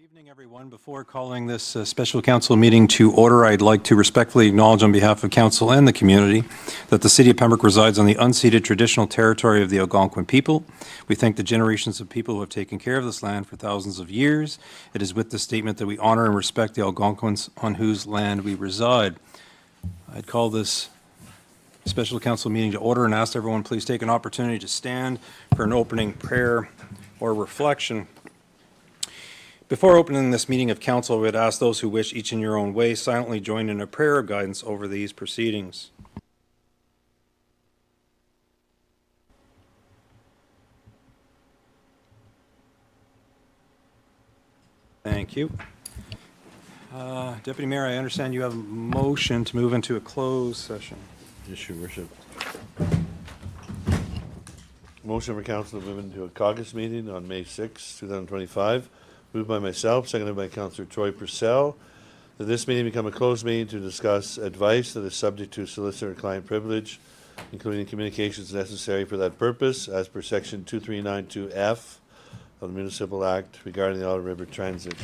Evening, everyone. Before calling this special council meeting to order, I'd like to respectfully acknowledge on behalf of council and the community that the city of Pembroke resides on the unceded traditional territory of the Algonquin people. We thank the generations of people who have taken care of this land for thousands of years. It is with this statement that we honor and respect the Algonquins on whose land we reside. I'd call this special council meeting to order and ask everyone please take an opportunity to stand for an opening prayer or reflection. Before opening this meeting of council, we would ask those who wish, each in your own way, silently join in a prayer of guidance over these proceedings. Thank you. Deputy Mayor, I understand you have a motion to move into a closed session. Yes, Your Worship. Motion for council to move into a caucus meeting on May 6, 2025. Moved by myself, seconded by Councillor Troy Purcell, that this meeting become a closed meeting to discuss advice that is subject to solicitor-client privilege, including communications necessary for that purpose, as per Section 2392F of the Municipal Act regarding the Ottawa River Transit.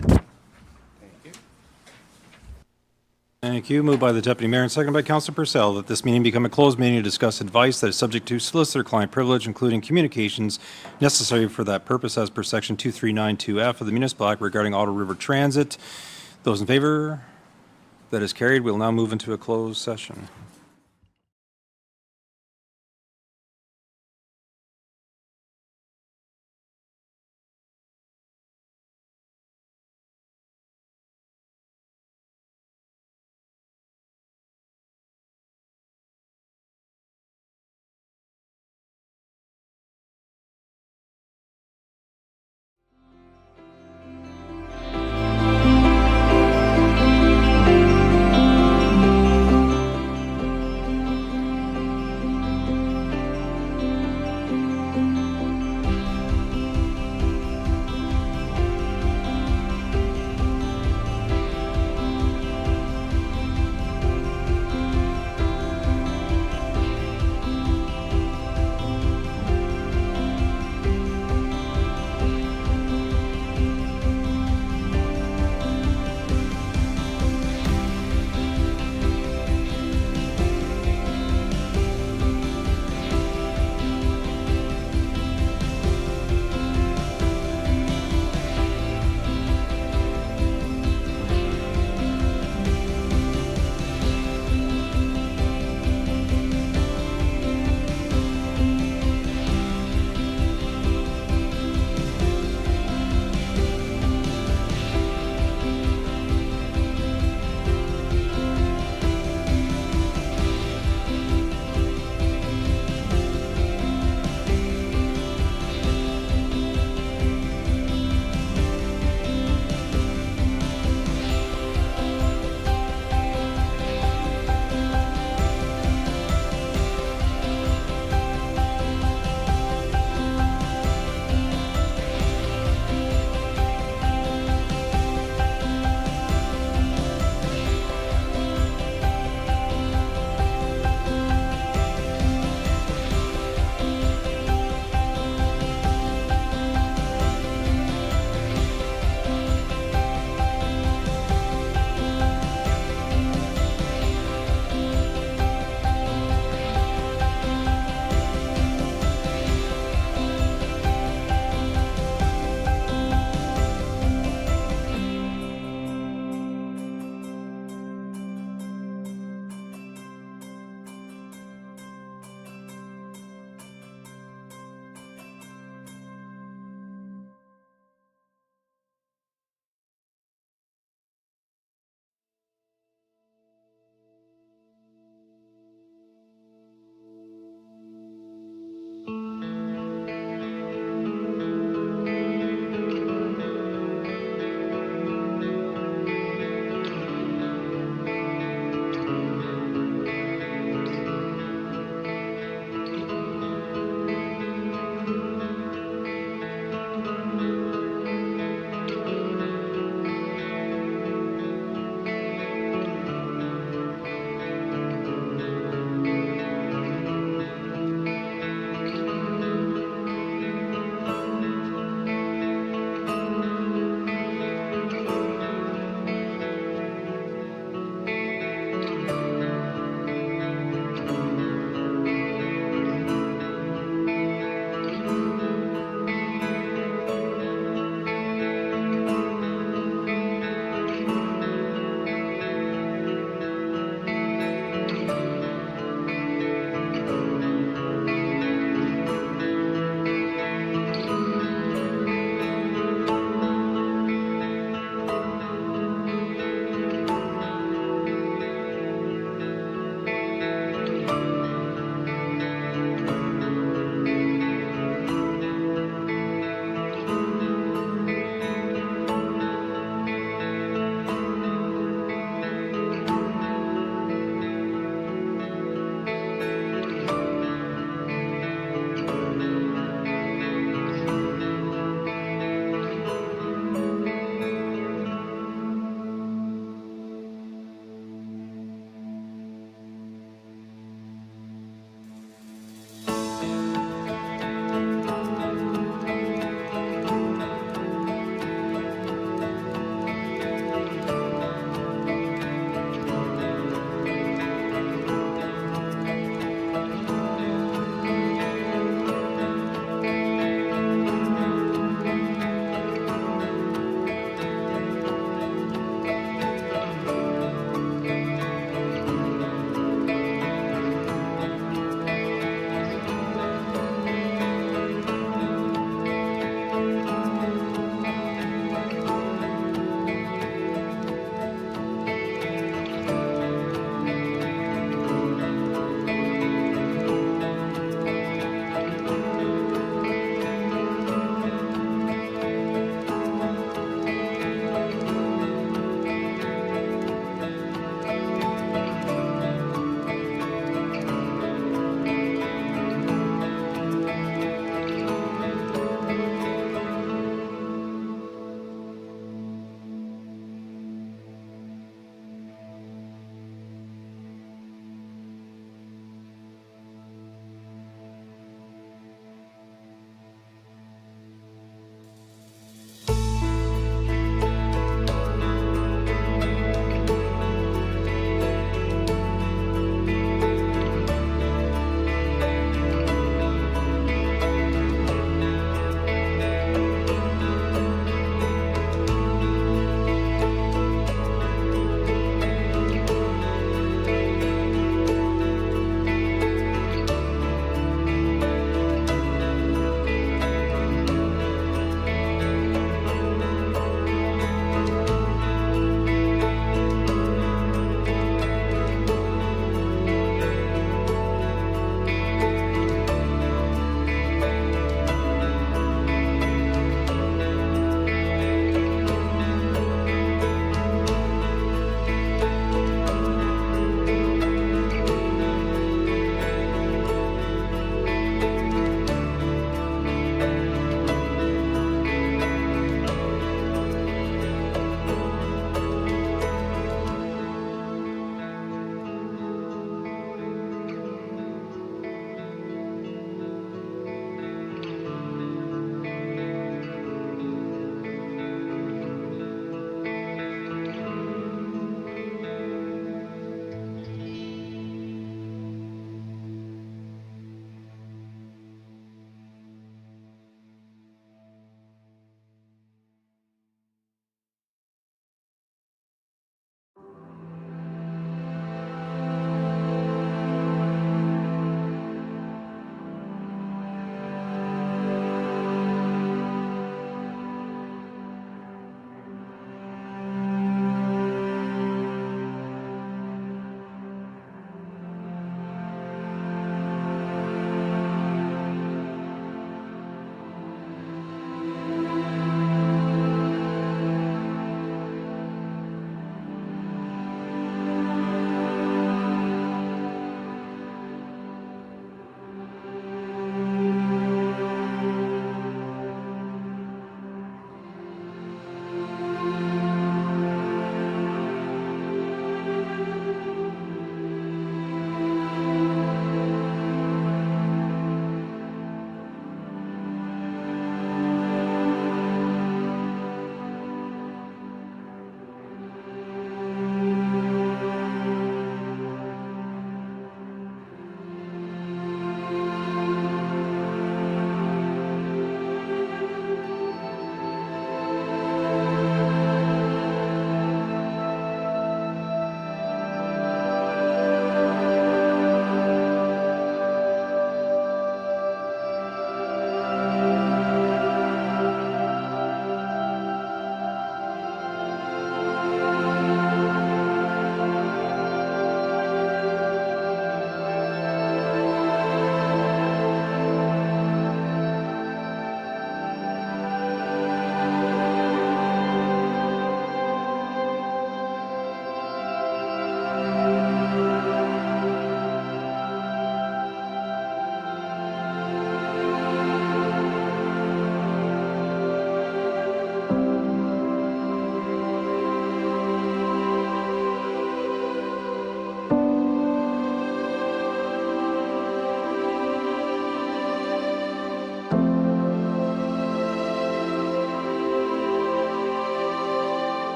Thank you. Moved by the Deputy Mayor and seconded by Councillor Purcell that this meeting become a closed meeting to discuss advice that is subject to solicitor-client privilege, including communications necessary for that purpose as per Section 2392F of the Municipal Act regarding Ottawa River Transit. Those in favor? That is carried. We'll now move into a closed session.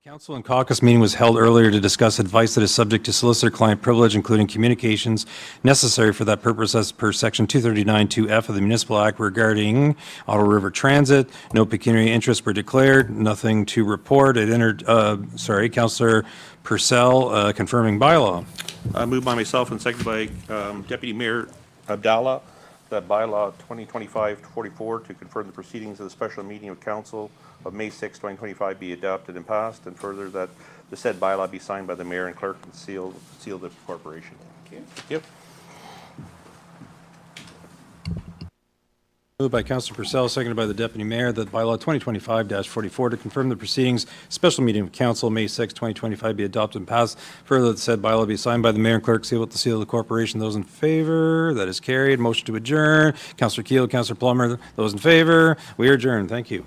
Council and caucus meeting was held earlier to discuss advice that is subject to solicitor-client privilege, including communications necessary for that purpose as per Section 239(2)F of the Municipal Act regarding Ottawa River Transit. No pecuniary interests were declared, nothing to report. It entered, Councillor Purcell, confirming bylaw. Moved by myself and seconded by Deputy Mayor Abdallah, that bylaw 2025-44 to confirm the proceedings of the special meeting of council of May 6, 2025 be adopted and passed, and further that the said bylaw be signed by the mayor and clerk and sealed the corporation. Thank you. Moved by Councillor Purcell, seconded by the Deputy Mayor, that bylaw 2025-44 to confirm the proceedings, special meeting of council, May 6, 2025, be adopted and passed. Further, that said bylaw be signed by the mayor and clerk, sealed with the seal of the corporation. Those in favor? That is carried. Motion to adjourn. Councillor Keel, Councillor Plummer, those in favor? We are adjourned. Thank you.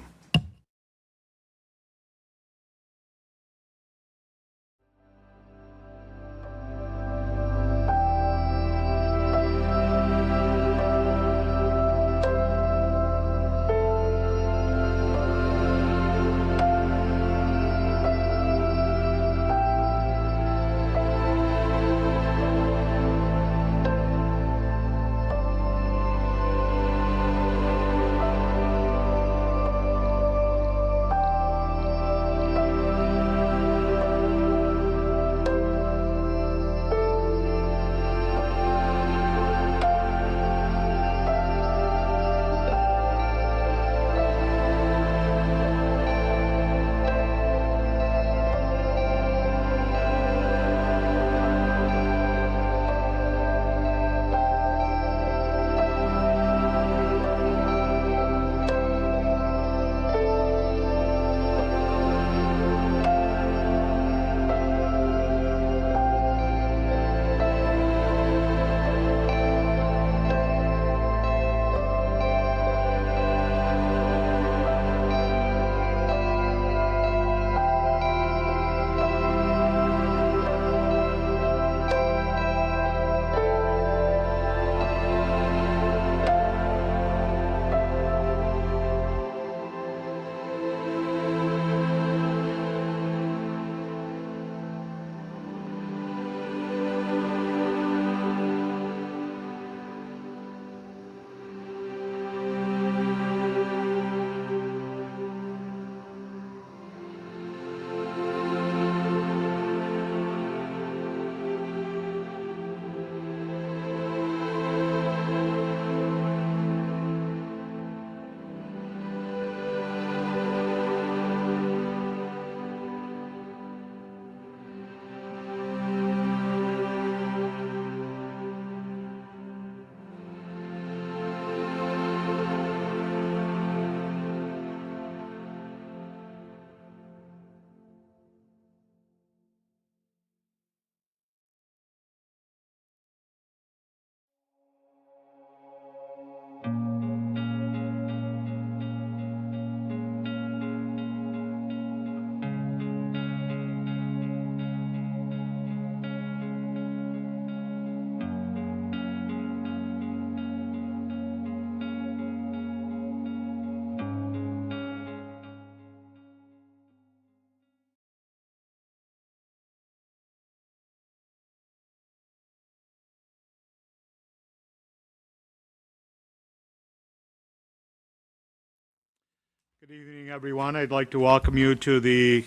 Good evening, everyone. I'd like to welcome you to the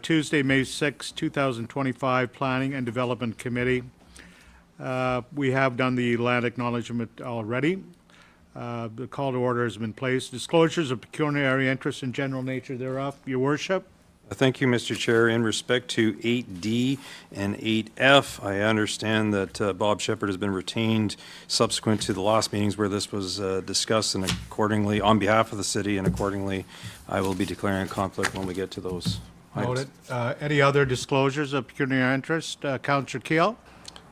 Tuesday, May 6, 2025 Planning and Development Committee. We have done the land acknowledgement already. The call to order has been placed. Disclosures of pecuniary interest and general nature thereof. Your worship. Thank you, Mr. Chair. In respect to 8D and 8F, I understand that Bob Shepherd has been retained subsequent to the last meetings where this was discussed, and accordingly, on behalf of the city, and accordingly, I will be declaring a conflict when we get to those items. Noted. Any other disclosures of pecuniary interest? Councillor Keel?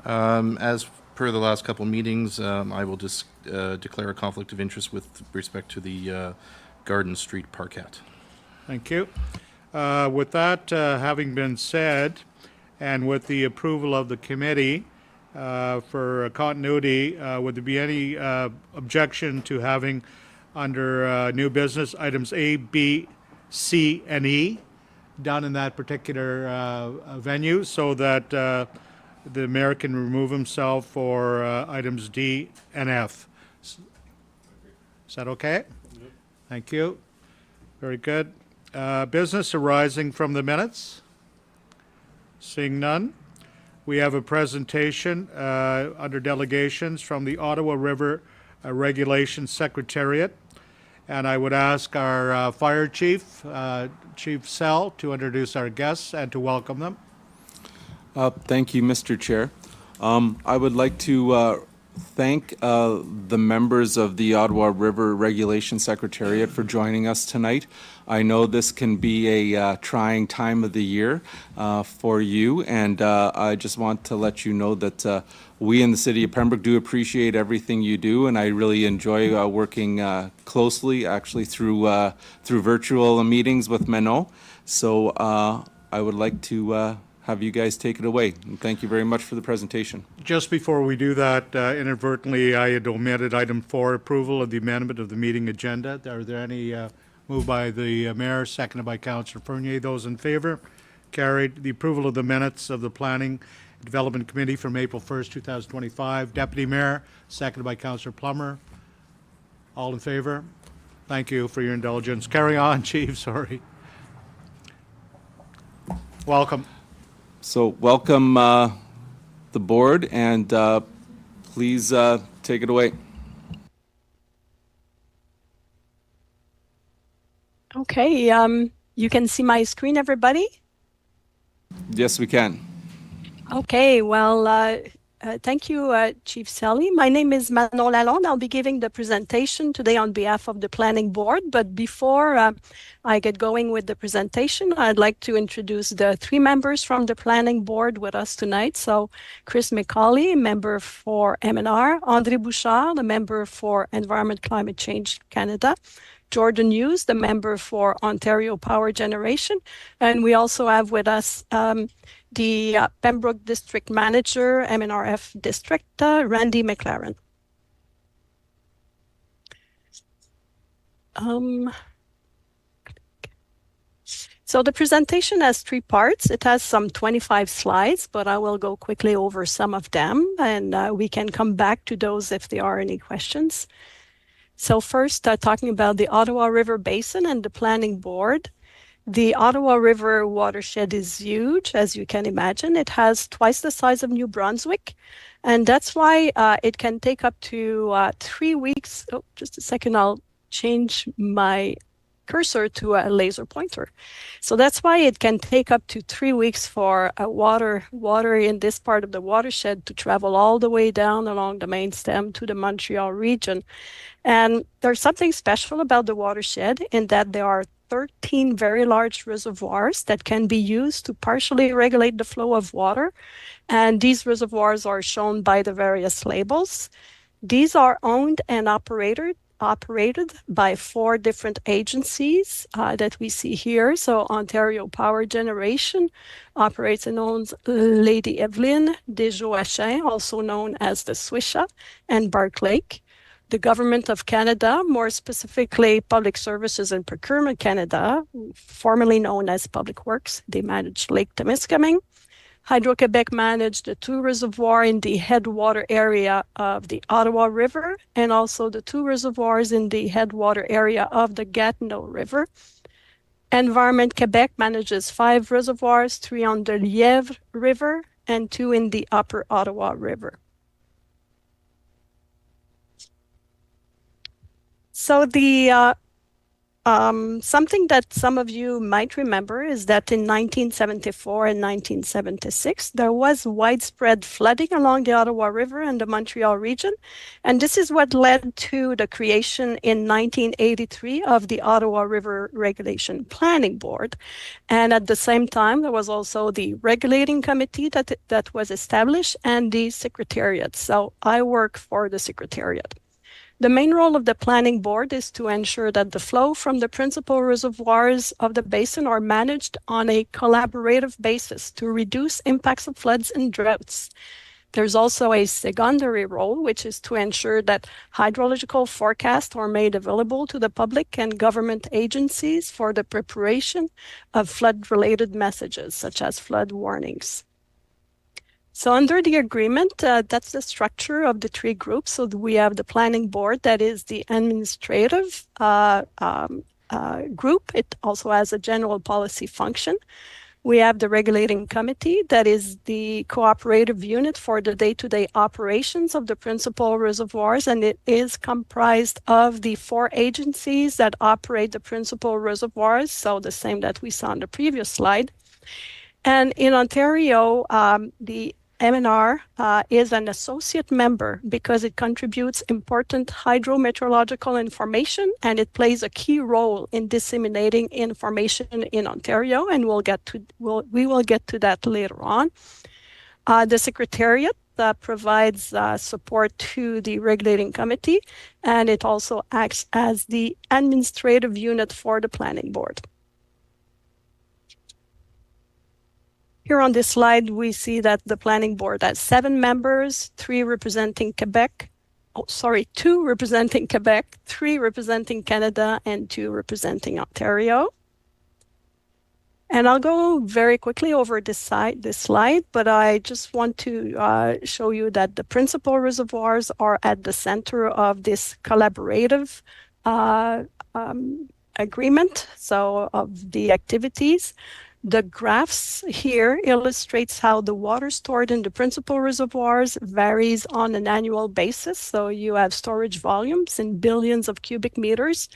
As per the last couple meetings, I will just declare a conflict of interest with respect to the Garden Street Parkette. Thank you. With that having been said, and with the approval of the committee for continuity, would there be any objection to having under new business items A, B, C, and E done in that particular venue so that the mayor can remove himself for items D and F. Is that okay? Thank you. Very good. Business arising from the minutes? Seeing none. We have a presentation under delegations from the Ottawa River Regulation Secretariat. And I would ask our fire chief, Chief Sell, to introduce our guests and to welcome them. Thank you, Mr. Chair. I would like to thank the members of the Ottawa River Regulation Secretariat for joining us tonight. I know this can be a trying time of the year for you, and I just want to let you know that we in the City of Pembroke do appreciate everything you do, and I really enjoy working closely, actually through virtual meetings with Menno. So I would like to have you guys take it away. And thank you very much for the presentation. Just before we do that, inadvertently, I had omitted item 4, approval of the amendment of the meeting agenda. Are there any moved by the mayor, seconded by Councillor Fournier? Those in favor? Carried. The approval of the minutes of the Planning Development Committee from April 1st, 2025. Deputy Mayor, seconded by Councillor Plummer. All in favor? Thank you for your indulgence. Carry on, Chief, sorry. Welcome. So welcome the board, and please take it away. Okay, you can see my screen, everybody? Yes, we can. Okay, well, thank you, Chief Sally. My name is Manon Lalonde. I'll be giving the presentation today on behalf of the Planning Board. But before I get going with the presentation, I'd like to introduce the 3 members from the Planning Board with us tonight. So Chris McCauley, member for MNR, André Bouchard, the member for Environment Climate Change Canada, Jordan Hughes, the member for Ontario Power Generation, and we also have with us the Pembroke District Manager, MNRF District, Randy McLaren. So the presentation has 3 parts. It has some 25 slides, but I will go quickly over some of them, and we can come back to those if there are any questions. So first, talking about the Ottawa River Basin and the Planning Board. The Ottawa River watershed is huge, as you can imagine. It has twice the size of New Brunswick, and that's why it can take up to 3 weeks. Oh, just a second, I'll change my cursor to a laser pointer. So that's why it can take up to 3 weeks for water in this part of the watershed to travel all the way down along the main stem to the Montreal region. And there's something special about the watershed in that there are 13 very large reservoirs that can be used to partially regulate the flow of water. And these reservoirs are shown by the various labels. These are owned and operated by 4 different agencies that we see here. So Ontario Power Generation operates and owns Lady Evelyn, Desjardins, also known as the Swisha, and Bark Lake. The Government of Canada, more specifically Public Services and Procurement Canada, formerly known as Public Works, they manage Lake Temiskaming. Hydro-Quebec managed the 2 reservoirs in the headwater area of the Ottawa River and also the 2 reservoirs in the headwater area of the Gatineau River. Environment Quebec manages 5 reservoirs, 3 on the Lièvre River and 2 in the Upper Ottawa River. So the something that some of you might remember is that in 1974 and 1976, there was widespread flooding along the Ottawa River and the Montreal region. And this is what led to the creation in 1983 of the Ottawa River Regulation Planning Board. And at the same time, there was also the Regulating Committee that was established and the Secretariat. So I work for the Secretariat. The main role of the Planning Board is to ensure that the flow from the principal reservoirs of the basin are managed on a collaborative basis to reduce impacts of floods and droughts. There's also a secondary role, which is to ensure that hydrological forecasts are made available to the public and government agencies for the preparation of flood-related messages, such as flood warnings. So under the agreement, that's the structure of the three groups. So we have the planning board, that is the administrative group. It also has a general policy function. We have the regulating committee, that is the cooperative unit for the day-to-day operations of the principal reservoirs, and it is comprised of the 4 agencies that operate the principal reservoirs, so the same that we saw on the previous slide. And in Ontario, the MNR is an associate member because it contributes important hydrometeorological information, and it plays a key role in disseminating information in Ontario, and we will get to that later on. The Secretariat provides support to the regulating committee, and it also acts as the administrative unit for the planning board. Here on this slide, we see that the planning board has 7 members, 2 representing Quebec, 3 representing Canada, and 2 representing Ontario. And I'll go very quickly over this slide, but I just want to show you that the principal reservoirs are at the center of this collaborative agreement, so of the activities. The graphs here illustrates how the water stored in the principal reservoirs varies on an annual basis. So you have storage volumes in billions of cubic meters.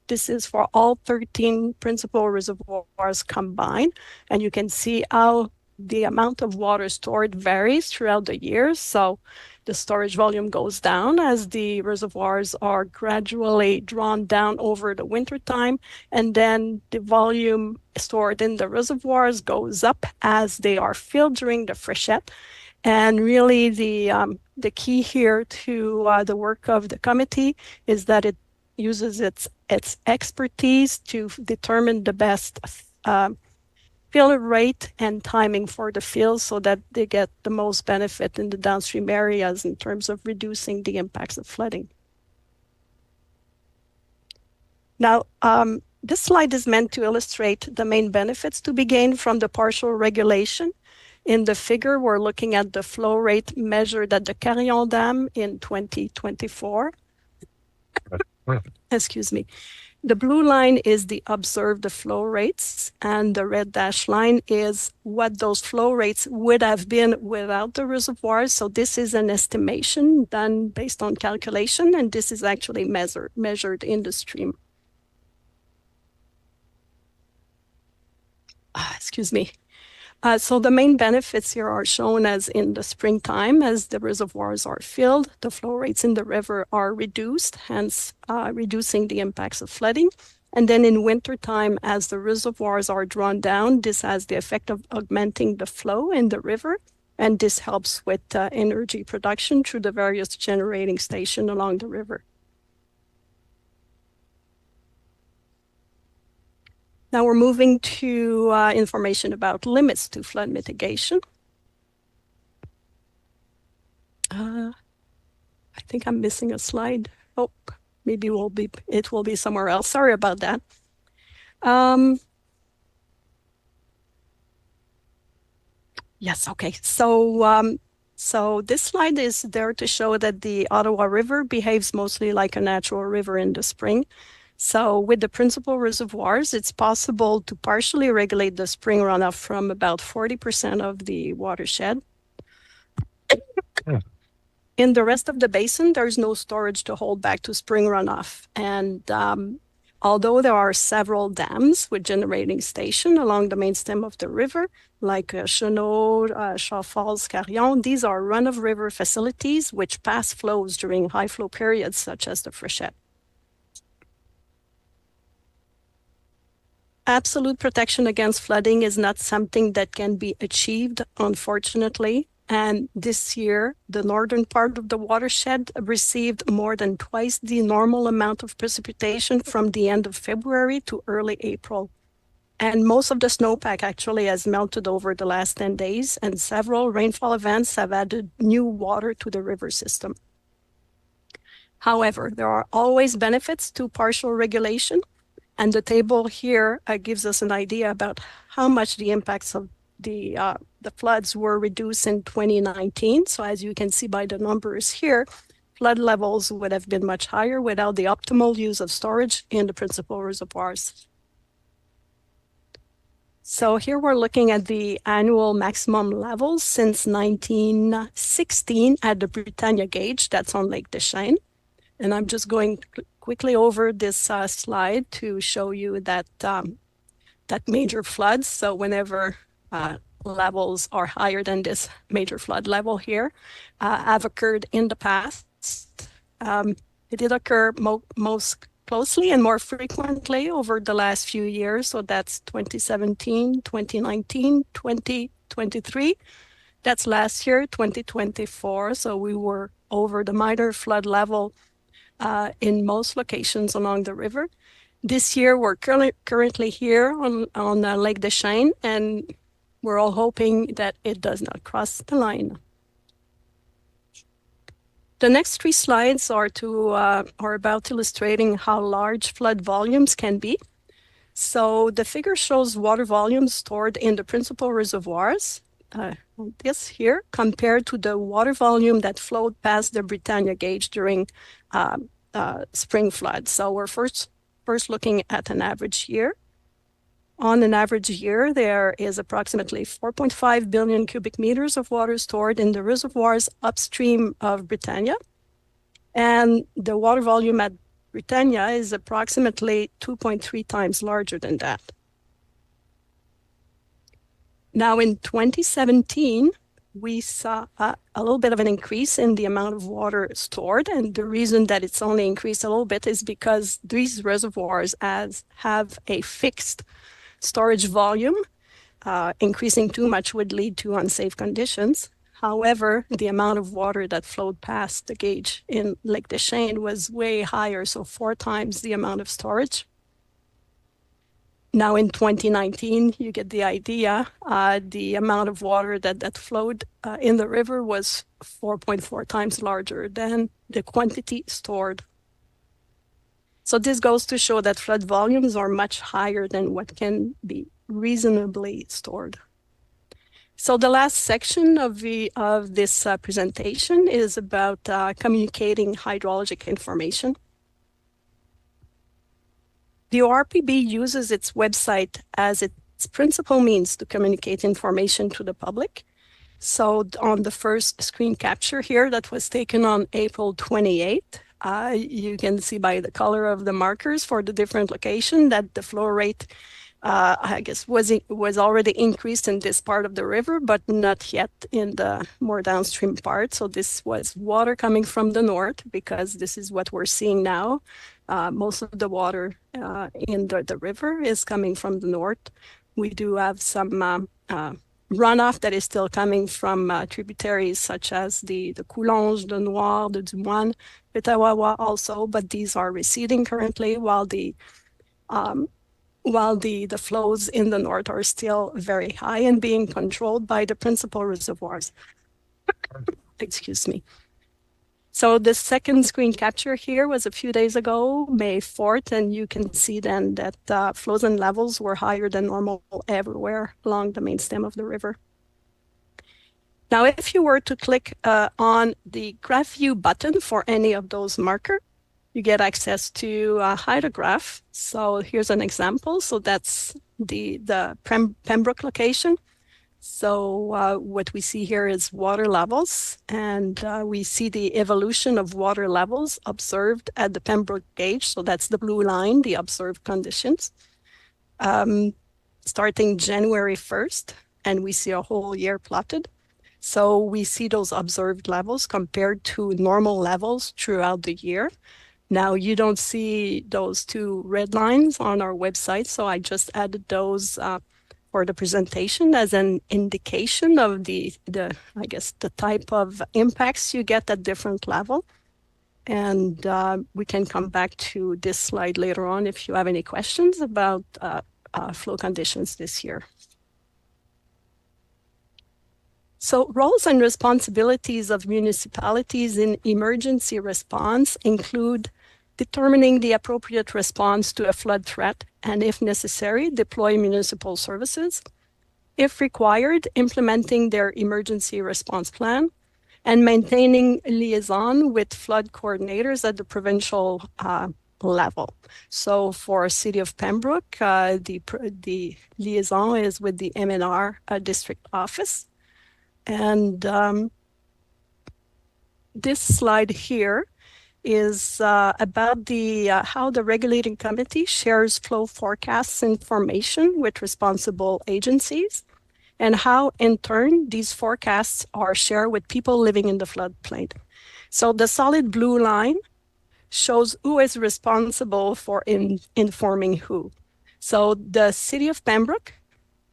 This is for all 13 principal reservoirs combined. And you can see how the amount of water stored varies throughout the years. So the storage volume goes down as the reservoirs are gradually drawn down over the winter time, and then the volume stored in the reservoirs goes up as they are filled during the freshet. And really the key here to the work of the committee is that it uses its expertise to determine the best fill rate and timing for the fills so that they get the most benefit in the downstream areas in terms of reducing the impacts of flooding. Now, this slide is meant to illustrate the main benefits to be gained from the partial regulation. In the figure, we're looking at the flow rate measured at the Carillon Dam in 2024. Excuse me. The blue line is the observed flow rates, and the red dashed line is what those flow rates would have been without the reservoirs. So this is an estimation done based on calculation, and this is actually measured in the stream. Excuse me. So the main benefits here are shown as in the springtime, as the reservoirs are filled, the flow rates in the river are reduced, hence reducing the impacts of flooding. And then in wintertime, as the reservoirs are drawn down, this has the effect of augmenting the flow in the river, and this helps with energy production through the various generating stations along the river. Now we're moving to information about limits to flood mitigation. I think I'm missing a slide. Oh, maybe it will be somewhere else. Sorry about that. Yes, okay. So this slide is there to show that the Ottawa River behaves mostly like a natural river in the spring. So with the principal reservoirs, it's possible to partially regulate the spring runoff from about 40% of the watershed. In the rest of the basin, there's no storage to hold back to spring runoff. And although there are several dams with generating station along the main stem of the river, like Chenot, Shaw Falls, Carillon, these are run-of-river facilities which pass flows during high flow periods such as the freshet. Absolute protection against flooding is not something that can be achieved, unfortunately. And this year, the northern part of the watershed received more than twice the normal amount of precipitation from the end of February to early April. And most of the snowpack actually has melted over the last 10 days, and several rainfall events have added new water to the river system. However, there are always benefits to partial regulation, and the table here gives us an idea about how much the impacts of the floods were reduced in 2019. So as you can see by the numbers here, flood levels would have been much higher without the optimal use of storage in the principal reservoirs. So here we're looking at the annual maximum levels since 1916 at the Britannia gauge, that's on Lake Deschênes. And I'm just going quickly over this slide to show you that that major floods, so whenever levels are higher than this major flood level here, have occurred in the past. It did occur most closely and more frequently over the last few years. So that's 2017, 2019, 2023. That's last year, 2024. So we were over the minor flood level in most locations along the river. This year, we're currently here on Lake Deschênes, and we're all hoping that it does not cross the line. The next three slides are about illustrating how large flood volumes can be. So the figure shows water volumes stored in the principal reservoirs, this here, compared to the water volume that flowed past the Britannia gauge during spring floods. So we're first looking at an average year. On an average year, there is approximately 4.5 billion cubic meters of water stored in the reservoirs upstream of Britannia. And the water volume at Britannia is approximately 2.3 times larger than that. Now in 2017, we saw a little bit of an increase in the amount of water stored. And the reason that it's only increased a little bit is because these reservoirs have a fixed storage volume. Increasing too much would lead to unsafe conditions. However, the amount of water that flowed past the gauge in Lake Deschênes was way higher, so 4 times the amount of storage. Now in 2019, you get the idea. The amount of water that flowed in the river was 4.4 times larger than the quantity stored. So this goes to show that flood volumes are much higher than what can be reasonably stored. So the last section of this presentation is about communicating hydrologic information. The ORPB uses its website as its principal means to communicate information to the public. So on the first screen capture here that was taken on April 28th, you can see by the color of the markers for the different location that the flow rate, I guess, was already increased in this part of the river, but not yet in the more downstream part. So this was water coming from the north, because this is what we're seeing now. Most of the water in the river is coming from the north. We do have some runoff that is still coming from tributaries such as the Coulonge, the Noir, the Dumoine, Petawawa also, but these are receding currently, while the flows in the north are still very high and being controlled by the principal reservoirs. Excuse me. So the second screen capture here was a few days ago, May 4th, and you can see then that flows and levels were higher than normal everywhere along the main stem of the river. Now, if you were to click on the graph view button for any of those markers, you get access to a hydrograph. So here's an example. So that's the Pembroke location. So what we see here is water levels, and we see the evolution of water levels observed at the Pembroke gauge. So that's the blue line, the observed conditions, starting January 1st, and we see a whole year plotted. So we see those observed levels compared to normal levels throughout the year. Now, you don't see those two red lines on our website, so I just added those for the presentation as an indication of the type of impacts you get at different level. And we can come back to this slide later on if you have any questions about flow conditions this year. So roles and responsibilities of municipalities in emergency response include determining the appropriate response to a flood threat and, if necessary, deploy municipal services. If required, implementing their emergency response plan and maintaining liaison with flood coordinators at the provincial level. So for City of Pembroke, the liaison is with the MNR district office. And this slide here is about the how the regulating committee shares flow forecasts information with responsible agencies, and how in turn these forecasts are shared with people living in the floodplain. So the solid blue line shows who is responsible for informing who. So the City of Pembroke,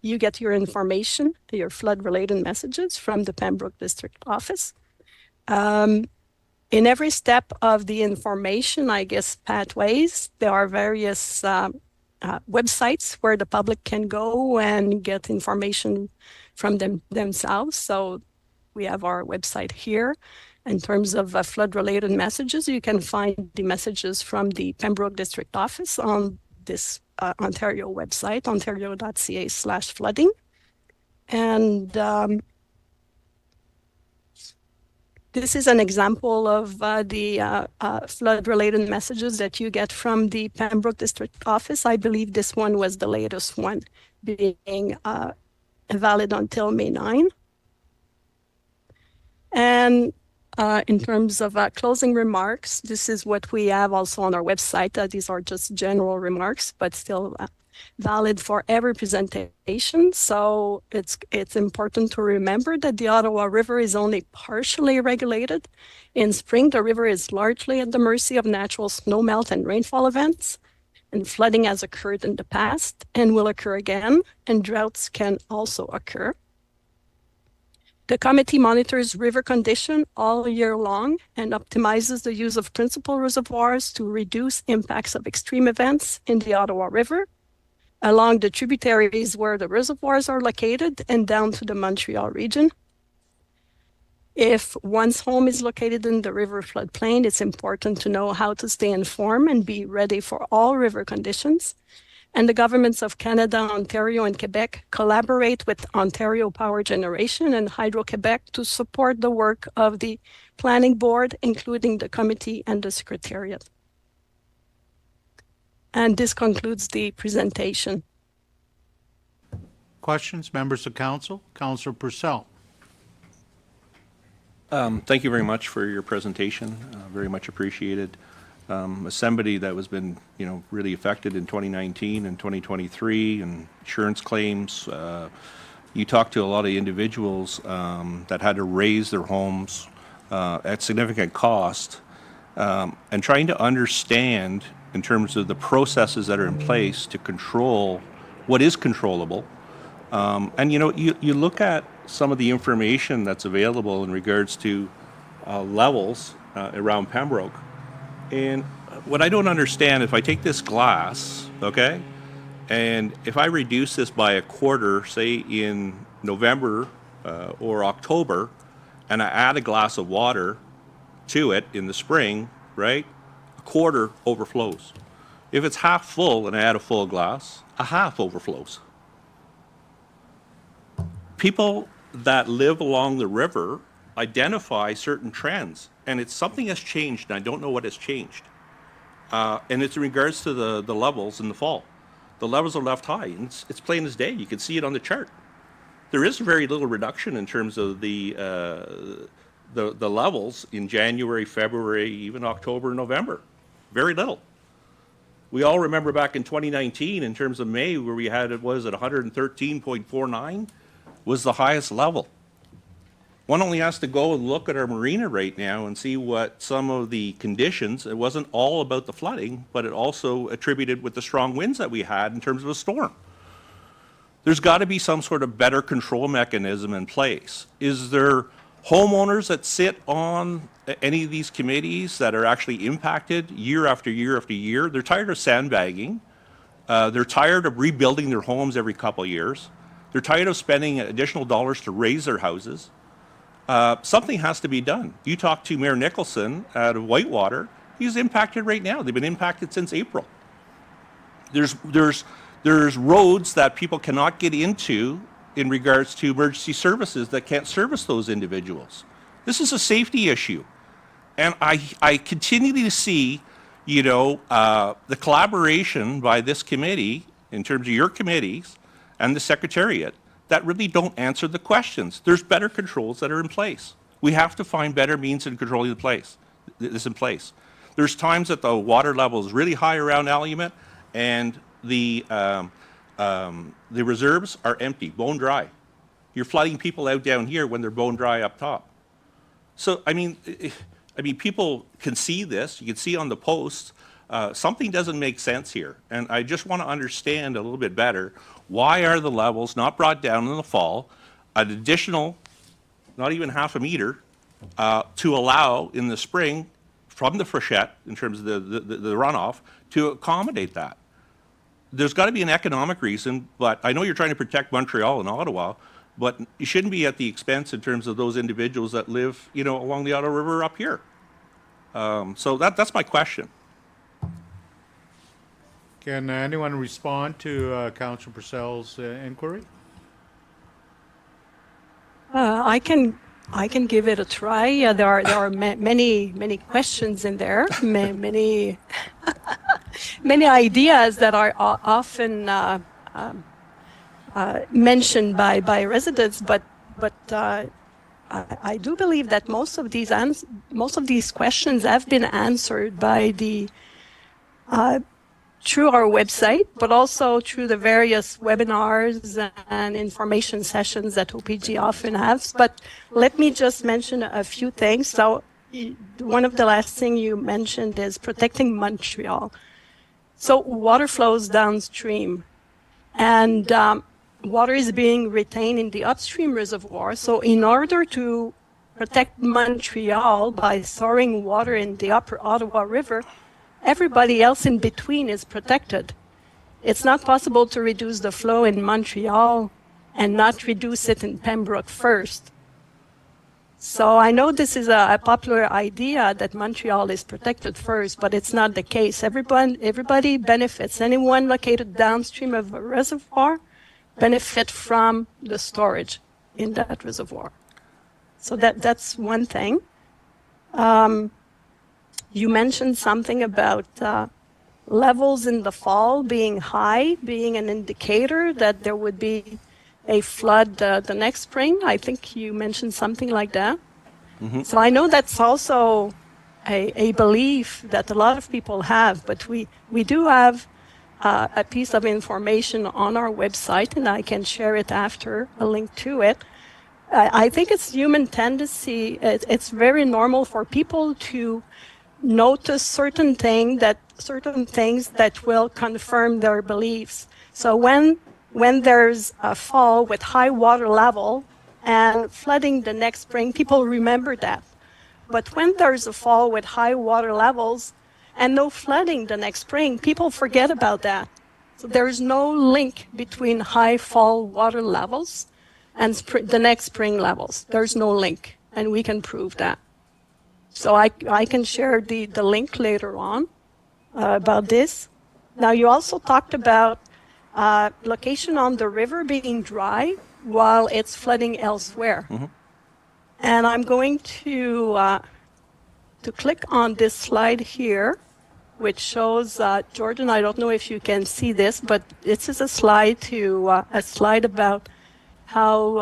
you get your information, your flood-related messages from the Pembroke District Office. In every step of the information, I guess, pathways, there are various websites where the public can go and get information from themselves. So we have our website here. In terms of flood-related messages, you can find the messages from the Pembroke District Office on this Ontario website, ontario.ca/flooding. And this is an example of the flood-related messages that you get from the Pembroke District Office. I believe this one was the latest one, being valid until May 9. And in terms of closing remarks, this is what we have also on our website. These are just general remarks, but still valid for every presentation. So it's important to remember that the Ottawa River is only partially regulated. In spring, the river is largely at the mercy of natural snowmelt and rainfall events, and flooding has occurred in the past and will occur again, and droughts can also occur. The committee monitors river condition all year long and optimizes the use of principal reservoirs to reduce impacts of extreme events in the Ottawa River, along the tributaries where the reservoirs are located and down to the Montreal region. If one's home is located in the river floodplain, it's important to know how to stay informed and be ready for all river conditions. And the governments of Canada, Ontario, and Quebec collaborate with Ontario Power Generation and Hydro-Quebec to support the work of the Planning Board, including the committee and the Secretariat. And this concludes the presentation. Questions, members of council? Councillor Purcell. Thank you very much for your presentation. Very much appreciated. As somebody that was been, really affected in 2019 and 2023 and insurance claims, you talked to a lot of individuals that had to raise their homes at significant cost, and trying to understand in terms of the processes that are in place to control what is controllable. And you look at some of the information that's available in regards to levels around Pembroke. And what I don't understand, if I take this glass, okay, and if I reduce this by a quarter, say in November or October, and I add a glass of water to it in the spring, right, a quarter overflows. If it's half full and I add a full glass, a half overflows. People that live along the river identify certain trends, and it's something has changed, and I don't know what has changed. And it's in regards to the levels in the fall. The levels are left high, and it's plain as day. You can see it on the chart. There is very little reduction in terms of the levels in January, February, even October, November. Very little. We all remember back in 2019, in terms of May, where we had, it was at 113.49, was the highest level. One only has to go and look at our marina right now and see what some of the conditions, it wasn't all about the flooding, but it also attributed with the strong winds that we had in terms of a storm. There's got to be some sort of better control mechanism in place. Is there homeowners that sit on any of these committees that are actually impacted year after year after year? They're tired of sandbagging. They're tired of rebuilding their homes every couple of years. They're tired of spending additional dollars to raise their houses. Something has to be done. You talk to Mayor Nicholson out of Whitewater, he's impacted right now. They've been impacted since April. There's roads that people cannot get into in regards to emergency services that can't service those individuals. This is a safety issue. And I continually see, the collaboration by this committee, in terms of your committees and the Secretariat, that really don't answer the questions. There's better controls that are in place. We have to find better means in controlling this in place. There's times that the water level is really high around Alumet, and the reserves are empty, bone dry. You're flooding people out down here when they're bone dry up top. So, I mean, people can see this. You can see on the posts. Something doesn't make sense here. And I just want to understand a little bit better, why are the levels not brought down in the fall, an additional, not even half a meter, to allow in the spring from the freshet, in terms of the runoff, to accommodate that? There's got to be an economic reason, but I know you're trying to protect Montreal and Ottawa, but you shouldn't be at the expense in terms of those individuals that live, along the Ottawa River up here. So that's my question. Can anyone respond to Councillor Purcell's inquiry? I can give it a try. There are many questions in there, many many ideas that are often mentioned by residents, but I do believe that most of these questions have been answered by through our website, but also through the various webinars and information sessions that OPG often has. But let me just mention a few things. So one of the last things you mentioned is protecting Montreal. So water flows downstream, and water is being retained in the upstream reservoir. So in order to protect Montreal by storing water in the upper Ottawa River, everybody else in between is protected. It's not possible to reduce the flow in Montreal and not reduce it in Pembroke first. So I know this is a popular idea that Montreal is protected first, but it's not the case. Everybody benefits. Anyone located downstream of a reservoir benefit from the storage in that reservoir. So that's one thing. You mentioned something about levels in the fall being high, being an indicator that there would be a flood the next spring. I think you mentioned something like that. Mm-hmm. So I know that's also a belief that a lot of people have, but we do have a piece of information on our website, and I can share it after, a link to it. I think it's human tendency. It's very normal for people to notice certain things that will confirm their beliefs. So when there's a fall with high water level and flooding the next spring, people remember that. But when there's a fall with high water levels and no flooding the next spring, people forget about that. So there is no link between high fall water levels and the next spring levels. There's no link, and we can prove that. So I can share the link later on about this. Now, you also talked about location on the river being dry while it's flooding elsewhere. Mm-hmm. And I'm going to click on this slide here, which shows, Jordan, I don't know if you can see this, but this is a slide about how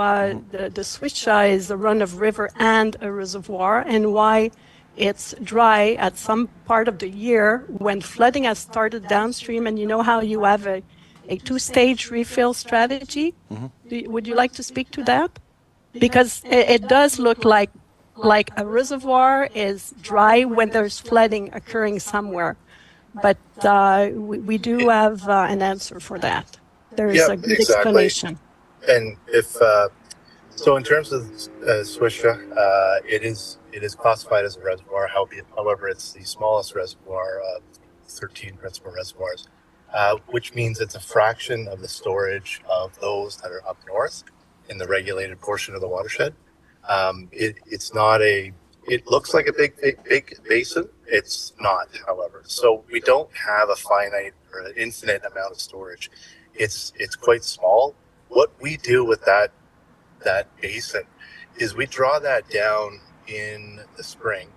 the Switcha is a run-of-river and a reservoir, and why it's dry at some part of the year when flooding has started downstream. And you know how you have a two-stage refill strategy? Mm-hmm. Would you like to speak to that? Because it does look like a reservoir is dry when there's flooding occurring somewhere. But we do have an answer for that. There's a good explanation. And if so, in terms of Switcha, it is classified as a reservoir. However, it's the smallest reservoir of 13 principal reservoirs. which means it's a fraction of the storage of those that are up north in the regulated portion of the watershed. It's not a, it looks like a big basin. It's not, however. So we don't have a finite or an infinite amount of storage. It's quite small. What we do with that basin is we draw that down in the spring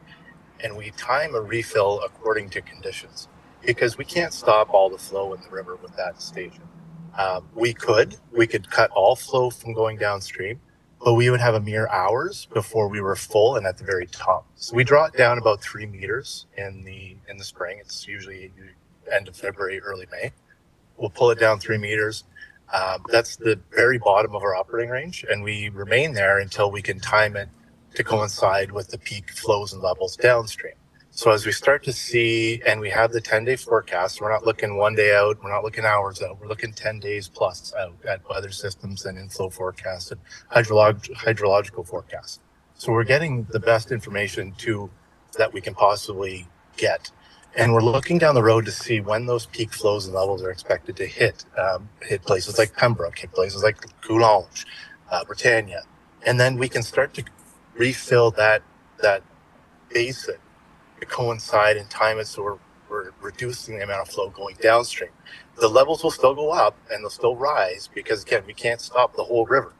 and we time a refill according to conditions, because we can't stop all the flow in the river with that station. We could cut all flow from going downstream, but we would have a mere hours before we were full and at the very top. So we draw it down about 3 meters in the spring. It's usually end of February, early May. We'll pull it down 3 meters. That's the very bottom of our operating range, and we remain there until we can time it to coincide with the peak flows and levels downstream. So as we start to see, and we have the 10-day forecast, we're not looking 1 day out, we're not looking hours out, we're looking 10 days plus out at weather systems and inflow forecasts and hydrological forecasts. So we're getting the best information that we can possibly get. And we're looking down the road to see when those peak flows and levels are expected to hit places like Pembroke, hit places like Coulonge, Britannia. And then we can start to refill that basin to coincide and time it, so we're reducing the amount of flow going downstream. The levels will still go up and they'll still rise because, again, we can't stop the whole river.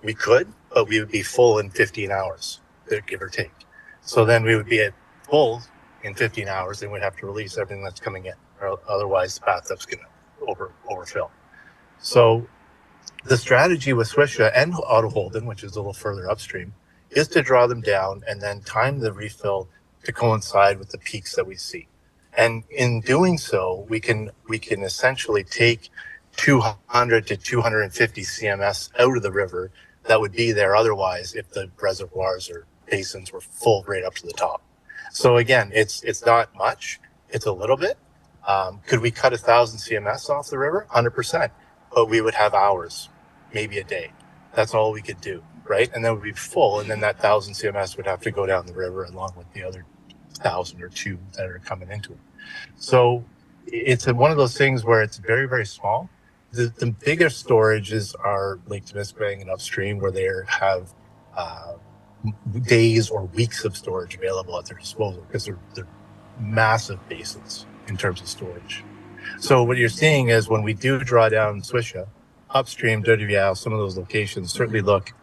We could, but we would be full in 15 hours, give or take. So then we would be at full in 15 hours, and we'd have to release everything that's coming in, or otherwise the bathtub's going to overfill. So the strategy with Swisha and Ottawa Holden, which is a little further upstream, is to draw them down and then time the refill to coincide with the peaks that we see. And in doing so, we can essentially take 200 to 250 CMS out of the river that would be there otherwise if the reservoirs or basins were full right up to the top. So again, it's not much, it's a little bit. Could we cut 1,000 CMS off the river? 100%, but we would have hours, maybe a day. That's all we could do, right? And then we'd be full, and then that 1,000 CMS would have to go down the river along with the other 1,000 or 2 that are coming into it. So it's one of those things where it's very, very small. The bigger storages are Lake Temiskaming and upstream, where they have days or weeks of storage available at their disposal, because they're massive basins in terms of storage. So what you're seeing is when we do draw down Swisha, upstream, Dirty-Vial, some of those locations certainly look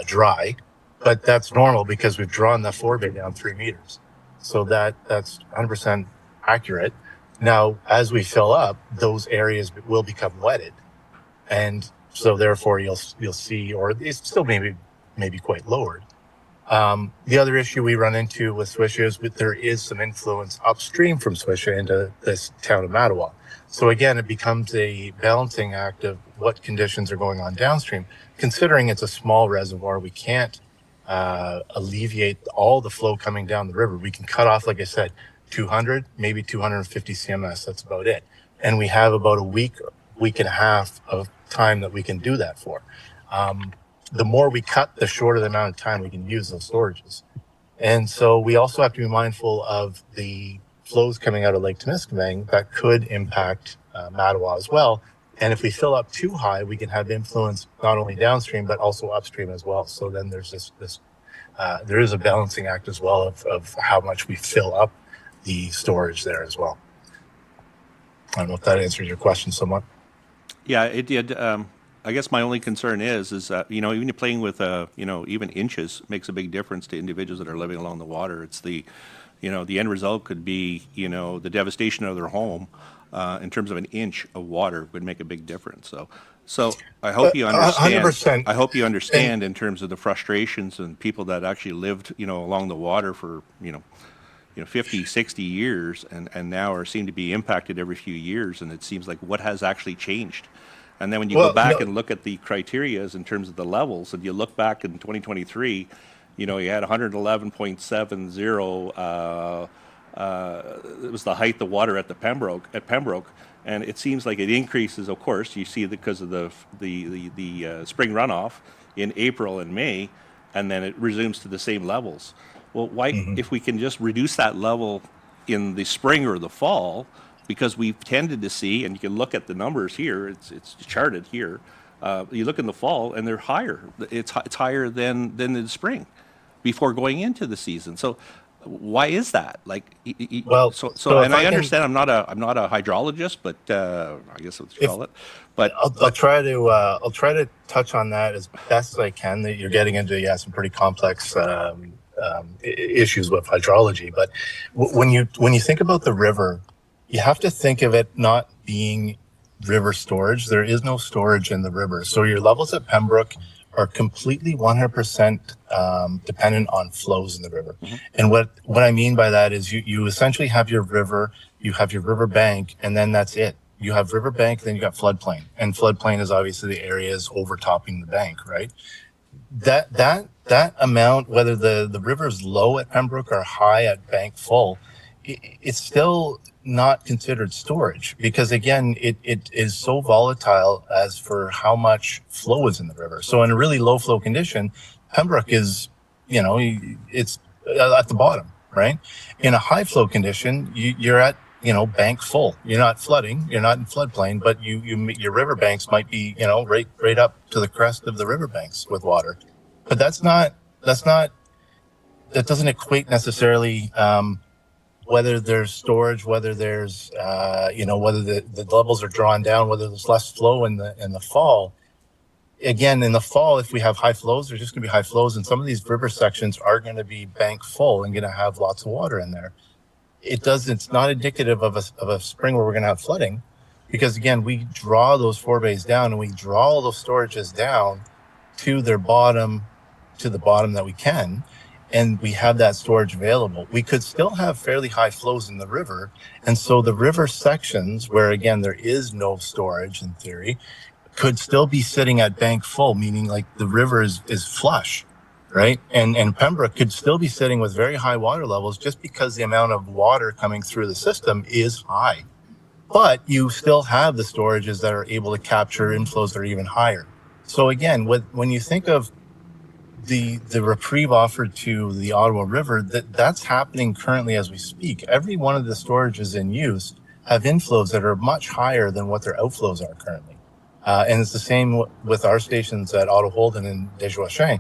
dry, but that's normal because we've drawn the forebay down 3 meters. So that's 100% accurate. Now, as we fill up, those areas will become wetted. And so therefore you'll see, or it's still maybe quite lowered. The other issue we run into with Swisha is there is some influence upstream from Swisha into this town of Ottawa. So again, it becomes a balancing act of what conditions are going on downstream. Considering it's a small reservoir, we can't alleviate all the flow coming down the river. We can cut off, like I said, 200, maybe 250 CMS. That's about it. And we have about a week and a half of time that we can do that for. The more we cut, the shorter the amount of time we can use those storages. And so we also have to be mindful of the flows coming out of Lake Temiskaming that could impact Ottawa as well. And if we fill up too high, we can have influence not only downstream, but also upstream as well. So then there's there is a balancing act as well of how much we fill up the storage there as well. I don't know if that answers your question somewhat. Yeah, it did. I guess my only concern is that, even playing with, even inches makes a big difference to individuals that are living along the water. It's the end result could be, the devastation of their home in terms of an inch of water would make a big difference. So I hope you understand. 100%. I hope you understand in terms of the frustrations and people that actually lived, along the water for, 50, 60 years and now seem to be impacted every few years. And it seems like what has actually changed. And then when you go back and look at the criterias in terms of the levels, and you look back in 2023, you had 111.70. It was the height of water at Pembroke, and it seems like it increases. Of course, you see because of the spring runoff in April and May, and then it resumes to the same levels. Well, why, if we can just reduce that level in the spring or the fall, because we've tended to see, and you can look at the numbers here, it's charted here. You look in the fall and they're higher. It's higher than in the spring before going into the season. So why is that? Like, Well, so and if I I can- understand I'm not a hydrologist, but I guess that's what you call it. But I'll try to touch on that as best as I can. That you're getting into some pretty complex issues with hydrology. But when you think about the river, you have to think of it not being river storage. There is no storage in the river. So your levels at Pembroke are completely 100% dependent on flows in the river. Mm-hmm. And what I mean by that is you essentially have your river, you have your river bank, and then that's it. You have river bank, then you got floodplain. And floodplain is obviously the areas overtopping the bank, right? That amount, whether the river is low at Pembroke or high at bank full, it's still not considered storage because again it is so volatile as for how much flow is in the river. So in a really low flow condition, Pembroke is it's at the bottom, right? In a high flow condition, you're at bank full. You're not flooding, you're not in floodplain, but your river banks might be right up to the crest of the river banks with water. But that doesn't equate necessarily whether there's storage, whether there's whether the levels are drawn down, whether there's less flow in the fall. Again, in the fall, if we have high flows, there's just going to be high flows, and some of these river sections are going to be bank full and going to have lots of water in there. It's not indicative of a spring where we're going to have flooding, because again, we draw those forebays down and we draw all those storages down to the bottom that we can. And we have that storage available. We could still have fairly high flows in the river. And so the river sections where, again, there is no storage in theory, could still be sitting at bank full, meaning like the river is flush, right? And Pembroke could still be sitting with very high water levels just because the amount of water coming through the system is high. But you still have the storages that are able to capture inflows that are even higher. So again, when you think of the reprieve offered to the Ottawa River, that's happening currently as we speak. Every one of the storages in use have inflows that are much higher than what their outflows are currently. And it's the same with our stations at Ottawa Holden and Desjouacheng.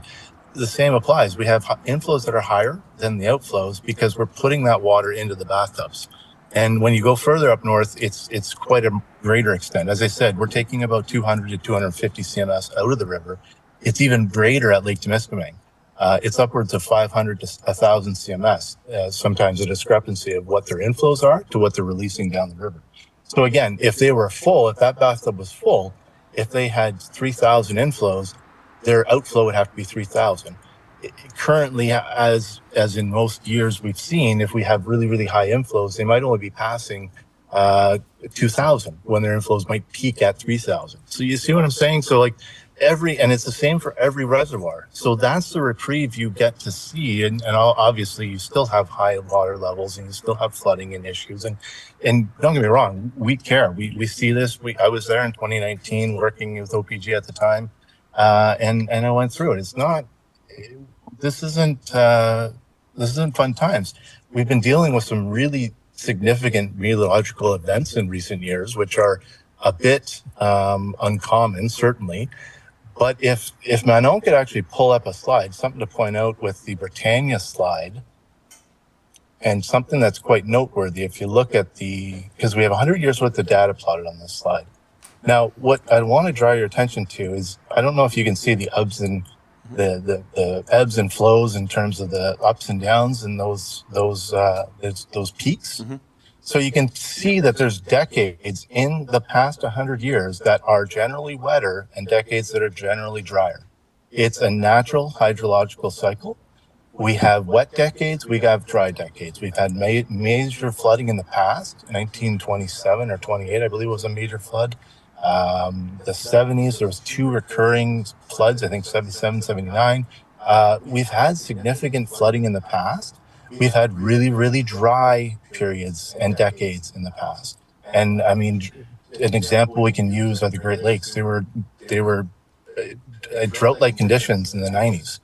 The same applies. We have inflows that are higher than the outflows because we're putting that water into the bathtubs. And when you go further up north, it's quite a greater extent. As I said, we're taking about 200 to 250 CMS out of the river. It's even greater at Lake Temiskaming. It's upwards of 500 to 1,000 CMS, sometimes a discrepancy of what their inflows are to what they're releasing down the river. So again, if they were full, if that bathtub was full, if they had 3,000 inflows, their outflow would have to be 3,000. Currently, as in most years we've seen, if we have really, really high inflows, they might only be passing 2,000 when their inflows might peak at 3,000. So you see what I'm saying? So like, and it's the same for every reservoir. So that's the reprieve you get to see. And obviously you still have high water levels and you still have flooding and issues. And don't get me wrong, we care. We see this. I was there in 2019 working with OPG at the time. And I went through it. This isn't fun times. We've been dealing with some really significant meteorological events in recent years, which are a bit uncommon, certainly. But if Manon could actually pull up a slide, something to point out with the Britannia slide, and something that's quite noteworthy if you look at because we have 100 years worth of data plotted on this slide. Now, what I want to draw your attention to is, I don't know if you can see the ebbs and the ebbs and flows in terms of the ups and downs and those peaks. Mm-hmm. So you can see that there's decades in the past 100 years that are generally wetter and decades that are generally drier. It's a natural hydrological cycle. We have wet decades, we have dry decades. We've had major flooding in the past. 1927 or 28, I believe, was a major flood. The 70s, there was 2 recurring floods, I think 77, 79. We've had significant flooding in the past. We've had really, really dry periods and decades in the past. And I mean, an example we can use are the Great Lakes. They were drought-like conditions in the 90s,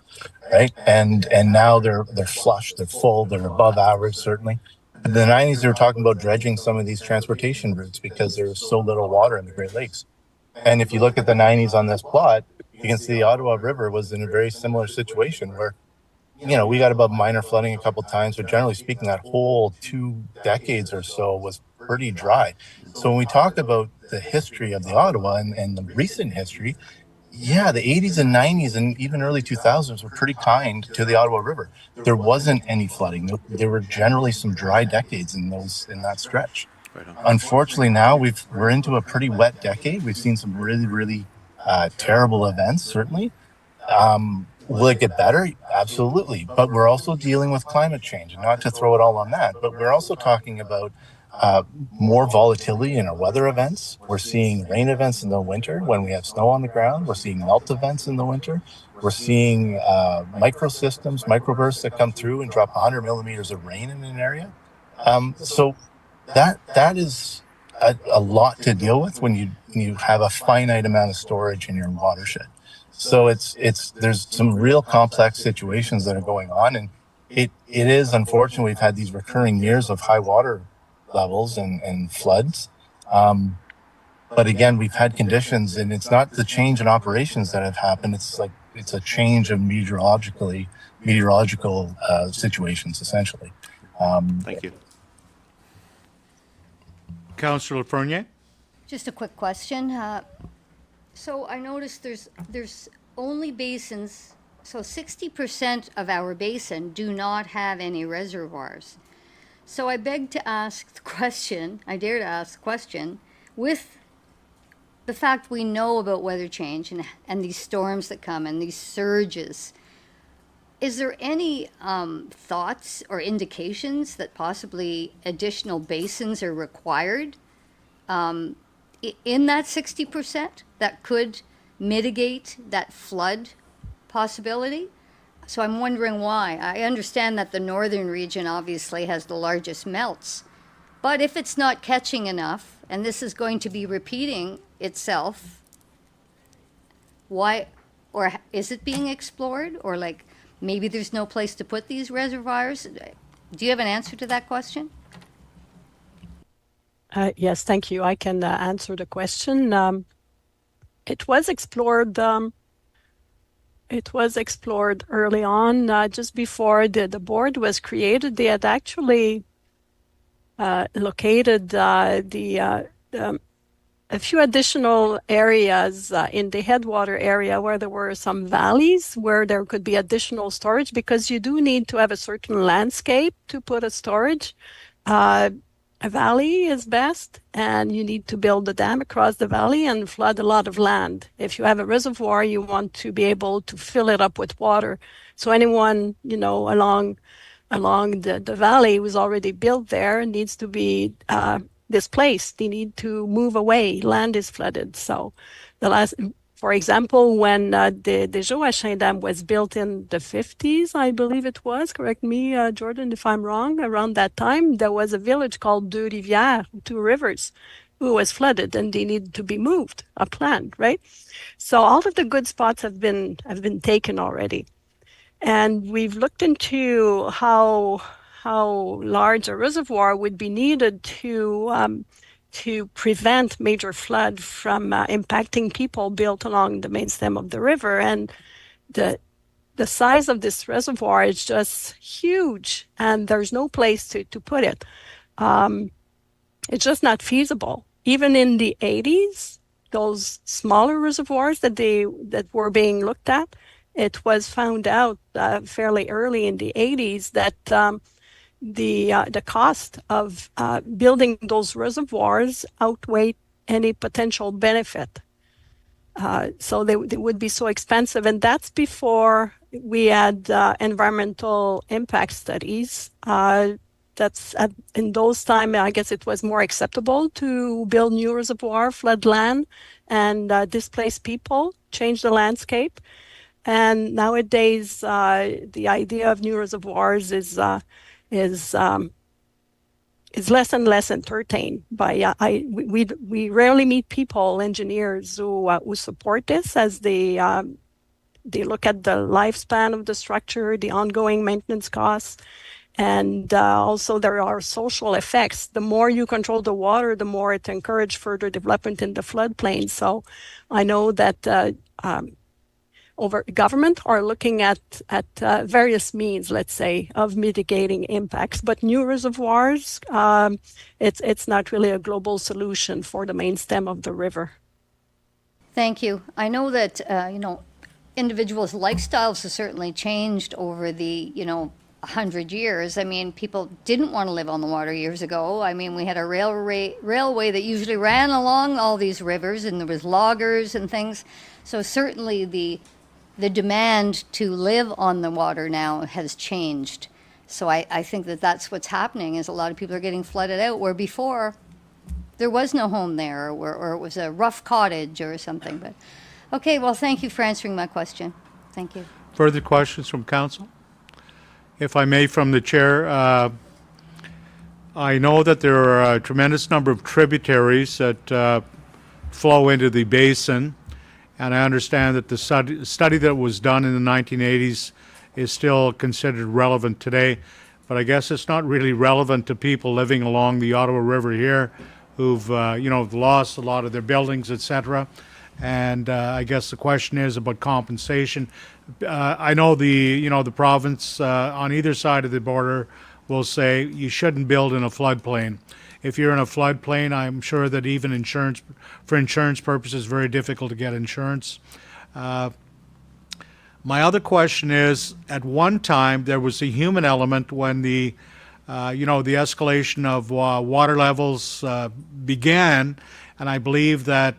right? And now they're flush, they're full, they're above average, certainly. the 90s, they were talking about dredging some of these transportation routes because there was so little water in the Great Lakes. And if you look at the 90s on this plot, you can see the Ottawa River was in a very similar situation where, we got above minor flooding a couple of times, but generally speaking, that whole 2 decades or so was pretty dry. So when we talk about the history of the Ottawa and the recent history, yeah, the 80s and 90s and even early 2000s were pretty kind to the Ottawa River. There wasn't any flooding. There were generally some dry decades in that stretch. Unfortunately, now we're into a pretty wet decade. We've seen some really, really terrible events, certainly. Will it get better? Absolutely. But we're also dealing with climate change, and not to throw it all on that, but we're also talking about more volatility in our weather events. We're seeing rain events in the winter when we have snow on the ground. We're seeing melt events in the winter. We're seeing microsystems, microbursts that come through and drop 100 millimeters of rain in an area. So that is a lot to deal with when you have a finite amount of storage in your watershed. So there's some real complex situations that are going on, and it is unfortunate we've had these recurring years of high water levels and floods. But again, we've had conditions, and it's not the change in operations that have happened. It's a change of meteorological situations, essentially. Thank you. Councillor Fournier? Just a quick question. So I noticed there's only basins, so 60% of our basin do not have any reservoirs. So I beg to ask the question, I dare to ask the question, with the fact we know about weather change and these storms that come and these surges, is there any thoughts or indications that possibly additional basins are required in that 60% that could mitigate that flood possibility? So I'm wondering why. I understand that the northern region obviously has the largest melts, but if it's not catching enough and this is going to be repeating itself, why, or is it being explored, or like maybe there's no place to put these reservoirs? Do you have an answer to that question? Yes, thank you. I can answer the question. It was explored. It was explored early on, just before the board was created. They had actually located a few additional areas in the headwater area where there were some valleys where there could be additional storage, because you do need to have a certain landscape to put a storage. A valley is best, and you need to build a dam across the valley and flood a lot of land. If you have a reservoir, you want to be able to fill it up with water. So anyone, along the valley who's already built there needs to be displaced. They need to move away. Land is flooded. So for example, when the Joachim Dam was built in the 50s, I believe it was, correct me, Jordan, if I'm wrong, around that time, there was a village called Deux Rivières, Two Rivers, who was flooded, and they needed to be moved upland, right? So all of the good spots have been taken already. And we've looked into how large a reservoir would be needed to prevent major flood from impacting people built along the main stem of the river. And the size of this reservoir is just huge, and there's no place to put it. It's just not feasible. Even in the 80s, those smaller reservoirs that were being looked at, it was found out fairly early in the 80s that the cost of building those reservoirs outweighed any potential benefit. So they would be so expensive. And that's before we had environmental impact studies. That's in those times, I guess it was more acceptable to build new reservoir, flood land, and displace people, change the landscape. And nowadays, the idea of new reservoirs is less and less entertained by. We rarely meet people, engineers, who support this, as they look at the lifespan of the structure, the ongoing maintenance costs, And also there are social effects. The more you control the water, the more it encourages further development in the floodplain. So I know that over government are looking at various means, let's say, of mitigating impacts. But new reservoirs, it's not really a global solution for the main stem of the river. Thank you. I know that, individuals' lifestyles have certainly changed over the, 100 years. I mean, people didn't want to live on the water years ago. I mean, we had a railway that usually ran along all these rivers, and there was loggers and things. So certainly the demand to live on the water now has changed. So I think that that's what's happening, is a lot of people are getting flooded out, where before there was no home there, or it was a rough cottage or something. But okay, well, thank you for answering my question. Thank you. Further questions from council? If I may, from the chair, I know that there are a tremendous number of tributaries that flow into the basin, and I understand that the study that was done in the 1980s is still considered relevant today, but I guess it's not really relevant to people living along the Ottawa River here who've lost a lot of their buildings, etc. And I guess the question is about compensation. I know the province on either side of the border will say you shouldn't build in a floodplain. If you're in a floodplain, I'm sure that even for insurance purposes, very difficult to get insurance. My other question is, at one time, there was a human element when the escalation of water levels began, and I believe that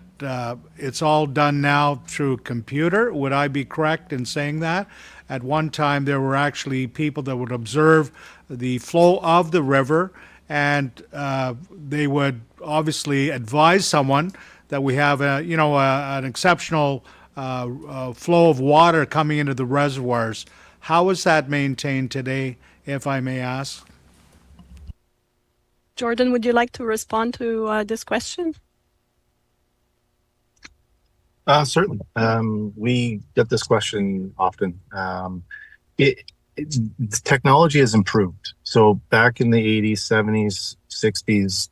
it's all done now through computer. Would I be correct in saying that? At one time, there were actually people that would observe the flow of the river, and they would obviously advise someone that we have an exceptional flow of water coming into the reservoirs. How is that maintained today, if I may ask? Jordan, would you like to respond to this question? Certainly. We get this question often. Technology has improved. So back in the 80s, 70s, 60s,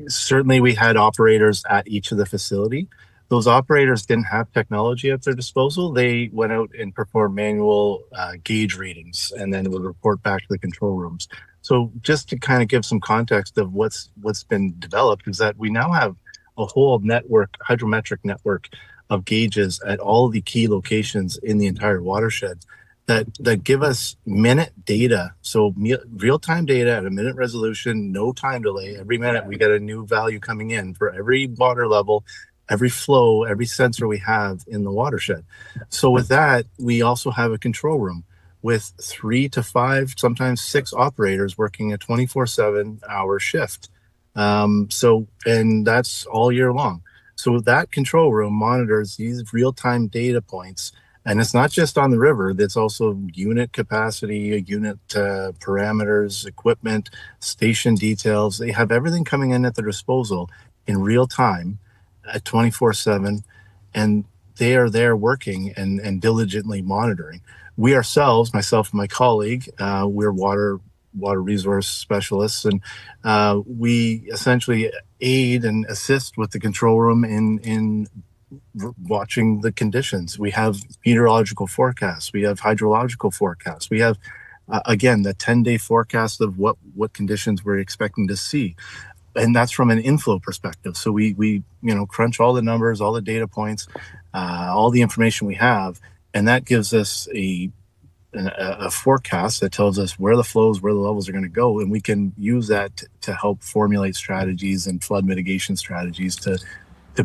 certainly we had operators at each of the facility. Those operators didn't have technology at their disposal. They went out and performed manual gauge readings, and then would report back to the control rooms. So just to kind of give some context of what's been developed, is that we now have a whole network, hydrometric network of gauges at all of the key locations in the entire watershed that give us minute data. So real-time data at a minute resolution, no time delay. Every minute we get a new value coming in for every water level, every flow, every sensor we have in the watershed. So with that, we also have a control room with 3 to 5, sometimes 6 operators working a 24/7 hour shift. And that's all year long. So that control room monitors these real-time data points, and it's not just on the river. That's also unit capacity, unit parameters, equipment, station details. They have everything coming in at their disposal in real time at 24/7, and they are there working and diligently monitoring. We ourselves, myself and my colleague, we're water resource specialists, and we essentially aid and assist with the control room in watching the conditions. We have meteorological forecasts, we have hydrological forecasts, we have again the 10-day forecast of what conditions we're expecting to see, and that's from an inflow perspective. So we crunch all the numbers, all the data points, all the information we have, and that gives us a forecast that tells us where the flows, where the levels are going to go, and we can use that to help formulate strategies and flood mitigation strategies to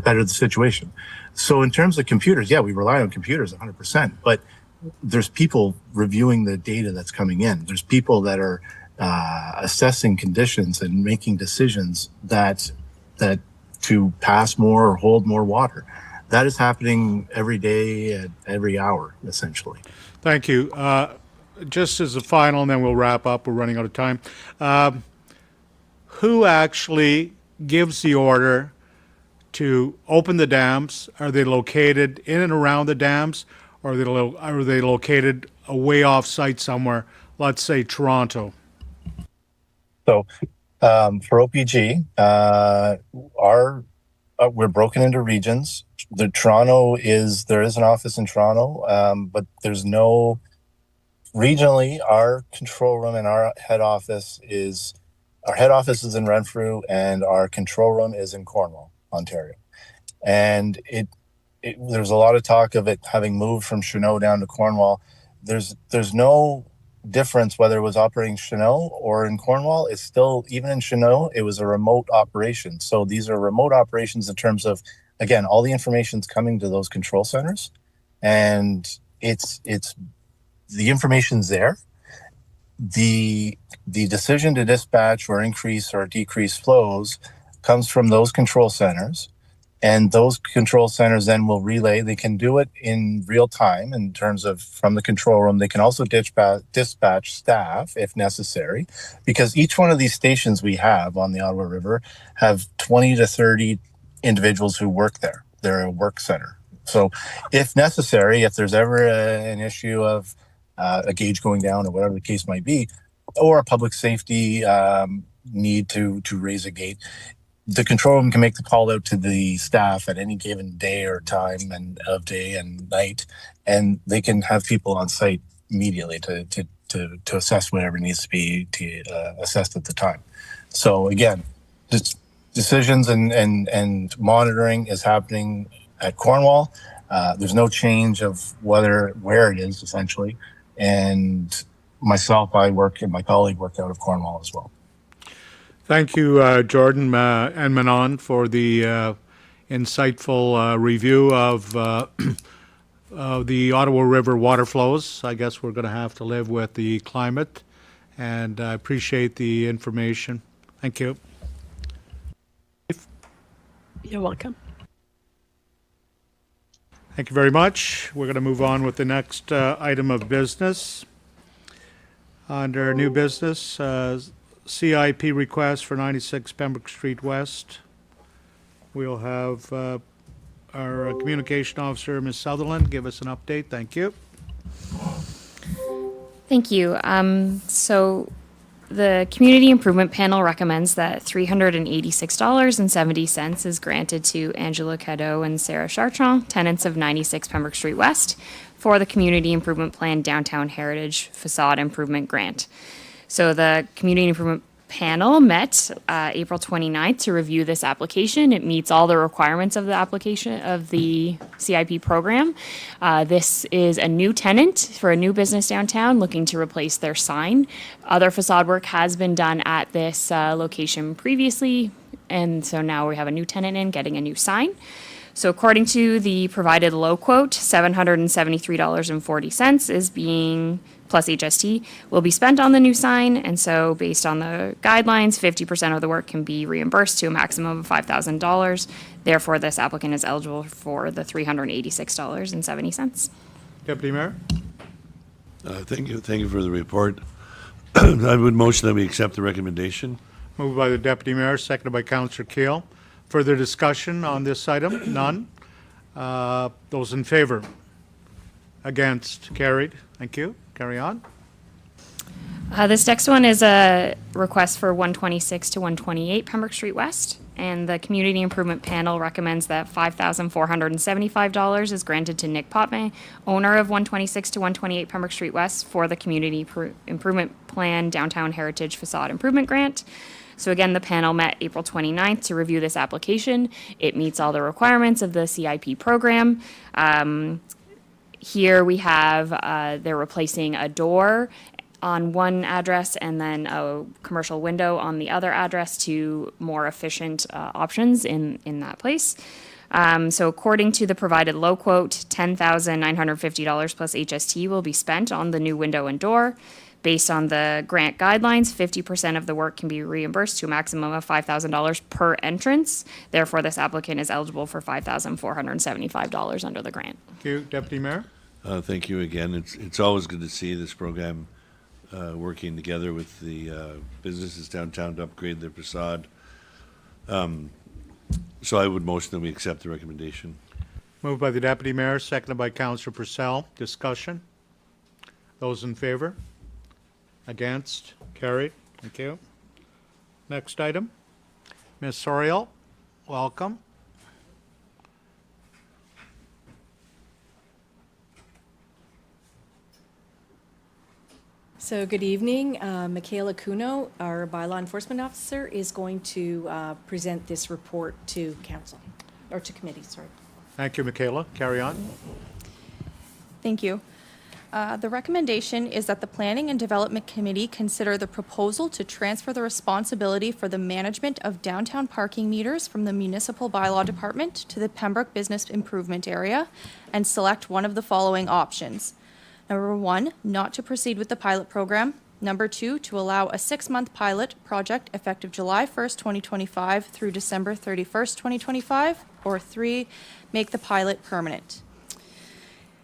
better the situation. So in terms of computers, yeah, we rely on computers 100%, but there's people reviewing the data that's coming in. There's people that are assessing conditions and making decisions that to pass more or hold more water. That is happening every day at every hour, essentially. Thank you. Just as a final, and then we'll wrap up. We're running out of time. Who actually gives the order to open the dams? Are they located in and around the dams, or are they located way off site somewhere, let's say, Toronto? So for OPG, we're broken into regions. There is an office in Toronto, but there's no regionally. Our control room and our head office is in Renfrew, and our control room is in Cornwall, Ontario. And there's a lot of talk of it having moved from Cheneau down to Cornwall. There's no difference whether it was operating Cheneau or in Cornwall. It's still, even in Cheneau, it was a remote operation. So these are remote operations in terms of, again, all the information's coming to those control centers, and it's the information's there. The decision to dispatch or increase or decrease flows comes from those control centers. And those control centers then will relay. They can do it in real time in terms of from the control room. They can also dispatch staff if necessary, because each one of these stations we have on the Ottawa River have 20 to 30 individuals who work there. They're a work center. So if necessary, if there's ever an issue of a gauge going down or whatever the case might be, or a public safety need to raise a gate, the control room can make the call out to the staff at any given day or time and of day and night, and they can have people on site immediately to assess whatever needs to be assessed at the time. So again, decisions and monitoring is happening at Cornwall. There's no change of where it is essentially, and myself, I work, and my colleague work out of Cornwall as well. Thank you, Jordan and Manon, for the insightful review of the Ottawa River water flows. I guess we're going to have to live with the climate, and I appreciate the information. Thank you. You're welcome. Thank you very much. We're going to move on with the next item of business. Under new business, CIP request for 96 Pembroke Street West. We'll have our communication officer, Ms. Sutherland, give us an update. Thank you. Thank you. So the Community Improvement Panel recommends that $386.70 is granted to Angela Cadeau and Sarah Chartrand, tenants of 96 Pembroke Street West, for the Community Improvement Plan Downtown Heritage Facade Improvement Grant. So the Community Improvement Panel met April 29th to review this application. It meets all the requirements of the application of the CIP program. This is a new tenant for a new business downtown looking to replace their sign. Other facade work has been done at this location previously, and so now we have a new tenant in getting a new sign. So according to the provided low quote, $773.40 is being, plus HST, will be spent on the new sign. And so based on the guidelines, 50% of the work can be reimbursed to a maximum of $5,000. Therefore, this applicant is eligible for the $386.70. Deputy Mayor? Thank you for the report. I would motion that we accept the recommendation. Moved by the Deputy Mayor, seconded by Councillor Keel. Further discussion on this item? None. Those in favor? Against? Carried. Thank you. Carry on. This next one is a request for 126 to 128 Pembroke Street West. And the Community Improvement Panel recommends that $5,475 is granted to Nick Potman, owner of 126 to 128 Pembroke Street West, for the Community Improvement Plan Downtown Heritage Facade Improvement Grant. So again, the panel met April 29th to review this application. It meets all the requirements of the CIP program. Here we have, they're replacing a door on one address and then a commercial window on the other address to more efficient options in that place. So according to the provided low quote, $10,950 plus HST will be spent on the new window and door. Based on the grant guidelines, 50% of the work can be reimbursed to a maximum of $5,000 per entrance. Therefore, this applicant is eligible for $5,475 under the grant. Thank you. Deputy Mayor? Thank you again. It's always good to see this program working together with the businesses downtown to upgrade their facade. So I would motion that we accept the recommendation. Moved by the Deputy Mayor, seconded by Councillor Purcell. Discussion? Those in favor? Against? Carried. Thank you. Next item. Ms. Soriel, welcome. So good evening. Michaela Cuno, our bylaw enforcement officer, is going to present this report to council, or to committee, sorry. Thank you, Michaela. Carry on. Thank you. The recommendation is that the Planning and Development Committee consider the proposal to transfer the responsibility for the management of downtown parking meters from the Municipal Bylaw Department to the Pembroke Business Improvement Area and select one of the following options. Number 1, not to proceed with the pilot program. Number 2, to allow a 6-month pilot project effective July 1st, 2025 through December 31st, 2025. Or 3, make the pilot permanent.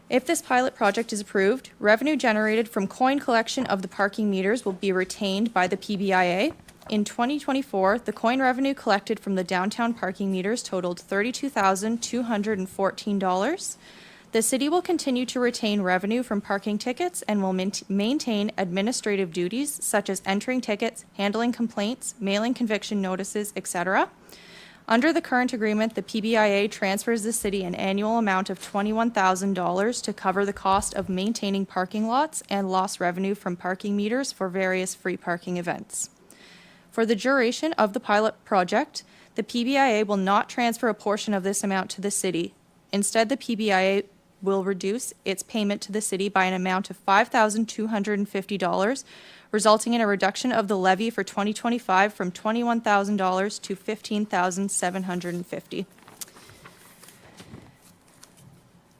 If this pilot project is approved, revenue generated from coin collection of the parking meters will be retained by the PBIA. In 2024, the coin revenue collected from the downtown parking meters totaled $32,214. The city will continue to retain revenue from parking tickets and will maintain administrative duties such as entering tickets, handling complaints, mailing conviction notices, etc. Under the current agreement, the PBIA transfers the city an annual amount of $21,000 to cover the cost of maintaining parking lots and lost revenue from parking meters for various free parking events. For the duration of the pilot project, the PBIA will not transfer a portion of this amount to the city. Instead, the PBIA will reduce its payment to the city by an amount of $5,250, resulting in a reduction of the levy for 2025 from $21,000 to $15,750.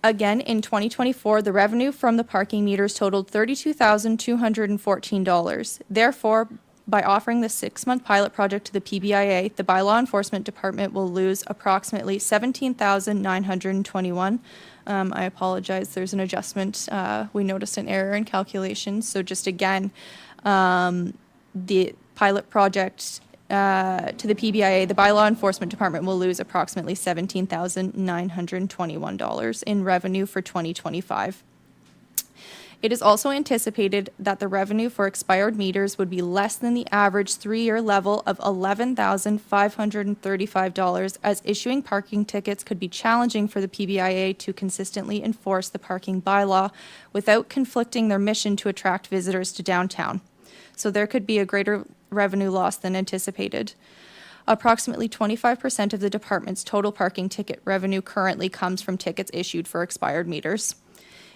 Again, in 2024, the revenue from the parking meters totaled $32,214. Therefore, by offering the 6-month pilot project to the PBIA, the Bylaw Enforcement Department will lose approximately $17,921. I apologize, there's an adjustment. We noticed an error in calculations. So just again, the pilot project to the PBIA, the Bylaw Enforcement Department will lose approximately $17,921 in revenue for 2025. It is also anticipated that the revenue for expired meters would be less than the average 3-year level of $11,535, as issuing parking tickets could be challenging for the PBIA to consistently enforce the parking bylaw without conflicting their mission to attract visitors to downtown. So there could be a greater revenue loss than anticipated. Approximately 25% of the department's total parking ticket revenue currently comes from tickets issued for expired meters.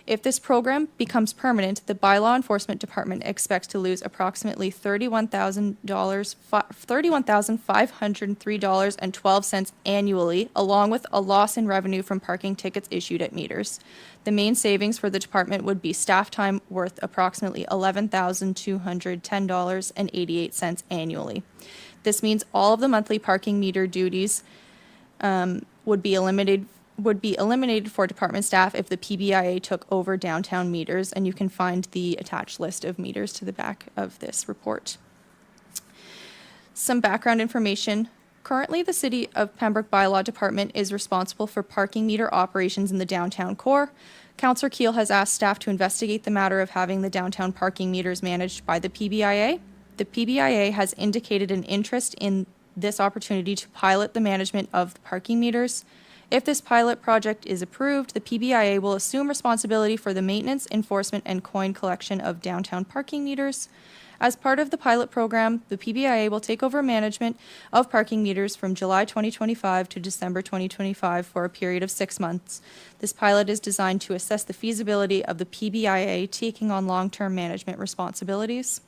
If this program becomes permanent, the Bylaw Enforcement Department expects to lose approximately $31,503.12 annually, along with a loss in revenue from parking tickets issued at meters. The main savings for the department would be staff time worth approximately $11,210.88 annually. This means all of the monthly parking meter duties would be eliminated for department staff if the PBIA took over downtown meters, and you can find the attached list of meters to the back of this report. Some background information. Currently, the City of Pembroke Bylaw Department is responsible for parking meter operations in the downtown core. Councillor Keel has asked staff to investigate the matter of having the downtown parking meters managed by the PBIA. The PBIA has indicated an interest in this opportunity to pilot the management of the parking meters. If this pilot project is approved, the PBIA will assume responsibility for the maintenance, enforcement, and coin collection of downtown parking meters. As part of the pilot program, the PBIA will take over management of parking meters from July 2025 to December 2025 for a period of 6 months. This pilot is designed to assess the feasibility of the PBIA taking on long-term management responsibilities.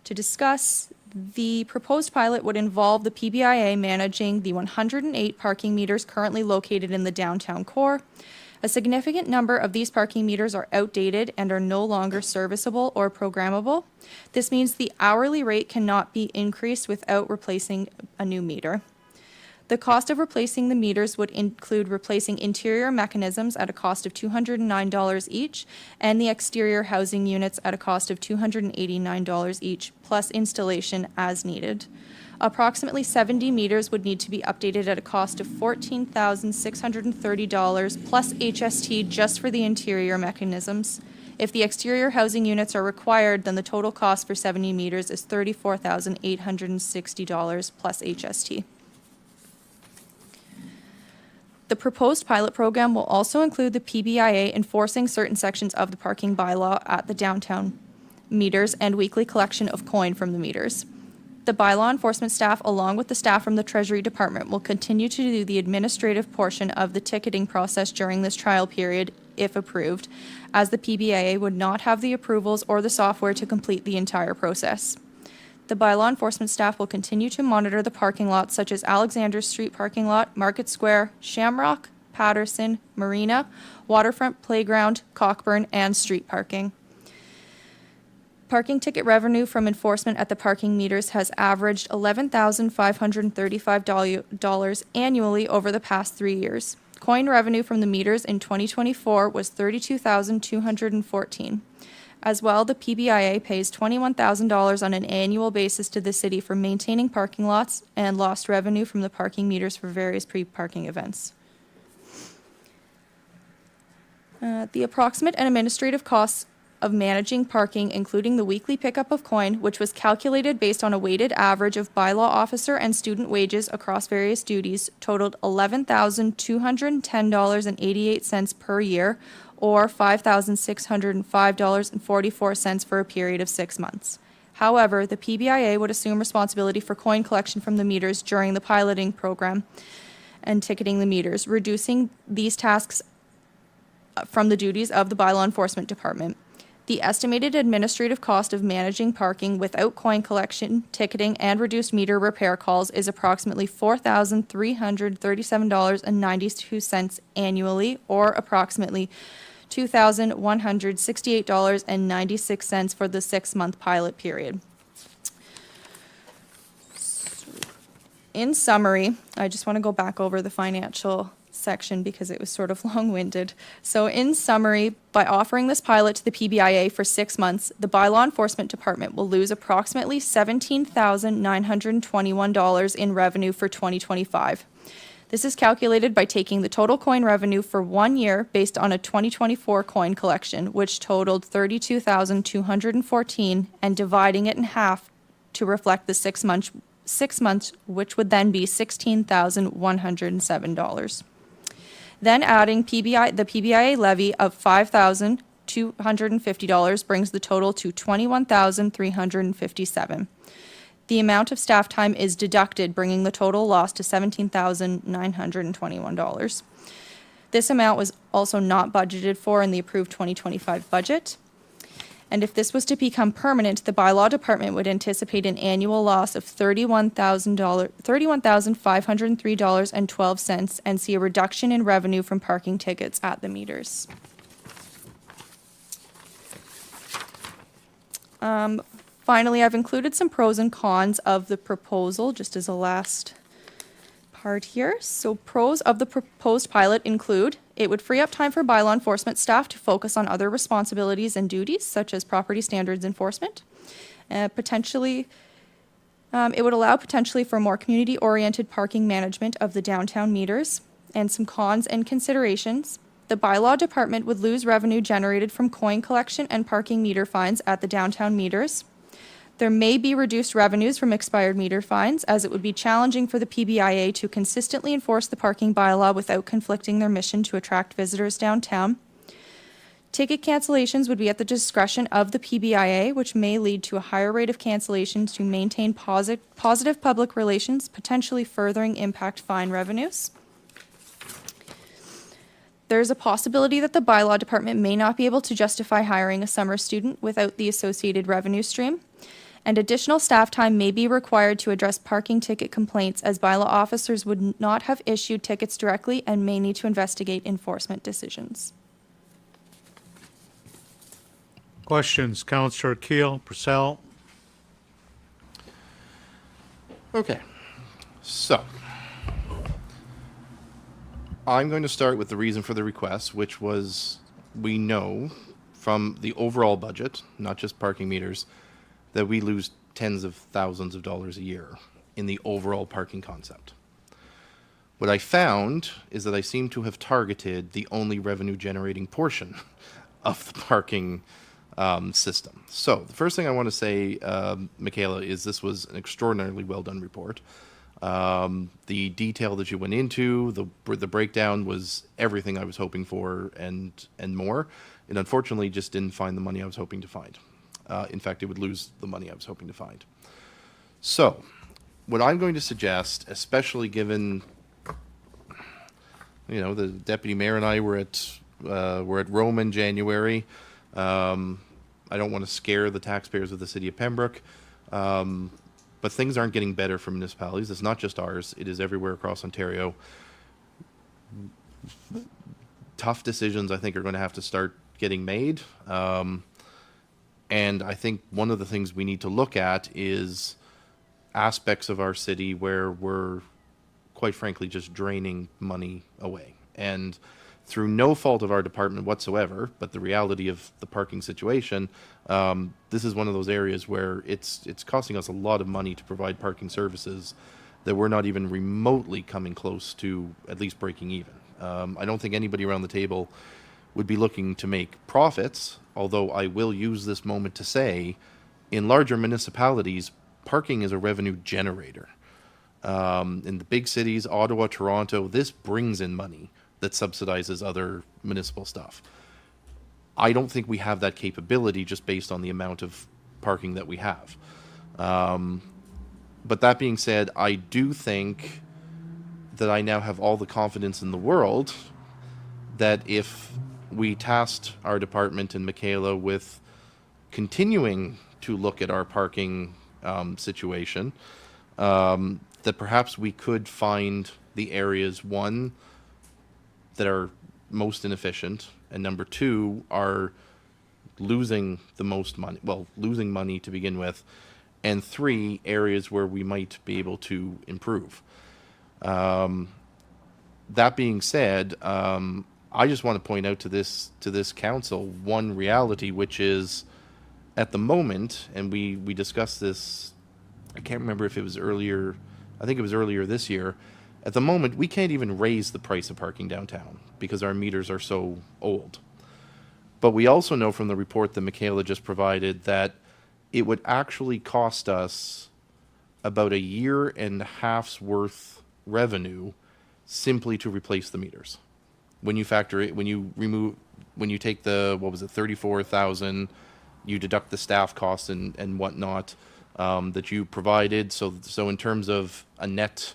To discuss, the proposed pilot would involve the PBIA managing the 108 parking meters currently located in the downtown core. A significant number of these parking meters are outdated and are no longer serviceable or programmable. This means the hourly rate cannot be increased without replacing a new meter. The cost of replacing the meters would include replacing interior mechanisms at a cost of $209 each, and the exterior housing units at a cost of $289 each, plus installation as needed. Approximately 70 meters would need to be updated at a cost of $14,630 plus HST just for the interior mechanisms. If the exterior housing units are required, then the total cost for 70 meters is $34,860 plus HST. The proposed pilot program will also include the PBIA enforcing certain sections of the parking bylaw at the downtown meters and weekly collection of coin from the meters. The bylaw enforcement staff, along with the staff from the Treasury Department, will continue to do the administrative portion of the ticketing process during this trial period, if approved, as the PBIA would not have the approvals or the software to complete the entire process. The bylaw enforcement staff will continue to monitor the parking lots such as Alexander Street parking lot, Market Square, Shamrock, Patterson, Marina, Waterfront Playground, Cockburn, and street parking. Parking ticket revenue from enforcement at the parking meters has averaged $11,535 annually over the past 3 years. Coin revenue from the meters in 2024 was $32,214. As well, the PBIA pays $21,000 on an annual basis to the city for maintaining parking lots and lost revenue from the parking meters for various pre-parking events. The approximate and administrative costs of managing parking, including the weekly pickup of coin, which was calculated based on a weighted average of bylaw officer and student wages across various duties, totaled $11,210.88 per year, or $5,605.44 for a period of 6 months. However, the PBIA would assume responsibility for coin collection from the meters during the piloting program and ticketing the meters, reducing these tasks from the duties of the bylaw enforcement department. The estimated administrative cost of managing parking without coin collection, ticketing, and reduced meter repair calls is approximately $4,337.92 annually, or approximately $2,168.96 for the 6-month pilot period. In summary, I just want to go back over the financial section because it was sort of long-winded. So in summary, by offering this pilot to the PBIA for 6 months, the bylaw enforcement department will lose approximately $17,921 in revenue for 2025. This is calculated by taking the total coin revenue for 1 year based on a 2024 coin collection, which totaled $32,214, and dividing it in half to reflect the 6 months, which would then be $16,107. Then adding the PBIA levy of $5,250 brings the total to $21,357. The amount of staff time is deducted, bringing the total loss to $17,921. This amount was also not budgeted for in the approved 2025 budget. And if this was to become permanent, the bylaw department would anticipate an annual loss of $31,503.12 and see a reduction in revenue from parking tickets at the meters. Finally, I've included some pros and cons of the proposal, just as a last part here. So pros of the proposed pilot include: it would free up time for bylaw enforcement staff to focus on other responsibilities and duties, such as property standards enforcement. It would allow potentially for more community-oriented parking management of the downtown meters. And some cons and considerations: the bylaw department would lose revenue generated from coin collection and parking meter fines at the downtown meters. There may be reduced revenues from expired meter fines, as it would be challenging for the PBIA to consistently enforce the parking bylaw without conflicting their mission to attract visitors downtown. Ticket cancellations would be at the discretion of the PBIA, which may lead to a higher rate of cancellations to maintain positive public relations, potentially furthering impact fine revenues. There is a possibility that the bylaw department may not be able to justify hiring a summer student without the associated revenue stream. And additional staff time may be required to address parking ticket complaints, as bylaw officers would not have issued tickets directly and may need to investigate enforcement decisions. Questions, Councillor Keel, Purcell? Okay, so I'm going to start with the reason for the request, which was, we know from the overall budget, not just parking meters, that we lose tens of thousands of dollars a year in the overall parking concept. What I found is that I seem to have targeted the only revenue generating portion of the parking system. So the first thing I want to say, Michaela, is this was an extraordinarily well done report. The detail that you went into, the breakdown was everything I was hoping for and more. It unfortunately just didn't find the money I was hoping to find. In fact, it would lose the money I was hoping to find. So, what I'm going to suggest, especially given, you know, the deputy mayor and I were at Rome in January. I don't want to scare the taxpayers of the city of Pembroke, but things aren't getting better for municipalities. It's not just ours; it is everywhere across Ontario. Tough decisions, I think, are going to have to start getting made. And I think one of the things we need to look at is aspects of our city where we're, quite frankly, just draining money away. And through no fault of our department whatsoever, but the reality of the parking situation, this is one of those areas where it's costing us a lot of money to provide parking services that we're not even remotely coming close to at least breaking even. I don't think anybody around the table would be looking to make profits, although I will use this moment to say, in larger municipalities, parking is a revenue generator. In the big cities, Ottawa, Toronto, this brings in money that subsidizes other municipal stuff. I don't think we have that capability just based on the amount of parking that we have. But that being said, I do think that I now have all the confidence in the world that if we tasked our department and Michaela with continuing to look at our parking situation, that perhaps we could find the areas, one, that are most inefficient, and number two, are losing the most money, well, losing money to begin with, and three, areas where we might be able to improve. That being said, I just want to point out to this council one reality, which is at the moment, and we discussed this, I can't remember if it was earlier, I think it was earlier this year. At the moment, we can't even raise the price of parking downtown because our meters are so old. But we also know from the report that Michaela just provided that it would actually cost us about 1.5 years worth revenue simply to replace the meters. When you factor it, when you take the, what was it, 34,000, you deduct the staff costs and whatnot that you provided. So in terms of a net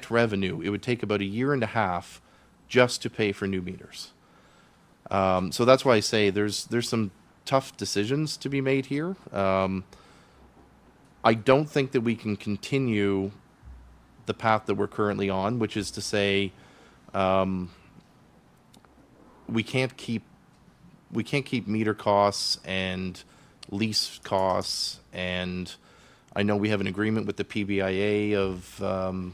revenue, it would take about 1.5 years just to pay for new meters. So that's why I say there's some tough decisions to be made here. I don't think that we can continue the path that we're currently on, which is to say, we can't keep meter costs and lease costs, and I know we have an agreement with the PBIA of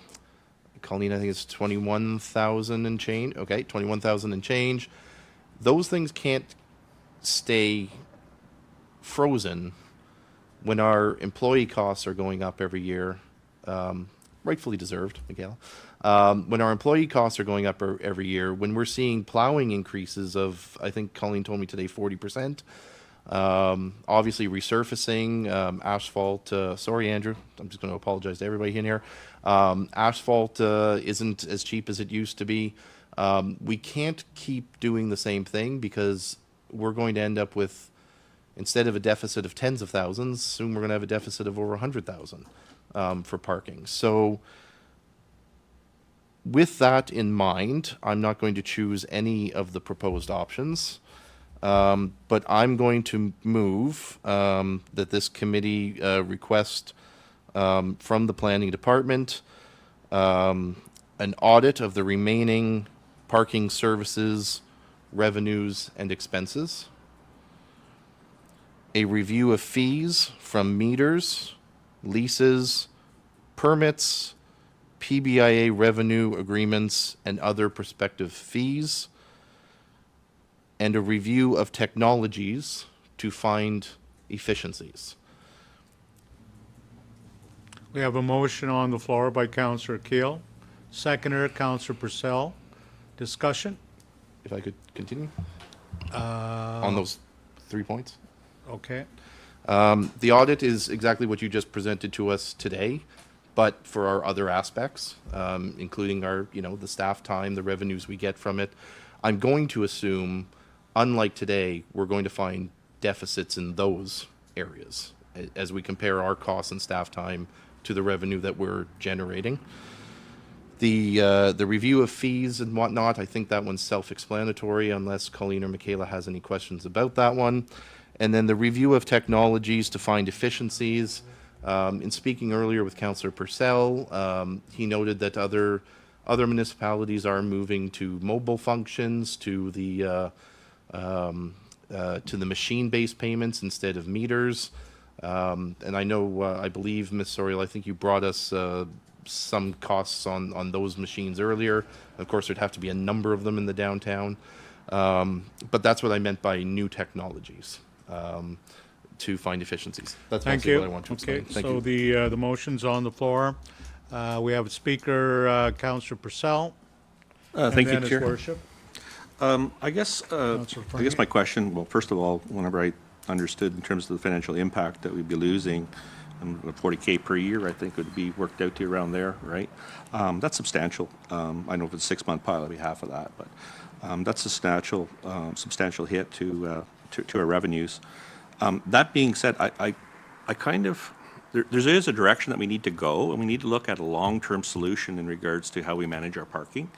Colleen, I think it's 21,000 and change. Okay, 21,000 and change. Those things can't stay frozen when our employee costs are going up every year, rightfully deserved, Miguel. When our employee costs are going up every year, when we're seeing plowing increases of, I think Colleen told me today, 40%. Obviously resurfacing, asphalt, sorry Andrew, I'm just going to apologize to everybody in here. Asphalt isn't as cheap as it used to be. We can't keep doing the same thing because we're going to end up with, instead of a deficit of tens of thousands, soon we're going to have a deficit of over 100,000 for parking. So with that in mind, I'm not going to choose any of the proposed options. But I'm going to move that this committee request from the planning department an audit of the remaining parking services, revenues, and expenses, a review of fees from meters, leases, permits, PBIA revenue agreements, and other prospective fees, and a review of technologies to find efficiencies. We have a motion on the floor by Councillor Keel, seconder Councillor Purcell. Discussion? If I could continue? on those 3 points. Okay. The audit is exactly what you just presented to us today, but for our other aspects, including our, the staff time, the revenues we get from it, I'm going to assume, unlike today, we're going to find deficits in those areas as we compare our costs and staff time to the revenue that we're generating. The review of fees and whatnot, I think that one's self-explanatory unless Colleen or Michaela has any questions about that one. And then the review of technologies to find efficiencies. In speaking earlier with Councillor Purcell, he noted that other municipalities are moving to mobile functions, to the machine-based payments instead of meters. And I know, I believe, Ms. Soriel, I think you brought us some costs on those machines earlier. Of course, there'd have to be a number of them in the downtown. But that's what I meant by new technologies. To find efficiencies. That's Thank mostly you. what I want to explain. Okay, Thank so you. the motion's on the floor. We have a speaker, Councillor Purcell. Thank you, And then Chair. His Worship. I guess Councillor I guess Fernier. my question, well, first of all, whenever I understood in terms of the financial impact that we'd be losing, 40K per year, I think would be worked out to around there, right? That's substantial. I know if it's a 6-month pilot, it'd be half of that, but that's a substantial hit to our revenues. That being said, I kind of, there is a direction that we need to go, and we need to look at a long-term solution in regards to how we manage our parking.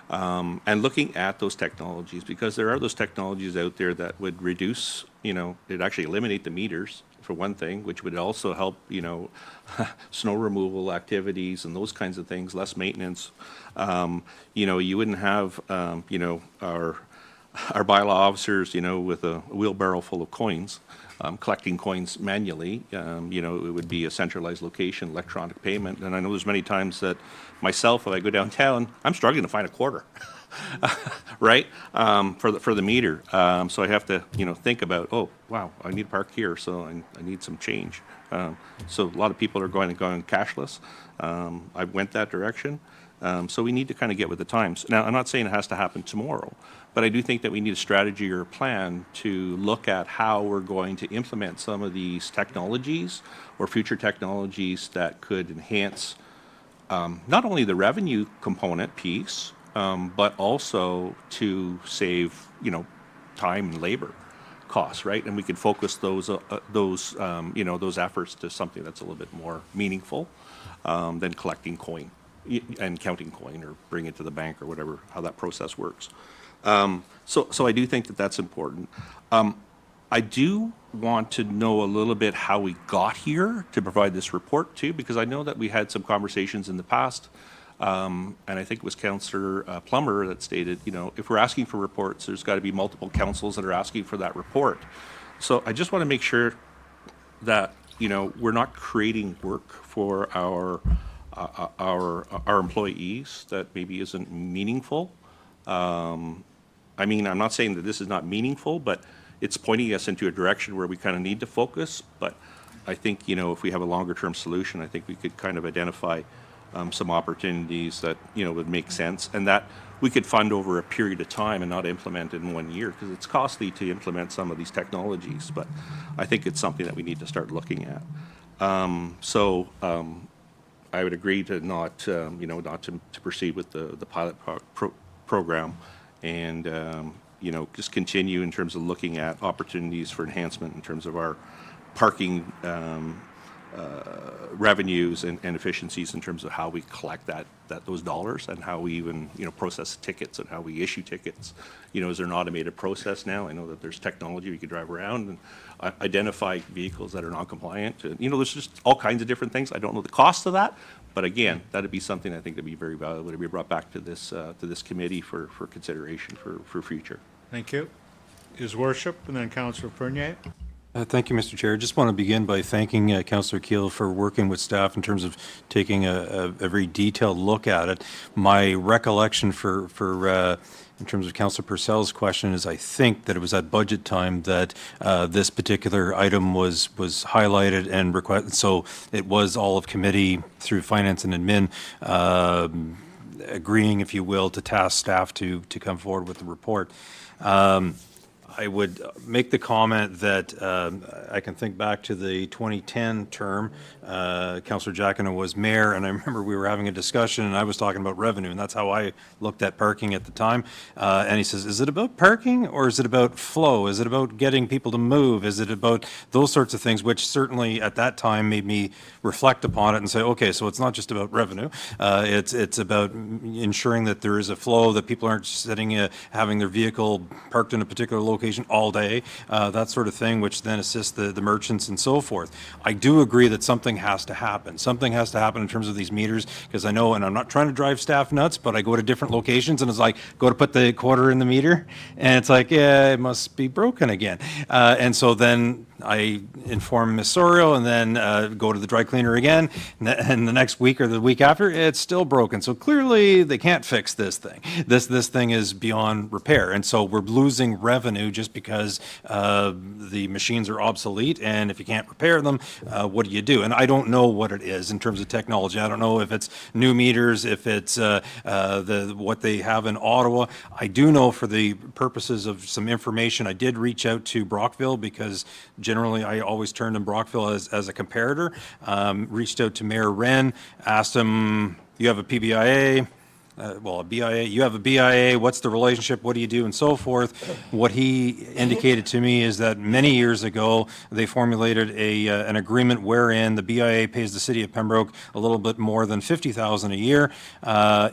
And looking at those technologies, because there are those technologies out there that would reduce, it'd actually eliminate the meters, for one thing, which would also help, snow removal activities and those kinds of things, less maintenance. You wouldn't have, our bylaw officers, with a wheelbarrow full of coins, collecting coins manually. It would be a centralized location, electronic payment. And I know there's many times that myself, if I go downtown, I'm struggling to find a quarter, right? For the meter. So I have to, think about, oh, wow, I need to park here, so I need some change. So a lot of people are going cashless. I went that direction. So we need to kind of get with the times. Now, I'm not saying it has to happen tomorrow, but I do think that we need a strategy or a plan to look at how we're going to implement some of these technologies or future technologies that could enhance not only the revenue component piece, but also to save, time and labor costs, right? And we can focus those efforts to something that's a little bit more meaningful than collecting coin and counting coin or bring it to the bank or whatever, how that process works. So I do think that that's important. I do want to know a little bit how we got here to provide this report too, because I know that we had some conversations in the past, and I think it was Councillor Plummer that stated, if we're asking for reports, there's got to be multiple councils that are asking for that report. So I just want to make sure that, we're not creating work for our employees that maybe isn't meaningful. I'm not saying that this is not meaningful, but it's pointing us into a direction where we kind of need to focus. But I think, if we have a longer term solution, I think we could kind of identify some opportunities that, would make sense and that we could fund over a period of time and not implement in 1 year, because it's costly to implement some of these technologies. But I think it's something that we need to start looking at. I would agree to not to proceed with the pilot program, and just continue in terms of looking at opportunities for enhancement in terms of our parking revenues and efficiencies in terms of how we collect those dollars and how we even process tickets and how we issue tickets. Is there an automated process now? I know that there's technology we could drive around and identify vehicles that are non-compliant. There's just all kinds of different things. I don't know the cost of that, but again, that'd be something I think that'd be very valuable to be brought back to this committee for consideration for future. Thank you. His Worship, and then Councillor Fernier. Thank you, Mr. Chair. I just want to begin by thanking Councillor Keel for working with staff in terms of taking a very detailed look at it. My recollection in terms of Councillor Purcell's question is I think that it was at budget time that this particular item was highlighted and requested. So it was all of committee through finance and admin agreeing, if you will, to task staff to come forward with the report. I would make the comment that I can think back to the 2010 term. Councillor Giacono was mayor, and I remember we were having a discussion, and I was talking about revenue, and that's how I looked at parking at the time. And he says, is it about parking, or is it about flow? Is it about getting people to move? Is it about those sorts of things, which certainly at that time made me reflect upon it and say, okay, so it's not just about revenue. It's about ensuring that there is a flow, that people aren't sitting, having their vehicle parked in a particular location all day, that sort of thing, which then assists the merchants and so forth. I do agree that something has to happen. Something has to happen in terms of these meters, because I know, and I'm not trying to drive staff nuts, but I go to different locations and it's like, go to put the quarter in the meter, and it's like, yeah, it must be broken again. And so then I inform Ms. Sorio, and then go to the dry cleaner again, and the next week or the week after, it's still broken. So clearly, they can't fix this thing. This thing is beyond repair, and so we're losing revenue just because the machines are obsolete, and if you can't repair them, what do you do? And I don't know what it is in terms of technology. I don't know if it's new meters, if it's what they have in Ottawa. I do know, for the purposes of some information, I did reach out to Brockville, because generally I always turn to Brockville as a comparator. Reached out to Mayor Wren, asked him, you have a PBIA, a BIA, you have a BIA, what's the relationship, what do you do, and so forth. What he indicated to me is that many years ago, they formulated an agreement wherein the BIA pays the city of Pembroke a little bit more than $50,000 a year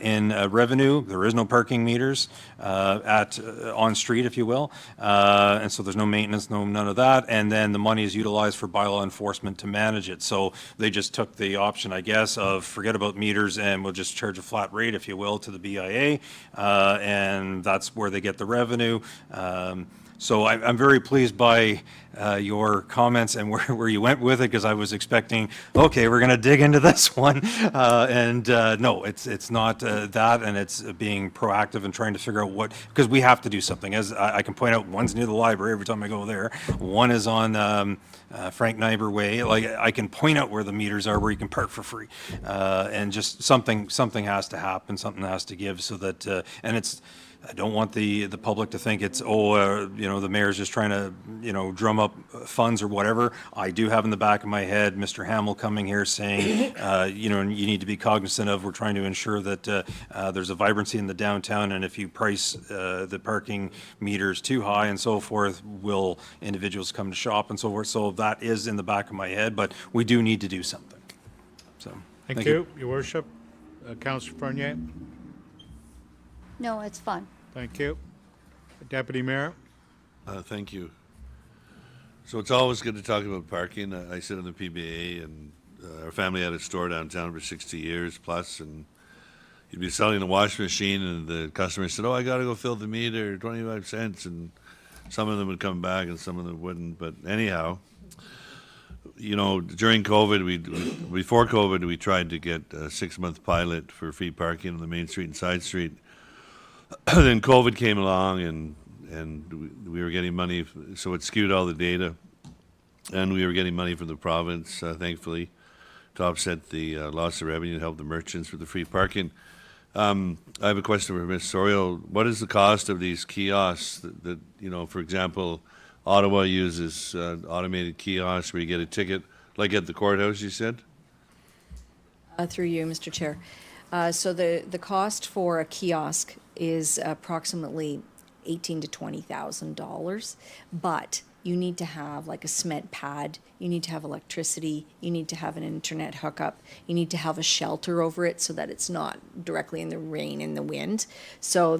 in revenue. There is no parking meters on street, if you will, and so there's no maintenance, none of that, and then the money is utilized for bylaw enforcement to manage it. So they just took the option, I guess, of forget about meters and we'll just charge a flat rate, if you will, to the BIA, and that's where they get the revenue. So I'm very pleased by your comments and where you went with it, because I was expecting, okay, we're going to dig into this one, and no, it's not that, and it's being proactive and trying to figure out because we have to do something. As I can point out, one's near the library every time I go there, one is on Frank Niber Way. Like, I can point out where the meters are, where you can park for free, and just something has to happen, something has to give, so that and it's. I don't want the public to think it's, the mayor's just trying to, drum up funds or whatever. I do have in the back of my head Mr. Hamill coming here saying, you need to be cognizant of, we're trying to ensure that there's a vibrancy in the downtown, and if you price the parking meters too high and so forth, will individuals come to shop and so forth. So that is in the back of my head, but we do need to do something. So Thank you, Your Worship. Councillor Fournier? No, it's fun. Thank you. Deputy Mayor? Thank you. So it's always good to talk about parking. I sit on the PBA, and our family had a store downtown for 60 years plus, and you'd be selling a washing machine, and the customer said, I got to go fill the meter, 25 cents, and some of them would come back and some of them wouldn't. But anyhow, during COVID, before COVID, we tried to get a 6-month pilot for free parking on the main street and side street. Then COVID came along, and we were getting money, so it skewed all the data, and we were getting money from the province, thankfully, to offset the loss of revenue and help the merchants with the free parking. I have a question for Ms. Sorio. What is the cost of these kiosks that for example, Ottawa uses automated kiosks where you get a ticket, like at the courthouse, you said? Through you, Mr. Chair. So the cost for a kiosk is approximately $18,000 to $20,000, but you need to have like a cement pad, you need to have electricity, you need to have an internet hookup, you need to have a shelter over it so that it's not directly in the rain and the wind. So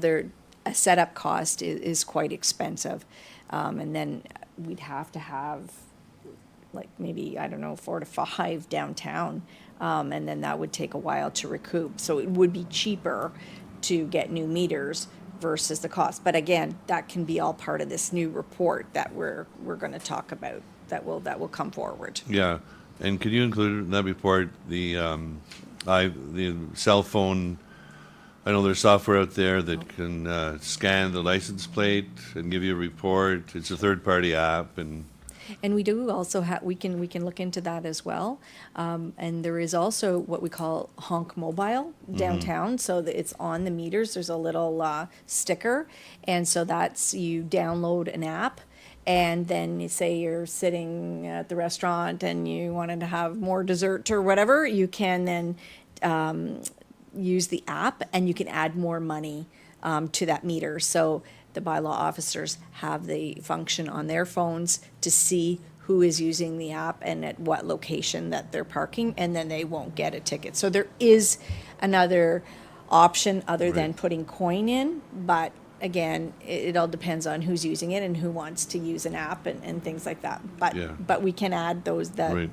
a setup cost is quite expensive, and then we'd have to have like maybe, 4 to 5 downtown, and then that would take a while to recoup. So it would be cheaper to get new meters versus the cost. But again, that can be all part of this new report that we're going to talk about that will come forward. Yeah, and could you include in that report the cell phone? I know there's software out there that can scan the license plate and give you a report. It's a third-party app, and And we do also have, we can look into that as well. And there is also what we call Honk Mobile downtown, so that it's on the meters. There's a little sticker, and so that's, you download an app, and then you say you're sitting at the restaurant and you wanted to have more dessert or whatever, you can then use the app and you can add more money to that meter. So the bylaw officers have the function on their phones to see who is using the app and at what location that they're parking, and then they won't get a ticket. So there is another option other than putting coin in, but again, it all depends on who's using it and who wants to use an app and things like that. But we can add those, the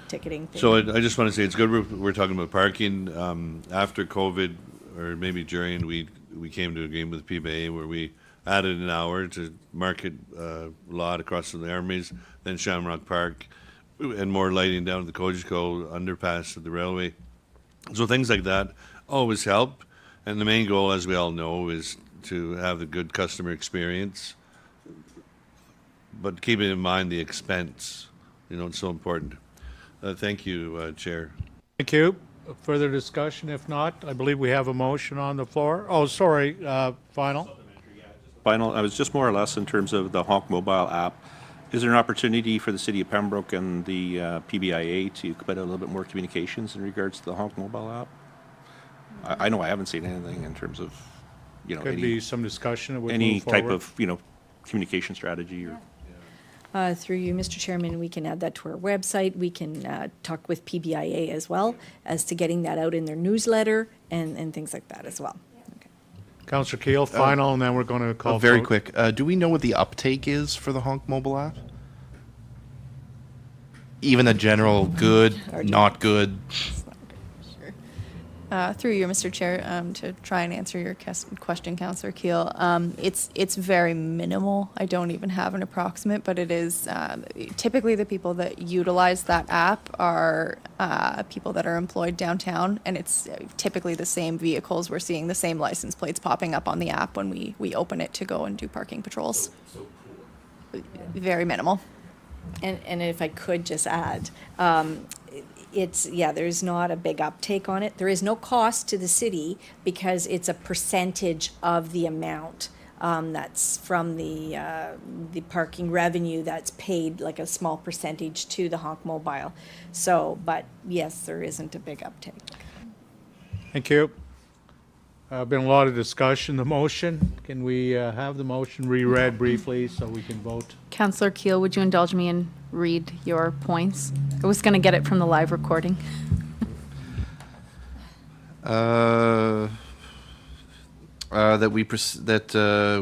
ticketing thing. So I just want to say, it's good we're talking about parking. After COVID, or maybe during, we came to a agreement with PBA where we added an hour to Market lot across from the Armories, then Shamrock Park, and more lighting down at the Cogeco underpass at the railway. So things like that always help. And the main goal, as we all know, is to have a good customer experience. But keeping in mind the expense, it's so important. Thank you, Chair. Thank you. Further discussion? If not, I believe we have a motion on the floor. Oh, sorry, final. Final, I was just more or less in terms of the Honk mobile app. Is there an opportunity for the city of Pembroke and the PBIA to put a little bit more communications in regards to the Honk mobile app? I know I haven't seen anything in terms of, Could be some discussion that would any move type forward. of, communication strategy or. Through you, Mr. Chairman, we can add that to our website. We can talk with PBIA as well as to getting that out in their newsletter and things like that as well. Okay. Councillor Keel, final, and then we're going to call. Very vote. quick. Do we know what the uptake is for the Honk mobile app? Even a general good, not good. Through you, Mr. Chair, to try and answer your question, Councillor Keel. It's very minimal. I don't even have an approximate, but it is typically the people that utilize that app are people that are employed downtown, and it's typically the same vehicles. We're seeing the same license plates popping up on the app when we open it to go and do parking patrols. Very minimal. And if I could just add, there's not a big uptake on it. There is no cost to the city because it's a percentage of the amount that's from the parking revenue that's paid, like a small percentage to the Honk Mobile. So, but yes, there isn't a big uptake. Thank you. Been a lot of discussion. The motion, can we have the motion reread briefly so we can vote? Councillor Keel, would you indulge me and read your points? I was going to get it from the live recording. That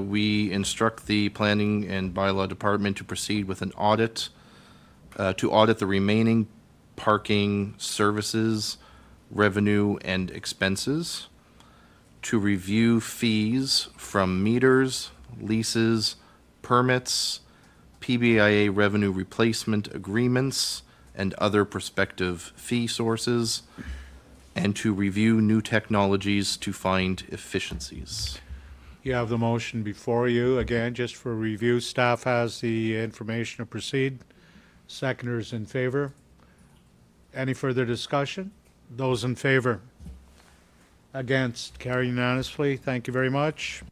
we instruct the planning and bylaw department to proceed with an audit, to audit the remaining parking services, revenue, and expenses, to review fees from meters, leases, permits, PBIA revenue replacement agreements, and other prospective fee sources, and to review new technologies to find efficiencies. You have the motion before you. Again, just for review, staff has the information to proceed. Seconders in favor. Any further discussion? Those in favor? Against? Carried unanimously. Thank you very much.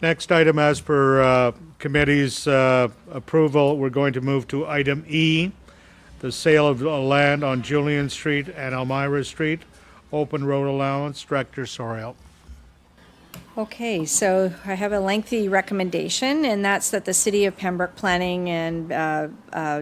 Next item, as per committee's approval, we're going to move to item E, the sale of land on Julian Street and Elmira Street. Open road allowance. Director Soriel. Okay, so I have a lengthy recommendation, and that's that the City of Pembroke Planning and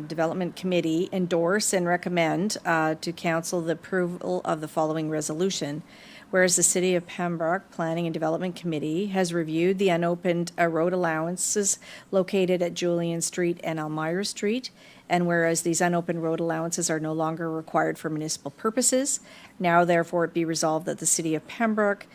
Development Committee endorse and recommend to Council the approval of the following resolution. Whereas the City of Pembroke Planning and Development Committee has reviewed the unopened road allowances located at Julian Street and Elmira Street, and whereas these unopened road allowances are no longer required for municipal purposes, now therefore it be resolved that the City of Pembroke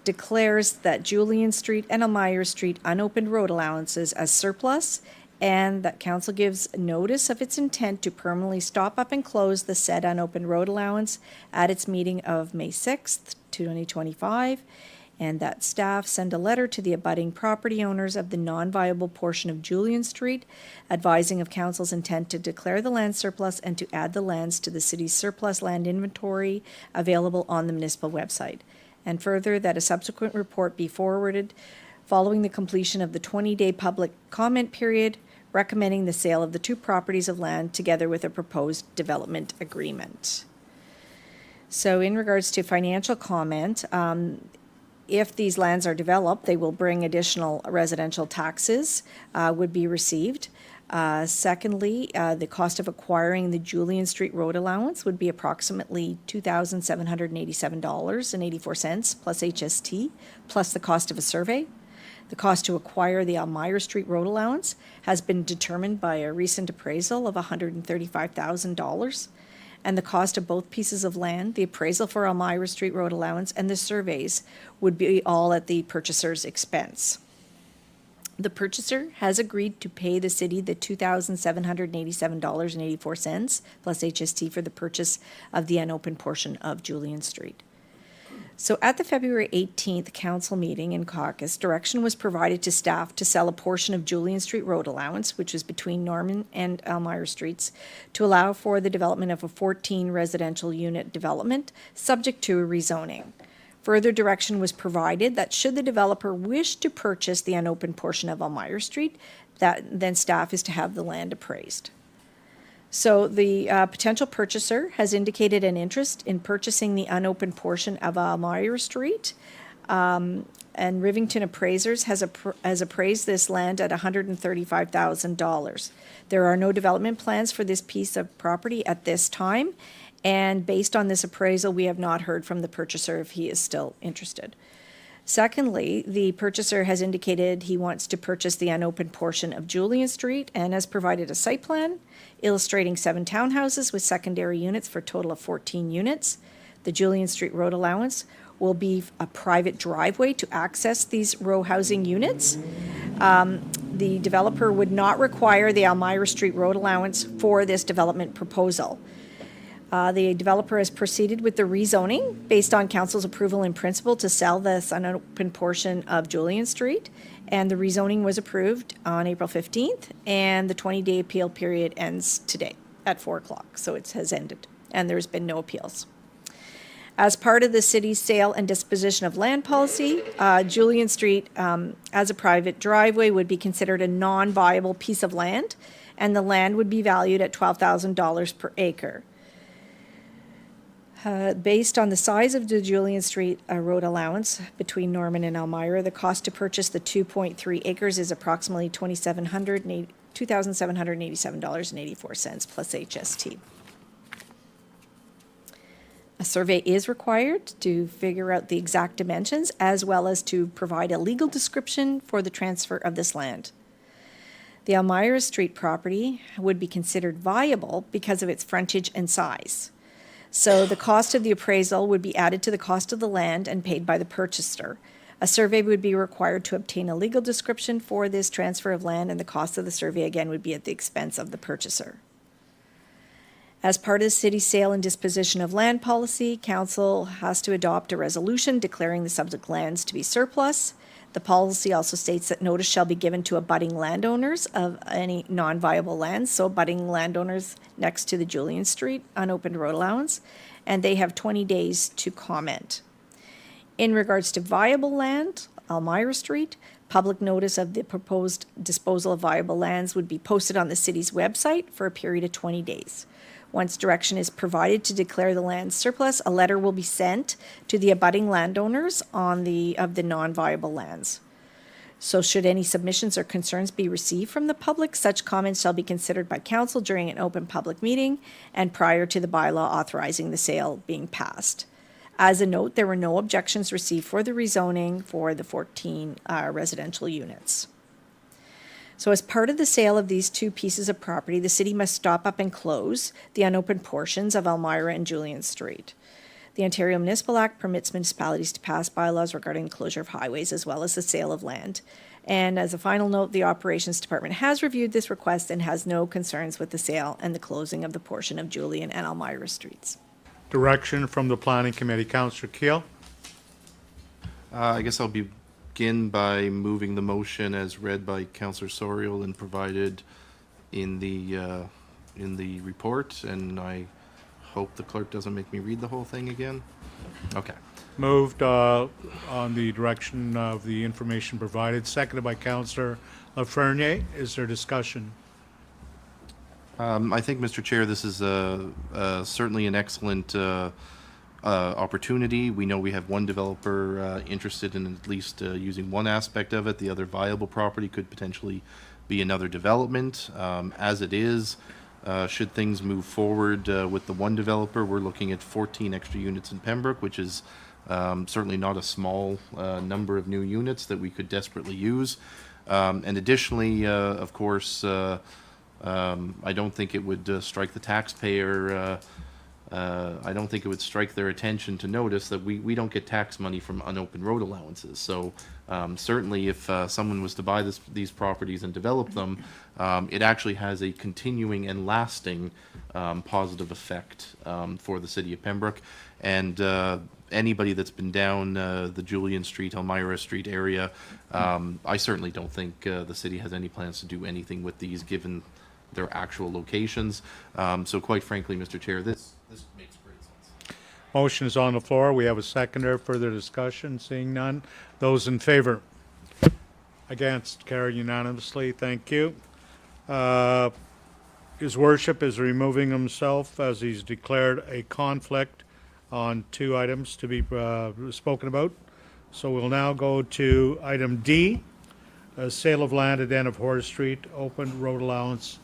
declares that Julian Street and Elmira Street unopened road allowances as surplus, and that council gives notice of its intent to permanently stop up and close the said unopened road allowance at its meeting of May 6th, 2025, and that staff send a letter to the abutting property owners of the non-viable portion of Julian Street, advising of council's intent to declare the land surplus and to add the lands to the city's surplus land inventory available on the municipal website. And further, that a subsequent report be forwarded following the completion of the 20-day public comment period, recommending the sale of the two properties of land together with a proposed development agreement. So in regards to financial comment, if these lands are developed, they will bring additional residential taxes would be received. Secondly, the cost of acquiring the Julian Street Road allowance would be approximately $2,787.84 plus HST, plus the cost of a survey. The cost to acquire the Elmira Street Road allowance has been determined by a recent appraisal of $135,000. And the cost of both pieces of land, the appraisal for Elmira Street Road allowance and the surveys, would be all at the purchaser's expense. The purchaser has agreed to pay the city the $2,787.84 plus HST for the purchase of the unopened portion of Julian Street. So at the February 18th council meeting in caucus, direction was provided to staff to sell a portion of Julian Street Road allowance, which was between Norman and Elmira Streets, to allow for the development of a 14 residential unit development subject to a rezoning. Further direction was provided that should the developer wish to purchase the unopened portion of Elmira Street, that then staff is to have the land appraised. So the potential purchaser has indicated an interest in purchasing the unopened portion of Elmira Street, and Rivington Appraisers has appraised this land at $135,000. There are no development plans for this piece of property at this time, and based on this appraisal, we have not heard from the purchaser if he is still interested. Secondly, the purchaser has indicated he wants to purchase the unopened portion of Julian Street and has provided a site plan illustrating 7 townhouses with secondary units for a total of 14 units. The Julian Street Road allowance will be a private driveway to access these row housing units. The developer would not require the Elmira Street Road allowance for this development proposal. The developer has proceeded with the rezoning based on council's approval in principle to sell this unopened portion of Julian Street. And the rezoning was approved on April 15th, and the 20-day appeal period ends today at 4 o'clock. So it has ended, and there's been no appeals. As part of the city's sale and disposition of land policy, Julian Street as a private driveway would be considered a non-viable piece of land, and the land would be valued at $12,000 per acre. Based on the size of the Julian Street Road allowance between Norman and Elmira, the cost to purchase the 2.3 acres is approximately $2,787.84 plus HST. A survey is required to figure out the exact dimensions as well as to provide a legal description for the transfer of this land. The Elmira Street property would be considered viable because of its frontage and size. So the cost of the appraisal would be added to the cost of the land and paid by the purchaser. A survey would be required to obtain a legal description for this transfer of land, and the cost of the survey again would be at the expense of the purchaser. As part of the city's sale and disposition of land policy, council has to adopt a resolution declaring the subject lands to be surplus. The policy also states that notice shall be given to abutting landowners of any non-viable lands, so abutting landowners next to the Julian Street unopened road allowance, and they have 20 days to comment. In regards to viable land, Elmira Street, public notice of the proposed disposal of viable lands would be posted on the city's website for a period of 20 days. Once direction is provided to declare the land surplus, a letter will be sent to the abutting landowners of the non-viable lands. So should any submissions or concerns be received from the public, such comments shall be considered by council during an open public meeting and prior to the bylaw authorizing the sale being passed. As a note, there were no objections received for the rezoning for the 14 residential units. So as part of the sale of these two pieces of property, the city must stop up and close the unopened portions of Elmira and Julian Street. The Ontario Municipal Act permits municipalities to pass bylaws regarding the closure of highways as well as the sale of land. And as a final note, the Operations Department has reviewed this request and has no concerns with the sale and the closing of the portion of Julian and Elmira Streets. Direction from the Planning Committee. Councillor Keel. I guess I'll begin by moving the motion as read by Councillor Sorial and provided in the report, and I hope the clerk doesn't make me read the whole thing again. Okay. Moved on the direction of the information provided, seconded by Councillor Lafreniere. Is there discussion? I think, Mr. Chair, this is certainly an excellent opportunity. We know we have one developer interested in at least using one aspect of it. The other viable property could potentially be another development. As it is, should things move forward with the one developer, we're looking at 14 extra units in Pembroke, which is certainly not a small number of new units that we could desperately use. And additionally, of course, I don't think it would strike the taxpayer. I don't think it would strike their attention to notice that we don't get tax money from unopened road allowances. So certainly if someone was to buy these properties and develop them, it actually has a continuing and lasting positive effect for the city of Pembroke. And anybody that's been down the Julian Street, Elmira Street area, I certainly don't think the city has any plans to do anything with these given their actual locations. So quite frankly, Mr. Chair, this makes great sense. Motion is on the floor. We have a seconder. Further discussion? Seeing none. Those in favor? Against? Carried unanimously. Thank you. His worship is removing himself as he's declared a conflict on 2 items to be spoken about. So we'll now go to item D, sale of land at end of Horace Street, open road allowance.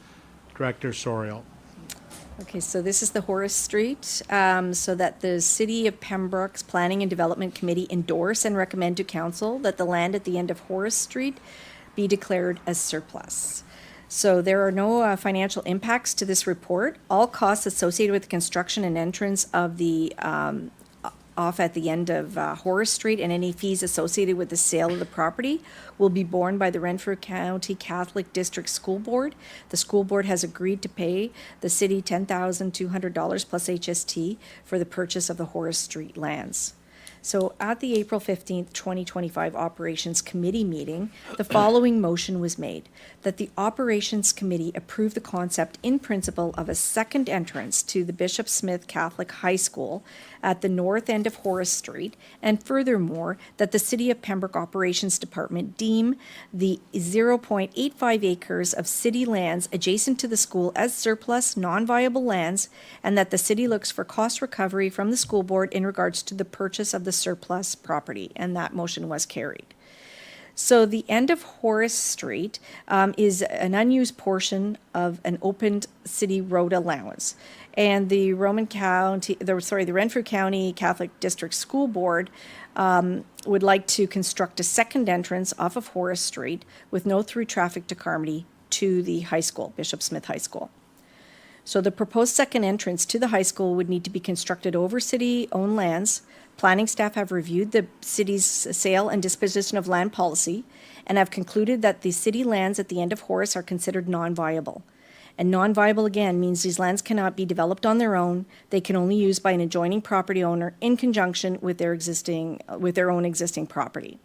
Director Sorial. Okay, so this is the Horace Street, so that the City of Pembroke's Planning and Development Committee endorse and recommend to council that the land at the end of Horace Street be declared as surplus. So there are no financial impacts to this report. All costs associated with the construction and entrance of the off at the end of Horace Street and any fees associated with the sale of the property will be borne by the Renfrew County Catholic District School Board. The school board has agreed to pay the city $10,200 plus HST for the purchase of the Horace Street lands. So at the April 15th, 2025 Operations Committee meeting, the following motion was made, that the Operations Committee approve the concept in principle of a second entrance to the Bishop Smith Catholic High School at the north end of Horace Street, and furthermore, that the City of Pembroke Operations Department deem the 0.85 acres of city lands adjacent to the school as surplus, non-viable lands, and that the city looks for cost recovery from the school board in regards to the purchase of the surplus property, and that motion was carried. So the end of Horace Street is an unused portion of an opened city road allowance. And the Renfrew County Catholic District School Board would like to construct a second entrance off of Horace Street with no through traffic to Carmody to the high school, Bishop Smith High School. So the proposed second entrance to the high school would need to be constructed over city-owned lands. Planning staff have reviewed the city's sale and disposition of land policy and have concluded that the city lands at the end of Horace are considered non-viable. And non-viable, again, means these lands cannot be developed on their own. They can only be used by an adjoining property owner in conjunction with their own existing property.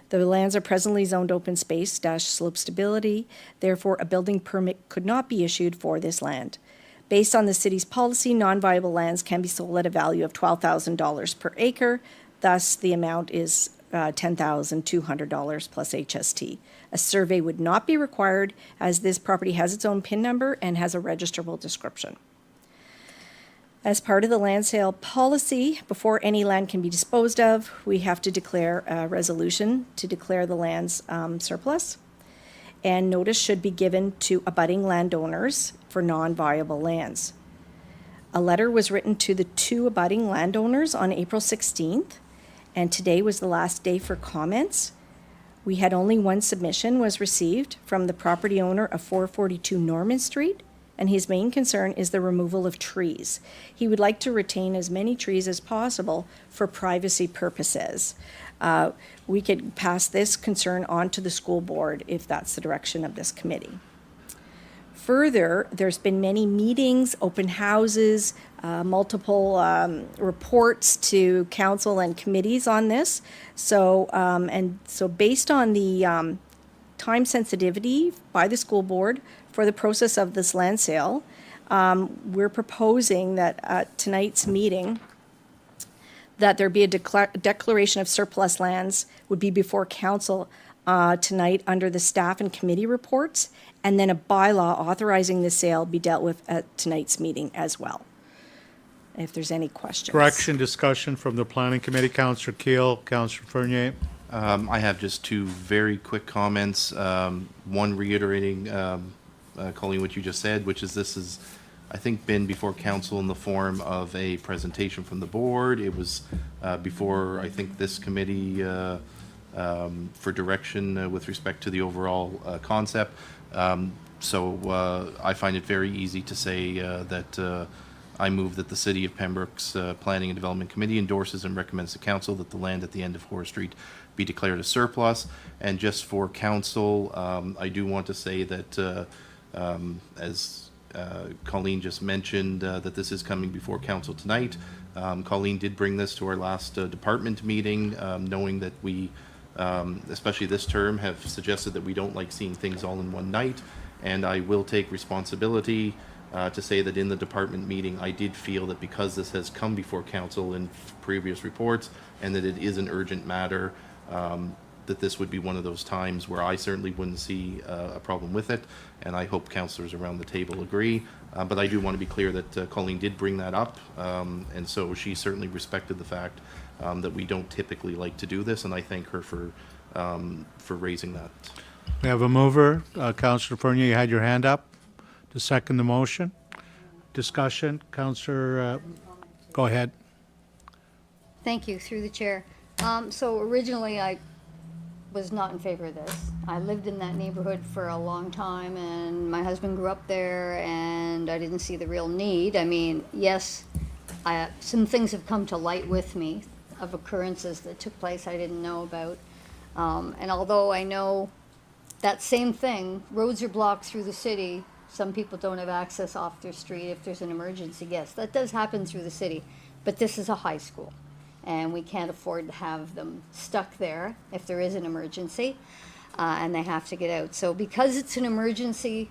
The lands are presently zoned open space / slope stability. Therefore, a building permit could not be issued for this land. Based on the city's policy, non-viable lands can be sold at a value of $12,000 per acre. Thus, the amount is $10,200 plus HST. A survey would not be required as this property has its own PIN number and has a registrable description. As part of the land sale policy, before any land can be disposed of, we have to declare a resolution to declare the lands surplus. And notice should be given to abutting landowners for non-viable lands. A letter was written to the 2 abutting landowners on April 16th, and today was the last day for comments. We had only one submission was received from the property owner of 442 Norman Street, and his main concern is the removal of trees. He would like to retain as many trees as possible for privacy purposes. We could pass this concern on to the school board if that's the direction of this committee. Further, there's been many meetings, open houses, multiple reports to council and committees on this. So, so based on the time sensitivity by the school board for the process of this land sale, we're proposing that at tonight's meeting, that there be a declaration of surplus lands would be before council tonight under the staff and committee reports, and then a bylaw authorizing the sale be dealt with at tonight's meeting as well. If there's any questions. Correction, discussion from the planning committee, Councillor Keel, Councillor Fernier. I have just two very quick comments. One reiterating, Colleen, what you just said, which is this is, I think, been before council in the form of a presentation from the board. It was before, I think, this committee for direction with respect to the overall concept. So I find it very easy to say that I move that the City of Pembroke's Planning and Development Committee endorses and recommends to council that the land at the end of Horace Street be declared a surplus. And just for council, I do want to say that as Colleen just mentioned, that this is coming before council tonight. Colleen did bring this to our last department meeting, knowing that we, especially this term, have suggested that we don't like seeing things all in one night. And I will take responsibility to say that in the department meeting, I did feel that because this has come before council in previous reports and that it is an urgent matter, that this would be one of those times where I certainly wouldn't see a problem with it, and I hope councillors around the table agree. But I do want to be clear that Colleen did bring that up, and so she certainly respected the fact that we don't typically like to do this, and I thank her for raising that. We have a mover, Councillor Fernier, you had your hand up to second the motion. Discussion, Councillor, go ahead. Thank you, through the chair. So originally, I was not in favor of this. I lived in that neighborhood for a long time, and my husband grew up there, and I didn't see the real need. I mean, yes, some things have come to light with me of occurrences that took place I didn't know about. And although I know that same thing, roads are blocked through the city, some people don't have access off their street if there's an emergency. Yes, that does happen through the city, but this is a high school, and we can't afford to have them stuck there if there is an emergency, and they have to get out. So because it's an emergency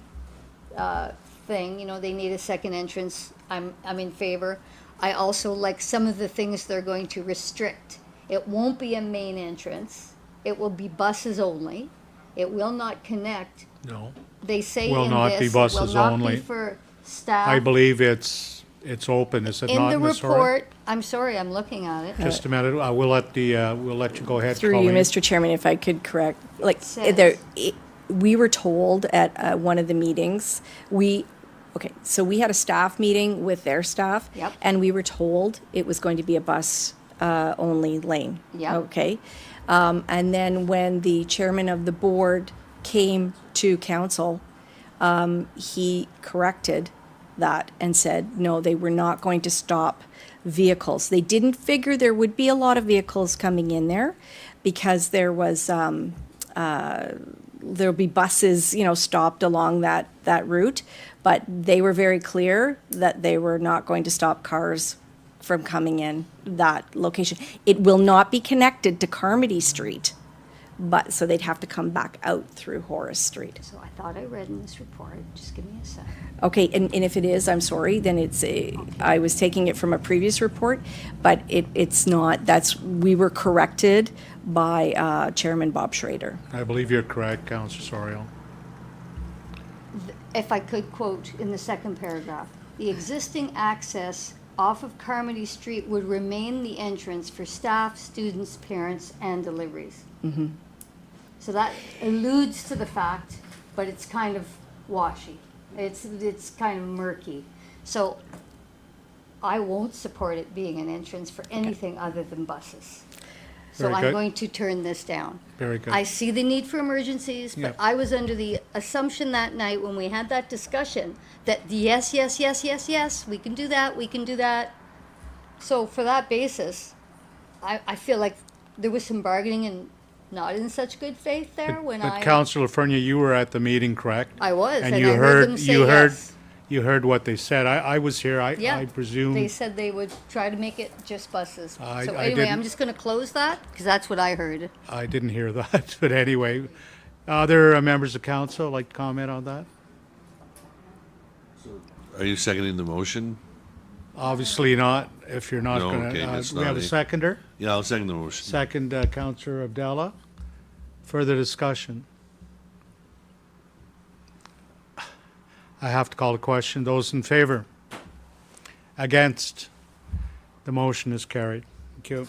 thing, you know, they need a second entrance, I'm in favor. I also like some of the things they're going to restrict. It won't be a main entrance. It will be buses only. It will not connect. No. They say Will in not this, be it buses will not only. be for staff. I believe it's open, is it In not, the Ms. Horan? report, I'm sorry, I'm looking at it. Just a minute, we'll let you go ahead, Through you, Colleen. Mr. Chairman, if I could correct, like, Says- we were told at one of the meetings, okay, so we had a staff meeting with their staff. Yep. And we were told it was going to be a bus only lane. Yep. Okay. And then when the chairman of the board came to council, he corrected that and said, no, they were not going to stop vehicles. They didn't figure there would be a lot of vehicles coming in there because there was, there'll be buses, you know, stopped along that route. But they were very clear that they were not going to stop cars from coming in that location. It will not be connected to Carmody Street, but, so they'd have to come back out through Horace Street. So I thought I read in this report, just give me a sec. Okay, and if it is, I'm sorry, then I was taking it from a previous report, but it's not, we were corrected by Chairman Bob Schrader. I believe you're correct, Councillor Soriel. If I could quote in the second paragraph, the existing access off of Carmody Street would remain the entrance for staff, students, parents, and deliveries. Mm-hmm. So that alludes to the fact, but it's kind of washy. It's kind of murky. So I won't support it being an entrance for anything other than buses. So Very I'm good. going to turn this down. Very good. I see the need for emergencies, but Yep. I was under the assumption that night when we had that discussion that yes, yes, yes, yes, yes, we can do that, we can do that. So for that basis, I feel like there was some bargaining and not in such good faith there when But Councillor Fernier, you were at the meeting, correct? I was, and you I heard them say yes. You heard what they said. I was here. Yeah, I presume. they said they would try to make it just buses. I So anyway, I'm didn't- just gonna close that, because that's what I heard. I didn't hear that, but anyway. Other members of council like to comment on that? Are you seconding the motion? Obviously not, if you're not No, gonna. okay, that's We have not a it. seconder? Yeah, I'll second the motion. Second, Councillor Abdallah. Further discussion? I have to call the question. Those in favor? Against? The motion is carried. Thank you.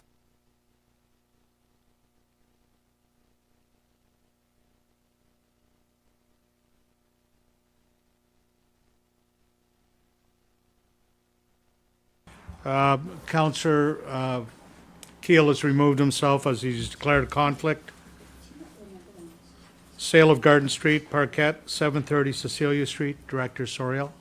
Councillor Keel has removed himself as he's declared a conflict. Sale of Garden Street, Parquet, 730 Cecilia Street, Director Soriel.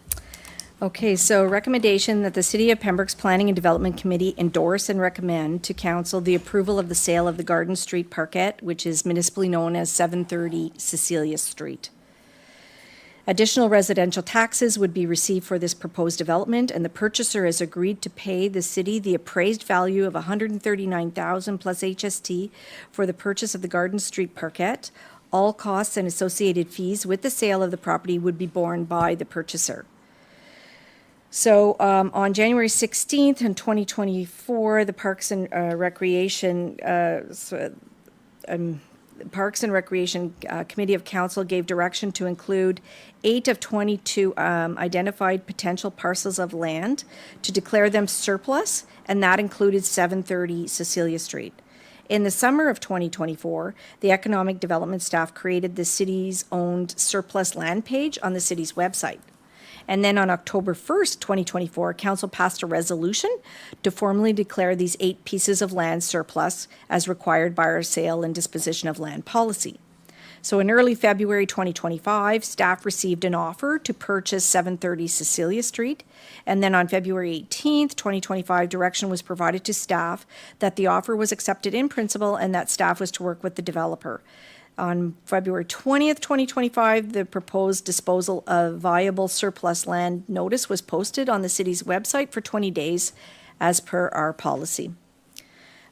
Okay, so recommendation that the City of Pembroke's Planning and Development Committee endorse and recommend to council the approval of the sale of the Garden Street Parquet, which is municipally known as 730 Cecilia Street. Additional residential taxes would be received for this proposed development, and the purchaser has agreed to pay the city the appraised value of $139,000 plus HST for the purchase of the Garden Street Parquet. All costs and associated fees with the sale of the property would be borne by the purchaser. So on January 16th in 2024, the Parks and Recreation Committee of Council gave direction to include 8 of 22 identified potential parcels of land to declare them surplus, and that included 730 Cecilia Street. In the summer of 2024, the Economic Development staff created the city's owned surplus land page on the city's website. And then on October 1st, 2024, Council passed a resolution to formally declare these 8 pieces of land surplus as required by our sale and disposition of land policy. So in early February 2025, staff received an offer to purchase 730 Cecilia Street. And then on February 18th, 2025, direction was provided to staff that the offer was accepted in principle and that staff was to work with the developer. On February 20th, 2025, the proposed disposal of viable surplus land notice was posted on the city's website for 20 days as per our policy.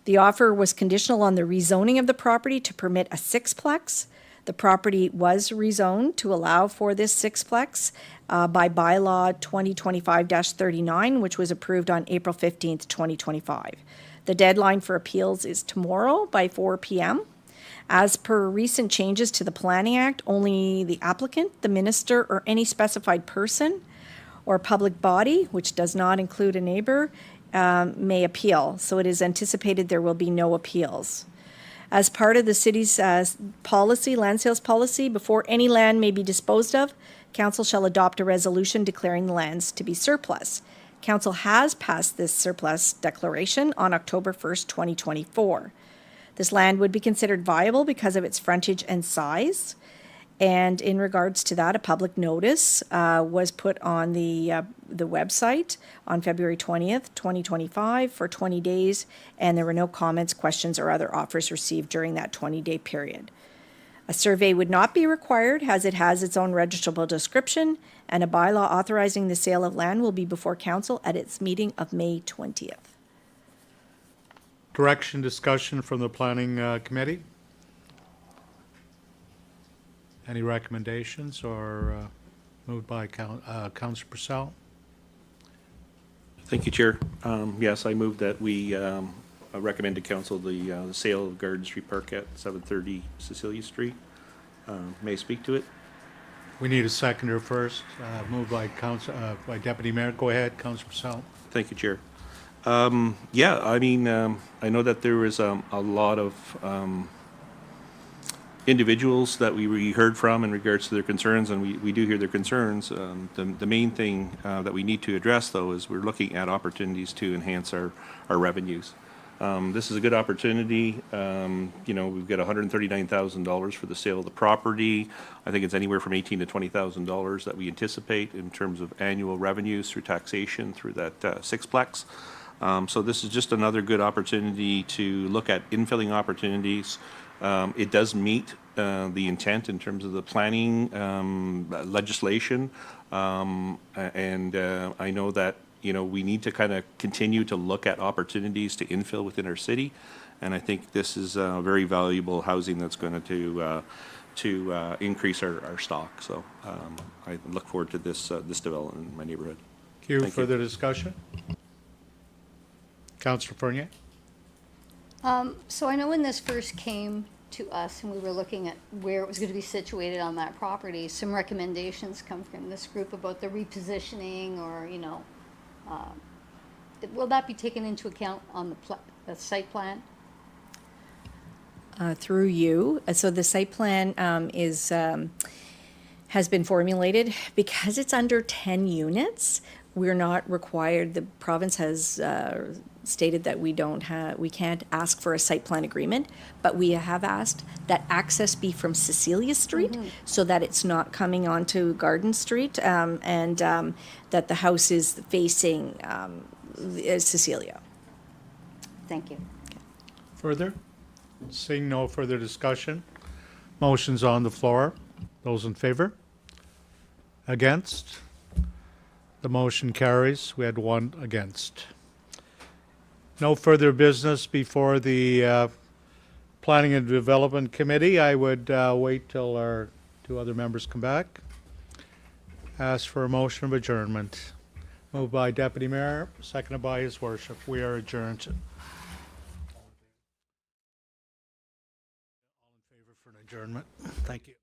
The offer was conditional on the rezoning of the property to permit a sixplex. The property was rezoned to allow for this sixplex by bylaw 2025-39, which was approved on April 15th, 2025. The deadline for appeals is tomorrow by 4 p.m. As per recent changes to the Planning Act, only the applicant, the minister, or any specified person or public body, which does not include a neighbor, may appeal. So it is anticipated there will be no appeals. As part of the city's policy, land sales policy, before any land may be disposed of, council shall adopt a resolution declaring the lands to be surplus. Council has passed this surplus declaration on October 1st, 2024. This land would be considered viable because of its frontage and size. And in regards to that, a public notice was put on the website on February 20th, 2025 for 20 days, and there were no comments, questions, or other offers received during that 20-day period. A survey would not be required as it has its own registrable description, and a bylaw authorizing the sale of land will be before council at its meeting of May 20th. Direction, discussion from the Planning Committee? Any recommendations or moved by Councillor Purcell? Thank you, Chair. Yes, I move that we recommend to council the sale of Garden Street Parquet, 730 Cecilia Street. May I speak to it? We need a seconder first, moved by by Deputy Mayor. Go ahead, Councillor Purcell. Thank you, Chair. Yeah, I mean, I know that there was a lot of individuals that we heard from in regards to their concerns, and we do hear their concerns. The main thing that we need to address, though, is we're looking at opportunities to enhance our revenues. This is a good opportunity. You know, we've got $139,000 for the sale of the property. I think it's anywhere from $18,000 to $20,000 that we anticipate in terms of annual revenues through taxation through that sixplex. So this is just another good opportunity to look at infilling opportunities It does meet the intent in terms of the planning legislation. And I know that, we need to kind of continue to look at opportunities to infill within our city. And I think this is very valuable housing that's going to increase our stock. So I look forward to this development in my neighborhood. Thank you. Thank you. Further discussion? Councillor Fournier? So I know when this first came to us and we were looking at where it was going to be situated on that property, some recommendations come from this group about the repositioning or, will that be taken into account on the site plan? Through you. So the site plan has been formulated. Because it's under 10 units, we're not required, the province has stated that we can't ask for a site plan agreement, but we have asked that access be from Cecilia Street so that it's not coming onto Garden Street, and that the house is facing Cecilia. Thank you. Further? Seeing no further discussion, motion's on the floor. Those in favor? Against? The motion carries. We had one against. No further business before the Planning and Development Committee. I would wait till our two other members come back. Ask for a motion of adjournment. Moved by Deputy Mayor, seconded by His Worship. We are adjourned. All in favor for an adjournment? Thank you.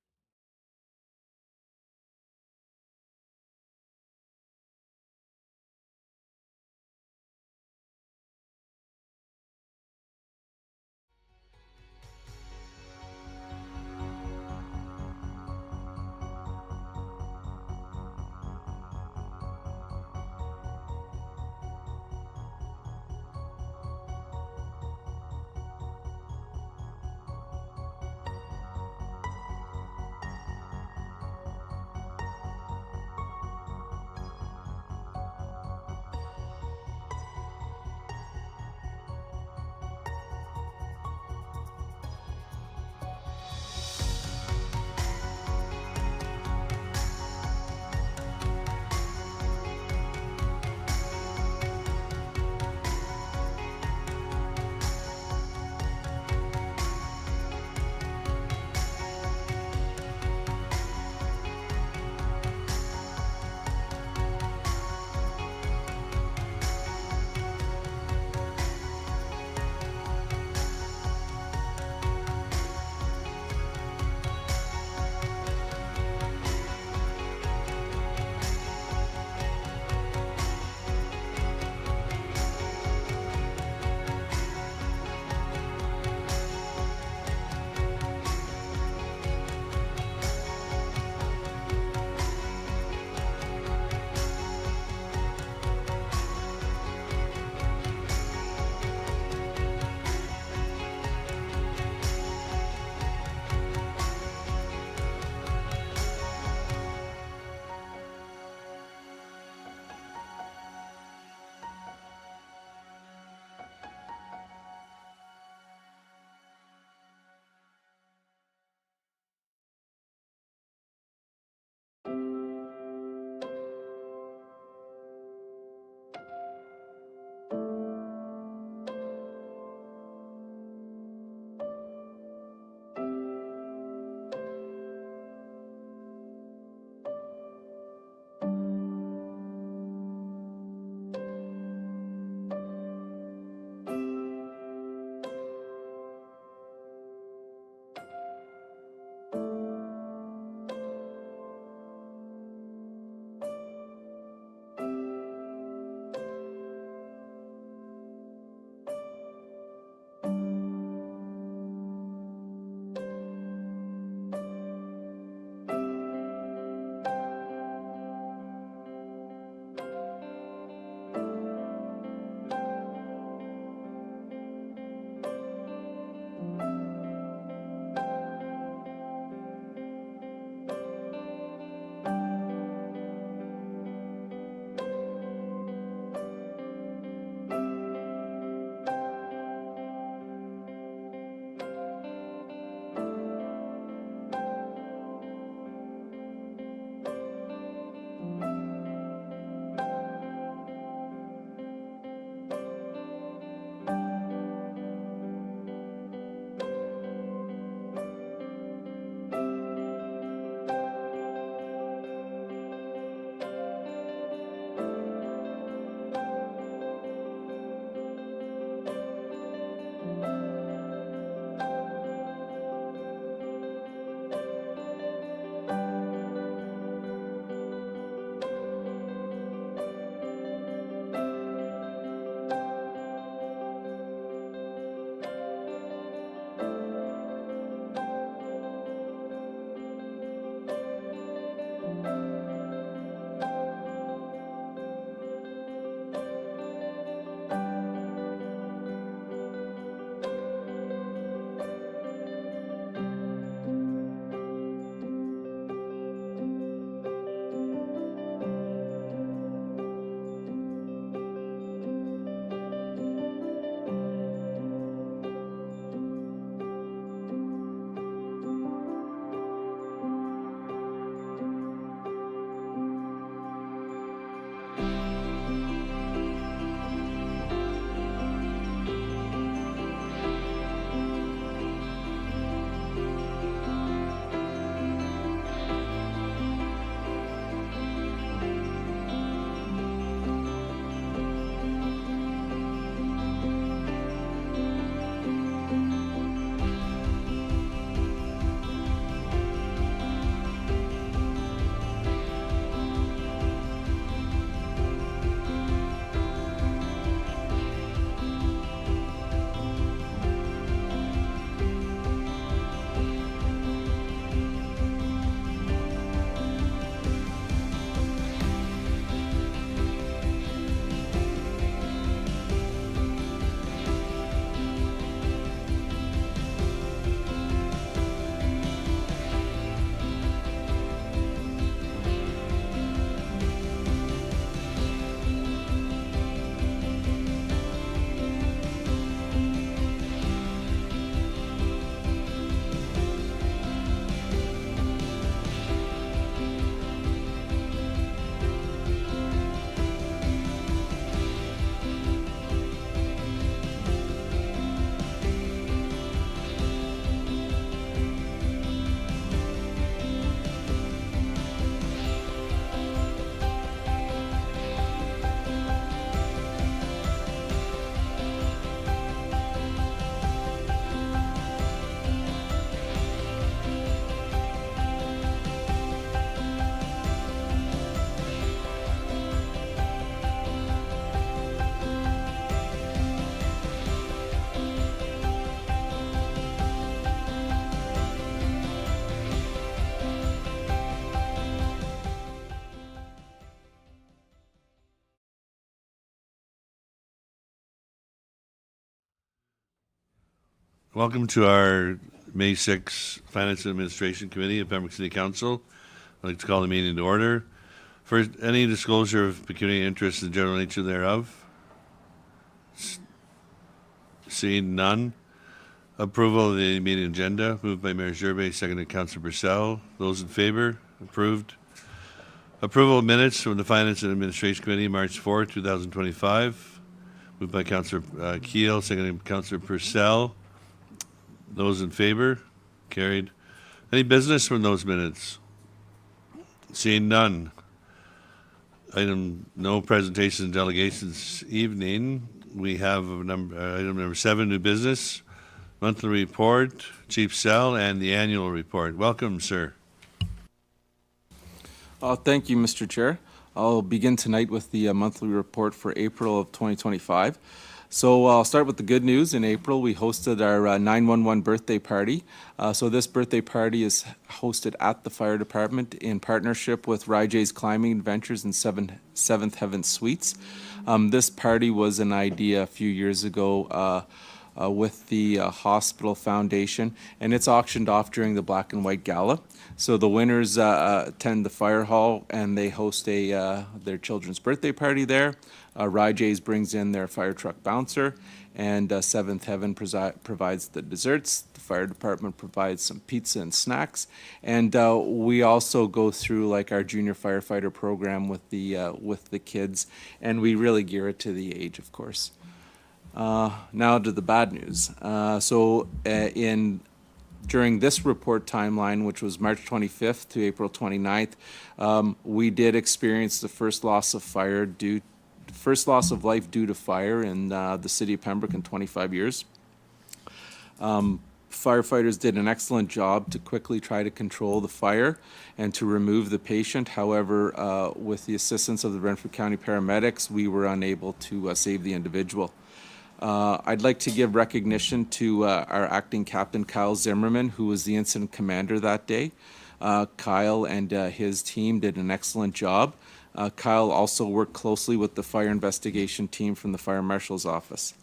Welcome to our May 6 Finance and Administration Committee of Pembroke City Council. I'd like to call the meeting to order. First, any disclosure of pecuniary interest and general nature thereof? Seeing none. Approval of the meeting agenda, moved by Mayor Gervais, seconded by Councillor Purcell. Those in favor? Approved. Approval of minutes from the Finance and Administration Committee, March 4, 2025. Moved by Councillor Keel, seconded by Councillor Purcell. Those in favor? Carried. Any business from those minutes? Seeing none. No presentations and delegations this evening. We have item number 7, new business, monthly report, Chief Sell, and the annual report. Welcome, sir. Thank you, Mr. Chair. I'll begin tonight with the monthly report for April of 2025. So I'll start with the good news. In April, we hosted our 911 birthday party. So this birthday party is hosted at the fire department in partnership with Ryjay's Climbing Adventures and Seventh Heaven Suites. This party was an idea a few years ago with the hospital foundation, and it's auctioned off during the Black and White Gala. So the winners attend the fire hall and they host their children's birthday party there. Ryjay's brings in their fire truck bouncer, and Seventh Heaven provides the desserts. The fire department provides some pizza and snacks, and we also go through like our junior firefighter program with the kids, and we really gear it to the age, of course. Now to the bad news. During this report timeline, which was March 25th to April 29th, we did experience the first loss of life due to fire in the city of Pembroke in 25 years. Firefighters did an excellent job to quickly try to control the fire and to remove the patient. However, with the assistance of the Renfrew County paramedics, we were unable to save the individual. I'd like to give recognition to our acting captain, Kyle Zimmerman, who was the incident commander that day. Kyle and his team did an excellent job. Kyle also worked closely with the fire investigation team from the fire marshal's office.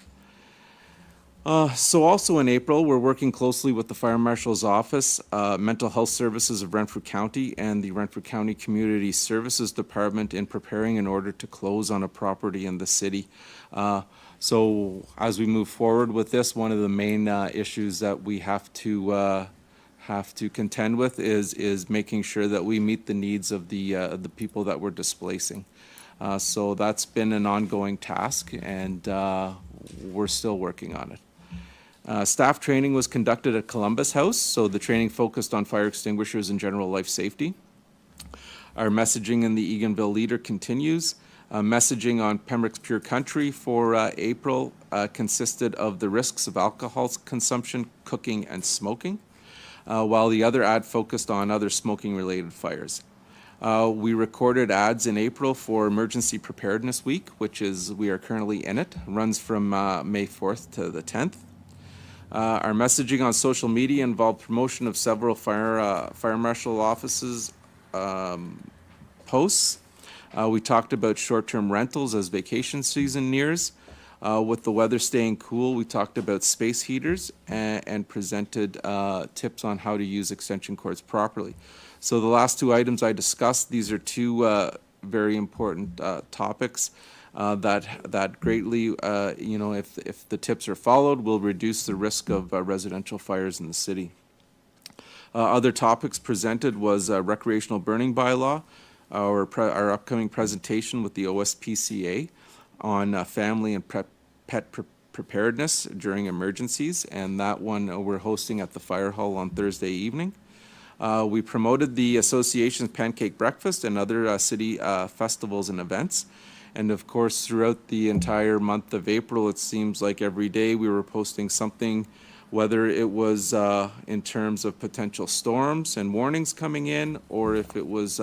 So also in April, we're working closely with the fire marshal's office, mental health services of Renfrew County, and the Renfrew County Community Services Department in preparing an order to close on a property in the city. So as we move forward with this, one of the main issues that we have to contend with is making sure that we meet the needs of the people that we're displacing. So that's been an ongoing task, and we're still working on it. Staff training was conducted at Columbus House, so the training focused on fire extinguishers and general life safety. Our messaging in the Eganville Leader continues. Messaging on Pembroke's Pure Country for April consisted of the risks of alcohol consumption, cooking, and smoking, while the other ad focused on other smoking-related fires. We recorded ads in April for Emergency Preparedness Week, we are currently in it, runs from May 4th to the 10th. Our messaging on social media involved promotion of several fire marshal offices posts. We talked about short-term rentals as vacation season nears. With the weather staying cool, we talked about space heaters and presented tips on how to use extension cords properly. So the last two items I discussed, these are two very important topics that greatly, if the tips are followed, will reduce the risk of residential fires in the city. Other topics presented was recreational burning bylaw, our upcoming presentation with the OSPCA on family and pet preparedness during emergencies, and that one we're hosting at the fire hall on Thursday evening. We promoted the association's pancake breakfast and other city festivals and events. And of course, throughout the entire month of April, it seems like every day we were posting something, whether it was in terms of potential storms and warnings coming in, or if it was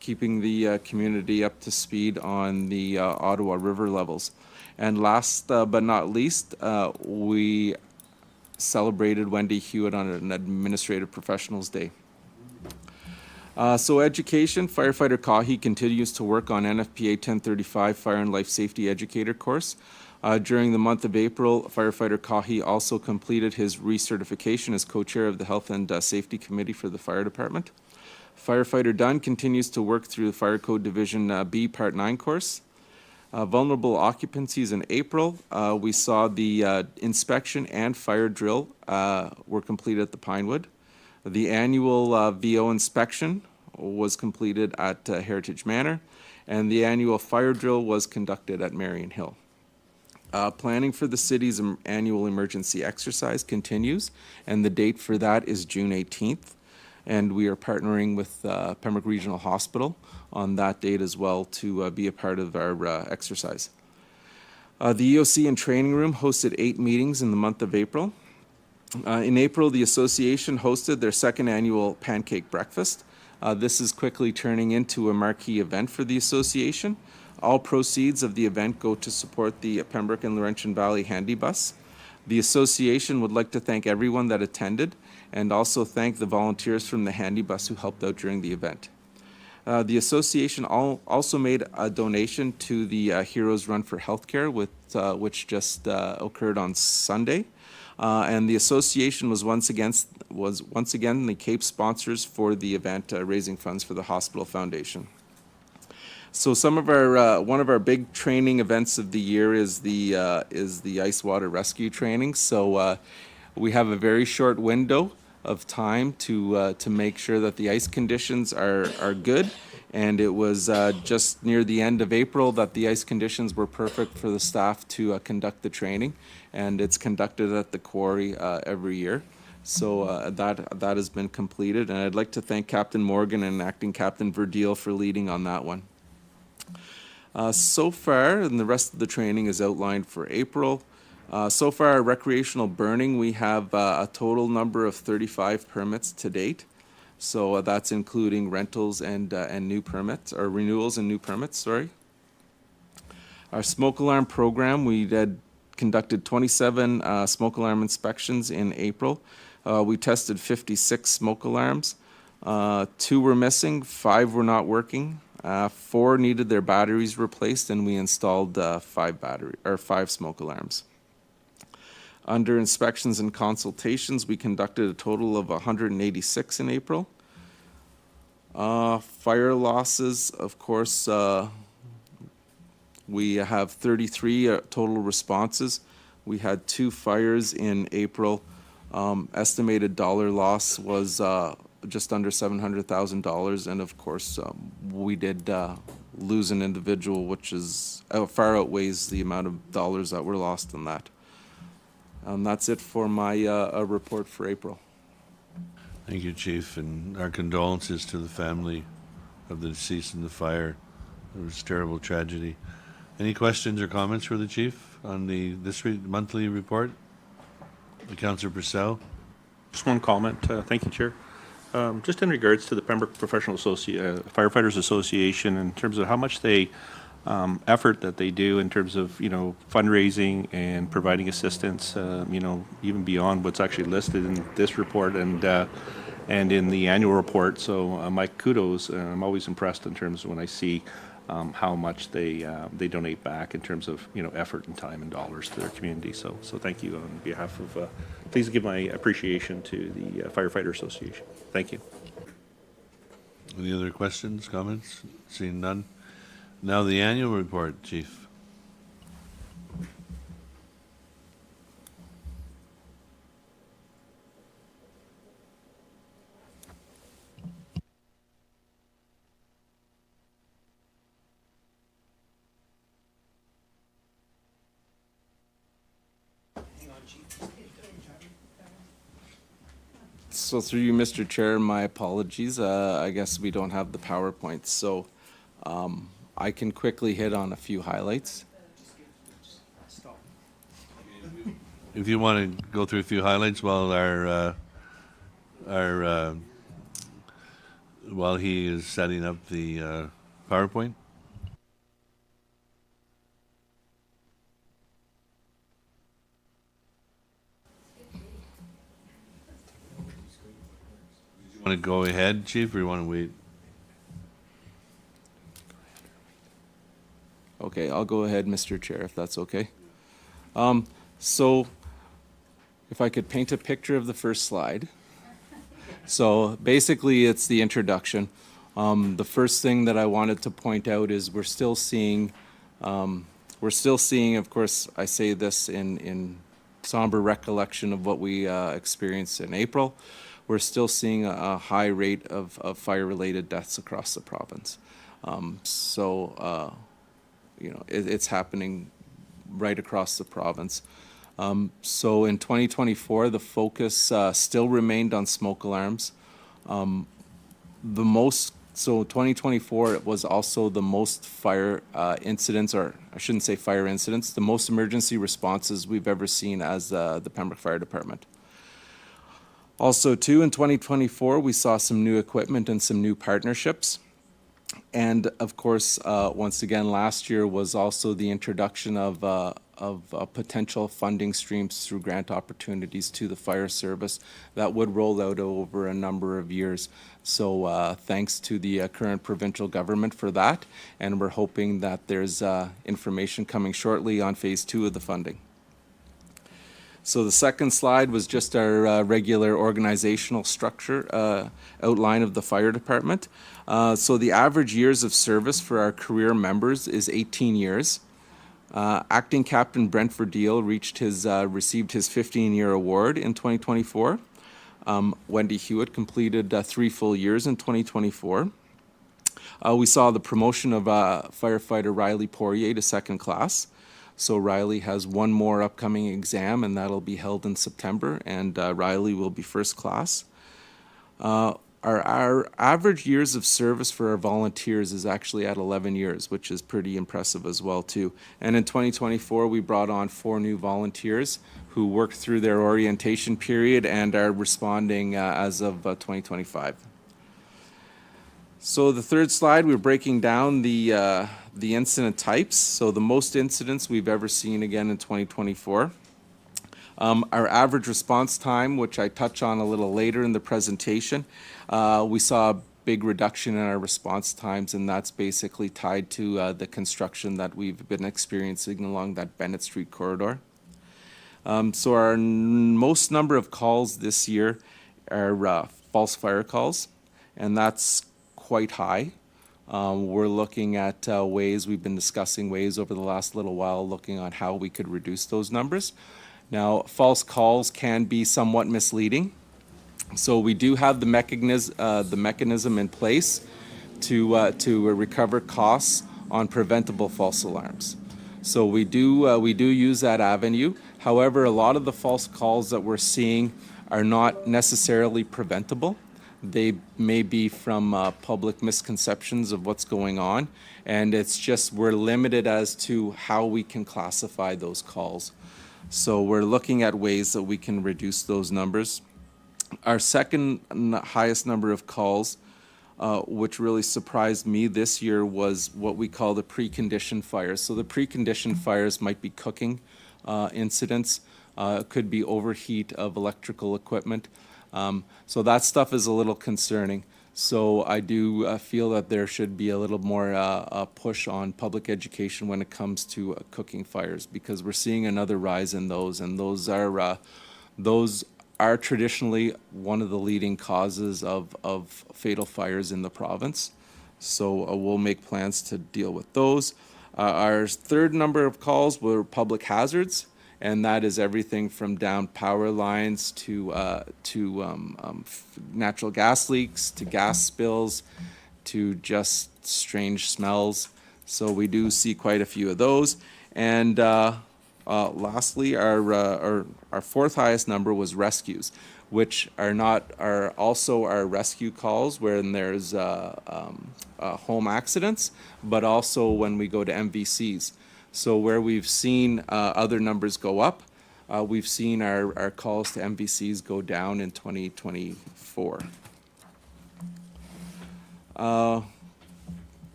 keeping the community up to speed on the Ottawa River levels. And last but not least, we celebrated Wendy Hewitt on an Administrative Professionals Day. So education, Firefighter Kahi continues to work on NFPA 1035 Fire and Life Safety Educator course. During the month of April, firefighter Kahi also completed his recertification as co-chair of the Health and Safety Committee for the Fire Department. Firefighter Dunn continues to work through the Fire Code Division B Part 9 course. Vulnerable occupancies in April, we saw the inspection and fire drill were completed at the Pinewood. The annual VO inspection was completed at Heritage Manor, and the annual fire drill was conducted at Marion Hill. Planning for the city's annual emergency exercise continues, and the date for that is June 18th. And we are partnering with Pembroke Regional Hospital on that date as well to be a part of our exercise. The EOC and Training Room hosted 8 meetings in the month of April. In April, the association hosted their second annual pancake breakfast. This is quickly turning into a marquee event for the association. All proceeds of the event go to support the Pembroke and Laurentian Valley Handy Bus. The association would like to thank everyone that attended and also thank the volunteers from the Handy Bus who helped out during the event. The association also made a donation to the Heroes Run for Healthcare, which just occurred on Sunday. And the association was once again the CAPE sponsors for the event, raising funds for the Hospital Foundation. So some of our one of our big training events of the year is the ice water rescue training. So we have a very short window of time to make sure that the ice conditions are good. And it was just near the end of April that the ice conditions were perfect for the staff to conduct the training. And it's conducted at the quarry every year. So that has been completed. And I'd like to thank Captain Morgan and Acting Captain Verdeel for leading on that one. So far, and the rest of the training is outlined for April. So far, recreational burning, we have a total number of 35 permits to date. So that's including rentals and new permits, or renewals and new permits, sorry. Our smoke alarm program, we conducted 27 smoke alarm inspections in April. We tested 56 smoke alarms. 2 were missing, 5 were not working. 4 needed their batteries replaced, and we installed 5 smoke alarms. Under inspections and consultations, we conducted a total of 186 in April. Fire losses, of course, we have 33 total responses. We had 2 fires in April. Estimated dollar loss was just under $700,000, and of course, we did lose an individual, which is far outweighs the amount of dollars that were lost in that. That's it for my report for April. Thank you, Chief, and our condolences to the family of the deceased in the fire. It was a terrible tragedy. Any questions or comments for the Chief on this monthly report? Councillor Purcell. Just one comment. Thank you, Chair. Just in regards to the Pembroke Firefighters Association, in terms of how much effort that they do in terms of, fundraising and providing assistance, even beyond what's actually listed in this report and in the annual report. So my kudos. I'm always impressed in terms of when I see how much they donate back in terms of, effort and time and dollars to their community. So thank you on behalf of, please give my appreciation to the Firefighter Association. Thank you. Any other questions, comments? Seeing none. Now the annual report, Chief. So through you, Mr. Chair, my apologies. I guess we don't have the PowerPoint, so I can quickly hit on a few highlights. If you want to go through a few highlights while while he is setting up the PowerPoint. Want to go ahead, Chief, or you want to wait? Okay, I'll go ahead, Mr. Chair, if that's okay. So if I could paint a picture of the first slide. So basically, it's the introduction. The first thing that I wanted to point out is we're still seeing, of course, I say this in somber recollection of what we experienced in April. We're still seeing a high rate of fire-related deaths across the province. It's happening right across the province. So in 2024, the focus still remained on smoke alarms. So 2024 it was also the most fire incidents, or I shouldn't say fire incidents, the most emergency responses we've ever seen as the Pembroke Fire Department. Also, too, in 2024, we saw some new equipment and some new partnerships. And of course, once again, last year was also the introduction of potential funding streams through grant opportunities to the fire service that would roll out over a number of years. So thanks to the current provincial government for that, and we're hoping that there's information coming shortly on phase 2 of the funding. So the second slide was just our regular organizational structure outline of the fire department. So the average years of service for our career members is 18 years. Acting Captain Brentford Deal received his 15-year award in 2024. Wendy Hewitt completed 3 full years in 2024. We saw the promotion of firefighter Riley Poirier to 2nd class. So Riley has 1 more upcoming exam, and that'll be held in September, and Riley will be 1st class. Our average years of service for our volunteers is actually at 11 years, which is pretty impressive as well, too. And in 2024, we brought on 4 new volunteers who worked through their orientation period and are responding as of 2025. So the third slide, we're breaking down the incident types. So the most incidents we've ever seen again in 2024. Our average response time, which I touch on a little later in the presentation, we saw a big reduction in our response times, and that's basically tied to the construction that we've been experiencing along that Bennett Street corridor. So our most number of calls this year are false fire calls, and that's quite high. We're looking at ways, we've been discussing ways over the last little while, looking on how we could reduce those numbers. Now, false calls can be somewhat misleading. So we do have the mechanism in place to recover costs on preventable false alarms. So we do use that avenue. However, a lot of the false calls that we're seeing are not necessarily preventable. They may be from public misconceptions of what's going on, and it's just we're limited as to how we can classify those calls. So we're looking at ways that we can reduce those numbers. Our second highest number of calls, which really surprised me this year, was what we call the preconditioned fires. So the preconditioned fires might be cooking incidents, could be overheat of electrical equipment. So that stuff is a little concerning. So I do feel that there should be a little more push on public education when it comes to cooking fires, because we're seeing another rise in those, and those are traditionally one of the leading causes of fatal fires in the province. So we'll make plans to deal with those. Our third number of calls were public hazards, and that is everything from down power lines to natural gas leaks, to gas spills, to just strange smells. So we do see quite a few of those. And lastly, our fourth highest number was rescues, which are also our rescue calls when there's home accidents, but also when we go to MVCs. So where we've seen other numbers go up, we've seen our calls to MVCs go down in 2024.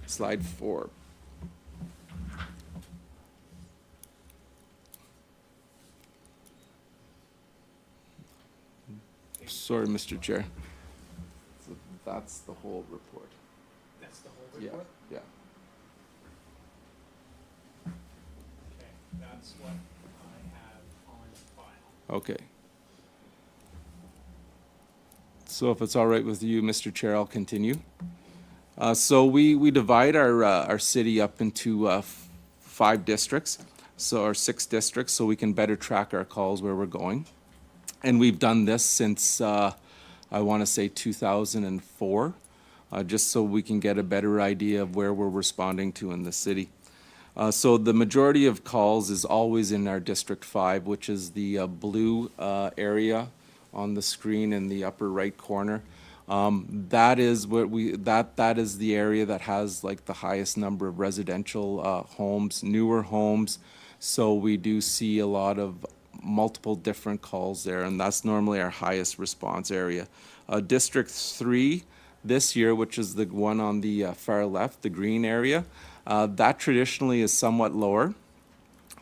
Slide 4. Sorry, Mr. Chair. So that's the whole report. That's the whole report? Yeah, yeah. Okay, that's what I Okay. So if it's all right with you, Mr. Chair, I'll continue. So we divide our city up into 5 districts, or 6 districts, so we can better track our calls where we're going. And we've done this since, I want to say 2004, just so we can get a better idea of where we're responding to in the city. So the majority of calls is always in our District 5, which is the blue area on the screen in the upper right corner. That is what that is the area that has like the highest number of residential homes, newer homes. So we do see a lot of multiple different calls there, and that's normally our highest response area. District 3 this year, which is the one on the far left, the green area, that traditionally is somewhat lower.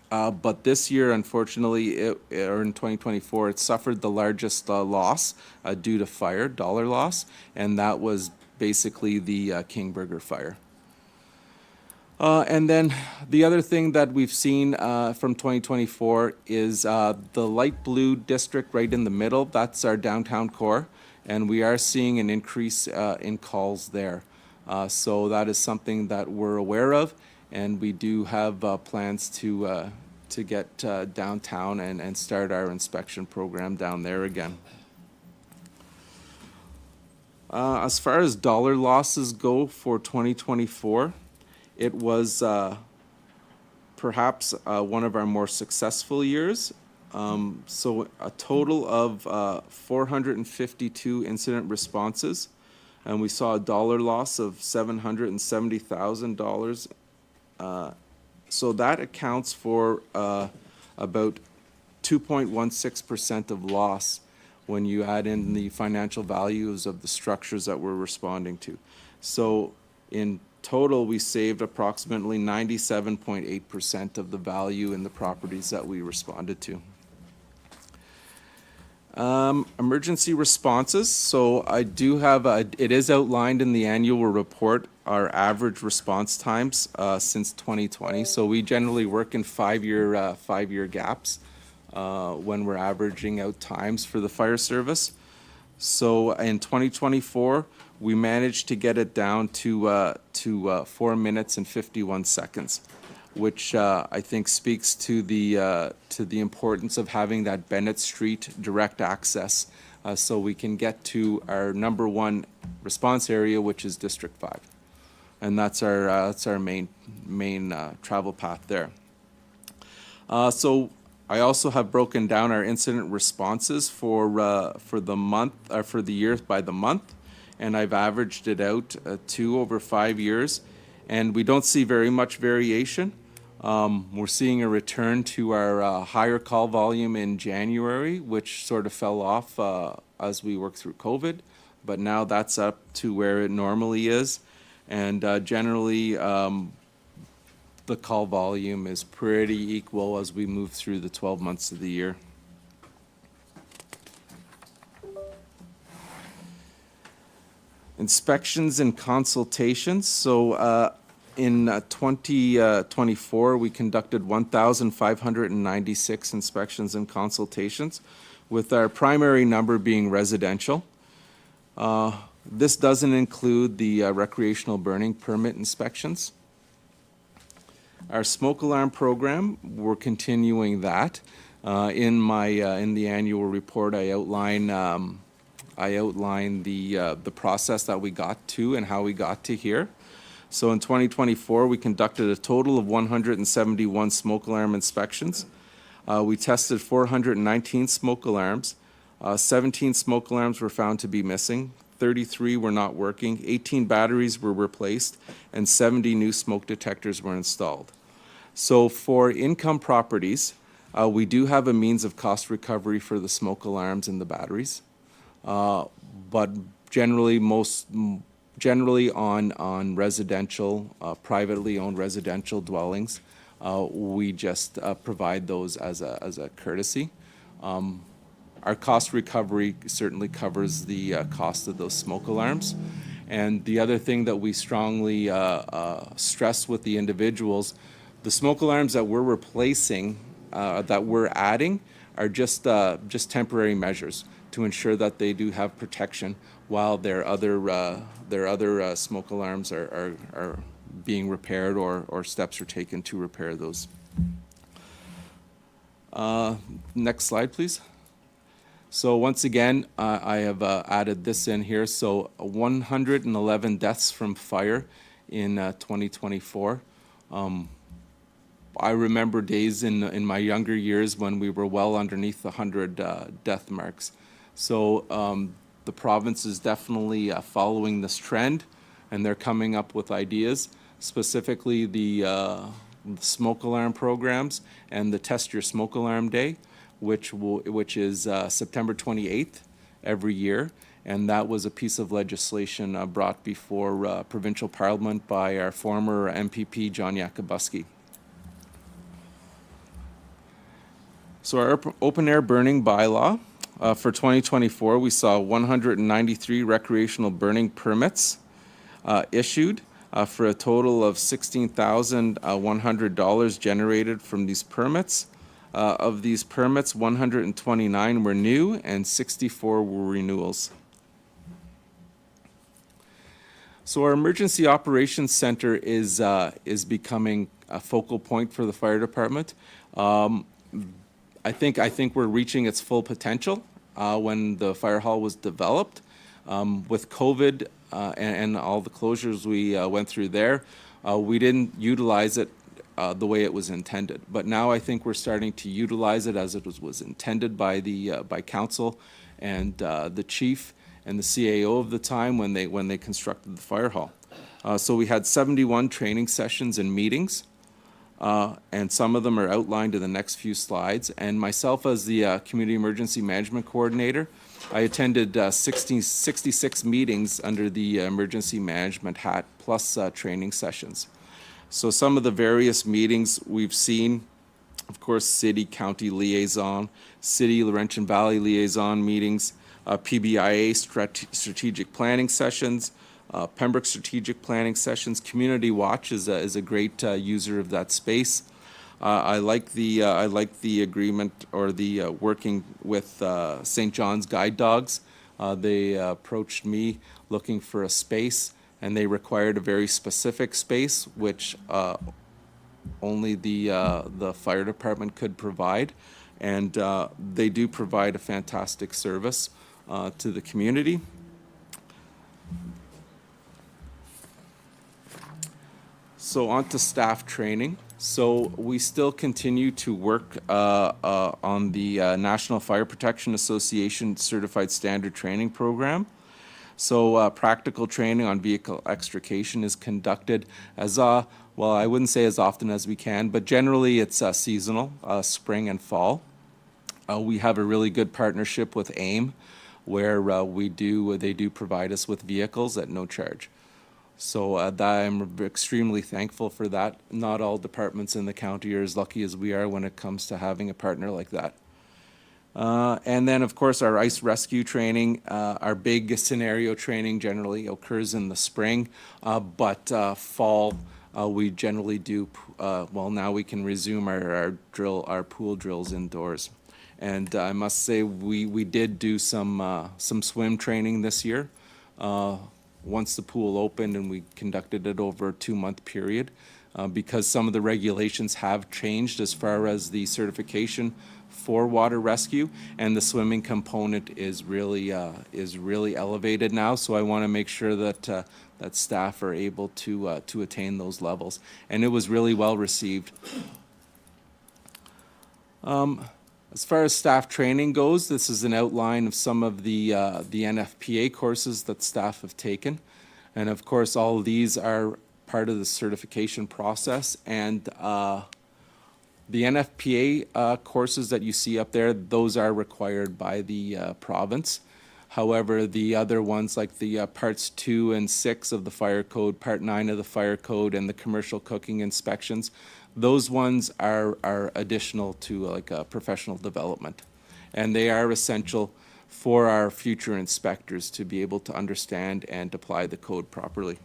But this year, unfortunately, or in 2024, it suffered the largest loss due to fire, dollar loss, and that was basically the Kingburger fire. And then the other thing that we've seen from 2024 is the light blue district right in the middle. That's our downtown core, and we are seeing an increase in calls there. So that is something that we're aware of, and we do have plans to get downtown and start our inspection program down there again. As far as dollar losses go for 2024, it was perhaps one of our more successful years. So a total of 452 incident responses, and we saw a dollar loss of $770,000. So that accounts for about 2.16% of loss when you add in the financial values of the structures that we're responding to. So in total, we saved approximately 97.8% of the value in the properties that we responded to. Emergency responses. So I do have, it is outlined in the annual report, our average response times since 2020. So we generally work in five-year gaps when we're averaging out times for the fire service. So in 2024, we managed to get it down to 4 minutes and 51 seconds, which I think speaks to the importance of having that Bennett Street direct access so we can get to our number 1 response area, which is District 5. And that's our main travel path there. So I also have broken down our incident responses for the month, for the year by the month, and I've averaged it out 2 over 5 years, and we don't see very much variation. We're seeing a return to our higher call volume in January, which sort of fell off as we worked through COVID, but now that's up to where it normally is, and generally the call volume is pretty equal as we move through the 12 months of the year. Inspections and consultations. So in 2024, we conducted 1,596 inspections and consultations, with our primary number being residential. This doesn't include the recreational burning permit inspections. Our smoke alarm program, we're continuing that. In the annual report, I outline the process that we got to and how we got to here. So in 2024, we conducted a total of 171 smoke alarm inspections. We tested 419 smoke alarms. 17 smoke alarms were found to be missing. 33 were not working. 18 batteries were replaced, and 70 new smoke detectors were installed. So for income properties, we do have a means of cost recovery for the smoke alarms and the batteries. But generally on residential, privately owned residential dwellings, we just provide those as a courtesy. Our cost recovery certainly covers the cost of those smoke alarms. And the other thing that we strongly stress with the individuals, the smoke alarms that we're replacing, that we're adding, just temporary measures to ensure that they do have protection while their other smoke alarms are being repaired or steps are taken to repair those. Next slide, please. So once again, I have added this in here. So 111 deaths from fire in 2024. I remember days in my younger years when we were well underneath the 100 death marks. So the province is definitely following this trend, and they're coming up with ideas, specifically the smoke alarm programs and the Test Your Smoke Alarm Day, which is September 28th every year. And that was a piece of legislation brought before provincial parliament by our former MPP, John Yakubuski. So our open air burning bylaw, for 2024, we saw 193 recreational burning permits issued for a total of $16,100 generated from these permits. Of these permits, 129 were new and 64 were renewals. So our Emergency Operations Center is becoming a focal point for the fire department. I think we're reaching its full potential when the fire hall was developed. With COVID and all the closures we went through there, we didn't utilize it the way it was intended. But now I think we're starting to utilize it as it was intended by by council and the chief and the CAO of the time when they constructed the fire hall. So we had 71 training sessions and meetings. And some of them are outlined in the next few slides. And myself as the Community Emergency Management Coordinator, I attended 66 meetings under the emergency management hat, plus training sessions. So some of the various meetings we've seen, of course, City, County Liaison, City, Laurentian Valley Liaison meetings, PBIA strategic planning sessions, Pembroke strategic planning sessions. Community Watch is a great user of that space. I like the agreement or the working with St. John's Guide Dogs. They approached me looking for a space, and they required a very specific space, which only the fire department could provide, and they do provide a fantastic service to the community. So on to staff training. So we still continue to work on the National Fire Protection Association Certified Standard Training Program. So practical training on vehicle extrication is conducted as, well, I wouldn't say as often as we can, but generally it's seasonal, spring and fall. We have a really good partnership with AIM, where they do provide us with vehicles at no charge. So I'm extremely thankful for that. Not all departments in the county are as lucky as we are when it comes to having a partner like that. And then, of course, our ice rescue training, our big scenario training generally occurs in the spring, but fall we generally do, well, now we can resume our pool drills indoors. And I must say we did do some swim training this year. Once the pool opened, and we conducted it over a 2-month period, because some of the regulations have changed as far as the certification for water rescue, and the swimming component is really elevated now. So I want to make sure that that staff are able to attain those levels, and it was really well received. As far as staff training goes, this is an outline of some of the NFPA courses that staff have taken. And of course, all of these are part of the certification process. And the NFPA courses that you see up there, those are required by the province. However, the other ones like the parts 2 and 6 of the fire code, part 9 of the fire code, and the commercial cooking inspections, those ones are additional to like a professional development, and they are essential for our future inspectors to be able to understand and apply the code properly.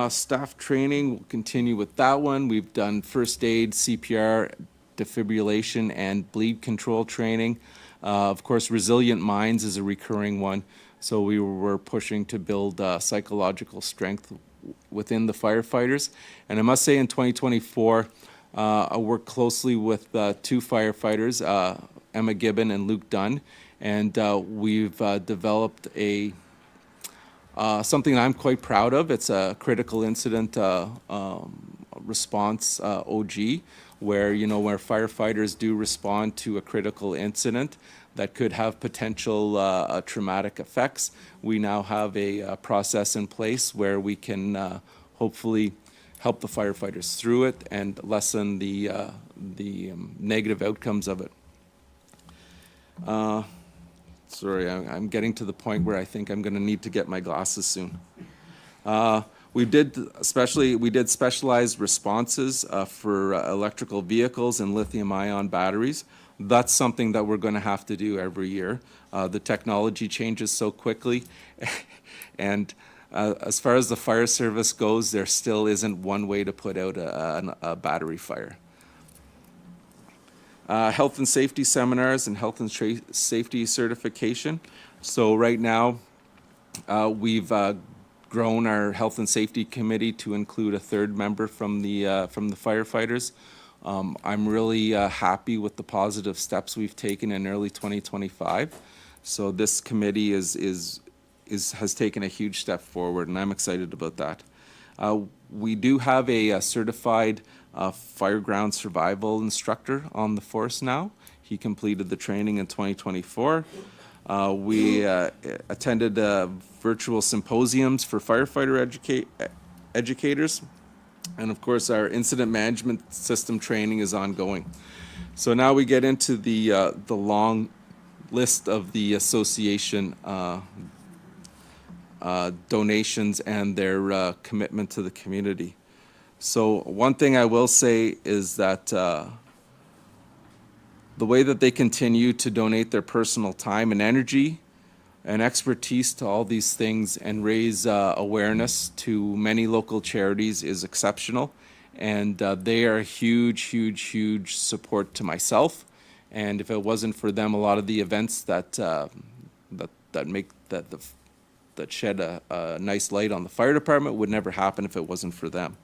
Staff training, we'll continue with that one. We've done first aid, CPR, defibrillation, and bleed control training. Of course, resilient minds is a recurring one. So we were pushing to build psychological strength within the firefighters. And I must say in 2024, I worked closely with two firefighters, Emma Gibbon and Luke Dunn, and we've developed a something I'm quite proud of. It's a critical incident response OG, where where firefighters do respond to a critical incident that could have potential traumatic effects. We now have a process in place where we can hopefully help the firefighters through it and lessen the negative outcomes of it. Sorry, I'm getting to the point where I think I'm going to need to get my glasses soon. We did specialized responses for electrical vehicles and lithium-ion batteries. That's something that we're going to have to do every year. The technology changes so quickly, and as far as the fire service goes, there still isn't one way to put out a battery fire. Health and safety seminars and health and safety certification. So right now, we've grown our health and safety committee to include a third member from the firefighters. I'm really happy with the positive steps we've taken in early 2025. So this committee has taken a huge step forward, and I'm excited about that. We do have a certified fireground survival instructor on the force now. He completed the training in 2024. We attended virtual symposiums for firefighter educators. And of course, our incident management system training is ongoing. So now we get into the long list of the association donations and their commitment to the community. So one thing I will say is that the way that they continue to donate their personal time and energy and expertise to all these things and raise awareness to many local charities is exceptional. And they are a huge, huge, huge support to myself. And if it wasn't for them, a lot of the events that shed a nice light on the fire department would never happen if it wasn't for them.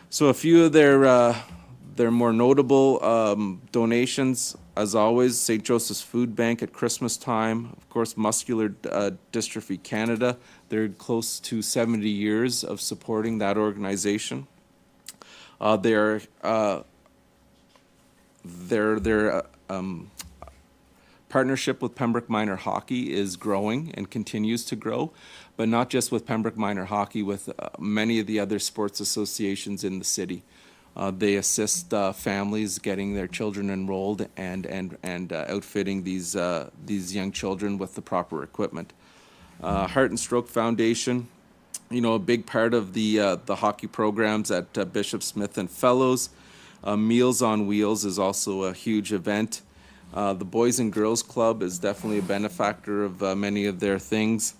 So a few of their more notable donations, as always, St. Joseph's Food Bank at Christmas time, of course, Muscular Dystrophy Canada. They're close to 70 years of supporting that organization. Their partnership with Pembroke Minor Hockey is growing and continues to grow, but not just with Pembroke Minor Hockey, with many of the other sports associations in the city. They assist families getting their children enrolled and outfitting these young children with the proper equipment. Heart and Stroke Foundation, a big part of the hockey programs at Bishop Smith and Fellows. Meals on Wheels is also a huge event. The Boys and Girls Club is definitely a benefactor of many of their things.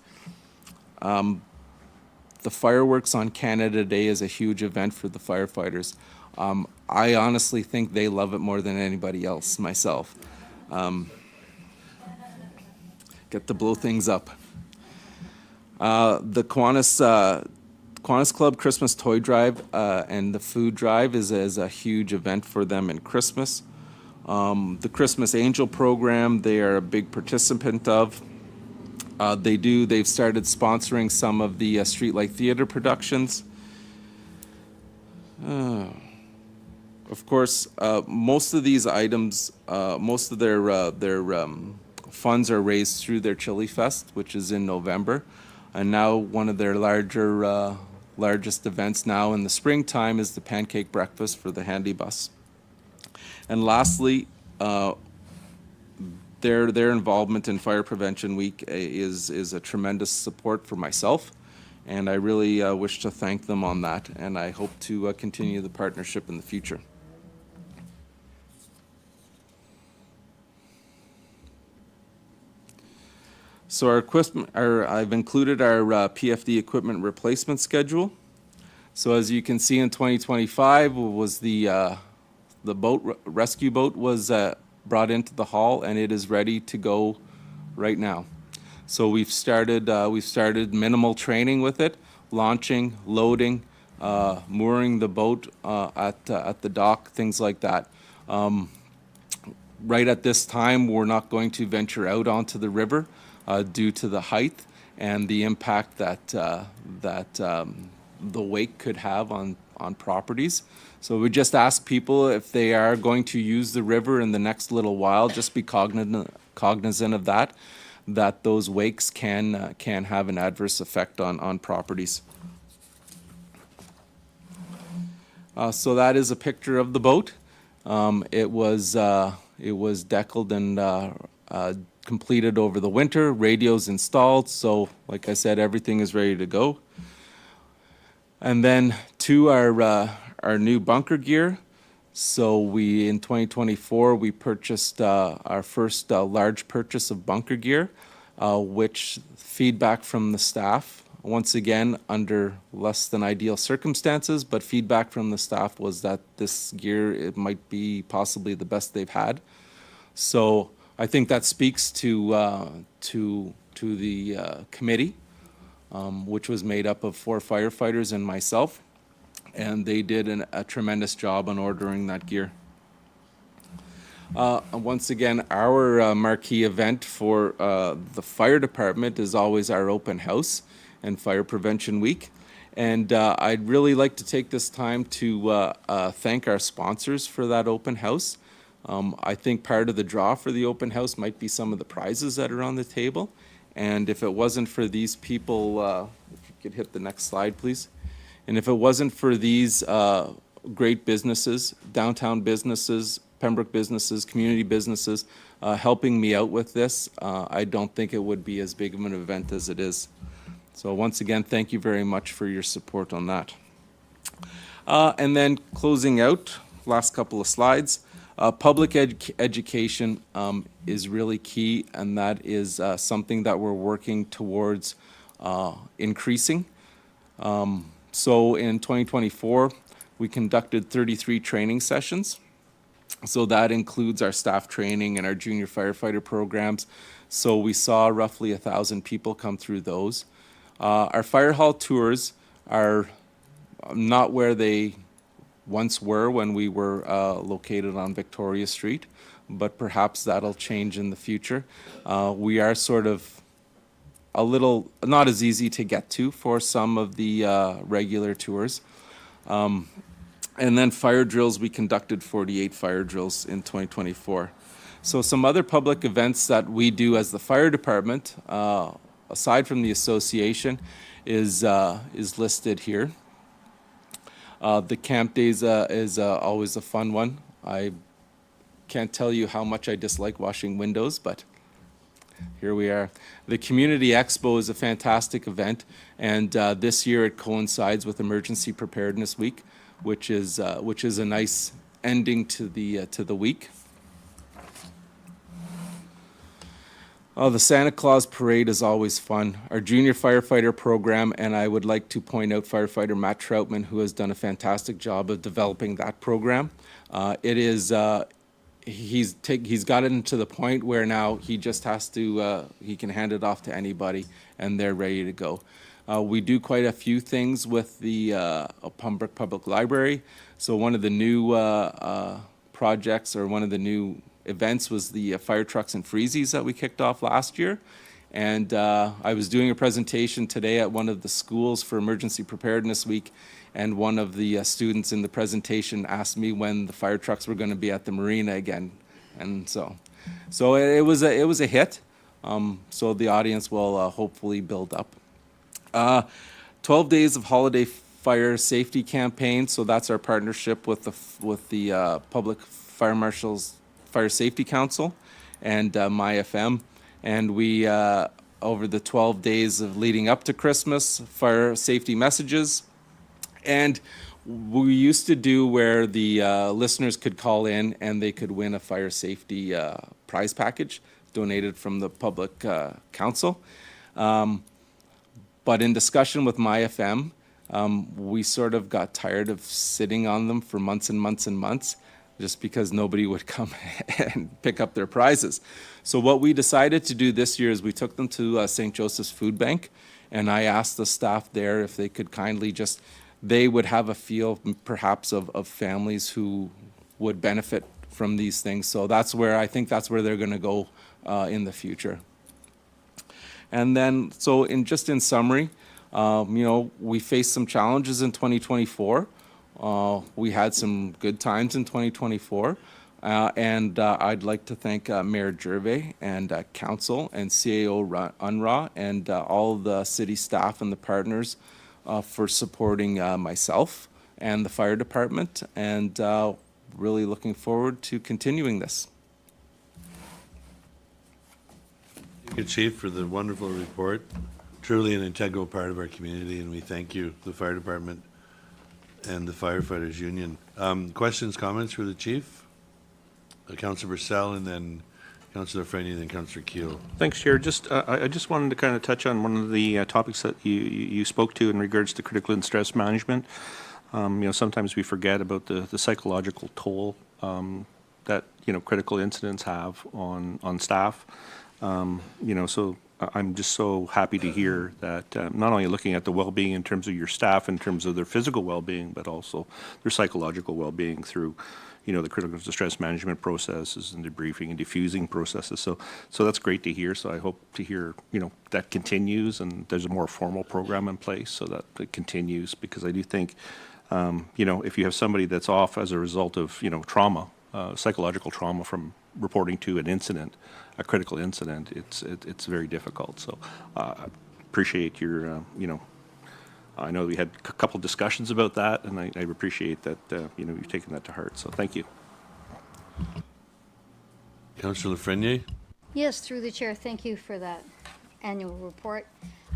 The fireworks on Canada Day is a huge event for the firefighters. I honestly think they love it more than anybody else, myself. Get to blow things up. The Kiwanis Club Christmas Toy Drive and the Food Drive is a huge event for them in Christmas. The Christmas Angel program, they are a big participant of. They've started sponsoring some of the Streetlight Theater productions. Of course, most of these items, most of their funds are raised through their Chili Fest, which is in November. And now one of their largest events now in the springtime is the pancake breakfast for the handy bus. And lastly, their involvement in Fire Prevention Week is a tremendous support for myself, and I really wish to thank them on that, and I hope to continue the partnership in the future. So I've included our PFD equipment replacement schedule. So as you can see in 2025 was the rescue boat was brought into the hall, and it is ready to go right now. So we've started minimal training with it, launching, loading, mooring the boat at the dock, things like that. Right at this time, we're not going to venture out onto the river due to the height and the impact that the wake could have on properties. So we just ask people if they are going to use the river in the next little while, just be cognizant of that those wakes can have an adverse effect on properties. So that is a picture of the boat. It was deckled and completed over the winter. Radios installed, so like I said, everything is ready to go. And then to our new bunker gear. So in 2024, we purchased our first large purchase of bunker gear, which feedback from the staff, once again, under less than ideal circumstances, but feedback from the staff was that this gear, it might be possibly the best they've had. So I think that speaks to the committee, which was made up of 4 firefighters and myself, and they did a tremendous job on ordering that gear. Once again, our marquee event for the fire department is always our open house and Fire Prevention Week. And I'd really like to take this time to thank our sponsors for that open house. I think part of the draw for the open house might be some of the prizes that are on the table. And if it wasn't for these people, if you could hit the next slide, please. And if it wasn't for these great businesses, downtown businesses, Pembroke businesses, community businesses, helping me out with this, I don't think it would be as big of an event as it is. So once again, thank you very much for your support on that. And then closing out, last couple of slides. Public education is really key, and that is something that we're working towards increasing. So in 2024, we conducted 33 training sessions. So that includes our staff training and our junior firefighter programs. So we saw roughly 1,000 people come through those. Our fire hall tours are not where they once were when we were located on Victoria Street, but perhaps that'll change in the future. We are sort of a little not as easy to get to for some of the regular tours. And then fire drills, we conducted 48 fire drills in 2024. So some other public events that we do as the fire department, aside from the association, is listed here. The camp days is always a fun one. I can't tell you how much I dislike washing windows, but here we are. The Community Expo is a fantastic event, and this year it coincides with Emergency Preparedness Week, which is a nice ending to the week. The Santa Claus Parade is always fun. Our junior firefighter program, and I would like to point out firefighter Matt Troutman, who has done a fantastic job of developing that program. He's got it to the point where now he just has to, he can hand it off to anybody and they're ready to go. We do quite a few things with the Pembroke Public Library. So one of the new projects, or one of the new events, was the fire trucks and freezies that we kicked off last year. And I was doing a presentation today at one of the schools for Emergency Preparedness Week, and one of the students in the presentation asked me when the fire trucks were going to be at the marina again. And so it was a hit. So the audience will hopefully build up. 12 days of holiday fire safety campaign. So that's our partnership with the Public Fire Marshals Fire Safety Council and MyFM. And we, over the 12 days of leading up to Christmas, fire safety messages. And we used to do where the listeners could call in and they could win a fire safety prize package donated from the Public Council. But in discussion with MyFM, we sort of got tired of sitting on them for months and months and months, just because nobody would come and pick up their prizes. So what we decided to do this year is we took them to St. Joseph's Food Bank, and I asked the staff there if they could kindly just, they would have a feel perhaps of families who would benefit from these things. So that's where, I think that's where they're going to go in the future. And then, so just in summary, we faced some challenges in 2024. We had some good times in 2024. And I'd like to thank Mayor Gervais and Council and CAO UNRWA and all the city staff and the partners for supporting myself and the fire department, and really looking forward to continuing this. Thank you, Chief, for the wonderful report. Truly an integral part of our community, and we thank you, the fire department and the firefighters union. Questions, comments for the chief? Councillor Purcell, and then Councillor Frenier, and then Councillor Keel. Thanks, Chair. I just wanted to kind of touch on one of the topics that you spoke to in regards to critical and stress management. Sometimes we forget about the psychological toll that critical incidents have on staff. So I'm just so happy to hear that not only looking at the well-being in terms of your staff, in terms of their physical well-being, but also their psychological well-being through the critical distress management processes and debriefing and diffusing processes. So that's great to hear. So I hope to hear, that continues and there's a more formal program in place so that it continues, because I do think, if you have somebody that's off as a result of, trauma, psychological trauma from reporting to an incident, a critical incident, it's very difficult. So appreciate your, I know we had a couple discussions about that, and I appreciate that, you've taken that to heart. So thank you. Councillor Frenier? Yes, through the chair, thank you for that annual report.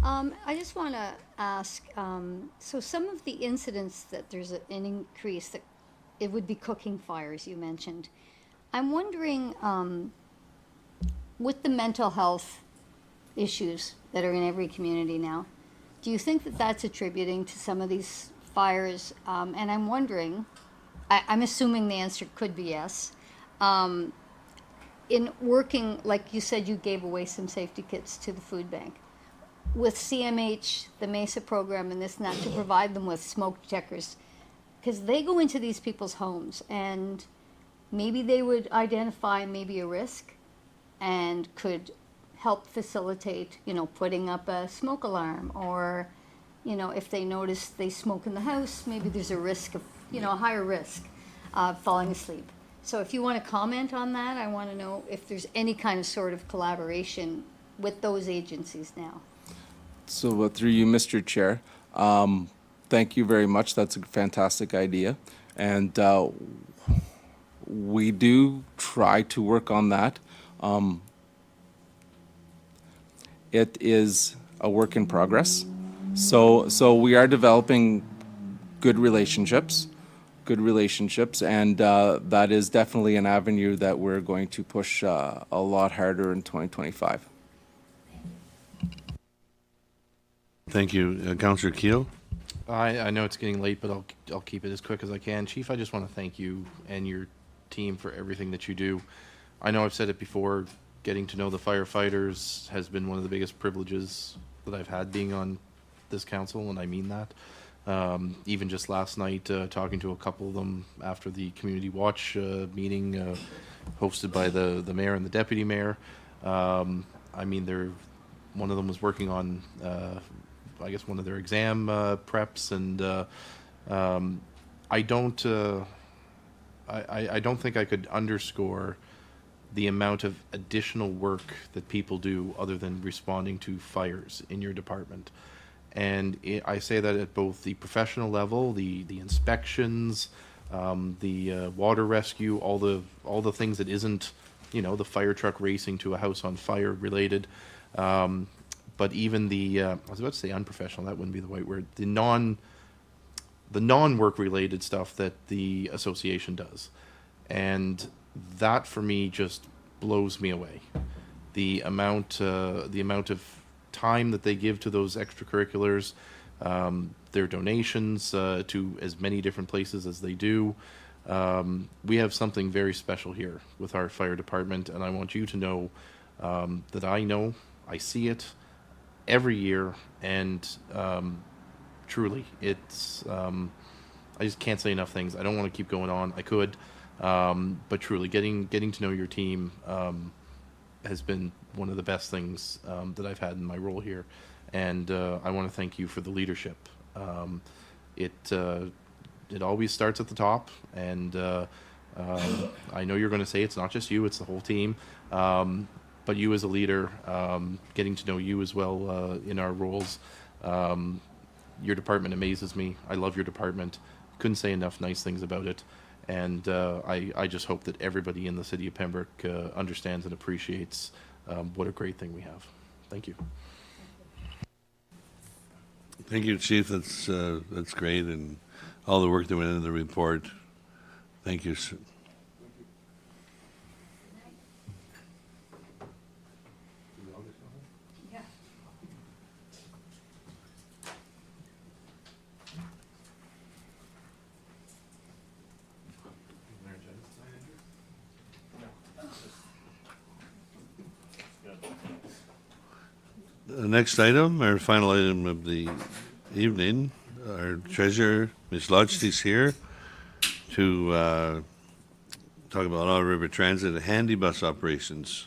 I just want to ask, so some of the incidents that there's an increase, that it would be cooking fires you mentioned. I'm wondering, with the mental health issues that are in every community now, do you think that that's attributing to some of these fires? And I'm wondering, I'm assuming the answer could be yes. In working, like you said, you gave away some safety kits to the food bank. With CMH, the MESA program, and this and that, to provide them with smoke detectors, because they go into these people's homes and maybe they would identify maybe a risk and could help facilitate, putting up a smoke alarm, or, if they notice they smoke in the house, maybe there's a risk of, a higher risk of falling asleep. So if you want to comment on that, I want to know if there's any kind of sort of collaboration with those agencies now. So through you, Mr. Chair, thank you very much. That's a fantastic idea. And we do try to work on that. It is a work in progress. So we are developing good relationships, and that is definitely an avenue that we're going to push a lot harder in 2025. Thank you. Councillor Keel? I know it's getting late, but I'll keep it as quick as I can. Chief, I just want to thank you and your team for everything that you do. I know I've said it before, getting to know the firefighters has been one of the biggest privileges that I've had being on this council, and I mean that. Even just last night, talking to a couple of them after the community watch meeting hosted by the mayor and the deputy mayor. One of them was working on, I guess, one of their exam preps, and I don't think I could underscore the amount of additional work that people do other than responding to fires in your department. And I say that at both the professional level, the inspections, the water rescue, all the things that isn't, the fire truck racing to a house on fire related. But even I was about to say unprofessional, that wouldn't be the right word. The non-work related stuff that the association does. And that for me just blows me away. The amount of time that they give to those extracurriculars, their donations to as many different places as they do. We have something very special here with our fire department, and I want you to know that I see it every year, and truly, it's I just can't say enough things. I don't want to keep going on. I could, but truly, getting to know your team has been one of the best things that I've had in my role here, and I want to thank you for the leadership. It always starts at the top, and I know you're going to say it's not just you; it's the whole team. But you as a leader, getting to know you as well in our roles. Your department amazes me. I love your department. Couldn't say enough nice things about it. And I just hope that everybody in the city of Pembroke understands and appreciates what a great thing we have. Thank you. Thank you, Chief. That's great, and all the work that went into the report. Thank you. The next item, our final item of the evening, our treasurer, Ms. Lodge, is here to talk about Ottawa River Transit and handy bus operations.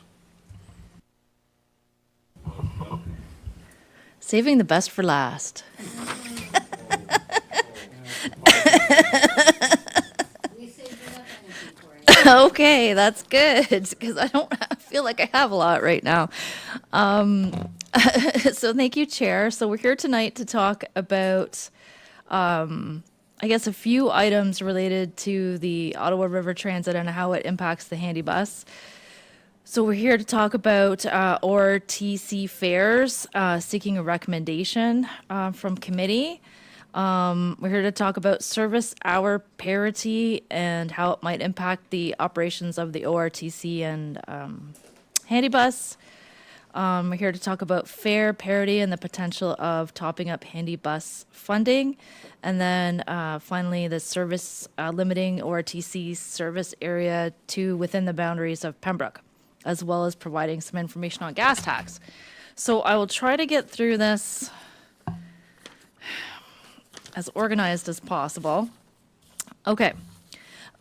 Saving the best for last. Okay, that's good, because I don't feel like I have a lot right now. So thank you, Chair. So we're here tonight to talk about, I guess, a few items related to the Ottawa River Transit and how it impacts the handy bus. So we're here to talk about ORTC fares, seeking a recommendation from committee. We're here to talk about service hour parity and how it might impact the operations of the ORTC and handy bus. We're here to talk about fare parity and the potential of topping up handy bus funding. And then finally, the service limiting ORTC service area to within the boundaries of Pembroke, as well as providing some information on gas tax. So I will try to get through this as organized as possible. Okay.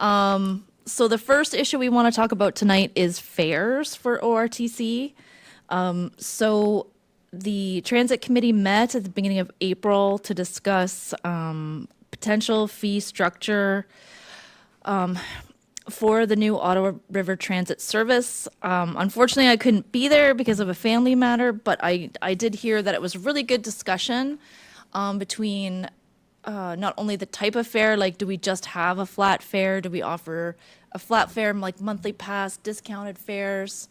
So the first issue we want to talk about tonight is fares for ORTC. So the Transit Committee met at the beginning of April to discuss potential fee structure for the new Ottawa River Transit service. Unfortunately, I couldn't be there because of a family matter, but I did hear that it was a really good discussion between not only the type of fare, like do we just have a flat fare? Do we offer a flat fare, like monthly pass, discounted fares?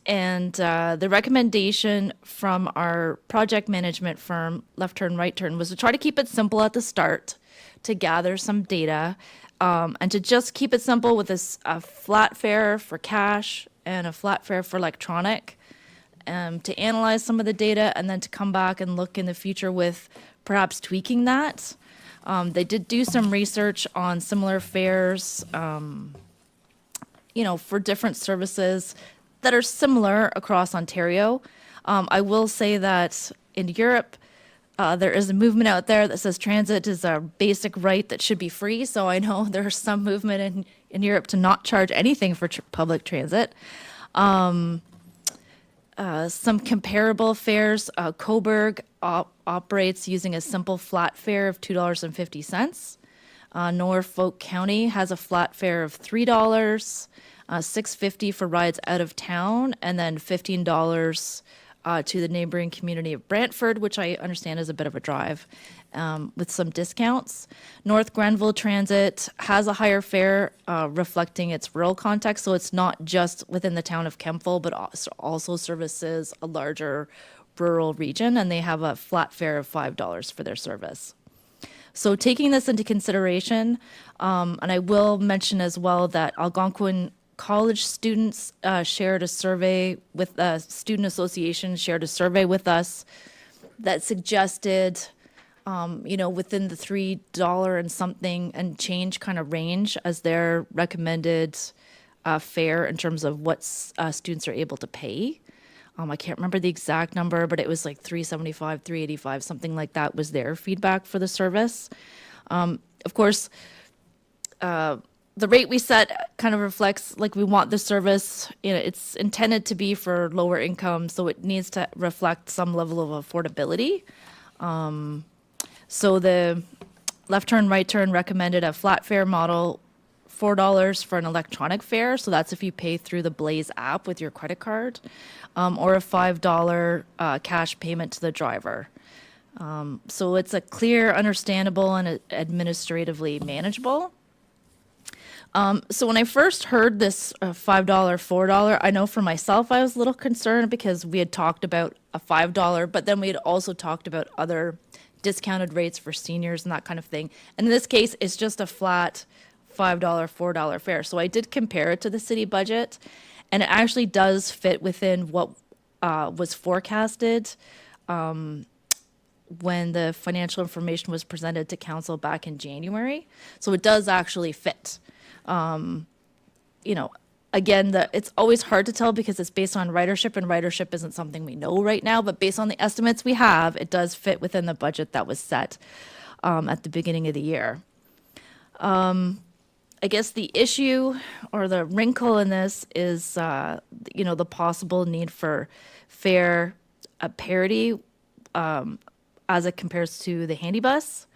And the recommendation from our project management firm, Left Turn, Right Turn, was to try to keep it simple at the start, to gather some data, and to just keep it simple with a flat fare for cash and a flat fare for electronic, to analyze some of the data and then to come back and look in the future with perhaps tweaking that. They did do some research on similar fares, for different services that are similar across Ontario. I will say that in Europe, there is a movement out there that says transit is a basic right that should be free. So I know there's some movement in Europe to not charge anything for public transit. Some comparable fares, Coburg operates using a simple flat fare of $2.50. Norfolk County has a flat fare of $3, $6.50 for rides out of town, and then $15 to the neighboring community of Brantford, which I understand is a bit of a drive, with some discounts. North Grenville Transit has a higher fare, reflecting its rural context, so it's not just within the town of Kemptville, but also services a larger rural region, and they have a flat fare of $5 for their service. So taking this into consideration, and I will mention as well that Algonquin College students shared a survey with the Student Association, shared a survey with us that suggested within the $3 and something and change kind of range as their recommended fare in terms of what students are able to pay. I can't remember the exact number, but it was like $3.75, $3.85, something like that was their feedback for the service. Of course, the rate we set kind of reflects, like, we want the service, it's intended to be for lower income, so it needs to reflect some level of affordability. So the left turn, right turn recommended a flat fare model, $4 for an electronic fare, so that's if you pay through the Blaze app with your credit card, or a $5 cash payment to the driver. So it's a clear, understandable, and administratively manageable. So when I first heard this $5, $4, I know for myself I was a little concerned because we had talked about a $5, but then we had also talked about other discounted rates for seniors and that kind of thing. And in this case, it's just a flat $5, $4 fare. So I did compare it to the city budget, and it actually does fit within what was forecasted when the financial information was presented to council back in January. So it does actually fit. Again, it's always hard to tell because it's based on ridership, and ridership isn't something we know right now, but based on the estimates we have, it does fit within the budget that was set at the beginning of the year. I guess the issue or the wrinkle in this is, the possible need for fare parity as it compares to the handy bus.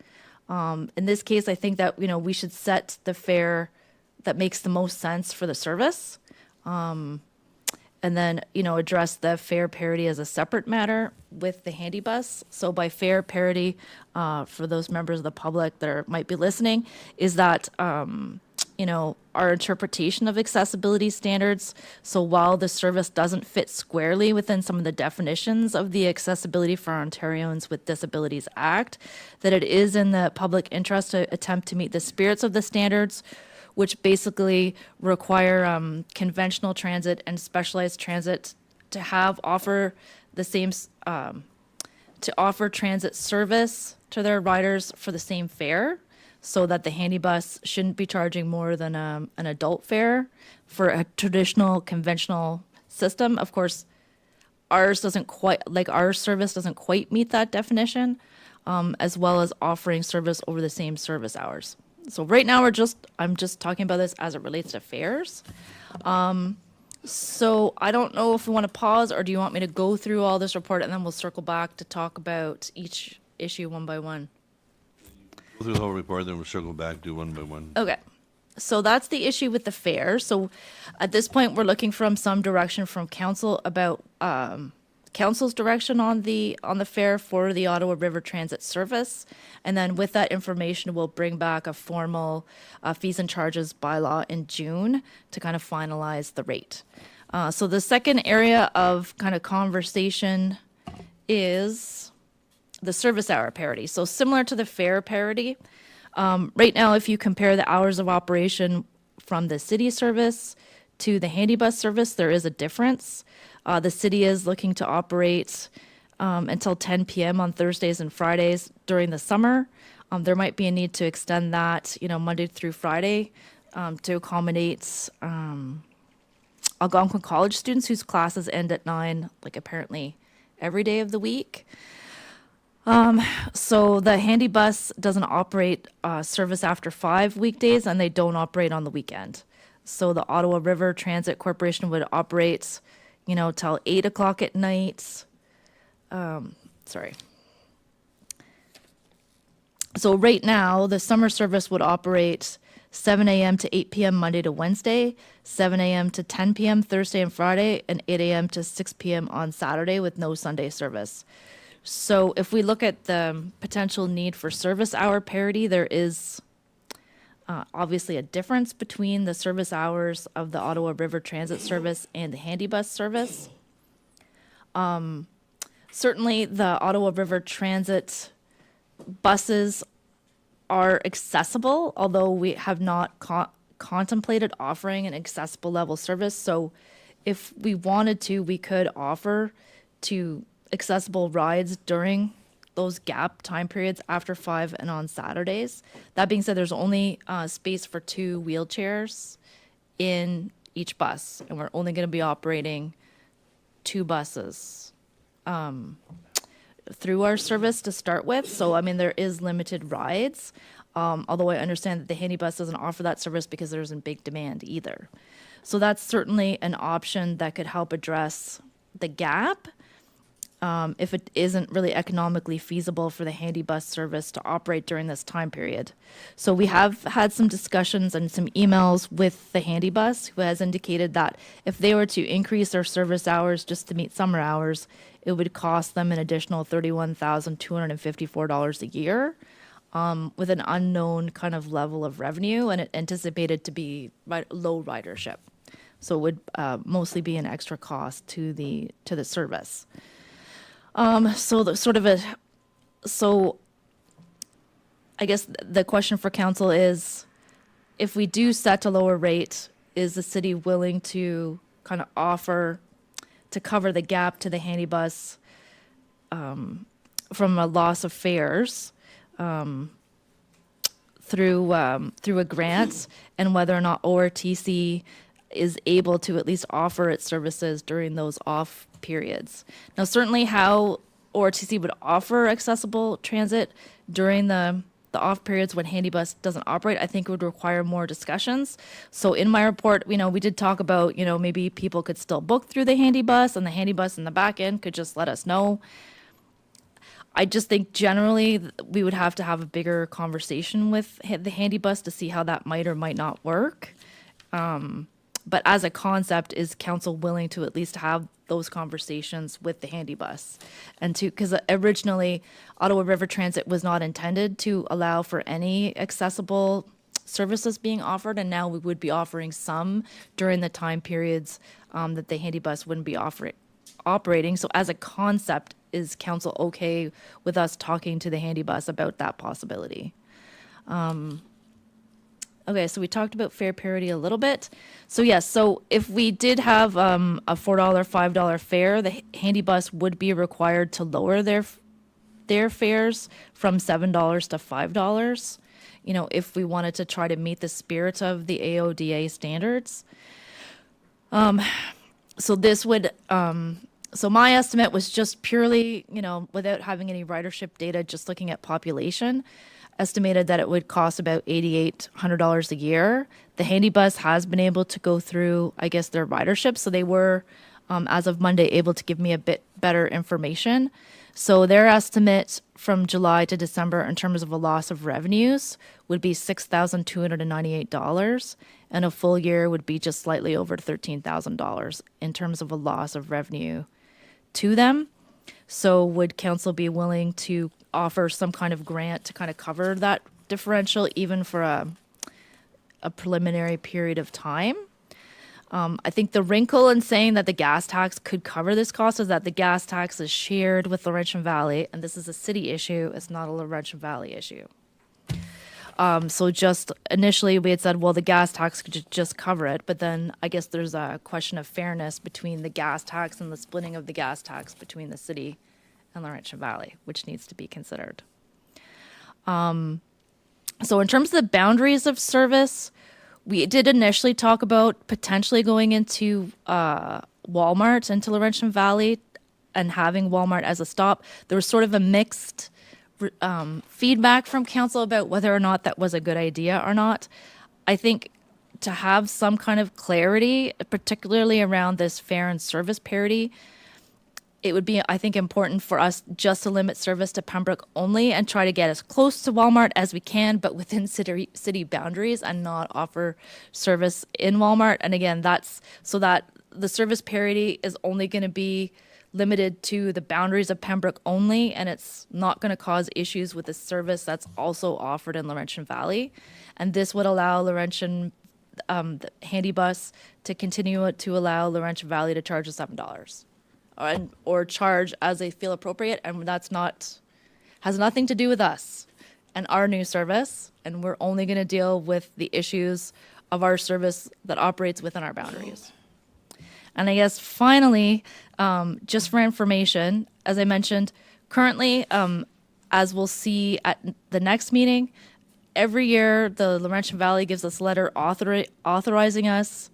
In this case, I think that, we should set the fare that makes the most sense for the service. And then, address the fare parity as a separate matter with the handy bus. So by fare parity, for those members of the public that might be listening, is that, our interpretation of accessibility standards. So while the service doesn't fit squarely within some of the definitions of the Accessibility for Ontarians with Disabilities Act, that it is in the public interest to attempt to meet the spirits of the standards, which basically require conventional transit and specialized transit to offer the same, to offer transit service to their riders for the same fare, so that the handy bus shouldn't be charging more than an adult fare for a traditional conventional system. Of course, our service doesn't quite meet that definition, as well as offering service over the same service hours. So right now I'm just talking about this as it relates to fares. So I don't know if we want to pause, or do you want me to go through all this report and then we'll circle back to talk about each issue one by one? Go through the whole report, then we'll circle back, do one by one. Okay. So that's the issue with the fare. So at this point, we're looking for some direction from council about council's direction on the fare for the Ottawa River Transit Service. And then with that information, we'll bring back a formal fees and charges bylaw in June to kind of finalize the rate. So the second area of kind of conversation is the service hour parity. So similar to the fare parity, right now, if you compare the hours of operation from the city service to the handy bus service, there is a difference. The city is looking to operate until 10 p.m. on Thursdays and Fridays during the summer. There might be a need to extend that, Monday through Friday to accommodate Algonquin College students whose classes end at 9, like apparently every day of the week. So the handy bus doesn't operate service after 5 weekdays, and they don't operate on the weekend. So the Ottawa River Transit Corporation would operate, till 8 o'clock at night. So right now, the summer service would operate 7 a.m. to 8 p.m. Monday to Wednesday, 7 a.m. to 10 p.m. Thursday and Friday, and 8 a.m. to 6 p.m. on Saturday with no Sunday service. So if we look at the potential need for service hour parity, there is obviously a difference between the service hours of the Ottawa River Transit Service and the handy bus service. Certainly the Ottawa River Transit buses are accessible, although we have not contemplated offering an accessible level service. So if we wanted to, we could offer to accessible rides during those gap time periods after 5 and on Saturdays. That being said, there's only space for 2 wheelchairs in each bus, and we're only going to be operating 2 buses through our service to start with. So, I mean, there is limited rides, although I understand that the handy bus doesn't offer that service because there isn't big demand either. So that's certainly an option that could help address the gap if it isn't really economically feasible for the handy bus service to operate during this time period. So we have had some discussions and some emails with the handy bus, who has indicated that if they were to increase their service hours just to meet summer hours, it would cost them an additional $31,254 a year, with an unknown kind of level of revenue, and it anticipated to be low ridership. So it would mostly be an extra cost to the service. So I guess the question for council is, if we do set a lower rate, is the city willing to kind of offer to cover the gap to the handy bus from a loss of fares through a grant, and whether or not ORTC is able to at least offer its services during those off periods. Now, certainly how ORTC would offer accessible transit during the off periods when handy bus doesn't operate, I think would require more discussions. So in my report, we did talk about, maybe people could still book through the handy bus, and the handy bus in the back end could just let us know. I just think generally we would have to have a bigger conversation with the handy bus to see how that might or might not work. But as a concept, is council willing to at least have those conversations with the handy bus? And because originally Ottawa River Transit was not intended to allow for any accessible services being offered, and now we would be offering some during the time periods that the handy bus wouldn't be operating. So as a concept, is council okay with us talking to the handy bus about that possibility? Okay, so we talked about fare parity a little bit. So yes, so if we did have a $4, $5 fare, the handy bus would be required to lower their fares from $7 to $5, if we wanted to try to meet the spirit of the AODA standards. So this would, so my estimate was just purely, without having any ridership data, just looking at population, estimated that it would cost about $8,800 a year. The handy bus has been able to go through, I guess, their ridership. So they were, as of Monday, able to give me a bit better information. So their estimate from July to December in terms of a loss of revenues would be $6,298, and a full year would be just slightly over $13,000 in terms of a loss of revenue to them. So would council be willing to offer some kind of grant to kind of cover that differential, even for a preliminary period of time? I think the wrinkle in saying that the gas tax could cover this cost is that the gas tax is shared with Laurentian Valley, and this is a city issue. It's not a Laurentian Valley issue. So just initially we had said, well, the gas tax could just cover it, but then I guess there's a question of fairness between the gas tax and the splitting of the gas tax between the city and Laurentian Valley, which needs to be considered. So in terms of the boundaries of service, we did initially talk about potentially going into Walmart into Laurentian Valley and having Walmart as a stop. There was sort of a mixed feedback from council about whether or not that was a good idea or not. I think to have some kind of clarity, particularly around this fare and service parity, it would be, I think, important for us just to limit service to Pembroke only and try to get as close to Walmart as we can, but within city boundaries, and not offer service in Walmart. And again, that's so that the service parity is only going to be limited to the boundaries of Pembroke only, and it's not going to cause issues with the service that's also offered in Laurentian Valley. And this would allow Laurentian, the handy bus, to continue to allow Laurentian Valley to charge us $7. Or charge as they feel appropriate, and that's has nothing to do with us and our new service, and we're only going to deal with the issues of our service that operates within our boundaries. And I guess finally, just for information, as I mentioned, currently as we'll see at the next meeting, every year the Laurentian Valley gives us a letter authorizing us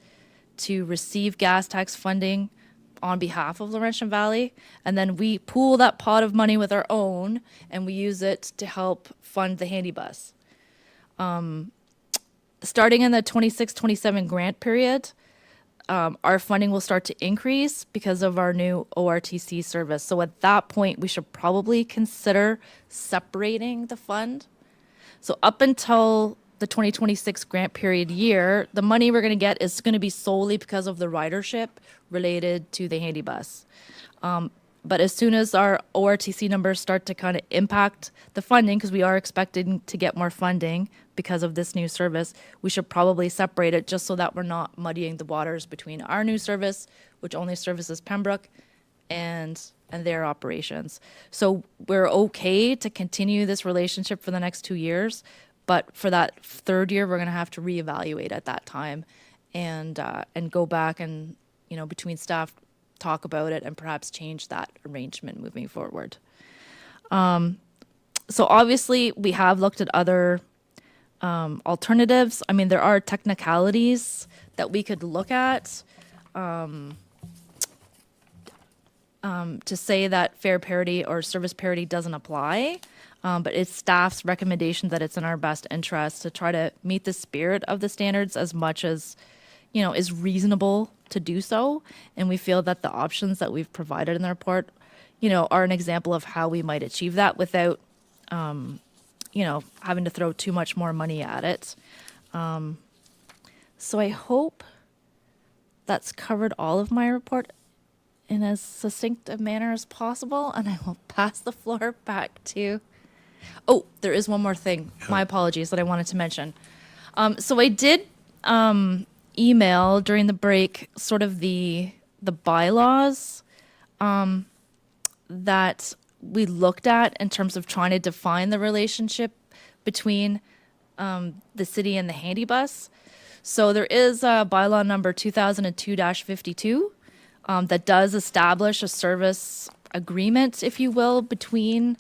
to receive gas tax funding on behalf of Laurentian Valley, and then we pool that pot of money with our own, and we use it to help fund the handy bus. Starting in the 26-27 grant period, our funding will start to increase because of our new ORTC service. So at that point, we should probably consider separating the fund. So up until the 2026 grant period year, the money we're going to get is going to be solely because of the ridership related to the handy bus. But as soon as our ORTC numbers start to kind of impact the funding, because we are expecting to get more funding because of this new service, we should probably separate it just so that we're not muddying the waters between our new service, which only services Pembroke, and their operations. So we're okay to continue this relationship for the next 2 years, but for that third year, we're going to have to reevaluate at that time and go back and, between staff, talk about it and perhaps change that arrangement moving forward. So obviously, we have looked at other alternatives. I mean, there are technicalities that we could look at to say that fare parity or service parity doesn't apply. But it's staff's recommendation that it's in our best interest to try to meet the spirit of the standards as much as, is reasonable to do so. And we feel that the options that we've provided in the report, are an example of how we might achieve that without, having to throw too much more money at it. So I hope that's covered all of my report in as succinct a manner as possible. And I will pass the floor back to... Oh, there is one more thing. My apologies that I wanted to mention. So I did email during the break sort of the bylaws that we looked at in terms of trying to define the relationship between the city and the handy bus. So there is a bylaw number 2002-52 that does establish a service agreement, if you will, between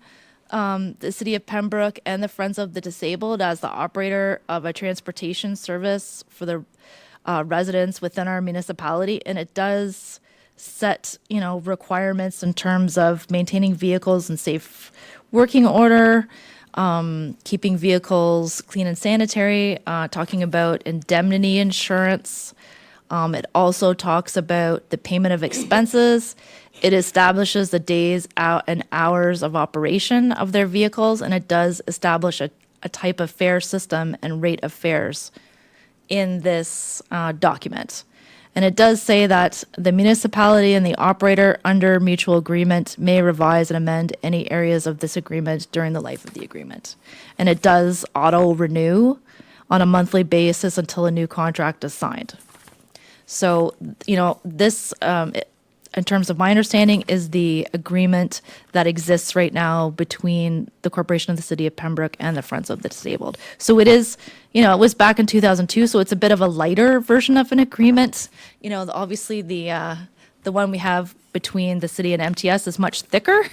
the City of Pembroke and the Friends of the Disabled as the operator of a transportation service for the residents within our municipality. And it does set, requirements in terms of maintaining vehicles in safe working order, keeping vehicles clean and sanitary, talking about indemnity insurance. It also talks about the payment of expenses. It establishes the days out and hours of operation of their vehicles, and it does establish a type of fare system and rate of fares in this document. And it does say that the municipality and the operator under mutual agreement may revise and amend any areas of this agreement during the life of the agreement. And it does auto-renew on a monthly basis until a new contract is signed. So, this, in terms of my understanding, is the agreement that exists right now between the Corporation of the City of Pembroke and the Friends of the Disabled. So it is, it was back in 2002, so it's a bit of a lighter version of an agreement. Obviously the one we have between the city and MTS is much thicker,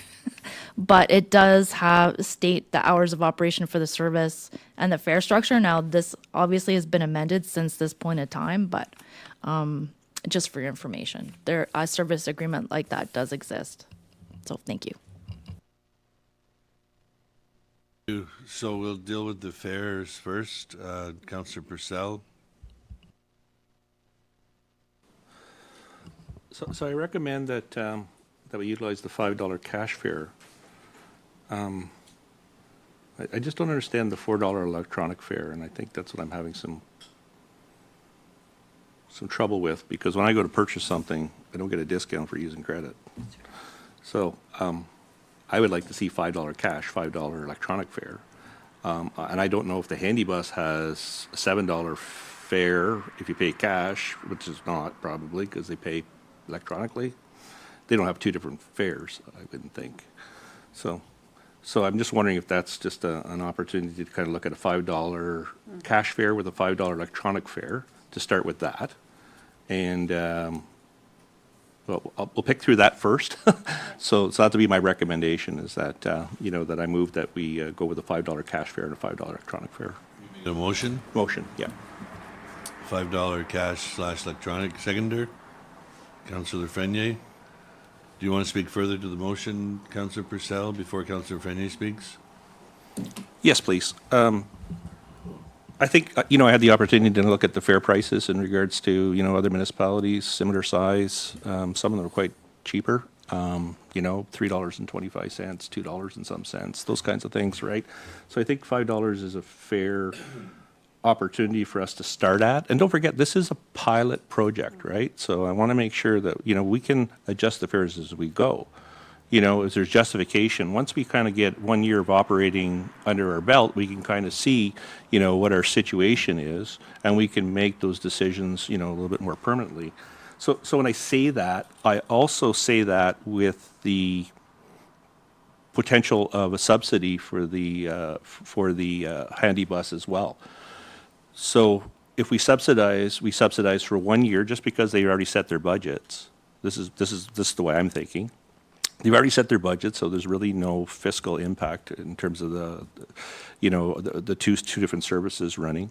but it does state the hours of operation for the service and the fare structure. Now, this obviously has been amended since this point in time, but just for your information, a service agreement like that does exist. So thank you. So we'll deal with the fares first. Councillor Purcell. So I recommend that we utilize the $5 cash fare. I just don't understand the $4 electronic fare, and I think that's what I'm having some trouble with, because when I go to purchase something, I don't get a discount for using credit. So I would like to see $5 cash, $5 electronic fare. And I don't know if the handy bus has a $7 fare if you pay cash, which is not probably because they pay electronically. They don't have two different fares, I wouldn't think. So I'm just wondering if that's just an opportunity to kind of look at a $5 cash fare with a $5 electronic fare to start with that. And we'll pick through that first. So that'll be my recommendation, is that, that I move that we go with a $5 cash fare and a $5 electronic fare. A motion? Motion, yeah. $5 cash/electronic. Seconder? Councillor Frenier. Do you want to speak further to the motion, Councillor Purcell, before Councillor Frenier speaks? Yes, please. I think, I had the opportunity to look at the fare prices in regards to, other municipalities, similar size. Some of them are quite cheaper, $3.25, $2 and some cents, those kinds of things, right? So I think $5 is a fair opportunity for us to start at. And don't forget, this is a pilot project, right? So I want to make sure that, we can adjust the fares as we go. If there's justification, once we kind of get 1 year of operating under our belt, we can kind of see, what our situation is, and we can make those decisions, a little bit more permanently. So when I say that, I also say that with the potential of a subsidy for the handy bus as well. So if we subsidize for 1 year just because they already set their budgets. This is the way I'm thinking. They've already set their budget, so there's really no fiscal impact in terms of the two different services running,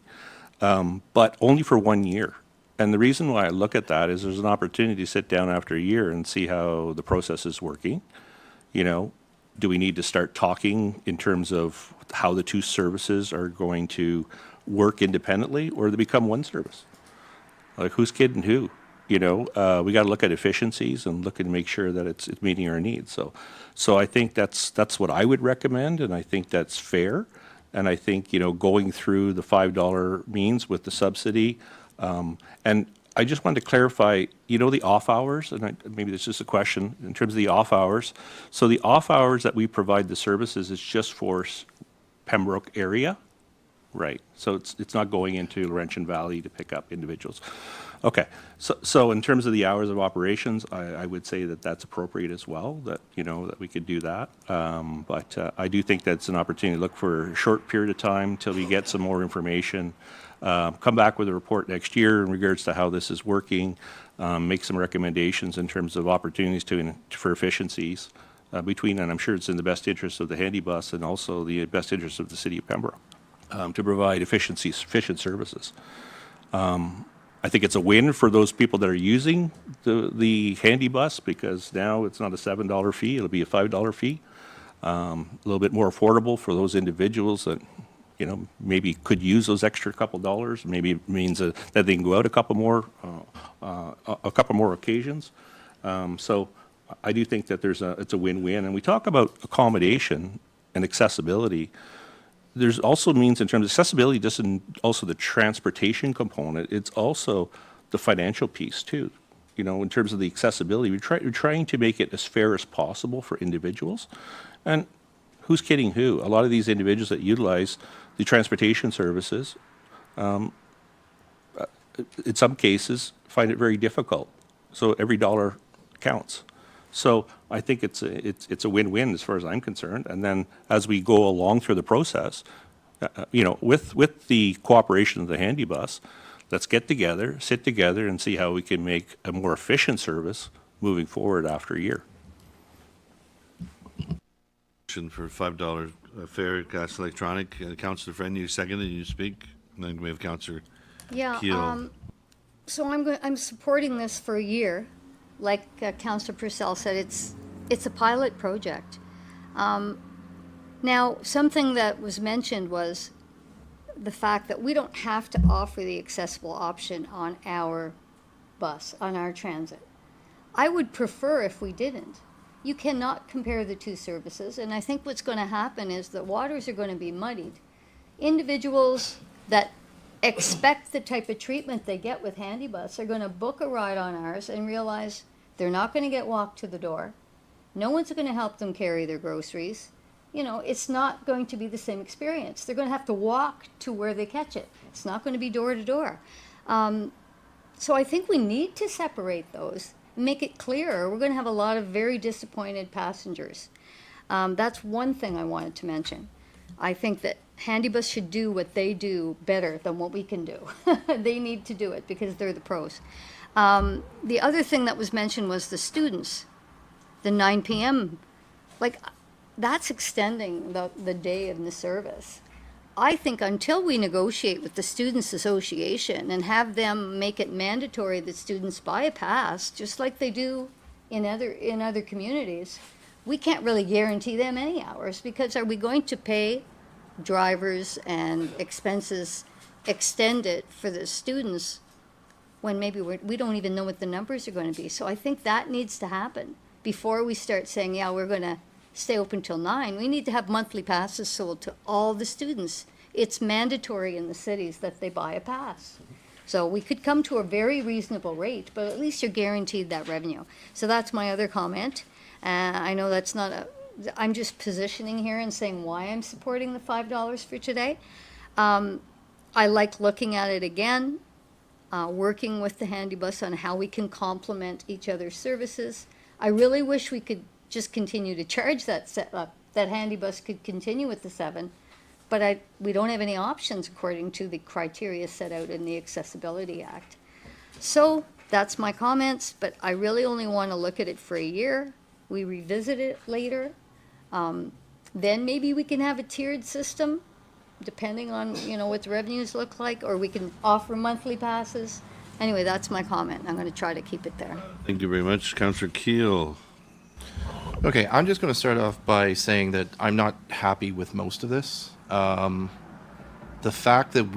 but only for 1 year. And the reason why I look at that is there's an opportunity to sit down after a year and see how the process is working. Do we need to start talking in terms of how the two services are going to work independently, or do they become one service? Like, who's kidding who? We got to look at efficiencies and look and make sure that it's meeting our needs. So I think that's what I would recommend, and I think that's fair. And I think, going through the $5 means with the subsidy. And I just wanted to clarify, the off hours, and maybe this is just a question in terms of the off hours. So the off hours that we provide the services is just for Pembroke area, right? So it's not going into Laurentian Valley to pick up individuals. Okay, so in terms of the hours of operations, I would say that that's appropriate as well, that, that we could do that. But I do think that's an opportunity to look for a short period of time till we get some more information, come back with a report next year in regards to how this is working, make some recommendations in terms of opportunities for efficiencies between, and I'm sure it's in the best interest of the handy bus and also the best interest of the city of Pembroke to provide efficient services. I think it's a win for those people that are using the handy bus, because now it's not a $7 fee, it'll be a $5 fee. A little bit more affordable for those individuals that, maybe could use those extra couple dollars. Maybe it means that they can go out a couple more occasions. So I do think that it's a win-win. And we talk about accommodation and accessibility. There's also means in terms of accessibility, just in also the transportation component, it's also the financial piece too. In terms of the accessibility, we're trying to make it as fair as possible for individuals. And who's kidding who? A lot of these individuals that utilize the transportation services, in some cases, find it very difficult. So every dollar counts. So I think it's a win-win as far as I'm concerned. And then as we go along through the process, with the cooperation of the handy bus, let's sit together and see how we can make a more efficient service moving forward after a year. For $5 fare, gas electronic. Councillor Friend, you second and you speak. And then we have Councillor Keel. So I'm supporting this for a year. Like Councillor Purcell said, it's a pilot project. Now, something that was mentioned was the fact that we don't have to offer the accessible option on our bus, on our transit. I would prefer if we didn't. You cannot compare the two services, and I think what's going to happen is the waters are going to be muddied. Individuals that expect the type of treatment they get with handy bus are going to book a ride on ours and realize they're not going to get walked to the door. No one's going to help them carry their groceries. It's not going to be the same experience. They're going to have to walk to where they catch it. It's not going to be door to door. So I think we need to separate those and make it clearer. We're going to have a lot of very disappointed passengers. That's one thing I wanted to mention. I think that Handybus should do what they do better than what we can do. They need to do it because they're the pros. The other thing that was mentioned was the students, the 9 p.m. Like, that's extending the day of the service. I think until we negotiate with the Students Association and have them make it mandatory that students buy a pass, just like they do in other communities, we can't really guarantee them any hours, because are we going to pay drivers and expenses extended for the students when maybe we don't even know what the numbers are going to be? So I think that needs to happen before we start saying, yeah, we're going to stay open till 9. We need to have monthly passes sold to all the students. It's mandatory in the cities that they buy a pass. So we could come to a very reasonable rate, but at least you're guaranteed that revenue. So that's my other comment. I know that's not I'm just positioning here and saying why I'm supporting the $5 for today. I like looking at it again, working with the handy bus on how we can complement each other's services. I really wish we could just continue to charge that handy bus could continue with the 7, but we don't have any options according to the criteria set out in the Accessibility Act. So that's my comments, but I really only want to look at it for a year. We revisit it later. Then maybe we can have a tiered system, depending on, what the revenues look like, or we can offer monthly passes. Anyway, that's my comment. I'm going to try to keep it there. Thank you very much. Councillor Keel. Okay, I'm just going to start off by saying that I'm not happy with most of this. The fact that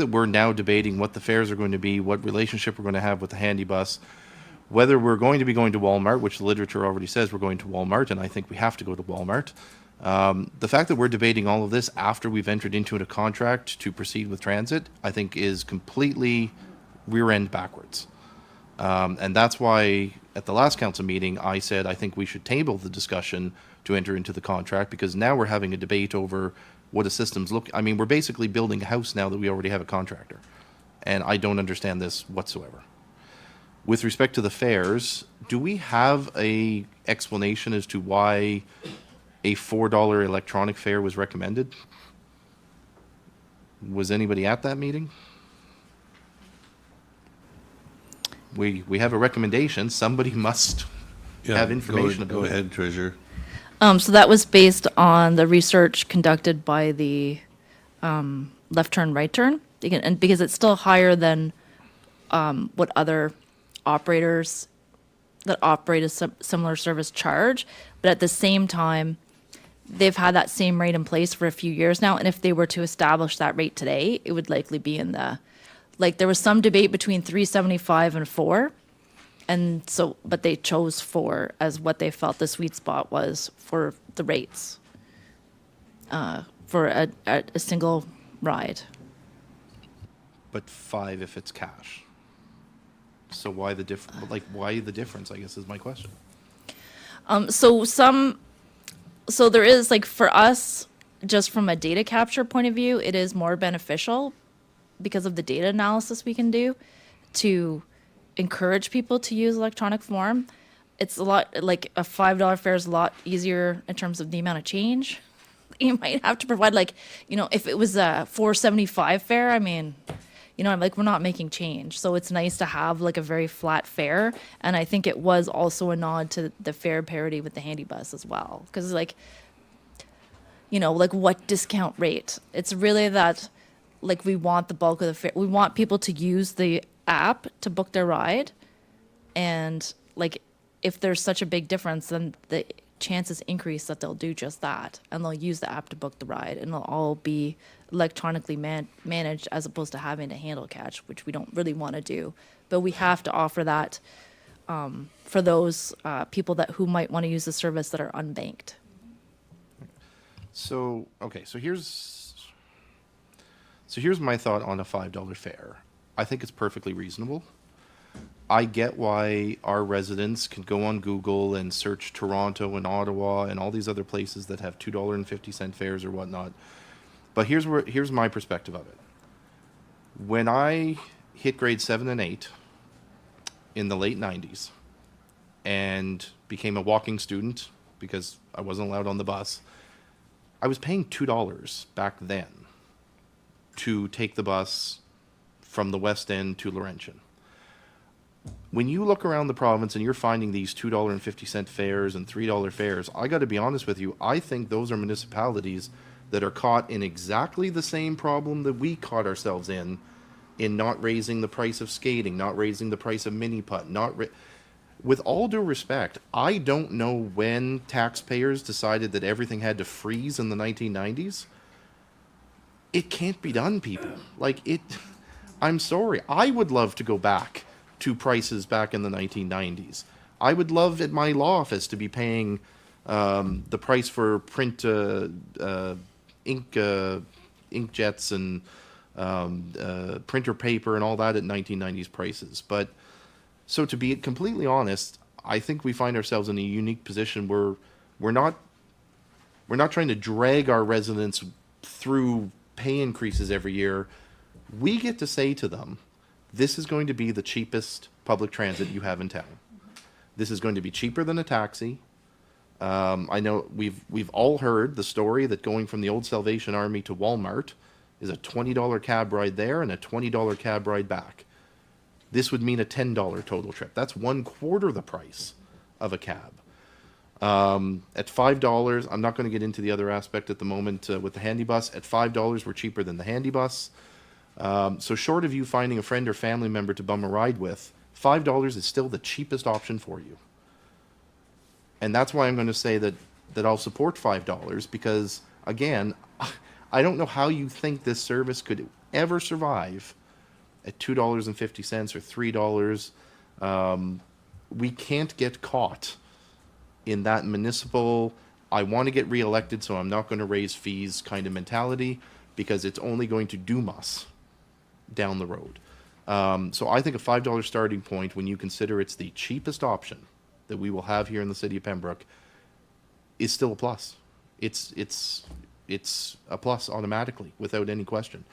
we're now debating what the fares are going to be, what relationship we're going to have with the handy bus, whether we're going to be going to Walmart, which the literature already says we're going to Walmart, and I think we have to go to Walmart. The fact that we're debating all of this after we've entered into a contract to proceed with transit, I think is completely rear end backwards. And that's why at the last council meeting, I said I think we should table the discussion to enter into the contract, because now we're having a debate over what a system's look. I mean, we're basically building a house now that we already have a contractor. And I don't understand this whatsoever. With respect to the fares, do we have a explanation as to why a $4 electronic fare was recommended? Was anybody at that meeting? We have a recommendation. Somebody must have information about it. Go ahead, Treasurer. So that was based on the research conducted by the left turn, right turn, and because it's still higher than what other operators that operate a similar service charge, but at the same time, they've had that same rate in place for a few years now, and if they were to establish that rate today, it would likely be in the, like, there was some debate between 375 and 4, and so, but they chose 4 as what they felt the sweet spot was for the rates for a single ride. But 5 if it's cash. So why the why the difference, I guess, is my question. So there is, like, for us, just from a data capture point of view, it is more beneficial because of the data analysis we can do to encourage people to use electronic form. It's a lot, like a $5 fare is a lot easier in terms of the amount of change you might have to provide. Like, if it was a $4.75 fare, I mean, I'm like, we're not making change. So it's nice to have like a very flat fare. And I think it was also a nod to the fare parity with the handy bus as well. Because like, like what discount rate? It's really that, like, we want the bulk of the fare. We want people to use the app to book their ride. And like, if there's such a big difference, then the chances increase that they'll do just that. And they'll use the app to book the ride. And it'll all be electronically managed as opposed to having to handle catch, which we don't really want to do. But we have to offer that for those people who might want to use the service that are unbanked. So, okay, so here's my thought on a $5 fare. I think it's perfectly reasonable. I get why our residents can go on Google and search Toronto and Ottawa and all these other places that have $2.50 fares or whatnot. But here's my perspective of it. When I hit grade 7 and 8 in the late 90s and became a walking student because I wasn't allowed on the bus, I was paying $2 back then to take the bus from the West End to Laurentian. When you look around the province and you're finding these $2.50 fares and $3 fares, I got to be honest with you, I think those are municipalities that are caught in exactly the same problem that we caught ourselves in not raising the price of skating, not raising the price of mini putt, with all due respect, I don't know when taxpayers decided that everything had to freeze in the 1990s. It can't be done, people. I'm sorry. I would love to go back to prices back in the 1990s. I would love at my law office to be paying the price for print inkjets and printer paper and all that at 1990s prices. But so to be completely honest, I think we find ourselves in a unique position where we're not trying to drag our residents through pay increases every year. We get to say to them, this is going to be the cheapest public transit you have in town. This is going to be cheaper than a taxi. I know we've all heard the story that going from the old Salvation Army to Walmart is a $20 cab ride there and a $20 cab ride back. This would mean a $10 total trip. That's 1/4 the price of a cab. At $5, I'm not going to get into the other aspect at the moment with the handy bus. At $5, we're cheaper than the handy bus. So short of you finding a friend or family member to bum a ride with, $5 is still the cheapest option for you. And that's why I'm going to say that I'll support $5 because, again, I don't know how you think this service could ever survive at $2.50 or $3. We can't get caught in that municipal, I want to get reelected, so I'm not going to raise fees kind of mentality, because it's only going to doom us down the road. So I think a $5 starting point, when you consider it's the cheapest option that we will have here in the city of Pembroke, is still a plus. It's a plus automatically, without any question.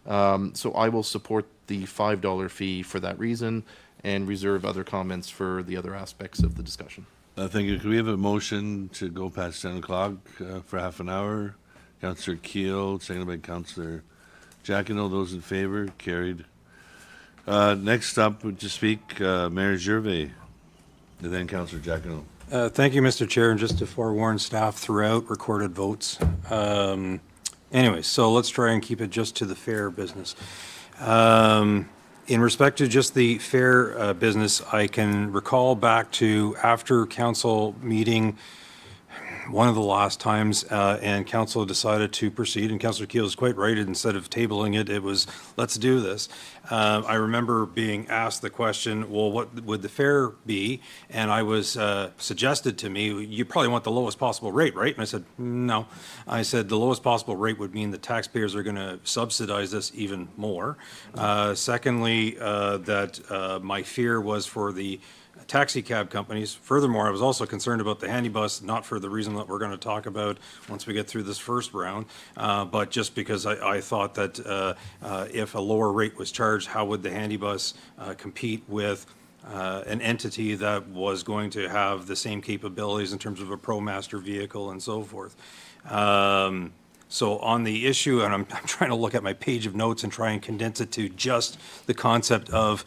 So I will support the $5 fee for that reason and reserve other comments for the other aspects of the discussion. Thank you. Could we have a motion to go past 10 o'clock for half an hour? Councillor Keel, seconded by Councillor Jacquino. Those in favor? Carried. Next up to speak, Mayor Gervais, and then Councillor Jacquino. Thank you, Mr. Chair, and just to forewarn staff throughout recorded votes. Anyway, so let's try and keep it just to the fair business. In respect to just the fair business, I can recall back to after council meeting one of the last times, and council decided to proceed, and Councillor Keel is quite right, instead of tabling it, it was, let's do this. I remember being asked the question, well, what would the fare be? And I was suggested to me, you probably want the lowest possible rate, right? And I said, no. I said, the lowest possible rate would mean the taxpayers are going to subsidize this even more. Secondly, that my fear was for the taxi cab companies. Furthermore, I was also concerned about the handy bus, not for the reason that we're going to talk about once we get through this first round, but just because I thought that if a lower rate was charged, how would the handy bus compete with an entity that was going to have the same capabilities in terms of a ProMaster vehicle and so forth. So on the issue, and I'm trying to look at my page of notes and try and condense it to just the concept of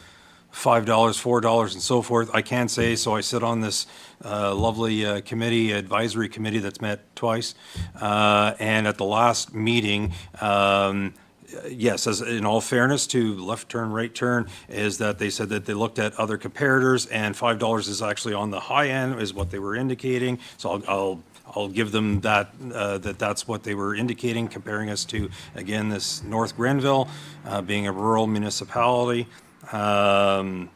$5, $4, and so forth. I can say, so I sit on this lovely committee, advisory committee that's met twice. And at the last meeting, yes, as in all fairness to left turn, right turn, is that they said that they looked at other comparators and $5 is actually on the high end, is what they were indicating. So I'll give them that, that's what they were indicating, comparing us to, again, this North Grenville, being a rural municipality. So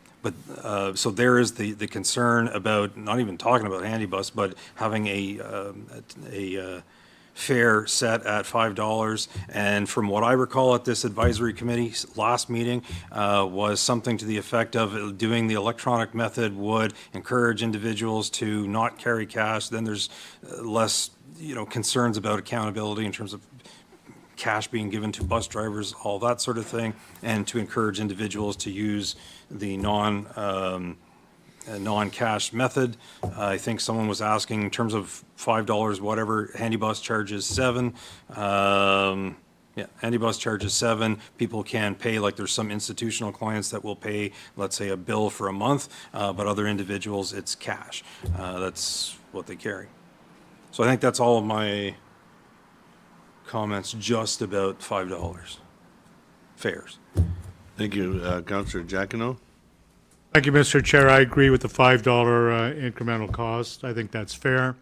there is the concern about not even talking about handy bus, but having a fare set at $5. And from what I recall at this advisory committee last meeting, was something to the effect of doing the electronic method would encourage individuals to not carry cash. Then there's less, concerns about accountability in terms of cash being given to bus drivers, all that sort of thing, and to encourage individuals to use the non-cash method. I think someone was asking in terms of $5, whatever, handy bus charges $7. Yeah, handy bus charges 7. People can pay, like there's some institutional clients that will pay, let's say, a bill for a month, but other individuals, it's cash. That's what they carry. So I think that's all of my comments just about $5 fares. Thank you. Councillor Giacono? Thank you, Mr. Chair. I agree with the $5 incremental cost. I think that's fair.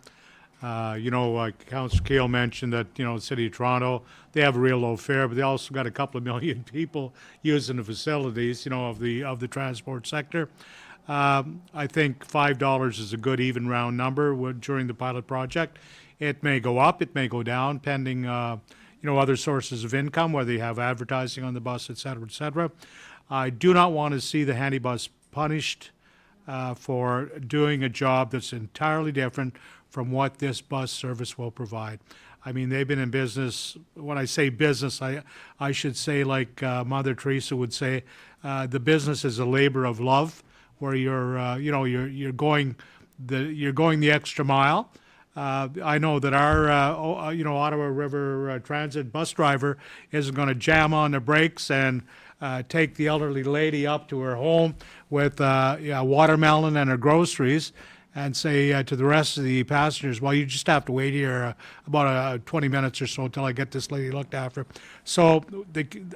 Like Councillor Keel mentioned that, the City of Toronto, they have a real low fare, but they also got a couple of million people using the facilities, of the transport sector. I think $5 is a good even round number during the pilot project. It may go up, it may go down, pending, other sources of income, whether you have advertising on the bus, et cetera, et cetera. I do not want to see the handy bus punished for doing a job that's entirely different from what this bus service will provide. I mean, they've been in business. When I say business, I should say, like Mother Teresa would say, the business is a labor of love, where you're going the extra mile. I know that our Ottawa River Transit bus driver isn't going to jam on the brakes and take the elderly lady up to her home with a watermelon and her groceries and say to the rest of the passengers, well, you just have to wait here about 20 minutes or so until I get this lady looked after. So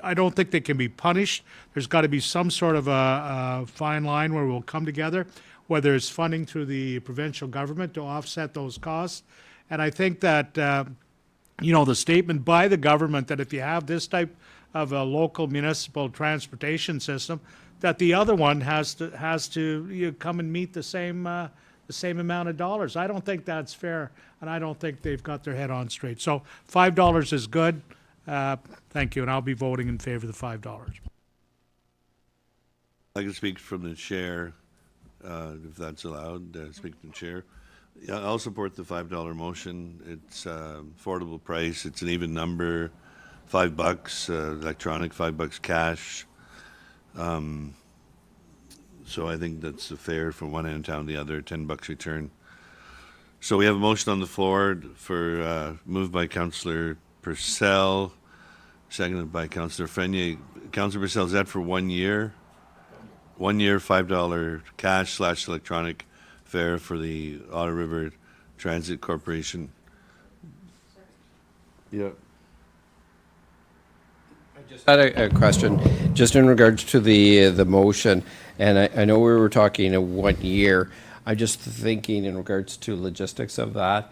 I don't think they can be punished. There's got to be some sort of a fine line where we'll come together, whether it's funding through the provincial government to offset those costs. And I think that, the statement by the government that if you have this type of a local municipal transportation system, that the other one has to come and meet the same amount of dollars. I don't think that's fair, and I don't think they've got their head on straight. So $5 is good. Thank you, and I'll be voting in favor of the $5. I can speak from the chair, if that's allowed, speak from the chair. Yeah, I'll support the $5 motion. It's affordable price. It's an even number, $5 electronic, $5 cash. So I think that's fair from one end of town to the other, $10 return. So we have a motion on the floor for moved by Councillor Purcell, seconded by Councillor Frenier. Councillor Purcell, is that for 1 year? 1 year, $5 cash / electronic fare for the Ottawa River Transit Corporation. Yeah. I had a question, just in regards to the motion, and I know we were talking 1 year. I'm just thinking in regards to logistics of that.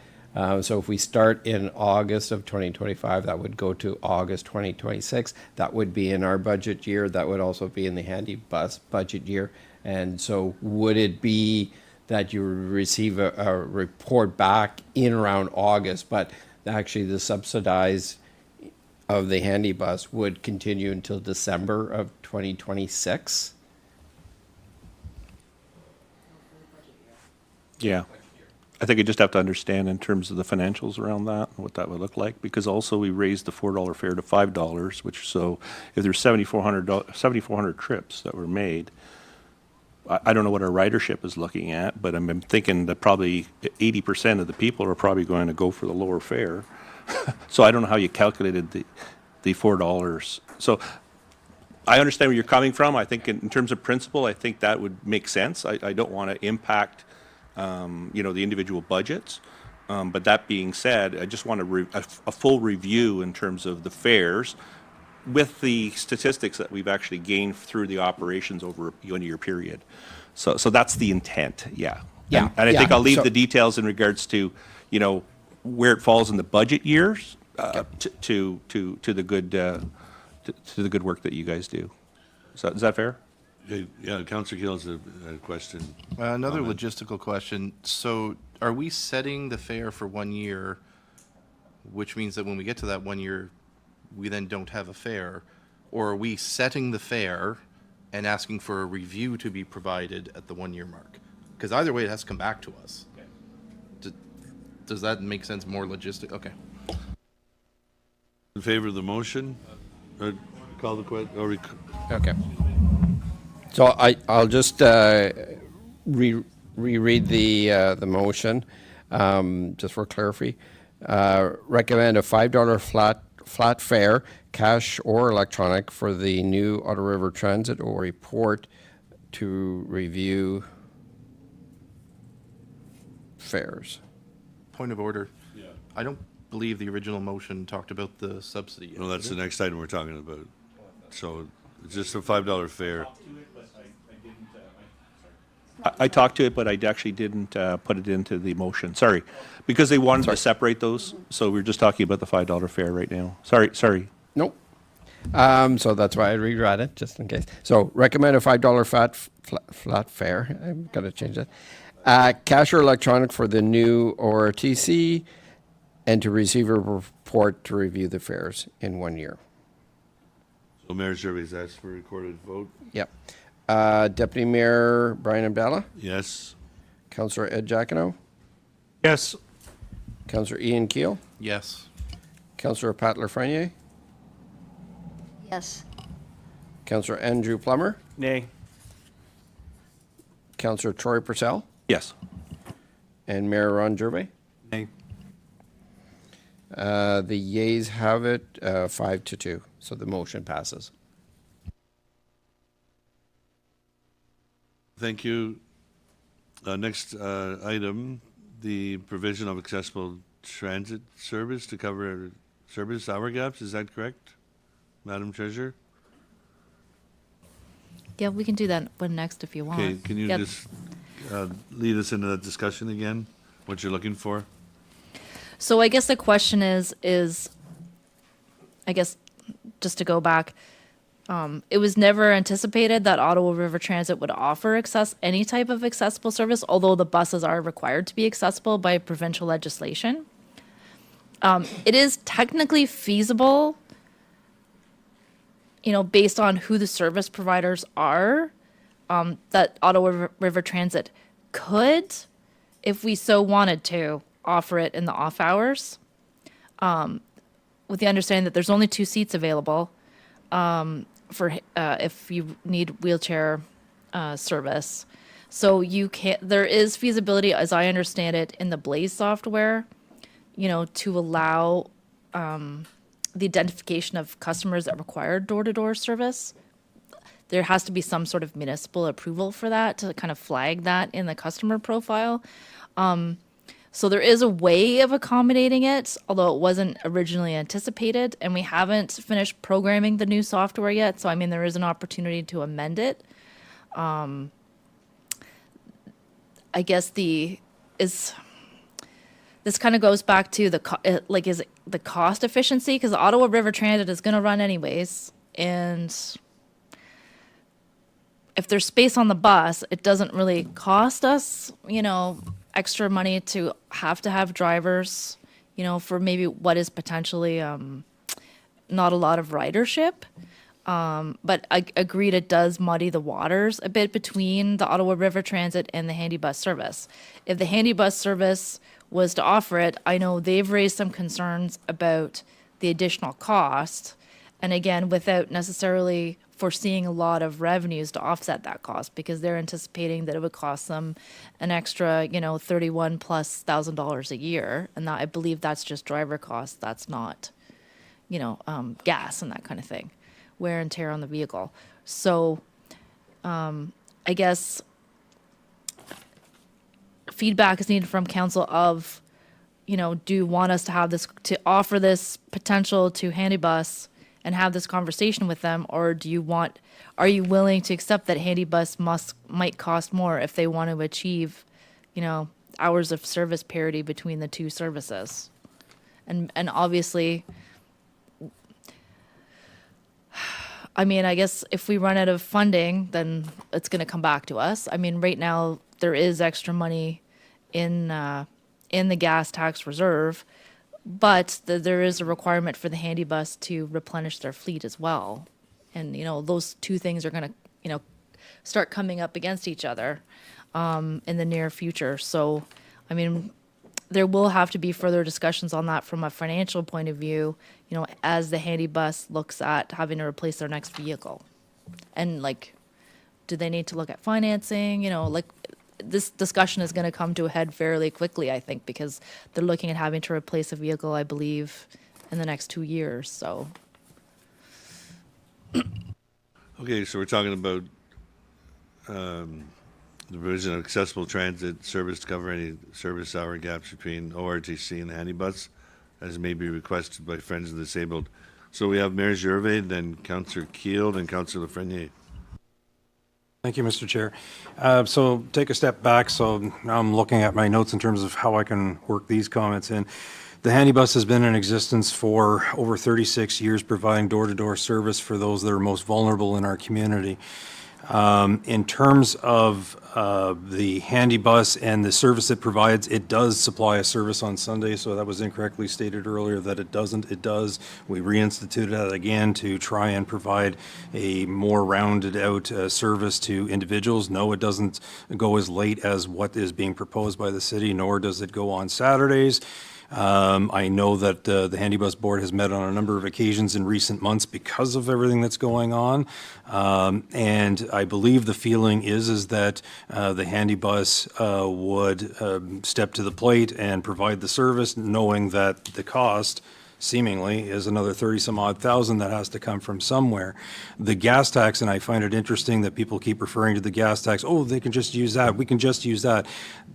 So if we start in August of 2025, that would go to August 2026. That would be in our budget year. That would also be in the handy bus budget year. And so would it be that you receive a report back in around August, but actually the subsidized of the handy bus would continue until December of 2026? Yeah. I think you just have to understand in terms of the financials around that, what that would look like, because also we raised the $4 fare to $5, which, so if there's 7,400 trips that were made, I don't know what our ridership is looking at, but I'm thinking that probably 80% of the people are probably going to go for the lower fare. So I don't know how you calculated the $4. So I understand where you're coming from. I think in terms of principle, I think that would make sense. I don't want to impact, the individual budgets. But that being said, I just want a full review in terms of the fares with the statistics that we've actually gained through the operations over a 1-year period. So that's the intent, yeah. Yeah, And I think yeah. I'll leave So- the details in regards to, where it falls in the budget years to the good work that you guys do. So is that fair? Yeah, Councillor Gill has a question. Another logistical question. So are we setting the fare for 1 year, which means that when we get to that 1 year, we then don't have a fare? Or are we setting the fare and asking for a review to be provided at the 1 year mark? Because either way, it has to come back to us. Does that make sense, more logistic? Okay. In favor of the motion? Call the question, Okay. So I'll just reread the motion, just for clarity. Recommend a $5 flat flat fare, cash or electronic, for the new Ottawa River Transit or report to review fares. Point of order. Yeah. I don't believe the original motion talked about the subsidy. Yet, No, that's did the it? next item we're talking about. So it's just a $5 fare. I talked to it, but I actually didn't put it into the motion. Sorry. Because they wanted to separate those, so we're just talking about the $5 fare right now. Sorry. Nope. So that's why I reread it, just in case. So recommend a $5 flat fare. I'm going to change that. Cash or electronic for the new ORTC, and to receive a report to review the fares in 1 year. So Mayor Survey's asked for a recorded vote. Yep. Deputy Mayor Brian Abdallah, Yes. Councillor Ed Jacquino, Yes. Councillor Ian Keel, Yes. Councillor Pat Lafreniere, Yes. Councillor Andrew Plummer, Nay. Councillor Troy Purcell, Yes. and Mayor Ron Gervais. Nay. The yeas have it, 5-2, so the motion passes. Thank you. Next item, the provision of accessible transit service to cover service hour gaps. Is that correct, Madam Treasurer? Yeah, we can do that one next if you want. Okay, can you Yep. just lead us into that discussion again, what you're looking for? So I guess the question is, I guess, just to go back, it was never anticipated that Ottawa River Transit would offer any type of accessible service, although the buses are required to be accessible by provincial legislation. It is technically feasible, based on who the service providers are, that Ottawa River Transit could, if we so wanted to, offer it in the off hours, with the understanding that there's only 2 seats available for if you need wheelchair service. So there is feasibility, as I understand it, in the Blaze software, to allow the identification of customers that require door-to-door service. There has to be some sort of municipal approval for that to kind of flag that in the customer profile. So there is a way of accommodating it, although it wasn't originally anticipated, and we haven't finished programming the new software yet. So, there is an opportunity to amend it. I guess this kind of goes back to is it the cost efficiency? Because the Ottawa River Transit is going to run anyways, and if there's space on the bus, it doesn't really cost us, extra money to have drivers, for maybe what is potentially not a lot of ridership. But I agreed it does muddy the waters a bit between the Ottawa River Transit and the handy bus service. If the handy bus service was to offer it, I know they've raised some concerns about the additional cost. And again, without necessarily foreseeing a lot of revenues to offset that cost, because they're anticipating that it would cost them an extra, $31,000+ a year. And that, I believe that's just driver costs. That's not, gas and that kind of thing, wear and tear on the vehicle. So I guess feedback is needed from council of, do you want us to offer this potential to handy bus and have this conversation with them, or are you willing to accept that handy bus might cost more if they want to achieve, hours of service parity between the 2 services? And obviously, I guess if we run out of funding, then it's going to come back to us. Right now there is extra money in the gas tax reserve, but there is a requirement for the handy bus to replenish their fleet as well. And, those 2 things are going to, start coming up against each other in the near future. So, there will have to be further discussions on that from a financial point of view, as the handy bus looks at having to replace their next vehicle. And, do they need to look at financing? This discussion is going to come to a head fairly quickly, I think, because they're looking at having to replace a vehicle, I believe, in the next 2 years, so. Okay, so we're talking about the provision of accessible transit service to cover any service hour gaps between ORTC and the handy bus, as may be requested by Friends of the Disabled. So we have Mayor Gervais, then Councillor Keel, then Councillor Lafreniere. Thank you, Mr. Chair. So take a step back. So now I'm looking at my notes in terms of how I can work these comments in. The handy bus has been in existence for over 36 years, providing door-to-door service for those that are most vulnerable in our community. In terms of the handy bus and the service it provides, it does supply a service on Sunday, so that was incorrectly stated earlier that it doesn't. It does. We reinstituted that again to try and provide a more rounded out service to individuals. No, it doesn't go as late as what is being proposed by the city, nor does it go on Saturdays. I know that the Handy Bus Board has met on a number of occasions in recent months because of everything that's going on. And I believe the feeling is that the Handy Bus would step to the plate and provide the service, knowing that the cost seemingly is another 30 some odd thousand that has to come from somewhere. The gas tax, and I find it interesting that people keep referring to the gas tax, oh, they can just use that, we can just use that.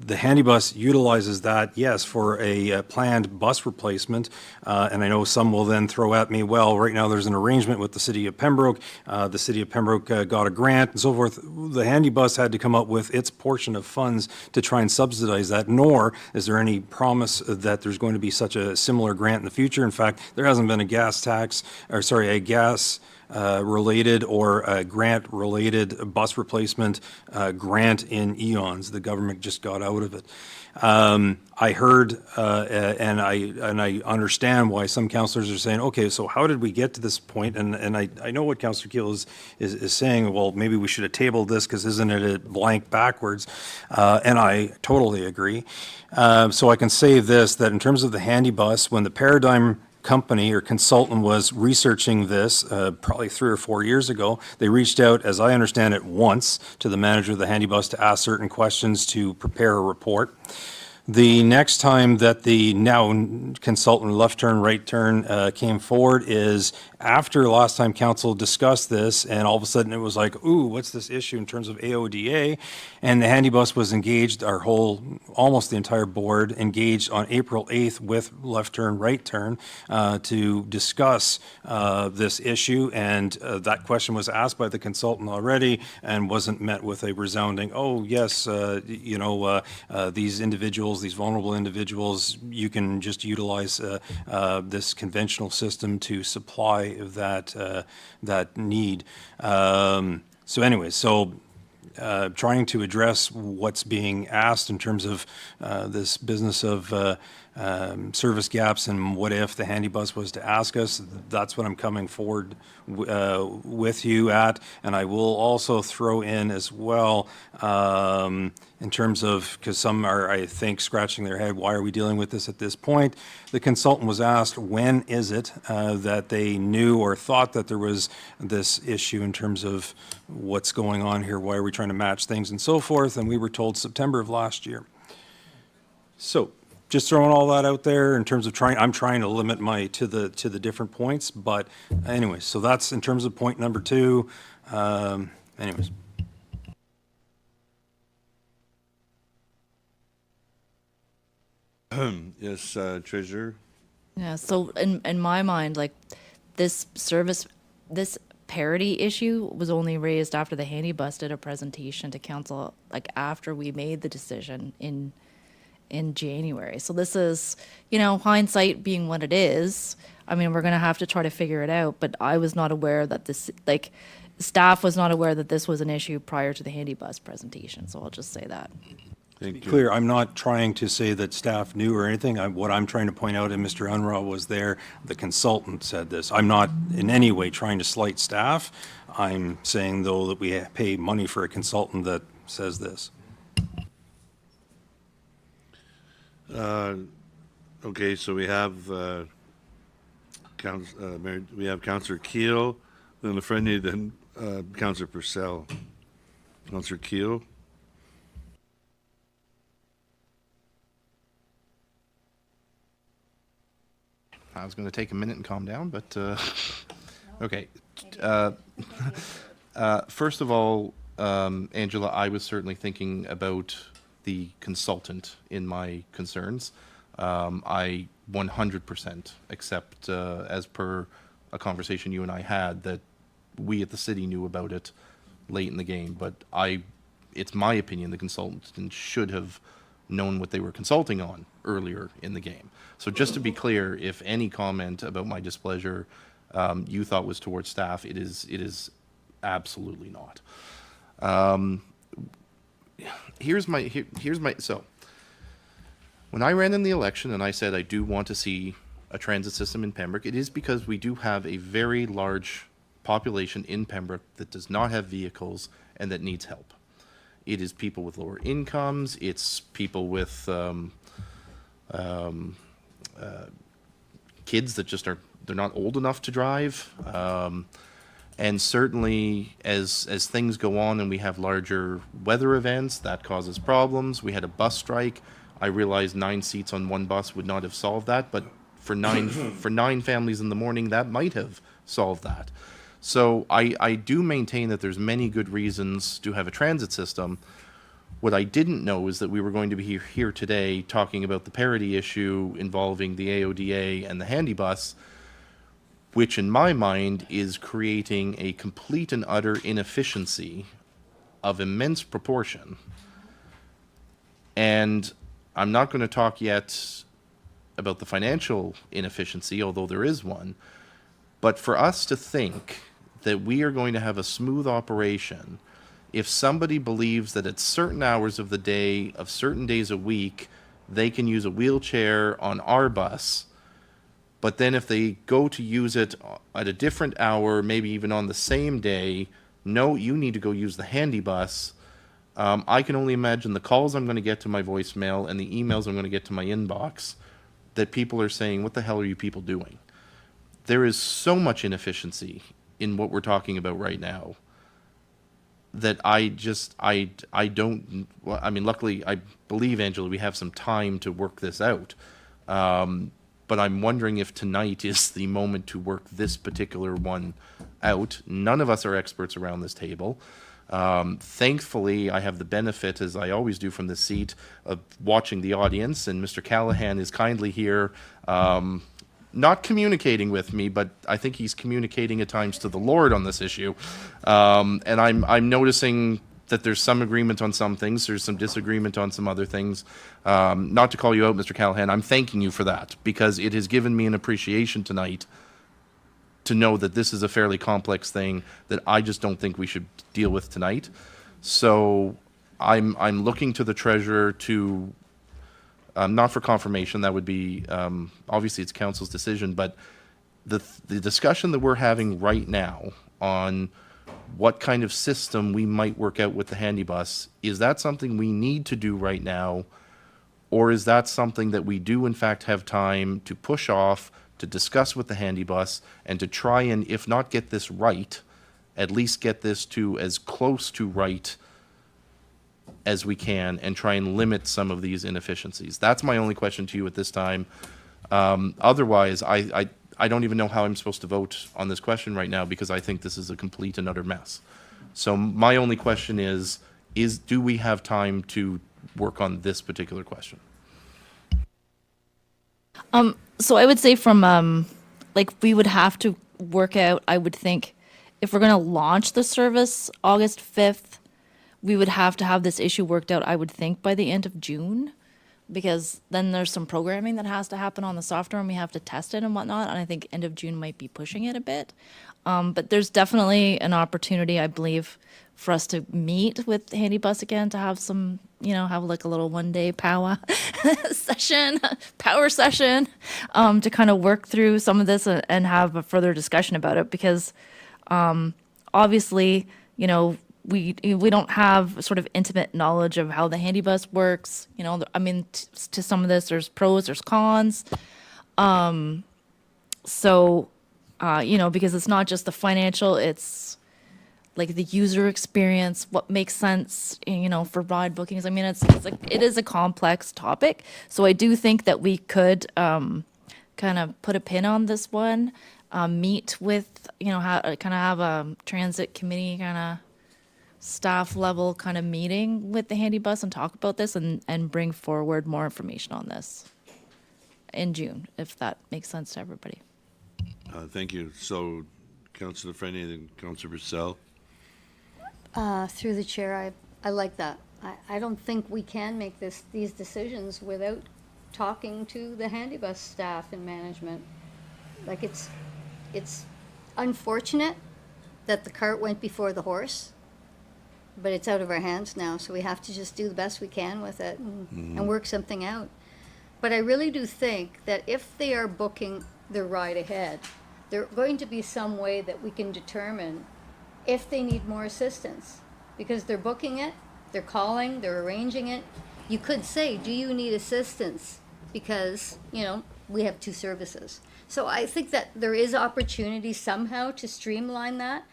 The handy bus utilizes that, yes, for a planned bus replacement, and I know some will then throw at me, well, right now there's an arrangement with the city of Pembroke, the city of Pembroke got a grant and so forth. The handy bus had to come up with its portion of funds to try and subsidize that, nor is there any promise that there's going to be such a similar grant in the future. In fact, there hasn't been a gas tax, or sorry, a gas related or a grant related bus replacement grant in eons. The government just got out of it. I heard and I understand why some councillors are saying, okay, so how did we get to this point? And I know what Councillor Keel is saying, well, maybe we should have tabled this because isn't it a blank backwards? And I totally agree. So I can say this, that in terms of the handy bus, when the Paradigm company or consultant was researching this probably 3 or 4 years ago, they reached out, as I understand it, once to the manager of the handy bus to ask certain questions to prepare a report. The next time that the now consultant left turn, right turn came forward is after last time council discussed this, and all of a sudden it was like, ooh, what's this issue in terms of AODA? And the handy bus was engaged, our whole, almost the entire board engaged on April 8th with left turn, right turn to discuss this issue. And that question was asked by the consultant already and wasn't met with a resounding, oh, yes, these individuals, these vulnerable individuals, you can just utilize this conventional system to supply that need. So anyways, trying to address what's being asked in terms of this business of service gaps and what if the handy bus was to ask us, that's what I'm coming forward with you at. And I will also throw in as well in terms of, because some are, I think, scratching their head, why are we dealing with this at this point? The consultant was asked, when is it that they knew or thought that there was this issue in terms of what's going on here, why are we trying to match things and so forth, and we were told September of last year. So just throwing all that out there in terms of I'm trying to limit my to the different points, but anyways, so that's in terms of point number 2. Anyways. Yes, Treasurer. Yeah, so in my mind, like, this parity issue was only raised after the handy bus did a presentation to council, like after we made the decision in January. So this is, hindsight being what it is. I mean, we're going to have to try to figure it out, but I was not aware that staff was not aware that this was an issue prior to the handy bus presentation. So I'll just say that. To be clear, I'm not trying to say that staff knew or anything. What I'm trying to point out, and Mr. Unruh was there, the consultant said this. I'm not in any way trying to slight staff. I'm saying, though, that we pay money for a consultant that says this. Okay, so we have we have Councillor Keel, then Lafreniere, then Councillor Purcell. Councillor Keel. I was going to take a minute and calm down, but okay. Uh, First of all, Angela, I was certainly thinking about the consultant in my concerns. I 100% accept, as per a conversation you and I had, that we at the city knew about it late in the game, but it's my opinion the consultant should have known what they were consulting on earlier in the game. So just to be clear, if any comment about my displeasure you thought was towards staff, it is absolutely not. So when I ran in the election and I said I do want to see a transit system in Pembroke, it is because we do have a very large population in Pembroke that does not have vehicles and that needs help. It is people with lower incomes. It's people with kids that just they're not old enough to drive. And certainly as things go on and we have larger weather events, that causes problems. We had a bus strike. I realized 9 seats on one bus would not have solved that, but for nine families in the morning, that might have solved that. So I do maintain that there's many good reasons to have a transit system. What I didn't know is that we were going to be here today talking about the parity issue involving the AODA and the handy bus, which in my mind is creating a complete and utter inefficiency of immense proportion. And I'm not going to talk yet about the financial inefficiency, although there is one. But for us to think that we are going to have a smooth operation if somebody believes that at certain hours of the day, of certain days a week, they can use a wheelchair on our bus, but then if they go to use it at a different hour, maybe even on the same day, no, you need to go use the handy bus. I can only imagine the calls I'm going to get to my voicemail and the emails I'm going to get to my inbox that people are saying, what the hell are you people doing? There is so much inefficiency in what we're talking about right now that I don't, well, I mean, luckily, I believe, Angela, we have some time to work this out. But I'm wondering if tonight is the moment to work this particular one out. None of us are experts around this table. Thankfully, I have the benefit, as I always do from this seat, of watching the audience, and Mr. Callahan is kindly here, not communicating with me, but I think he's communicating at times to the Lord on this issue. And I'm noticing that there's some agreement on some things, there's some disagreement on some other things. Not to call you out, Mr. Callahan, I'm thanking you for that, because it has given me an appreciation tonight to know that this is a fairly complex thing that I just don't think we should deal with tonight. So I'm looking to the treasurer to, not for confirmation, that would be, obviously it's council's decision, but the discussion that we're having right now on what kind of system we might work out with the handy bus, is that something we need to do right now? Or is that something that we do in fact have time to push off, to discuss with the handy bus, and to try and, if not get this right, at least get this to as close to right as we can and try and limit some of these inefficiencies? That's my only question to you at this time. Otherwise, I don't even know how I'm supposed to vote on this question right now, because I think this is a complete and utter mess. So my only question is do we have time to work on this particular question? So I would say from, like, we would have to work out, I would think, if we're going to launch the service August 5th, we would have to have this issue worked out, I would think, by the end of June, because then there's some programming that has to happen on the software and we have to test it and whatnot. And I think end of June might be pushing it a bit. But there's definitely an opportunity, I believe, for us to meet with Handy Bus again, to have some, have like a little one-day power session, to kind of work through some of this and have a further discussion about it, because obviously, we don't have sort of intimate knowledge of how the handy bus works. I mean, to some of this, there's pros, there's cons. Because it's not just the financial, it's like the user experience, what makes sense, for ride bookings. I mean, it is a complex topic. So I do think that we could kind of put a pin on this one, meet with, kind of have a transit committee kind of staff level kind of meeting with the handy bus and talk about this and bring forward more information on this in June, if that makes sense to everybody. Thank you. So, Councillor Freni and Councillor Purcell. Through the chair, I like that. I don't think we can make these decisions without talking to the handybus staff and management. Like, it's unfortunate that the cart went before the horse, but it's out of our hands now, so we have to just do the best we can with it and work something out. But I really do think that if they are booking their ride ahead, there's going to be some way that we can determine if they need more assistance, because they're booking it, they're calling, they're arranging it. You could say, do you need assistance? Because, we have two services. So I think that there is opportunity somehow to streamline that.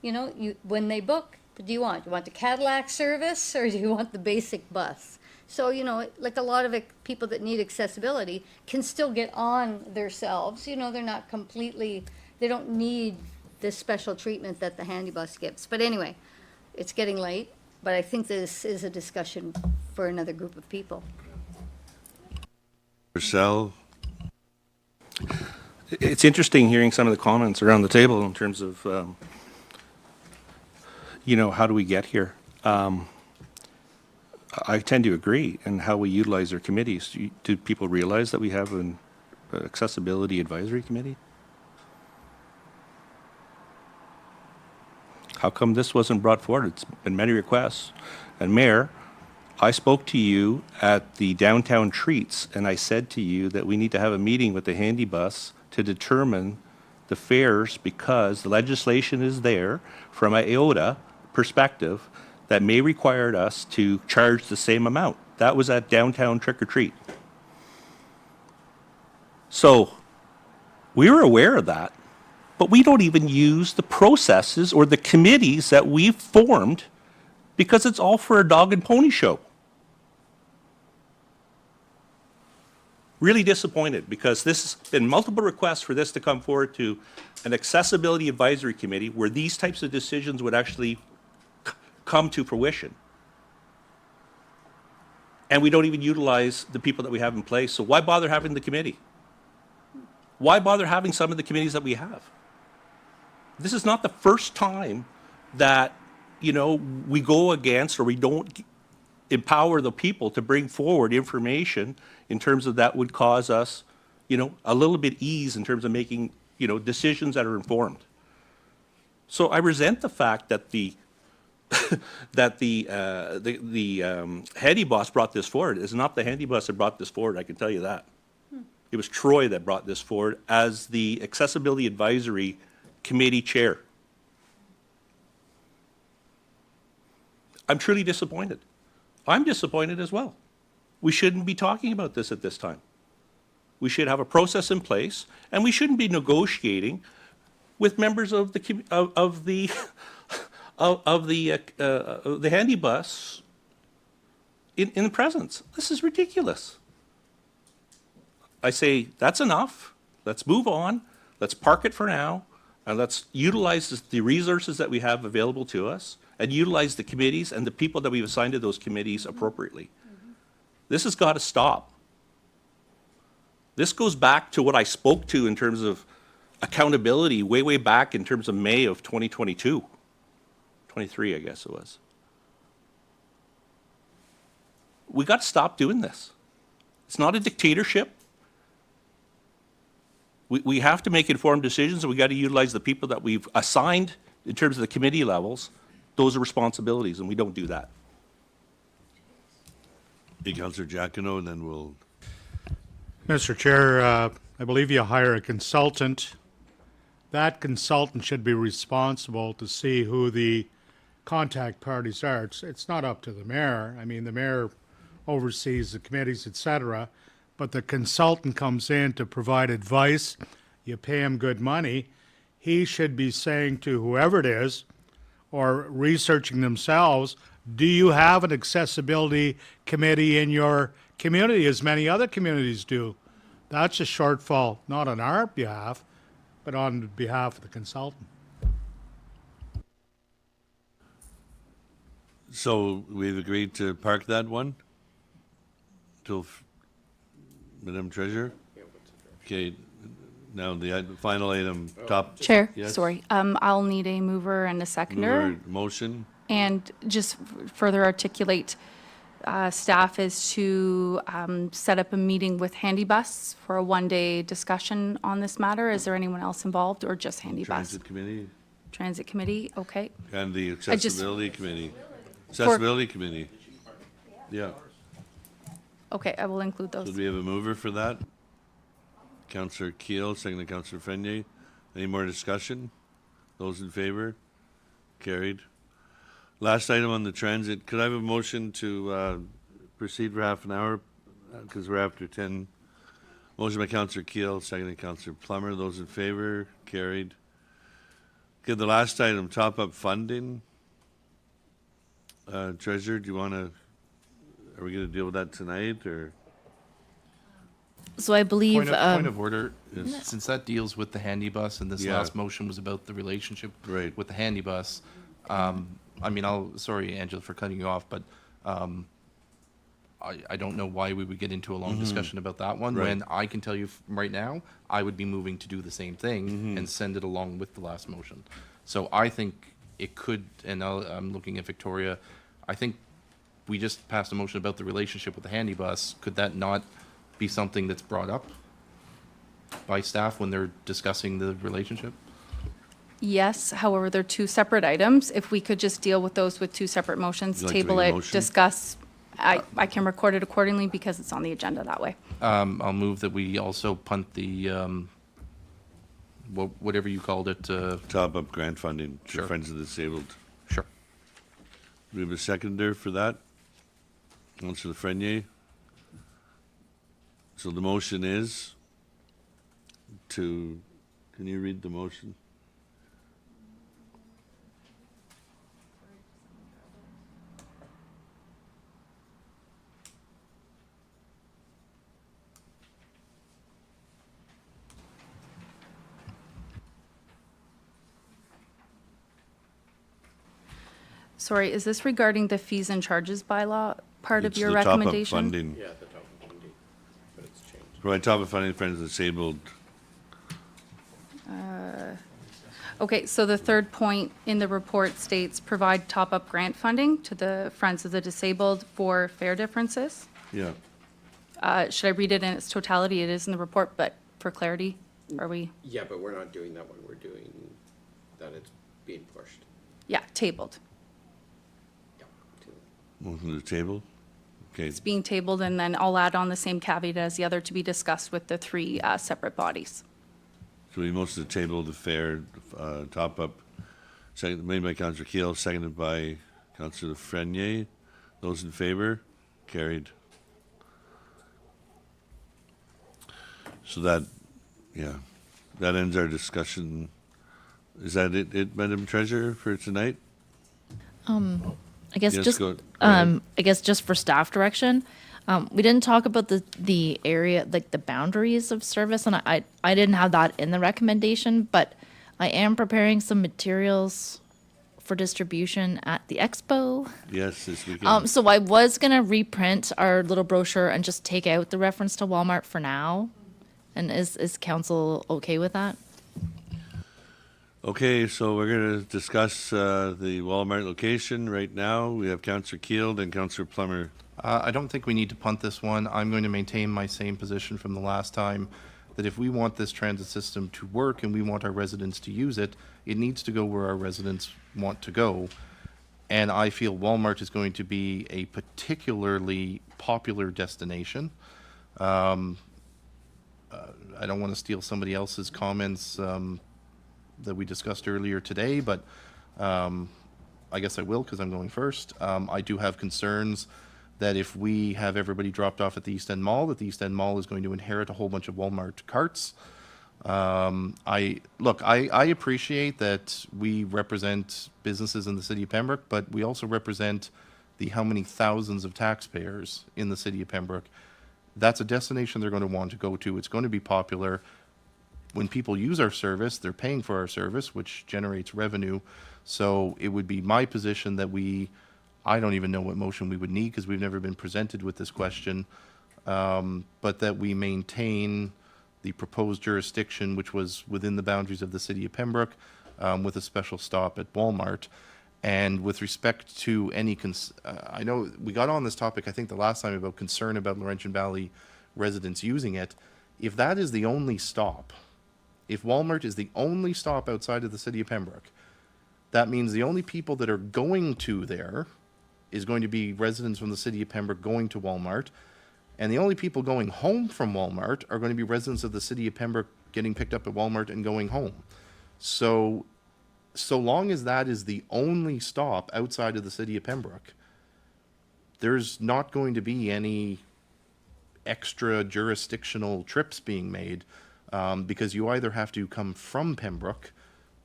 When they book, what do you want? You want the Cadillac service, or do you want the basic bus? So, like a lot of people that need accessibility can still get on themselves. They're not completely, they don't need this special treatment that the handy bus gives. But anyway, it's getting late, but I think this is a discussion for another group of people. Purcell. It's interesting hearing some of the comments around the table in terms of, how do we get here? I tend to agree in how we utilize our committees. Do people realize that we have an accessibility advisory committee? How come this wasn't brought forward? It's been many requests. And Mayor, I spoke to you at the downtown treats, and I said to you that we need to have a meeting with the handy bus to determine the fares, because the legislation is there from a IOTA perspective that may require us to charge the same amount. That was at downtown trick or treat. So we were aware of that, but we don't even use the processes or the committees that we've formed, because it's all for a dog and pony show. Really disappointed, because this has been multiple requests for this to come forward to an accessibility advisory committee where these types of decisions would actually come to fruition. And we don't even utilize the people that we have in place. So why bother having the committee? Why bother having some of the committees that we have? This is not the first time that, we go against, or we don't empower the people to bring forward information in terms of that would cause us, a little bit ease in terms of making, decisions that are informed. So I resent the fact that the handy bus brought this forward. It's not the handy bus that brought this forward, I can tell you that. It was Troy that brought this forward as the Accessibility Advisory Committee Chair. I'm truly disappointed. I'm disappointed as well. We shouldn't be talking about this at this time. We should have a process in place, and we shouldn't be negotiating with members of the handy bus in the presence. This is ridiculous. I say, that's enough. Let's move on. Let's park it for now, and let's utilize the resources that we have available to us, and utilize the committees and the people that we've assigned to those committees appropriately. This has got to stop. This goes back to what I spoke to in terms of accountability way back in terms of May of 2022. 23, I guess it was. We got to stop doing this. It's not a dictatorship. We have to make informed decisions, and we got to utilize the people that we've assigned in terms of the committee levels. Those are responsibilities, and we don't do that. Hey, Councillor Giacono, and then we'll... Mr. Chair, I believe you hire a consultant. That consultant should be responsible to see who the contact parties are. It's not up to the mayor. I mean, the mayor oversees the committees, et cetera, but the consultant comes in to provide advice. You pay him good money. He should be saying to whoever it is, or researching themselves, do you have an accessibility committee in your community, as many other communities do? That's a shortfall, not on our behalf, but on behalf of the consultant. So we've agreed to park that one till Madam Treasurer? Okay, now the final item, top. Chair, Yes? sorry. I'll need a mover and a seconder. Mover, motion? And just further articulate, staff is to set up a meeting with Handy Bus for a one-day discussion on this matter. Is there anyone else involved or just Handy Bus? Transit Committee Transit Committee, okay. and the I just- Accessibility Committee. Accessibility Committee. Yeah. Okay, I will include So those. do we have a mover for that? Councillor Keel, seconded Councillor Frenier. Any more discussion? Those in favor? Carried. Last item on the transit, could I have a motion to proceed for half an hour? Because we're after 10. Motion by Councillor Keel, seconded Councillor Plummer. Those in favor? Carried. Okay, the last item, top-up funding. Treasurer, do you want to, are we going to deal with that tonight, or? So I believe, Point of order, Yes. since that deals with the handy bus and this Yeah. last motion was about the relationship Right. with the handy bus, I mean, sorry, Angela, for cutting you off, but I don't know why we would get into a long discussion about that one, Right. when I can tell you right now, I would be moving to do the same thing and send it along with the last motion. So I think it could, and I'm looking at Victoria, I think we just passed a motion about the relationship with the handy bus. Could that not be something that's brought up by staff when they're discussing the relationship? Yes, however, they're two separate items. If we could just deal with those with two separate motions, Would you like to table make a it, motion? discuss. I can record it accordingly because it's on the agenda that way. I'll move that we also punt the, whatever you called it, Top-up grant funding to Sure. Friends of the Disabled. sure. Do we have a seconder for that? Councillor Frenier? So the motion is to, can you read the motion? Sorry, is this regarding the fees and charges bylaw part of It's your the top-up recommendation? funding. Yeah, the top of funding, but it's changed. Provide top-up funding to Friends of the Disabled. Okay, so the third point in the report states, provide top-up grant funding to the Friends of the Disabled for fare differences. Yeah. Should I read it in its totality? It is in the report, but for clarity, are we, Yeah, but we're not doing that one, we're doing that it's being pushed. yeah, tabled. Yeah. Motion to table? Okay, It's being tabled, and then I'll add on the same caveat as the other to be discussed with the three separate bodies. so we motion to table the fair top-up, made by Councillor Keel, seconded by Councillor Frenier. Those in favor? Carried. So that, yeah, that ends our discussion. Is that it, Madam Treasurer, for tonight? I guess Yes, just, go ahead. I guess just for staff direction, we didn't talk about the area, like the boundaries of service, and I didn't have that in the recommendation, but I am preparing some materials for distribution at the expo. Yes, this weekend. So I was gonna reprint our little brochure and just take out the reference to Walmart for now. And is council okay with that? Okay, so we're going to discuss the Walmart location right now. We have Councillor Keel and Councillor Plummer. I don't think we need to punt this one. I'm going to maintain my same position from the last time, that if we want this transit system to work and we want our residents to use it, it needs to go where our residents want to go. And I feel Walmart is going to be a particularly popular destination. I don't want to steal somebody else's comments that we discussed earlier today, but I guess I will because I'm going first. I do have concerns that if we have everybody dropped off at the East End Mall, that the East End Mall is going to inherit a whole bunch of Walmart carts. I appreciate that we represent businesses in the city of Pembroke, but we also represent the how many thousands of taxpayers in the city of Pembroke. that's a destination they're going to want to go to. It's going to be popular. When people use our service, they're paying for our service, which generates revenue. So it would be my position that I don't even know what motion we would need because we've never been presented with this question, but that we maintain the proposed jurisdiction, which was within the boundaries of the city of Pembroke, with a special stop at Walmart. And with respect to any, I know we got on this topic, I think the last time, about concern about Laurentian Valley residents using it. If that is the only stop, if Walmart is the only stop outside of the city of Pembroke, that means the only people that are going to there is going to be residents from the city of Pembroke going to Walmart. And the only people going home from Walmart are going to be residents of the city of Pembroke getting picked up at Walmart and going home. So long as that is the only stop outside of the city of Pembroke, there's not going to be any extra jurisdictional trips being made, because you either have to come from Pembroke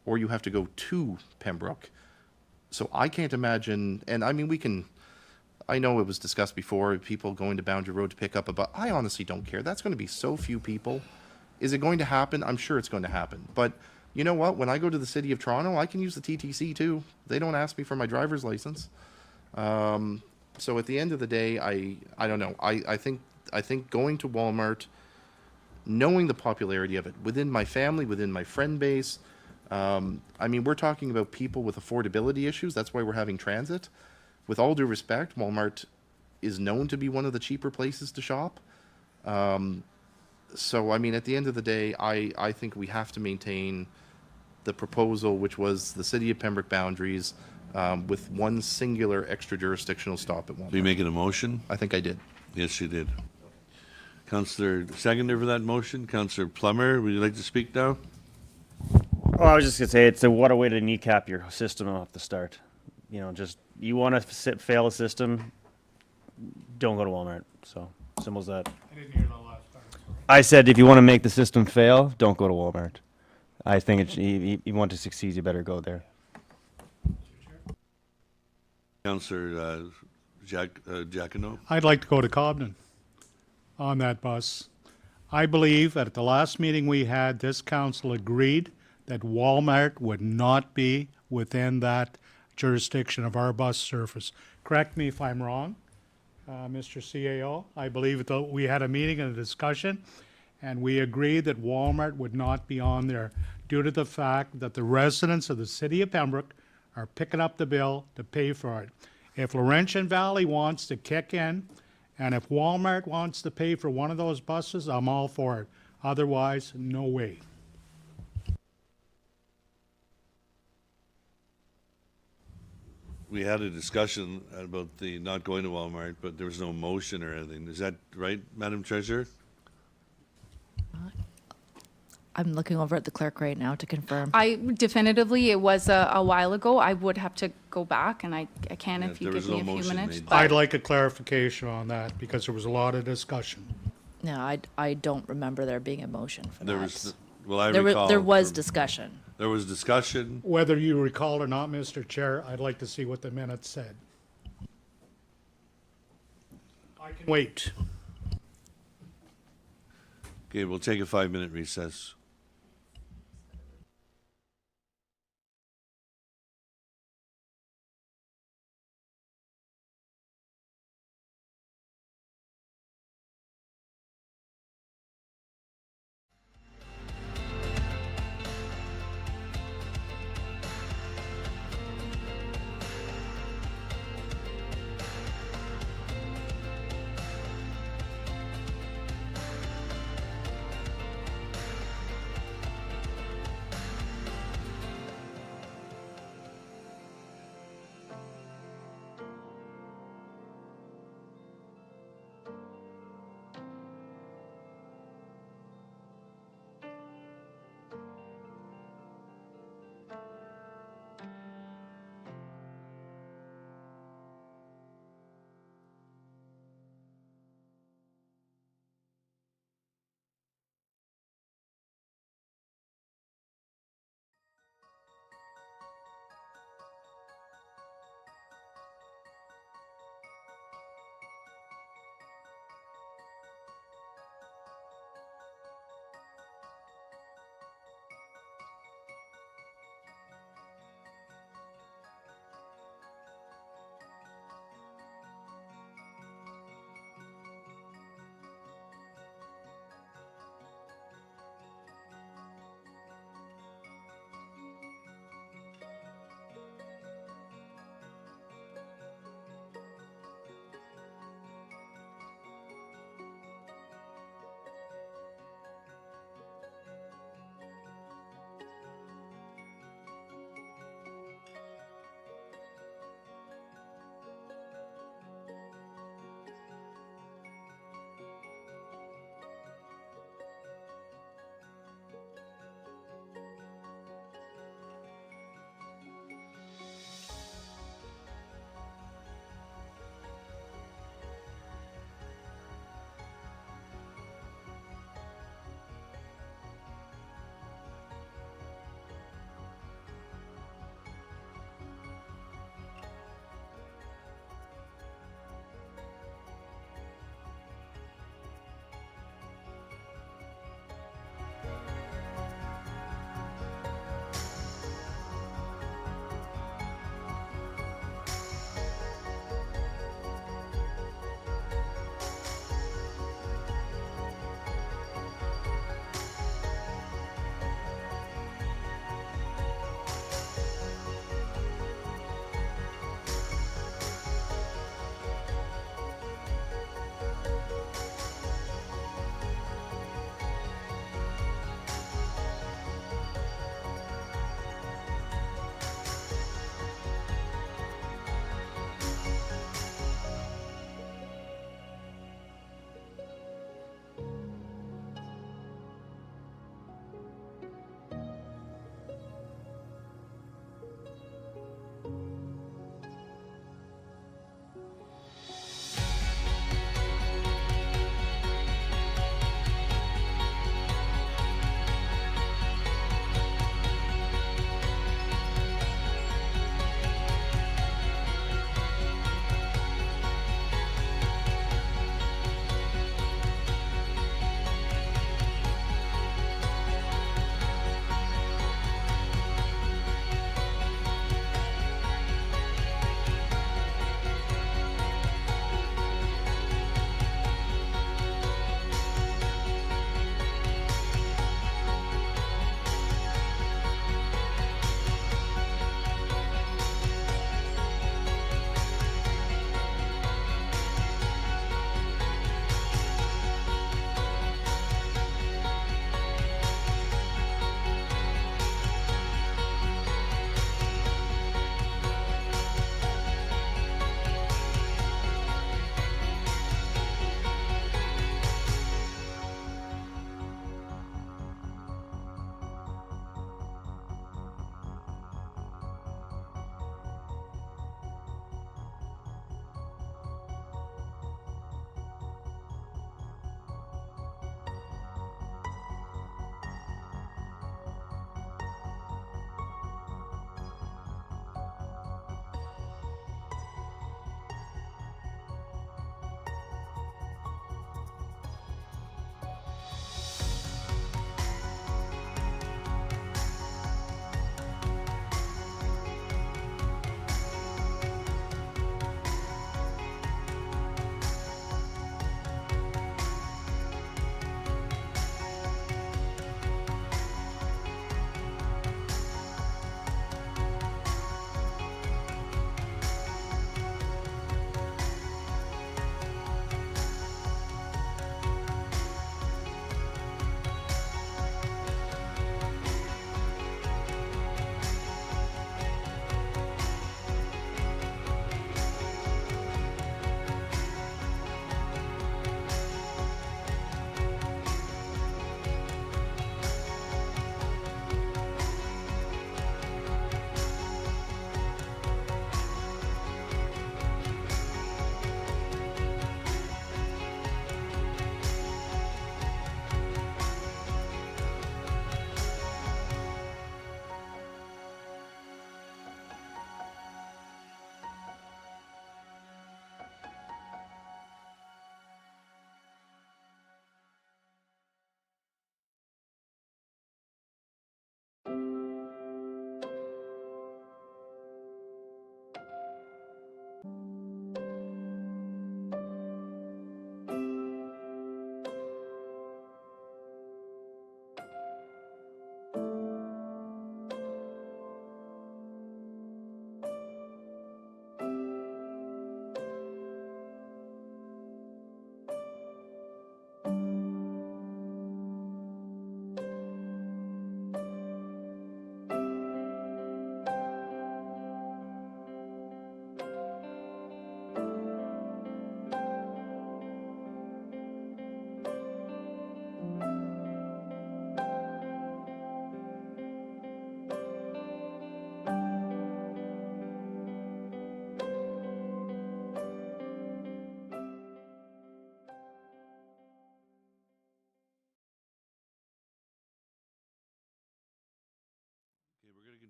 or you have to go to Pembroke. So I can't imagine, and I mean, I know it was discussed before, people going to Boundary Road to pick up a bus. I honestly don't care. That's going to be so few people. Is it going to happen? I'm sure it's going to happen. But you know what? When I go to the city of Toronto, I can use the TTC too. They don't ask me for my driver's license. So at the end of the day, I don't know. I think going to Walmart, knowing the popularity of it within my family, within my friend base, I mean, we're talking about people with affordability issues. That's why we're having transit. With all due respect, Walmart is known to be one of the cheaper places to shop. So, I mean, at the end of the day, I think we have to maintain the proposal, which was the city of Pembroke boundaries, with one singular extra jurisdictional stop at Walmart. Are you making a motion? I think I did. Yes, you did. Councillor, seconder for that motion, Councillor Plummer, would you like to speak now? Well, I was just gonna say, what a way to kneecap your system off the start. You know, just, you want to fail a system, don't go to Walmart. So, simple as that. I didn't hear the last part. Sorry. I said, if you want to make the system fail, don't go to Walmart. I think you want to succeed, you better go there. Councillor Giacono? I'd like to go to Cobden on that bus. I believe that at the last meeting we had, this council agreed that Walmart would not be within that jurisdiction of our bus service. Correct me if I'm wrong, Mr. CAO. I believe that we had a meeting and a discussion, and we agreed that Walmart would not be on there due to the fact that the residents of the city of Pembroke are picking up the bill to pay for it. If Laurentian Valley wants to kick in, and if Walmart wants to pay for one of those buses, I'm all for it. Otherwise, no way. We had a discussion about the not going to Walmart, but there was no motion or anything. Is that right, Madam Treasurer? I'm looking over at the clerk right now to confirm. Definitively, it was a while ago. I would have to go back, and I can if you there give was me no a few motion minutes. made. but- I'd like a clarification on that because there was a lot of discussion. No, I don't remember there being a motion for There that. was, well, I There recall. there was from- discussion. There was discussion. Whether you recall or not, Mr. Chair, I'd like to see what the minutes said. I can wait. Okay, we'll take a 5-minute recess.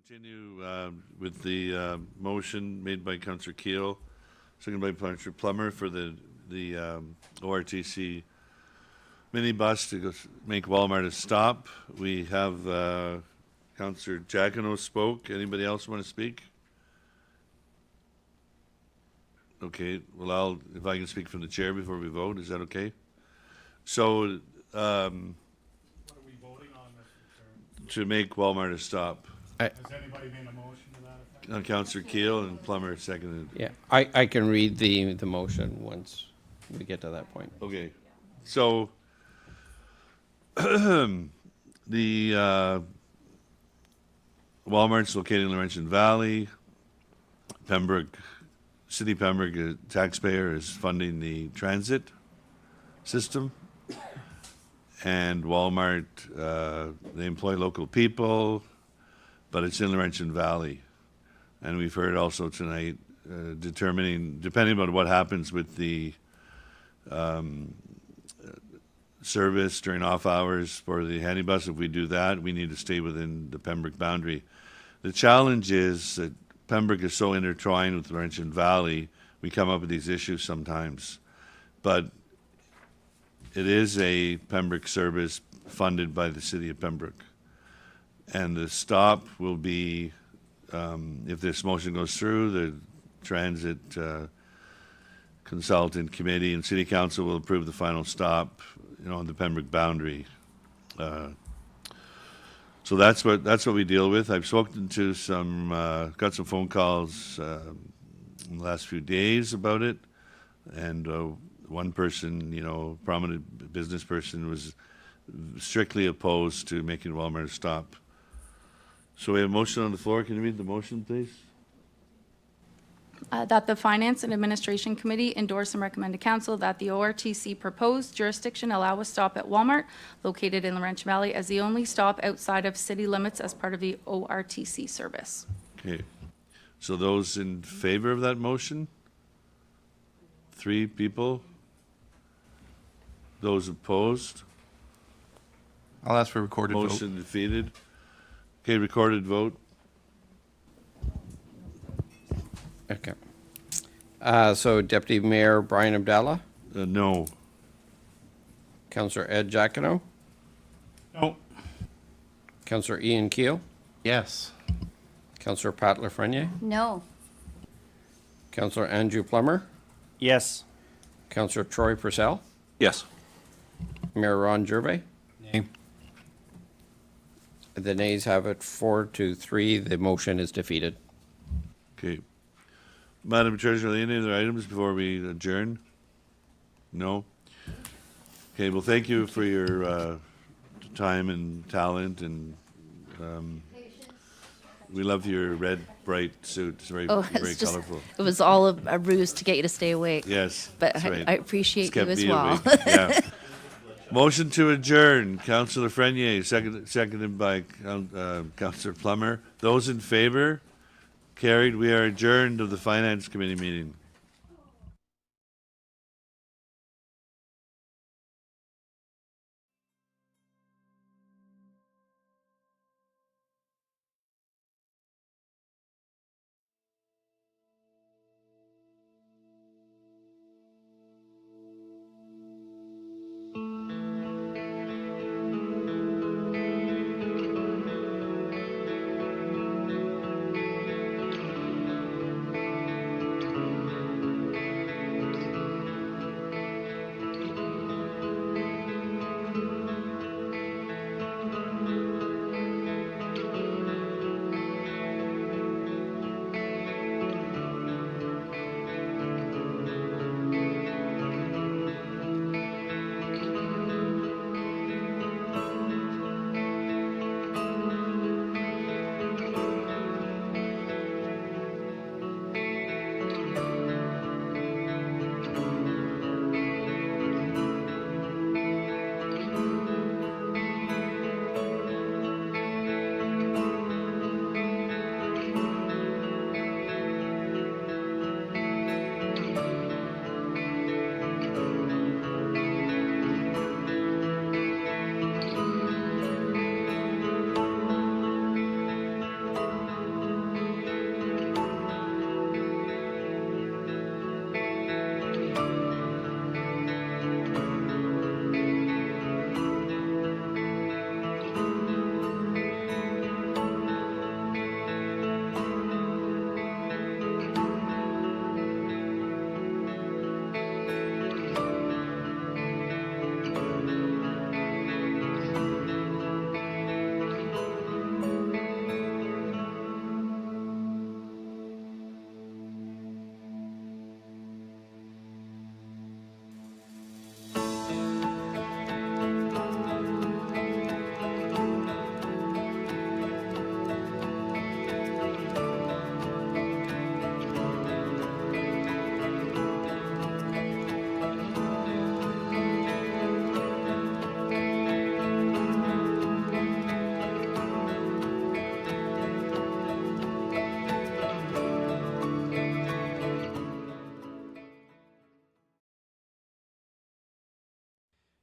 Continue with the motion made by Councillor Keel, seconded by Councillor Plummer for the ORTC minibus to go make Walmart a stop. We have Councillor Giacono spoke. Anybody else want to speak? Okay, well, if I can speak from the chair before we vote, is that okay? So, What are we voting on, Mr. Chair? to make Walmart a stop. Has anybody made a motion to that effect? Councillor Keel and Plummer seconded. Yeah, I can read the motion once we get to that point. Okay, so the Walmart's located in Laurentian Valley. Pembroke, City Pembroke taxpayer is funding the transit system. And Walmart, they employ local people, but it's in Laurentian Valley. And we've heard also tonight, depending on what happens with the service during off hours for the handy bus, if we do that, we need to stay within the Pembroke boundary. The challenge is that Pembroke is so intertwined with Laurentian Valley, we come up with these issues sometimes. But it is a Pembroke service funded by the city of Pembroke. And the stop will be, if this motion goes through, the transit consultant committee and city council will approve the final stop, on the Pembroke boundary. So that's what we deal with. I've spoken to got some phone calls in the last few days about it, and one person, prominent business person, was strictly opposed to making Walmart a stop. So we have a motion on the floor. Can you read the motion, please? That the Finance and Administration Committee endorse and recommend to Council that the ORTC proposed jurisdiction allow a stop at Walmart located in Laurentian Valley as the only stop outside of city limits as part of the ORTC service. Okay. So those in favor of that motion? 3 people. Those opposed? I'll ask for recorded vote. Motion defeated. Okay, recorded vote. Okay. So Deputy Mayor Brian Abdallah, No. Councillor Ed Giacono, No. Councillor Ian Keel, Yes. Councillor Pat Lafreniere, No. Councillor Andrew Plummer, Yes. Councillor Troy Purcell, Yes. Mayor Ron Gervais. Nay. The nays have it 4-3. The motion is defeated. Okay. Madam Treasurer, any other items before we adjourn? No? Okay, well, thank you for your time and talent, and we love your red, bright suit. It's very, very colorful. It was all a ruse to get you to stay awake. Yes, But that's right. I appreciate It's kept you as me well. awake. Yeah. Motion to adjourn. Councillor Frenier, seconded by Councillor Plummer. Those in favor? Carried. We are adjourned of the Finance Committee meeting.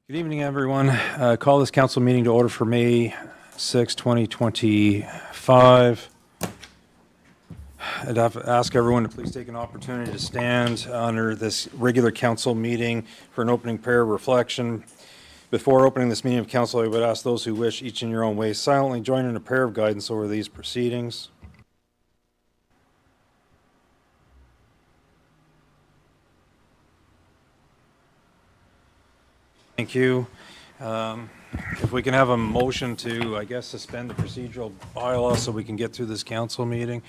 Good evening, everyone. Call this council meeting to order for May 6, 2025. I'd have to ask everyone to please take an opportunity to stand under this regular council meeting for an opening prayer of reflection. Before opening this meeting of council, I would ask those who wish, each in your own way, silently join in a prayer of guidance over these proceedings. Thank you. If we can have a motion to, I guess, suspend the procedural bylaw so we can get through this council meeting.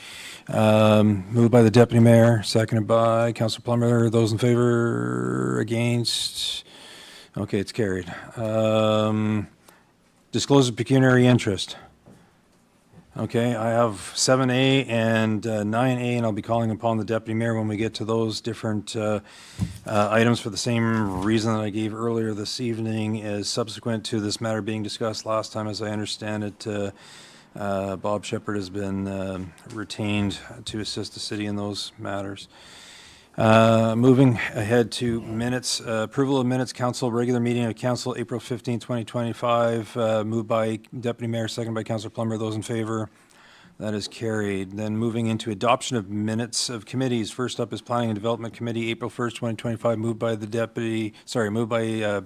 Moved by the deputy mayor, seconded by Councilor Plummer. Those in favor, against? Okay, it's carried. Disclose of pecuniary interest. Okay, I have 7A and 9A, and I'll be calling upon the deputy mayor when we get to those different items for the same reason that I gave earlier this evening, as subsequent to this matter being discussed last time. As I understand it, Bob Shepherd has been retained to assist the city in those matters. Moving ahead to minutes, approval of minutes, council, regular meeting of council, April 15, 2025, moved by Deputy Mayor, second by Councilor Plummer. Those in favor? That is carried. Then moving into adoption of minutes of committees. First up is Planning and Development Committee, April 1st, 2025, moved by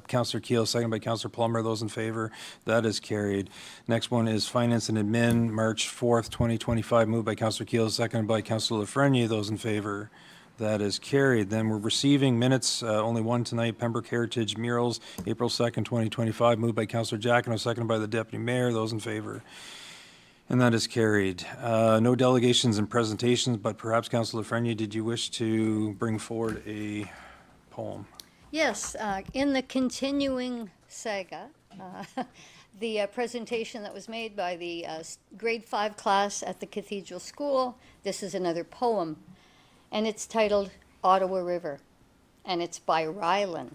Councilor Keel, second by Councilor Plummer. Those in favor? That is carried. Next one is Finance and Admin, March 4th, 2025, moved by Councilor Keel, seconded by Councilor Lafreniere. Those in favor? That is carried. Then we're receiving minutes, only one tonight, Pembroke Heritage Murals, April 2nd, 2025, moved by Councilor Jacquino, seconded by the Deputy Mayor. Those in favor? And that is carried. No delegations and presentations, but perhaps Councilor Lafreniere, did you wish to bring forward a poem? Yes, in the continuing saga, the presentation that was made by the grade 5 class at the Cathedral School, this is another poem, and it's titled Ottawa River, and it's by Rylan.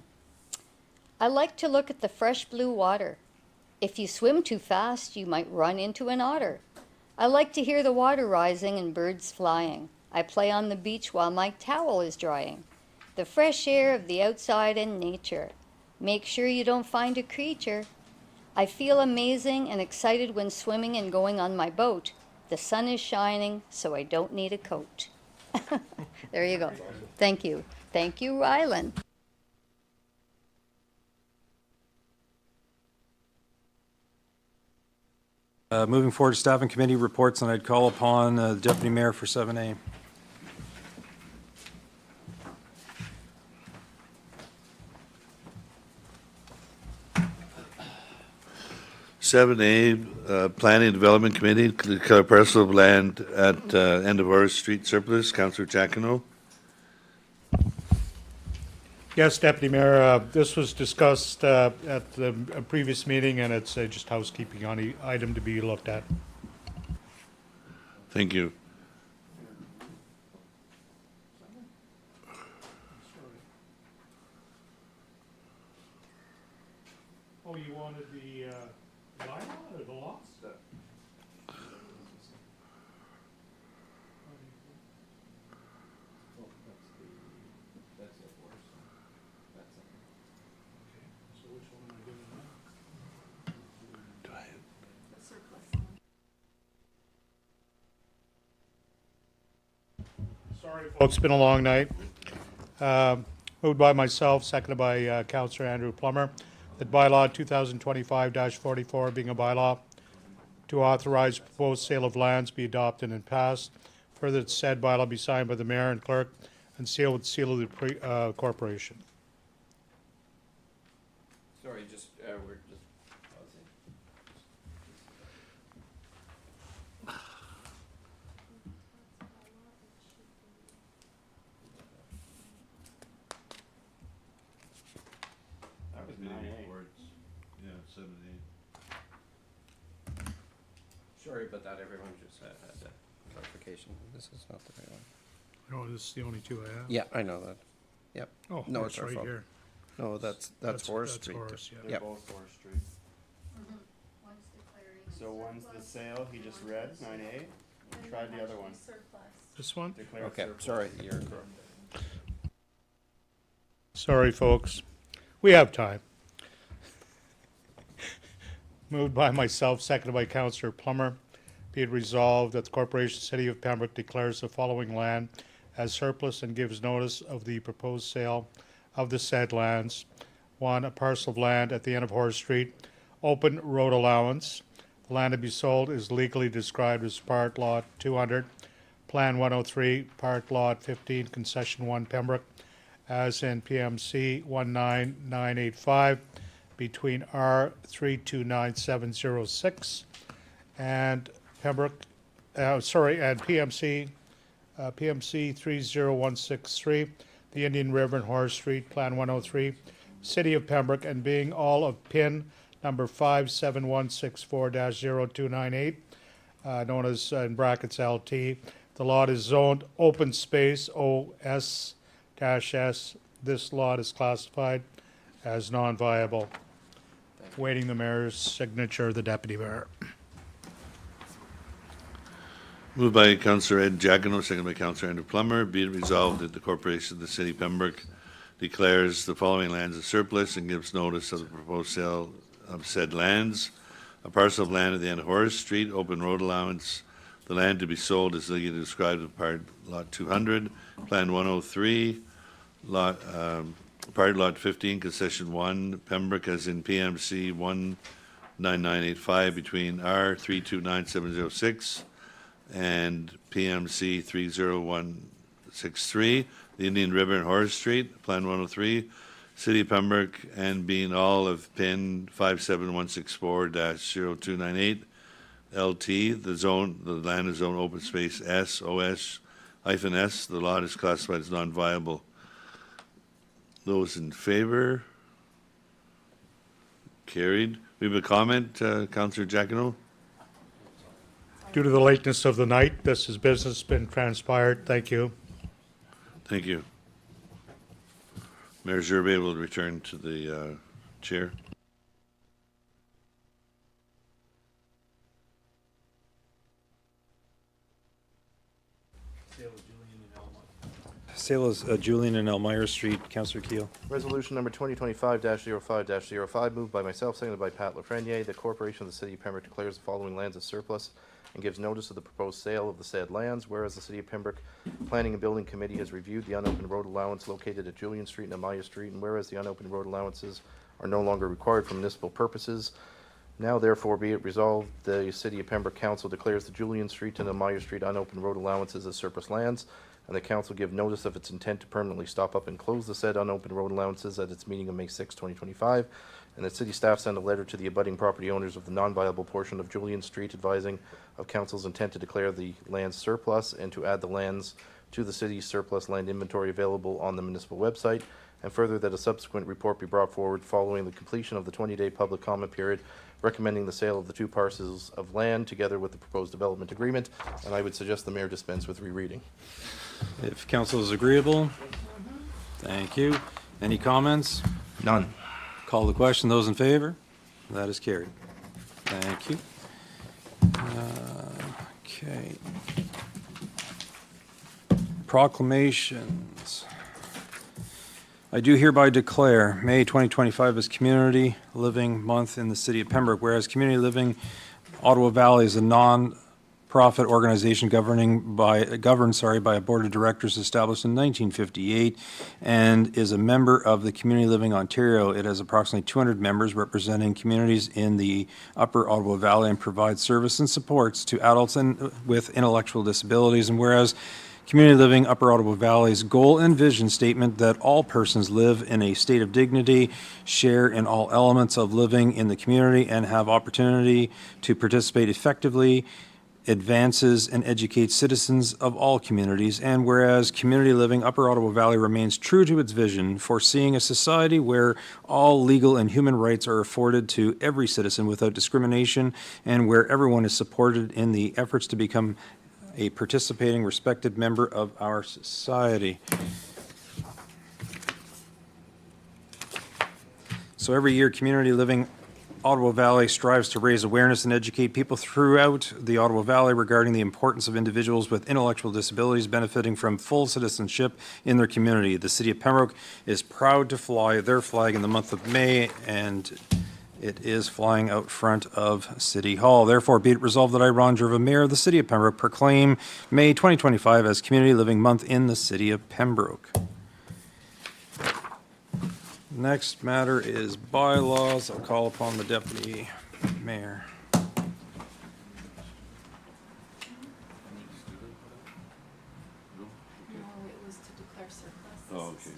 I like to look at the fresh blue water. If you swim too fast, you might run into an otter. I like to hear the water rising and birds flying. I play on the beach while my towel is drying. The fresh air of the outside and nature. Make sure you don't find a creature. I feel amazing and excited when swimming and going on my boat. The sun is shining, so I don't need a coat. There you go. Thank you. Thank you, Rylan. Moving forward to staff and committee reports, and I'd call upon the Deputy Mayor for 7A. Seven A, Planning and Development Committee, declare parcel of land at end of Oris Street surplus. Councillor Jacquino. Yes, Deputy Mayor, this was discussed at the previous meeting, and it's just housekeeping item to be looked at. Thank you. Oh, you wanted the bylaw or the lots? Sorry, folks, it's been a long night. Moved by myself, seconded by Councillor Andrew Plummer, that bylaw 2025-44 being a bylaw to authorize proposed sale of lands be adopted and passed. Further, that said bylaw be signed by the mayor and clerk and sealed with the seal of the corporation. Sorry, we're just pausing. That was 9A. Yeah, 7A. Sorry about that, everyone just had that clarification. This is not the right one. Oh, this is the only two I have? Yeah, I know that. Yep. Oh, No, it's it's our right fault. here. No, that's Horace Street. Horace, yeah. Yep. both Forest Street. So one's the sale he just read, 9A. Tried the other one. This one? Declare Okay, surplus. sorry, you're correct. Sorry, folks. We have time. Moved by myself, seconded by Councillor Plummer. Be it resolved that the Corporation City of Pembroke declares the following land as surplus and gives notice of the proposed sale of the said lands. 1, a parcel of land at the end of Horse Street, open road allowance. The land to be sold is legally described as part lot 200, Plan 103, part lot 15, concession 1, Pembroke, as in PMC 19985, between R 329706 and Pembroke, and PMC 30163, the Indian River and Horse Street, Plan 103, City of Pembroke, and being all of PIN number 57164-0298, known as in brackets LT. The lot is zoned open space OS-S. This lot is classified as non-viable. Waiting the mayor's signature, the deputy mayor. Moved by Councillor Ed Giacono, seconded by Councillor Andrew Plummer. Be it resolved that the Corporation of the City of Pembroke declares the following lands as surplus and gives notice of the proposed sale of said lands. A parcel of land at the end of Horace Street, open road allowance. The land to be sold is legally described as part lot 200, Plan 103, part lot 15, concession 1, Pembroke, as in PMC 19985, between R 329706 and PMC 30163, the Indian River and Horace Street, Plan 103, City of Pembroke, and being all of PIN 57164-0298, LT, the land is zone open space S, OS-S, the lot is classified as non-viable. Those in favor? Carried. We have a comment, Councillor Giacono? Due to the lateness of the night, this is business been transpired. Thank you. Thank you. Mayor Gervais will return to the chair. Sale is Julian and Elmira Street. Councillor Keel. Resolution number 2025-05-05, moved by myself, seconded by Pat Lafreniere. The Corporation of the City of Pembroke declares the following lands as surplus and gives notice of the proposed sale of the said lands, whereas the City of Pembroke Planning and Building Committee has reviewed the unopened road allowance located at Julian Street and Amaya Street, and whereas the unopened road allowances are no longer required for municipal purposes, now therefore be it resolved, the City of Pembroke Council declares the Julian Street and Amaya Street unopened road allowances as surplus lands, and the council give notice of its intent to permanently stop up and close the said unopened road allowances at its meeting of May 6, 2025, and that city staff send a letter to the abutting property owners of the non-viable portion of Julian Street advising of council's intent to declare the lands surplus and to add the lands to the city's surplus land inventory available on the municipal website, and further that a subsequent report be brought forward following the completion of the 20-day public comment period recommending the sale of the 2 parcels of land together with the proposed development agreement, and I would suggest the mayor dispense with rereading. If council is agreeable. Thank you. Any comments? None. Call the question. Those in favor? That is carried. Thank you. Okay. Proclamations. I do hereby declare May 2025 as Community Living Month in the City of Pembroke, whereas Community Living Ottawa Valley is a non-profit organization governed by a board of directors established in 1958 and is a member of the Community Living Ontario. It has approximately 200 members representing communities in the Upper Ottawa Valley and provides service and supports to adults with intellectual disabilities. And whereas Community Living Upper Ottawa Valley's goal and vision statement that all persons live in a state of dignity, share in all elements of living in the community, and have opportunity to participate effectively, advances and educates citizens of all communities. And whereas Community Living Upper Ottawa Valley remains true to its vision, foreseeing a society where all legal and human rights are afforded to every citizen without discrimination, and where everyone is supported in the efforts to become a participating, respected member of our society. So every year, Community Living Ottawa Valley strives to raise awareness and educate people throughout the Ottawa Valley regarding the importance of individuals with intellectual disabilities benefiting from full citizenship in their community. The City of Pembroke is proud to fly their flag in the month of May, and It is flying out front of City Hall. Therefore, be it resolved that I, Ron Jerva, Mayor of the City of Pembroke, proclaim May 2025 as Community Living Month in the City of Pembroke. Next matter is bylaws. I'll call upon the Deputy Mayor. Oh, okay.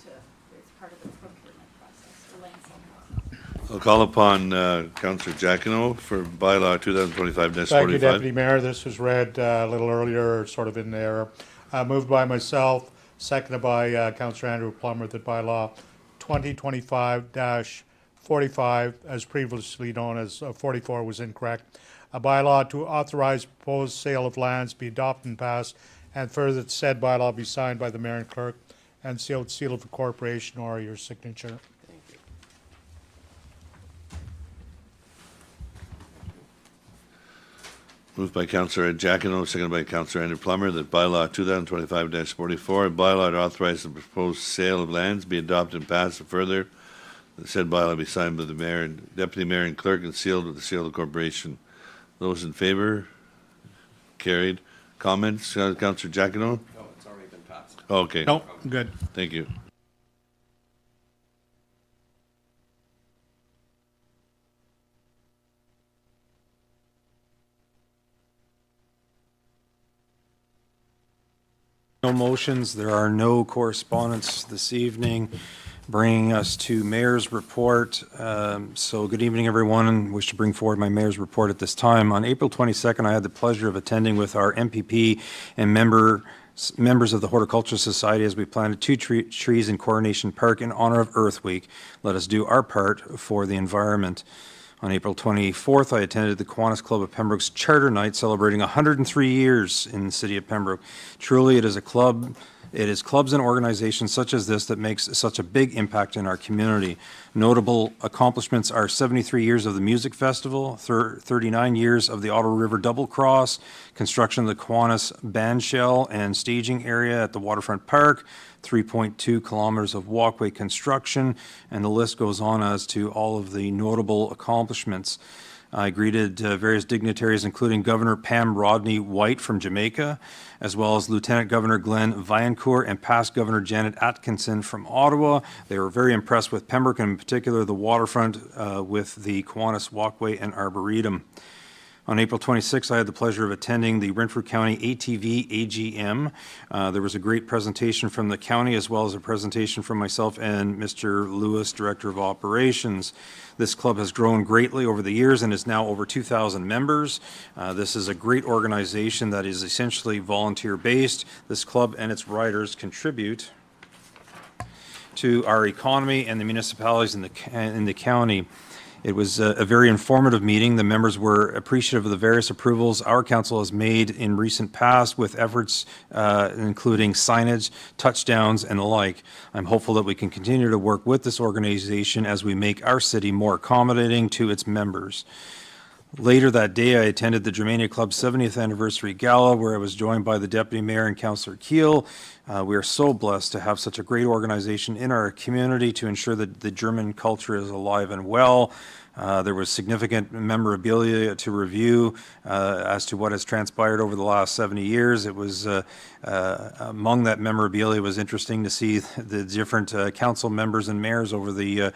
I'll call upon Councillor Jacquino for bylaw 2025-45. Thank you, Deputy Mayor. This was read a little earlier, sort of in there. Moved by myself, seconded by Councillor Andrew Plummer, that bylaw 2025-45, as previously known as 44, was incorrect. A bylaw to authorize proposed sale of lands be adopted and passed, and further that said bylaw be signed by the mayor and clerk and sealed with seal of the corporation or your signature. Moved by Councillor Jacquino, seconded by Councillor Andrew Plummer, that bylaw 2025-44, a bylaw to authorize the proposed sale of lands be adopted and passed, and further the said bylaw be signed by the mayor and deputy mayor and clerk and sealed with the seal of the corporation. Those in favor? Carried. Comments, Councillor Jacquino? No, it's already been passed. Okay. No, good. Thank you. No motions. There are no correspondence this evening, bringing us to mayor's report. So good evening, everyone. Wish to bring forward my mayor's report at this time. On April 22nd, I had the pleasure of attending with our MPP and members of the Horticultural Society as we planted 2 trees in Coronation Park in honor of Earth Week. Let us do our part for the environment. On April 24th, I attended the Kiwanis Club of Pembroke's Charter Night, celebrating 103 years in the city of Pembroke. Truly, it is clubs and organizations such as this that makes such a big impact in our community. Notable accomplishments are 73 years of the Music Festival, 39 years of the Ottawa River Double Cross, construction of the Kiwanis Bandshell and staging area at the Waterfront Park, 3.2 kilometers of walkway construction, and the list goes on as to all of the notable accomplishments. I greeted various dignitaries, including Governor Pam Rodney White from Jamaica, as well as Lieutenant Governor Glenn Viancourt and past Governor Janet Atkinson from Ottawa. They were very impressed with Pembroke, and in particular the waterfront with the Kiwanis Walkway and Arboretum. On April 26th, I had the pleasure of attending the Renfrew County ATV AGM. There was a great presentation from the county, as well as a presentation from myself and Mr. Lewis, Director of Operations. This club has grown greatly over the years and is now over 2,000 members. This is a great organization that is essentially volunteer-based. This club and its riders contribute to our economy and the municipalities in the county. It was a very informative meeting. The members were appreciative of the various approvals our council has made in recent past with efforts including signage, touchdowns, and the like. I'm hopeful that we can continue to work with this organization as we make our city more accommodating to its members. Later that day, I attended the Germania Club's 70th anniversary gala, where I was joined by the Deputy Mayor and Councillor Keel. We are so blessed to have such a great organization in our community to ensure that the German culture is alive and well. There was significant memorabilia to review as to what has transpired over the last 70 years. It was among that memorabilia, it was interesting to see the different council members and mayors over the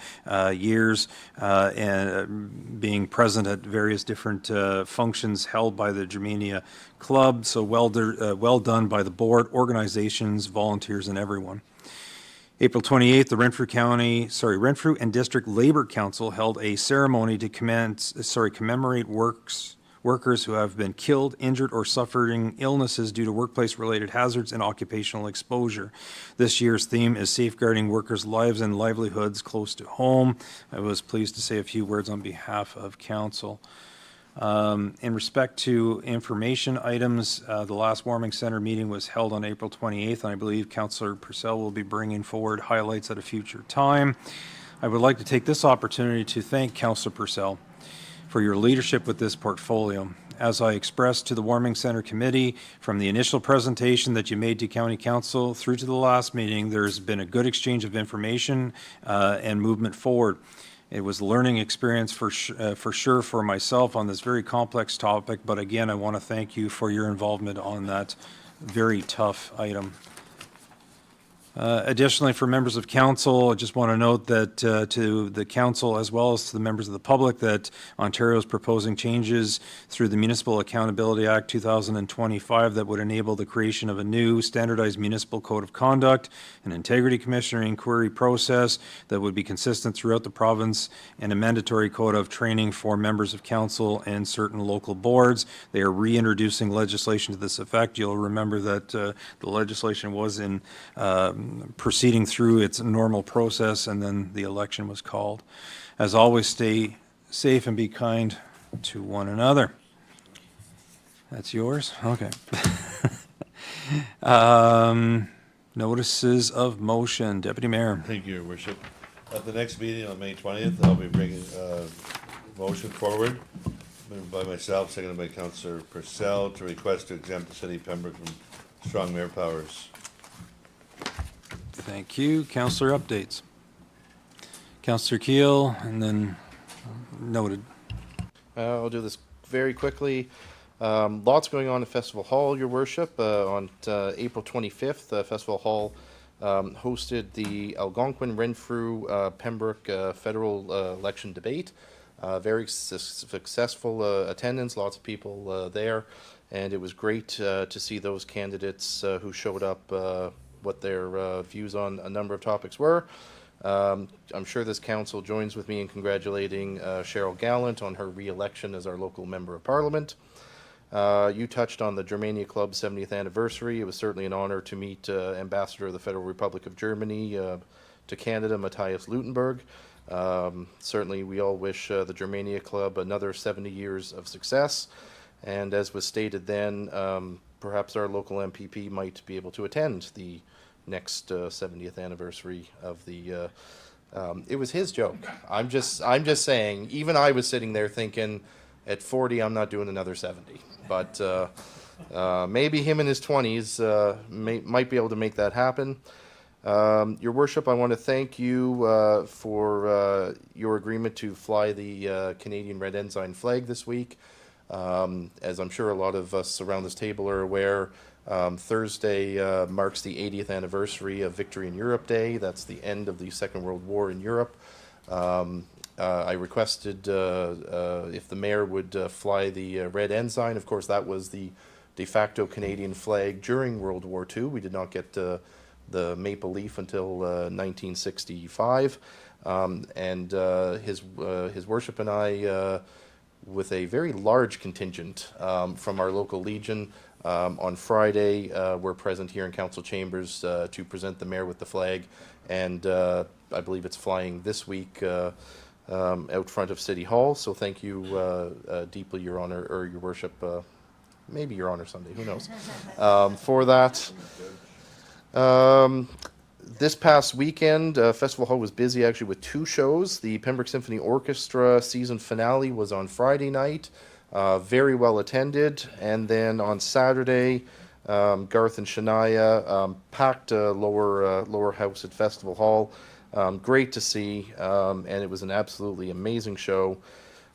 years and being present at various different functions held by the Germania Club. So well done by the board, organizations, volunteers, and everyone. April 28th, the Renfrew and District Labor Council held a ceremony to commemorate workers who have been killed, injured, or suffering illnesses due to workplace-related hazards and occupational exposure. This year's theme is safeguarding workers' lives and livelihoods close to home. I was pleased to say a few words on behalf of council. In respect to information items, the last Warming Center meeting was held on April 28th, and I believe Councillor Purcell will be bringing forward highlights at a future time. I would like to take this opportunity to thank Councillor Purcell for your leadership with this portfolio. As I expressed to the Warming Center Committee, from the initial presentation that you made to County Council through to the last meeting, there's been a good exchange of information and movement forward. It was a learning experience for sure for myself on this very complex topic, but again, I want to thank you for your involvement on that very tough item. Additionally, for members of council, I just want to note that to the council as well as to the members of the public that Ontario is proposing changes through the Municipal Accountability Act 2025 that would enable the creation of a new standardized municipal code of conduct, an integrity commission or inquiry process that would be consistent throughout the province, and a mandatory code of training for members of council and certain local boards. They are reintroducing legislation to this effect. You'll remember that the legislation was in proceeding through its normal process, and then the election was called. As always, stay safe and be kind to one another. That's yours? Okay. Notices of motion. Deputy Mayor. Thank you, Your Worship. At the next meeting on May 20th, I'll be bringing a motion forward, moved by myself, seconded by Councillor Purcell, to request to exempt the city of Pembroke from strong mayor powers. Thank you. Councillor updates. Councillor Keel, and then noted. I'll do this very quickly. Lots going on at Festival Hall, Your Worship. On April 25th, Festival Hall hosted the Algonquin Renfrew Pembroke federal election debate. Very successful attendance, lots of people there, and it was great to see those candidates who showed up, what their views on a number of topics were. I'm sure this council joins with me in congratulating Cheryl Gallant on her re-election as our local member of parliament. You touched on the Germania Club's 70th anniversary. It was certainly an honor to meet Ambassador of the Federal Republic of Germany to Canada, Matthias Lutenberg. Certainly we all wish the Germania Club another 70 years of success. And as was stated then, perhaps our local MPP might be able to attend the next 70th anniversary of the it was his joke. I'm just saying, even I was sitting there thinking, at 40 I'm not doing another 70, but maybe him in his 20s might be able to make that happen. Your Worship, I want to thank you for your agreement to fly the Canadian Red Ensign flag this week. As I'm sure a lot of us around this table are aware, Thursday marks the 80th anniversary of Victory in Europe Day. That's the end of the Second World War in Europe. I requested if the mayor would fly the Red Ensign. Of course, that was the de facto Canadian flag during World War II. We did not get the maple leaf until 1965. And his Worship and I, with a very large contingent from our local Legion, on Friday, we're present here in council chambers to present the mayor with the flag, and I believe it's flying this week out front of City Hall. So thank you deeply, Your Honor, or Your Worship, maybe Your Honor someday, who knows, for that. This past weekend, Festival Hall was busy actually with two shows. The Pembroke Symphony Orchestra season finale was on Friday night. Very well attended, and then on Saturday, Garth and Shania packed lower house at Festival Hall. Great to see, and it was an absolutely amazing show.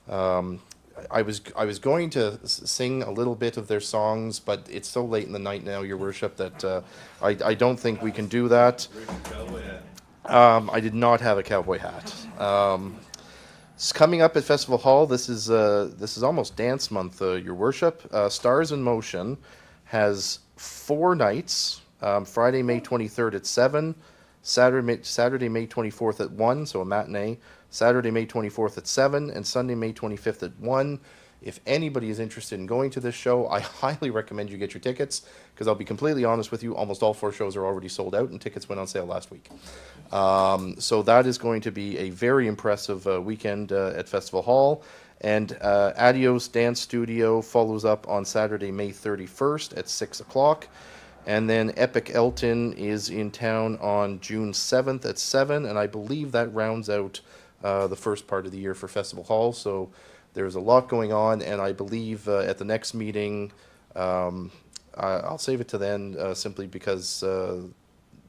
I was going to sing a little bit of their songs, but it's so late in the night now, Your Worship, that I don't think we can do that. I did not have a cowboy hat. It's coming up at Festival Hall. This is almost dance month, Your Worship. Stars in Motion has 4 nights. Friday, May 23rd at 7. Saturday, May 24th at 1, so a matinee. Saturday, May 24th at 7, and Sunday, May 25th at 1. If anybody is interested in going to this show, I highly recommend you get your tickets, because I'll be completely honest with you, almost all 4 shows are already sold out, and tickets went on sale last week. So that is going to be a very impressive weekend at Festival Hall. And Adios Dance Studio follows up on Saturday, May 31st at 6 o'clock. And then Epic Elton is in town on June 7th at 7, and I believe that rounds out the first part of the year for Festival Hall. So there's a lot going on, and I believe at the next meeting, I'll save it to then simply because the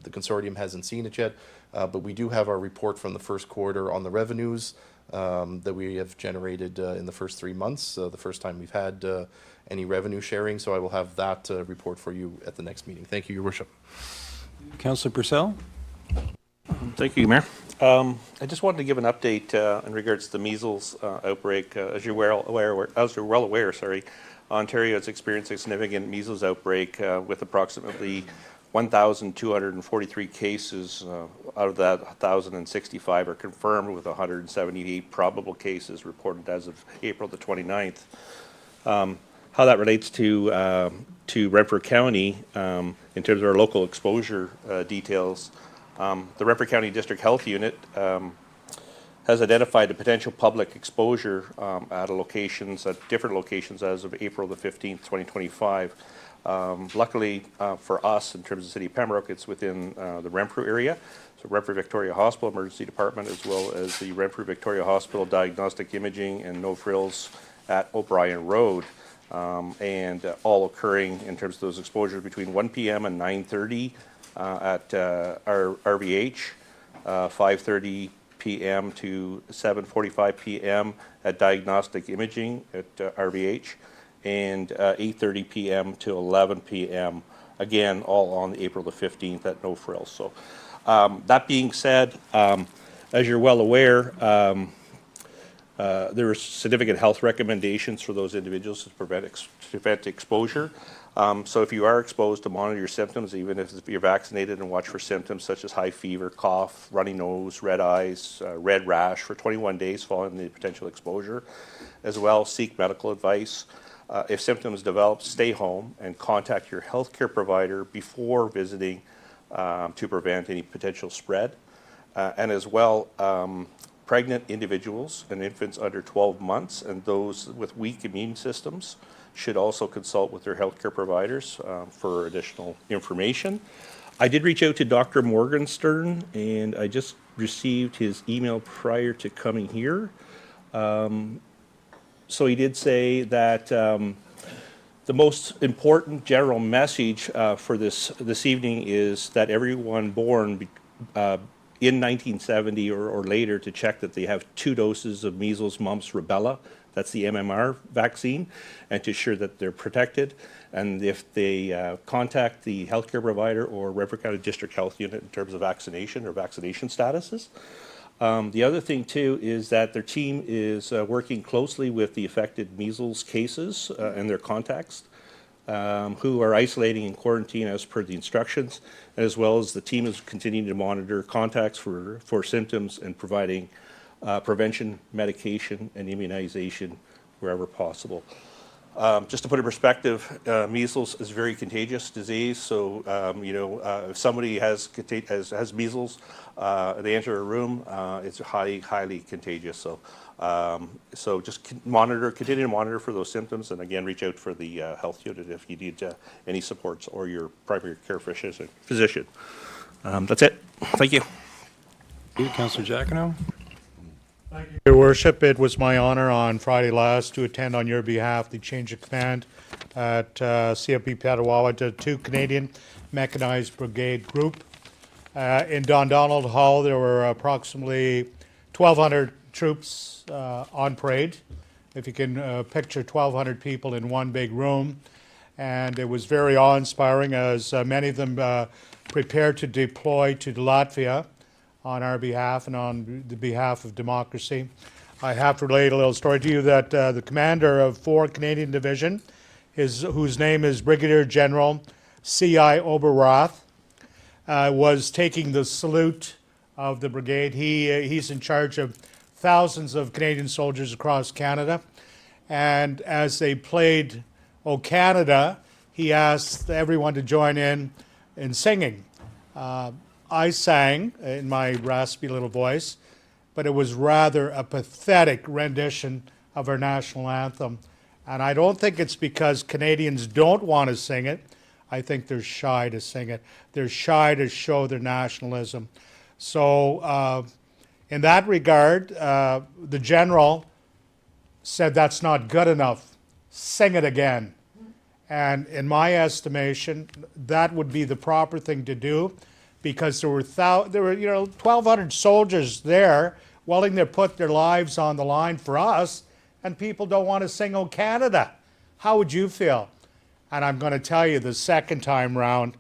consortium hasn't seen it yet, but we do have our report from the first quarter on the revenues that we have generated in the first 3 months, the first time we've had any revenue sharing. So I will have that report for you at the next meeting. Thank you, Your Worship. Councillor Purcell? Thank you, Mayor. I just wanted to give an update in regards to the measles outbreak. As you're well aware, Ontario is experiencing a significant measles outbreak with approximately 1,243 cases. Out of that, 1,065 are confirmed, with 178 probable cases reported as of April the 29th. How that relates to Renfrew County in terms of our local exposure details. The Renfrew County District Health Unit has identified a potential public exposure at different locations as of April the 15th, 2025. Luckily for us, in terms of the City of Pembroke, it's within the Renfrew area. So Renfrew Victoria Hospital Emergency Department, as well as the Renfrew Victoria Hospital Diagnostic Imaging and No Frills at O'Brien Road. And all occurring in terms of those exposures between 1 p.m. and 9:30 at our RVH, 5:30 p.m. to 7:45 p.m. at Diagnostic Imaging at RVH, and 8:30 p.m. to 11 p.m. Again, all on April the 15th at No Frills. So that being said, as you're well aware, there are significant health recommendations for those individuals to prevent exposure. So if you are exposed, to monitor your symptoms, even if you're vaccinated, and watch for symptoms such as high fever, cough, runny nose, red eyes, red rash for 21 days following the potential exposure. As well, seek medical advice. If symptoms develop, stay home and contact your healthcare provider before visiting to prevent any potential spread. And as well, pregnant individuals and infants under 12 months and those with weak immune systems should also consult with their healthcare providers for additional information. I did reach out to Dr. Morgenstern, and I just received his email prior to coming here. So he did say that the most important general message for this evening is that everyone born in 1970 or later to check that they have 2 doses of measles, mumps, rubella. That's the MMR vaccine, and to ensure that they're protected. And if they contact the healthcare provider or Renfrew County District Health Unit in terms of vaccination or vaccination statuses. The other thing too is that their team is working closely with the affected measles cases and their contacts, who are isolating and quarantine as per the instructions, as well as the team is continuing to monitor contacts for symptoms and providing prevention, medication, and immunization wherever possible. Just to put it in perspective, measles is a very contagious disease. So, if somebody has measles, they enter a room, it's highly contagious. So, just continue to monitor for those symptoms, and again, reach out for the health unit if you need any supports or your primary care physician. That's it. Thank you. Councillor Jacquinot? Thank you, Your Worship. It was my honor on Friday last to attend on your behalf the change of command at CFB Petawawa to 2 Canadian Mechanized Brigade Group. In Dundonald Hall, there were approximately 1,200 troops on parade. If you can picture 1,200 people in one big room. And it was very awe-inspiring as many of them prepared to deploy to Latvia on our behalf and on the behalf of democracy. I have to relate a little story to you that the commander of 4 Canadian Division, whose name is Brigadier General C.I. Oberroth, was taking the salute of the brigade. He's in charge of thousands of Canadian soldiers across Canada. And as they played O Canada, he asked everyone to join in singing. I sang in my raspy little voice, but it was rather a pathetic rendition of our national anthem. And I don't think it's because Canadians don't want to sing it. I think they're shy to sing it. They're shy to show their nationalism. So in that regard, the general said, "That's not good enough. Sing it again." And in my estimation, that would be the proper thing to do, because there were 1,200 soldiers there willing to put their lives on the line for us, and people don't want to sing "O Canada." How would you feel? And I'm going to tell you, the second time round,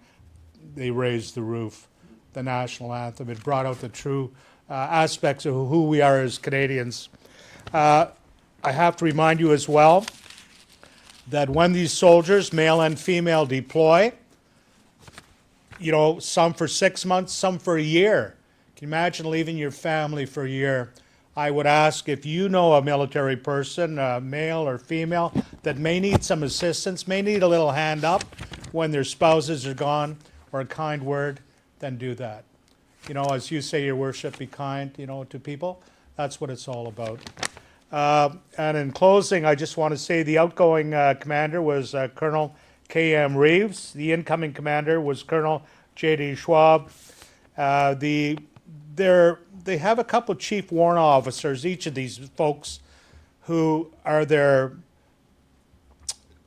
they raised the roof, the national anthem. It brought out the true aspects of who we are as Canadians. I have to remind you as well that when these soldiers, male and female, deploy, you know, some for 6 months, some for a year. Can you imagine leaving your family for a year? I would ask if you know a military person, male or female, that may need some assistance, may need a little hand up when their spouses are gone, or a kind word, then do that. You know, as you say, Your Worship, be kind, you know, to people. That's what it's all about. And in closing, I just want to say the outgoing commander was Colonel K.M. Reeves. The incoming commander was Colonel J.D. Schwab. They have a couple of chief warrant officers, each of these folks, who are their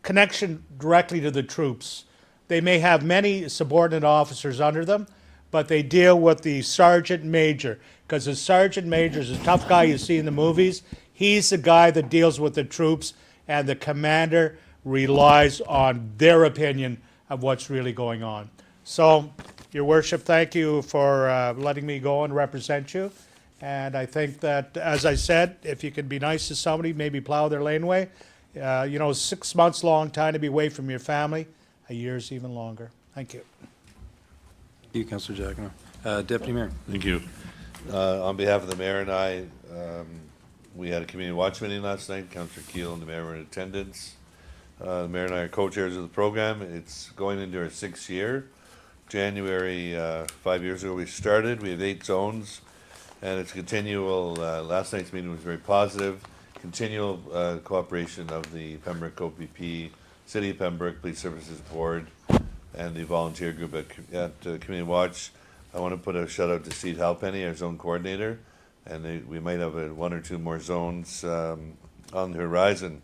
connection directly to the troops. They may have many subordinate officers under them, but they deal with the sergeant major, because the sergeant major is a tough guy you see in the movies. He's the guy that deals with the troops, and the commander relies on their opinion of what's really going on. So, Your Worship, thank you for letting me go and represent you. And I think that, as I said, if you can be nice to somebody, maybe plow their laneway. You know, 6 months, long time to be away from your family. A year's even longer. Thank you. Thank you, Councillor Giacomo. Deputy Mayor. Thank you. On behalf of the mayor and I, we had a community watch meeting last night. Councillor Keel and the mayor were in attendance. The mayor and I are co-chairs of the program. It's going into our 6th year. January, 5 years ago we started. We have 8 zones, and it's continual. Last night's meeting was very positive. Continual cooperation of the Pembroke OPP, City of Pembroke Police Services Board, and the volunteer group at Community Watch. I want to put a shout out to Steve Halpenny, our zone coordinator, and we might have 1 or 2 more zones on the horizon.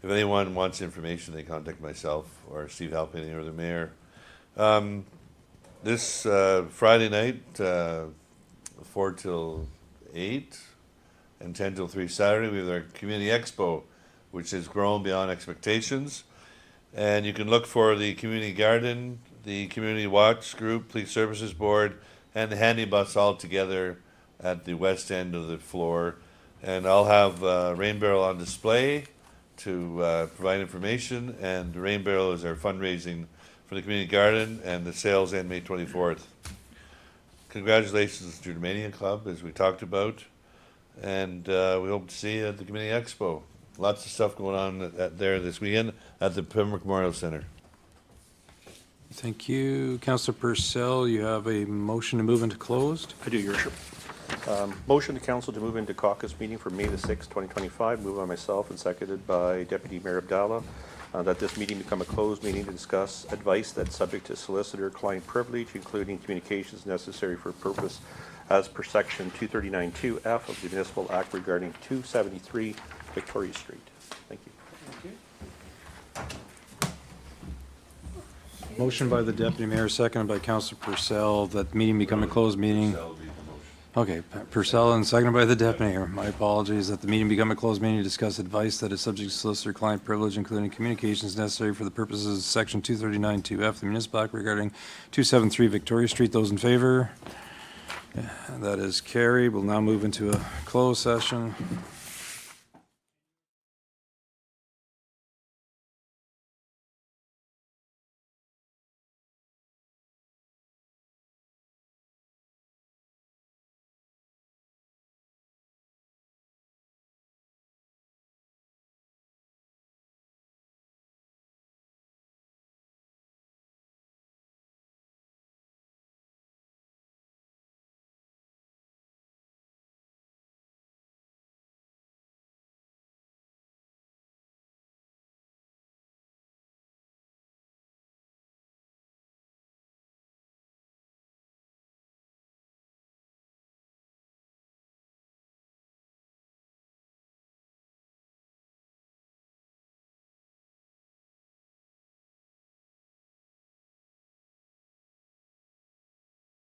If anyone wants information, they contact myself or Steve Halpenny or the mayor. This Friday night, 4 till 8 and 10 till 3 Saturday, we have our Community Expo, which has grown beyond expectations. And you can look for the Community Garden, the Community Watch Group, Police Services Board, and the Handy Bus all together at the west end of the floor. And I'll have Rain Barrel on display to provide information, and the Rain Barrel is our fundraising for the Community Garden, and the sales end May 24th. Congratulations to the Germania Club, as we talked about, and we hope to see you at the Community Expo. Lots of stuff going on there this weekend at the Pembroke Memorial Centre. Thank you. Councillor Purcell, you have a motion to move into closed? I do, Your Worship. Motion to council to move into caucus meeting for May the 6th, 2025, moved by myself and seconded by Deputy Mayor Abdallah, that this meeting become a closed meeting to discuss advice that's subject to solicitor-client privilege, including communications necessary for purpose as per section 239(2)(f) of the Municipal Act regarding 273 Victoria Street. Thank you. Motion by the Deputy Mayor, seconded by Councillor Purcell, that the meeting become a closed meeting. Okay, Purcell and seconded by the Deputy Mayor. My apologies, that the meeting become a closed meeting to discuss advice that is subject to solicitor-client privilege, including communications necessary for the purposes of section 239(2)(f) of the Municipal Act regarding 273 Victoria Street. Those in favor? That is carried. We'll now move into a closed session.